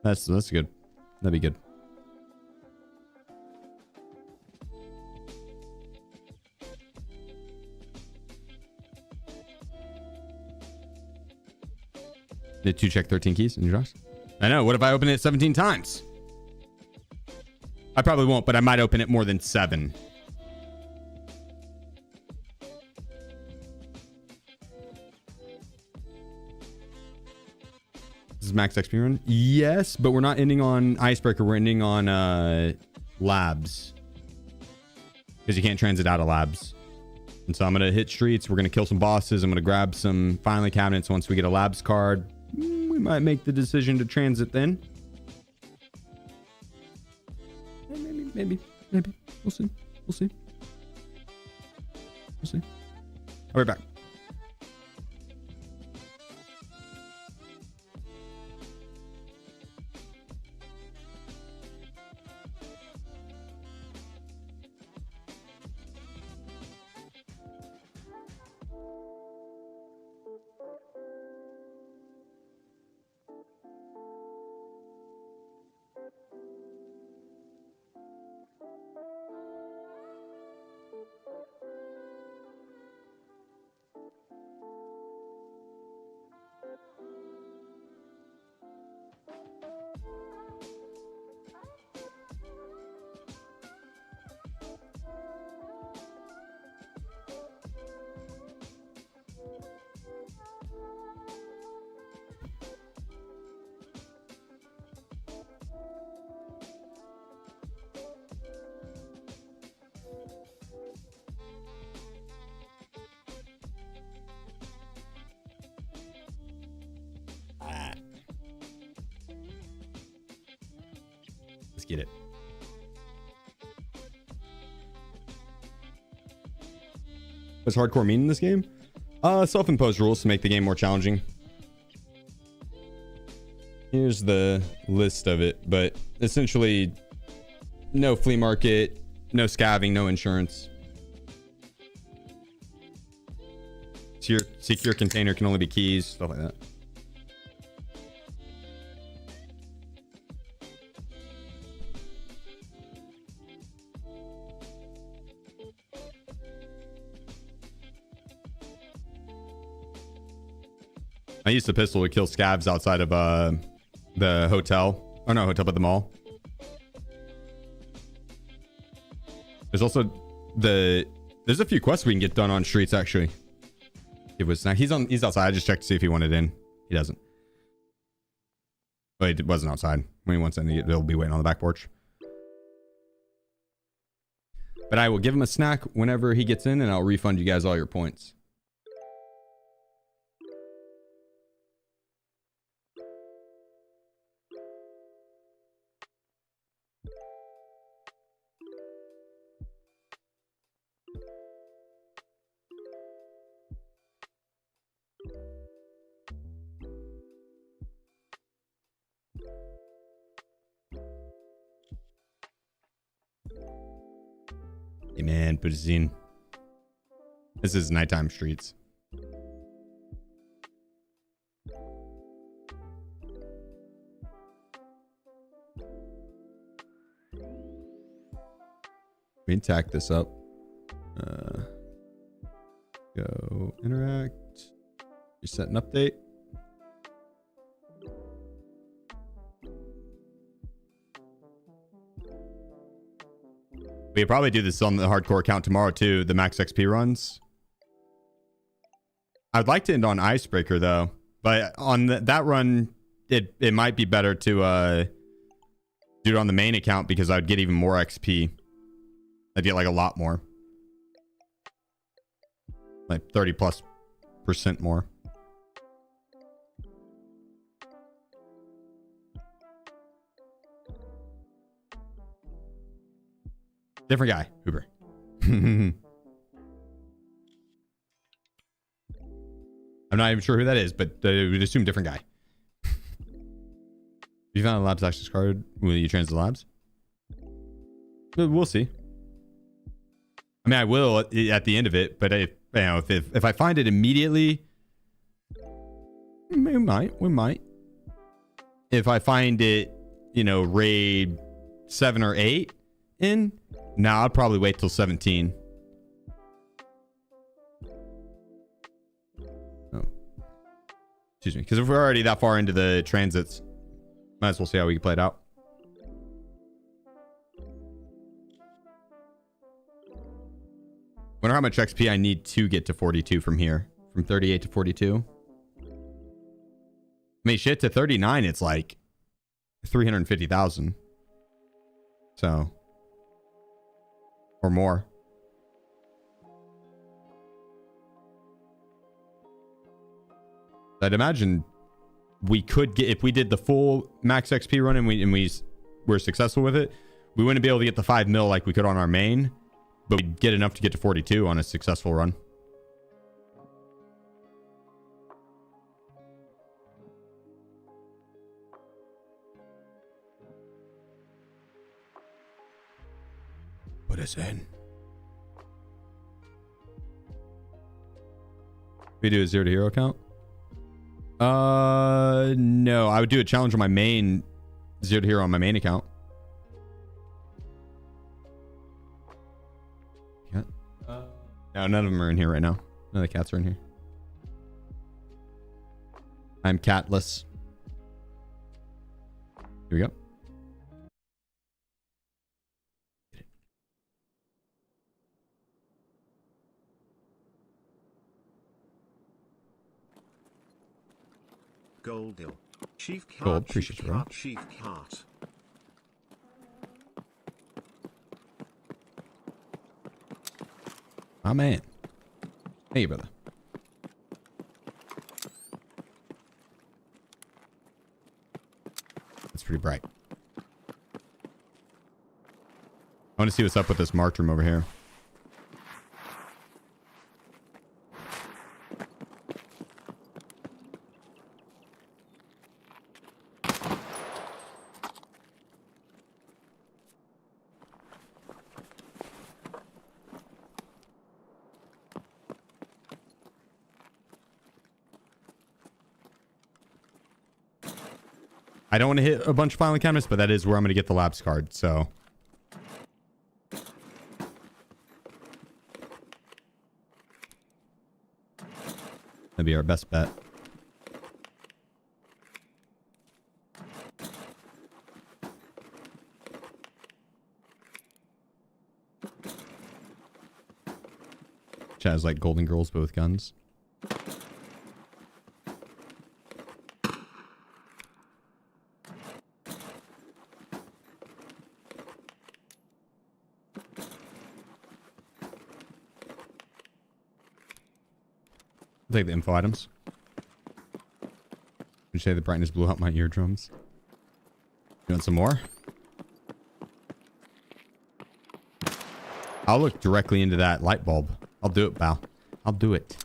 Speaker 1: That's good. That'd be good. Did you check 13 keys in your drawers? I know. What if I open it 17 times? I probably won't, but I might open it more than 7. This is max XP run? Yes, but we're not ending on Icebreaker. We're ending on Labs. Because you can't transit out of Labs. And so I'm going to hit streets. We're going to kill some bosses. I'm going to grab some finally cabinets once we get a Labs card. We might make the decision to transit then. Maybe. We'll see. We'll see. I'll be back. Let's get it. What's hardcore mean in this game? Self-imposed rules to make the game more challenging. Here's the list of it, but essentially no flea market, no scavving, no insurance. Secure container can only be keys, stuff like that. I used the pistol to kill scavs outside of the hotel. Oh no, hotel, but the mall. There's also there's a few quests we can get done on streets actually. It was he's outside. I just checked to see if he wanted in. He doesn't. But it wasn't outside. When he wants in, he'll be waiting on the back porch. But I will give him a snack whenever he gets in, and I'll refund you guys all your points. Hey man, put us in. This is nighttime streets. We can tack this up. Go interact. Reset and update. We could probably do this on the hardcore account tomorrow too, the max XP runs. I'd like to end on Icebreaker though, but on that run, it might be better to do it on the main account because I would get even more XP. I'd get like a lot more. Like 30+% more. Different guy, Uber. I'm not even sure who that is, but we'd assume different guy. You found a labs access card. Will you transfer the labs? We'll see. I mean, I will at the end of it, but if I find it immediately, we might. If I find it, raid 7 or 8 in, now I'll probably wait till 17. Oh, excuse me, because if we're already that far into the transits, might as well see how we can play it out. Wonder how much XP I need to get to 42 from here. From 38 to 42. I mean, shit, to 39, it's like 350,000. So. Or more. I'd imagine we could get, if we did the full max XP run and we were successful with it, we wouldn't be able to get the 5 mil like we could on our main. But we'd get enough to get to 42 on a successful run. Put us in. We do a 0 to hero count? No. I would do a challenge on my main 0 to hero on my main account. No, none of them are in here right now. None of the cats are in here. I'm catless. Here we go.
Speaker 2: Gold deal. Chief Cart,
Speaker 1: Gold, appreciate you, bro.
Speaker 2: Chief Cart.
Speaker 1: Oh, man. Hey, brother. That's pretty bright. I want to see what's up with this marked room over here. I don't want to hit a bunch of final cabinets, but that is where I'm going to get the labs card, so. That'd be our best bet. Which has like Golden Girls, but with guns. take the info items. You say the brightness blew out my eardrums. You want some more? I'll look directly into that light bulb. I'll do it, pal. I'll do it.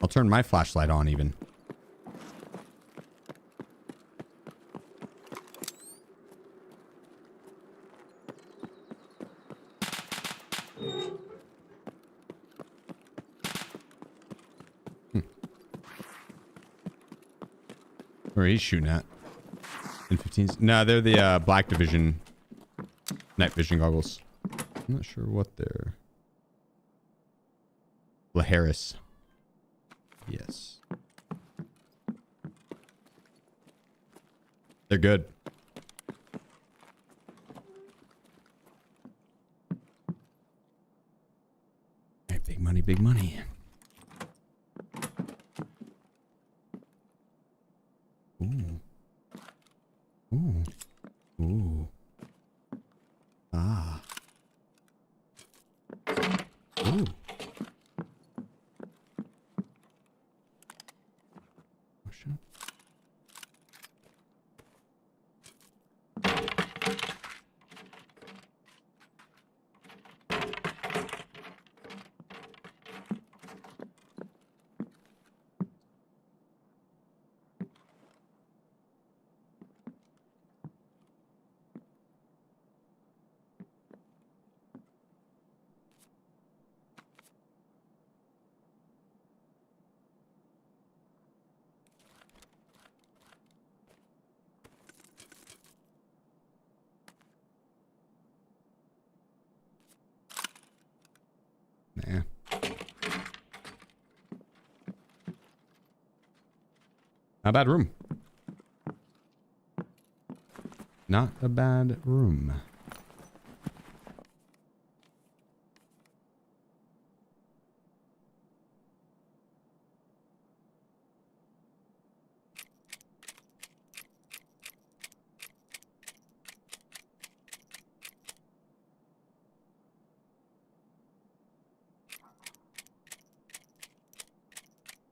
Speaker 1: I'll turn my flashlight on even. Where he's shooting at? In 15s? No, they're the Black Division night vision goggles. I'm not sure what they're. LaHarris. Yes. They're good. All right, big money, big money. Ooh. Ooh. Ooh. Ah. Ooh. Oh, shit. Nah. Not a bad room. Not a bad room.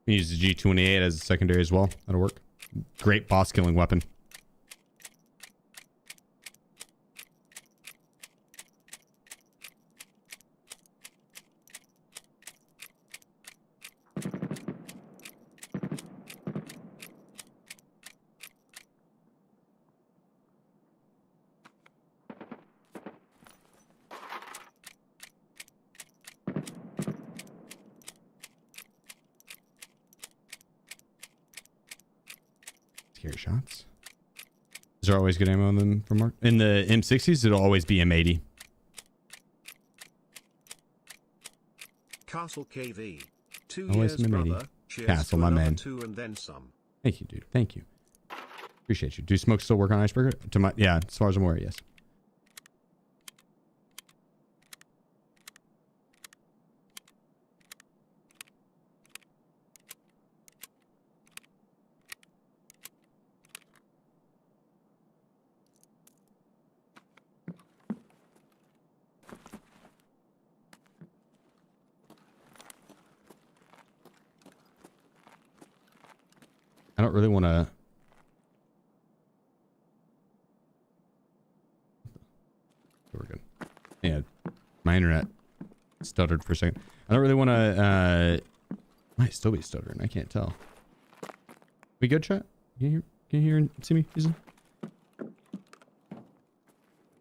Speaker 1: You use the G28 as a secondary as well. That'll work. Great boss killing weapon. Scary shots. Is there always good ammo in them from Mark? In the M60s, it'll always be M80.
Speaker 2: Castle KV. 2
Speaker 1: Always
Speaker 2: years,
Speaker 1: M80.
Speaker 2: brother. Cheers
Speaker 1: Castle,
Speaker 2: to
Speaker 1: my
Speaker 2: another
Speaker 1: man.
Speaker 2: 2 and then some.
Speaker 1: Thank you, dude. Thank you. Appreciate you. Do Smoke still work on Iceberg? To my, yeah, as far as I'm aware, yes. I don't really want to. We're good. Yeah, my internet stuttered for a second. I don't really want to. Might still be stuttering. I can't tell. We good, chat? Can you hear and see me? Easily?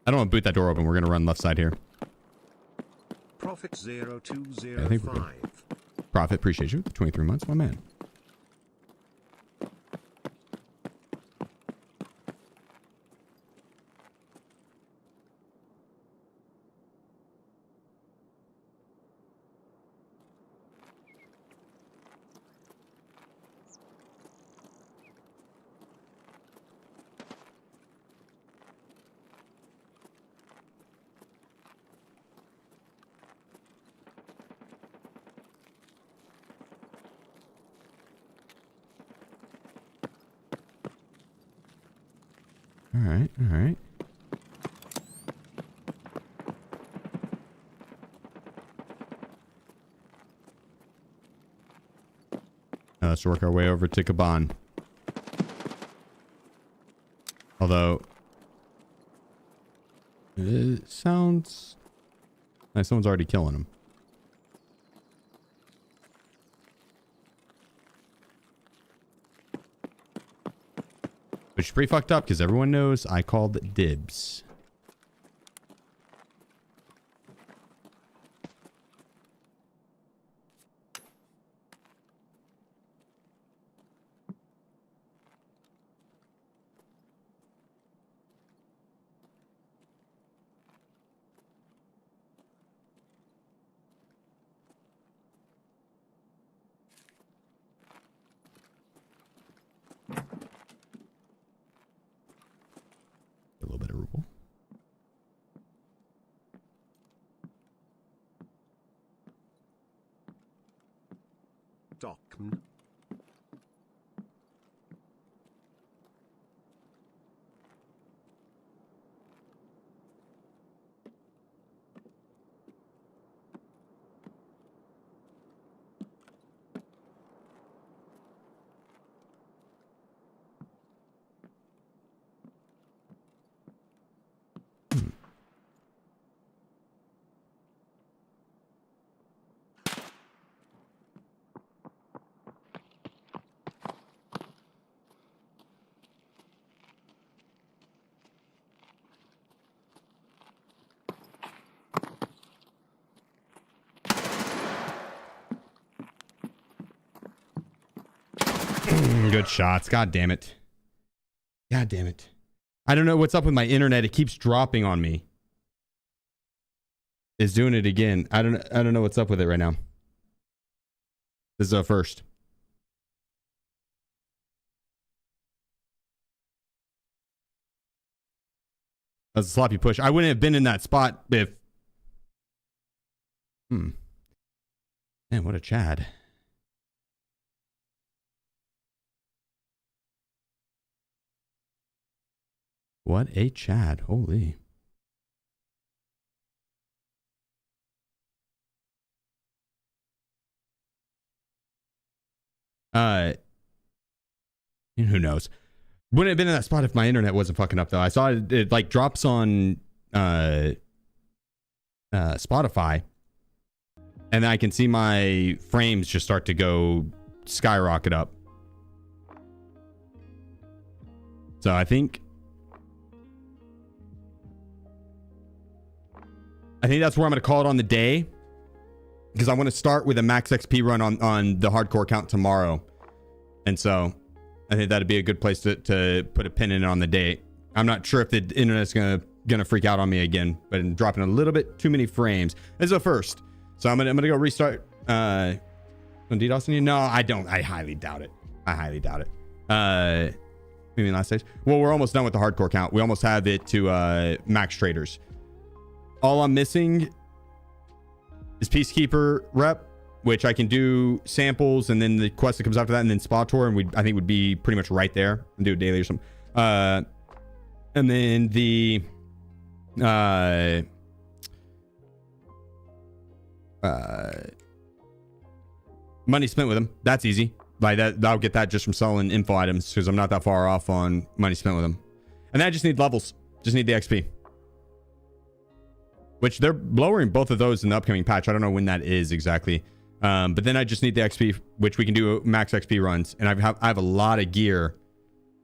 Speaker 1: I don't want to boot that door open. We're gonna run left side here.
Speaker 2: Profit
Speaker 1: I think we're good.
Speaker 2: 0205.
Speaker 1: Profit, appreciate you. 23 months, my man. All right, all right. Let's work our way over to Kaban. Although, it sounds like someone's already killing him. Which is pretty fucked up because everyone knows I called dibs. A little bit of ruble.
Speaker 2: Dockman.
Speaker 1: Good shots. God damn it. God damn it. I don't know what's up with my internet. It keeps dropping on me. It's doing it again. I don't know what's up with it right now. This is a first. That's a sloppy push. I wouldn't have been in that spot if... Man, what a Chad. What a Chad. Holy. Who knows? Wouldn't have been in that spot if my internet wasn't fucking up though. I saw it like drops on Spotify, and I can see my frames just start to go skyrocket up. So I think that's where I'm going to call it on the day, because I want to start with a max XP run on the hardcore account tomorrow. And so I think that'd be a good place to put a pin in it on the day. I'm not sure if the internet's gonna freak out on me again, but I'm dropping a little bit too many frames. This is a first. So I'm gonna go restart on DDoS on you. No, I don't. I highly doubt it. Maybe last stage. Well, we're almost done with the hardcore count. We almost have it to max traders. All I'm missing is Peacekeeper rep, which I can do samples and then the quest that comes after that, and then spa tour, and I think would be pretty much right there and do a daily or something. And then the money spent with them. That's easy. Like that, I'll get that just from selling info items because I'm not that far off on money spent with them. And then I just need levels. Just need the XP. Which they're lowering both of those in the upcoming patch. I don't know when that is exactly. But then I just need the XP, which we can do max XP runs. And I have a lot of gear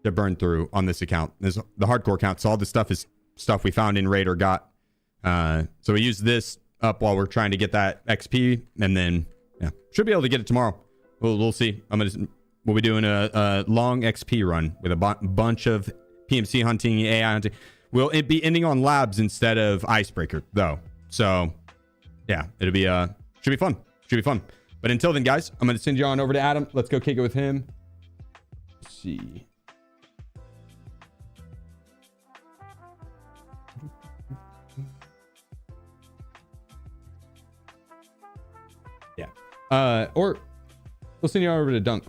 Speaker 1: to burn through on this account. This the hardcore account. So all this stuff is stuff we found in raid or got. So we use this up while we're trying to get that XP. And then, yeah, should be able to get it tomorrow. We'll see. We'll be doing a long XP run with a bunch of PMC hunting, AI hunting. Will it be ending on labs instead of icebreaker though? So yeah, it'll be should be fun. Should be fun. But until then, guys, I'm gonna send you on over to Adam. Let's go kick it with him. Let's see. Yeah. Or we'll send you on over to Dunk.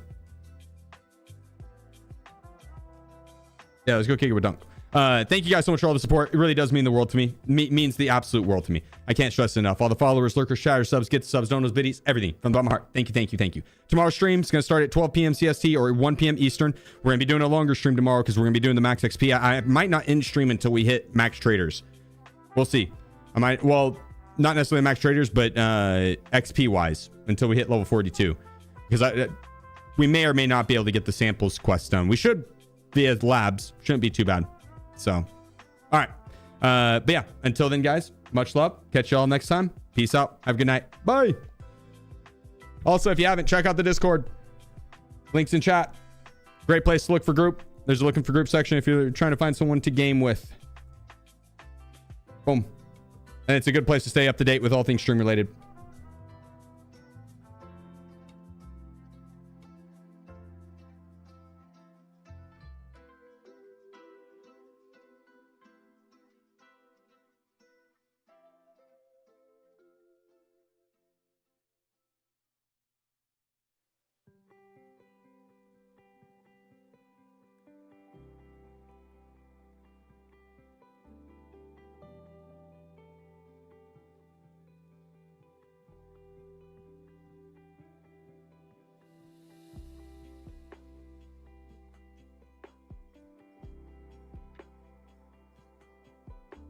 Speaker 1: Yeah, let's go kick it with Dunk. Thank you guys so much for all the support. It really does mean the world to me. Means the absolute world to me. I can't stress it enough. All the followers, lurkers, chatters, subs, get the subs, donos, biddies, everything from the bottom of my heart. Thank you, thank you, thank you. Tomorrow's stream is going to start at 12 p.m. CST or 1 p.m. Eastern. We're going to be doing a longer stream tomorrow because we're going to be doing the max XP. I might not end stream until we hit max traders. We'll see. I might, well, not necessarily max traders, but XP wise until we hit level 42. Because we may or may not be able to get the samples quest done. We should be at labs. Shouldn't be too bad. So, all right. But yeah, until then, guys, much love. Catch y'all next time. Peace out. Have a good night. Bye. Also, if you haven't, check out the Discord. Links in chat. Great place to look for group. There's a looking for group section if you're trying to find someone to game with. Boom. And it's a good place to stay up to date with all things stream related.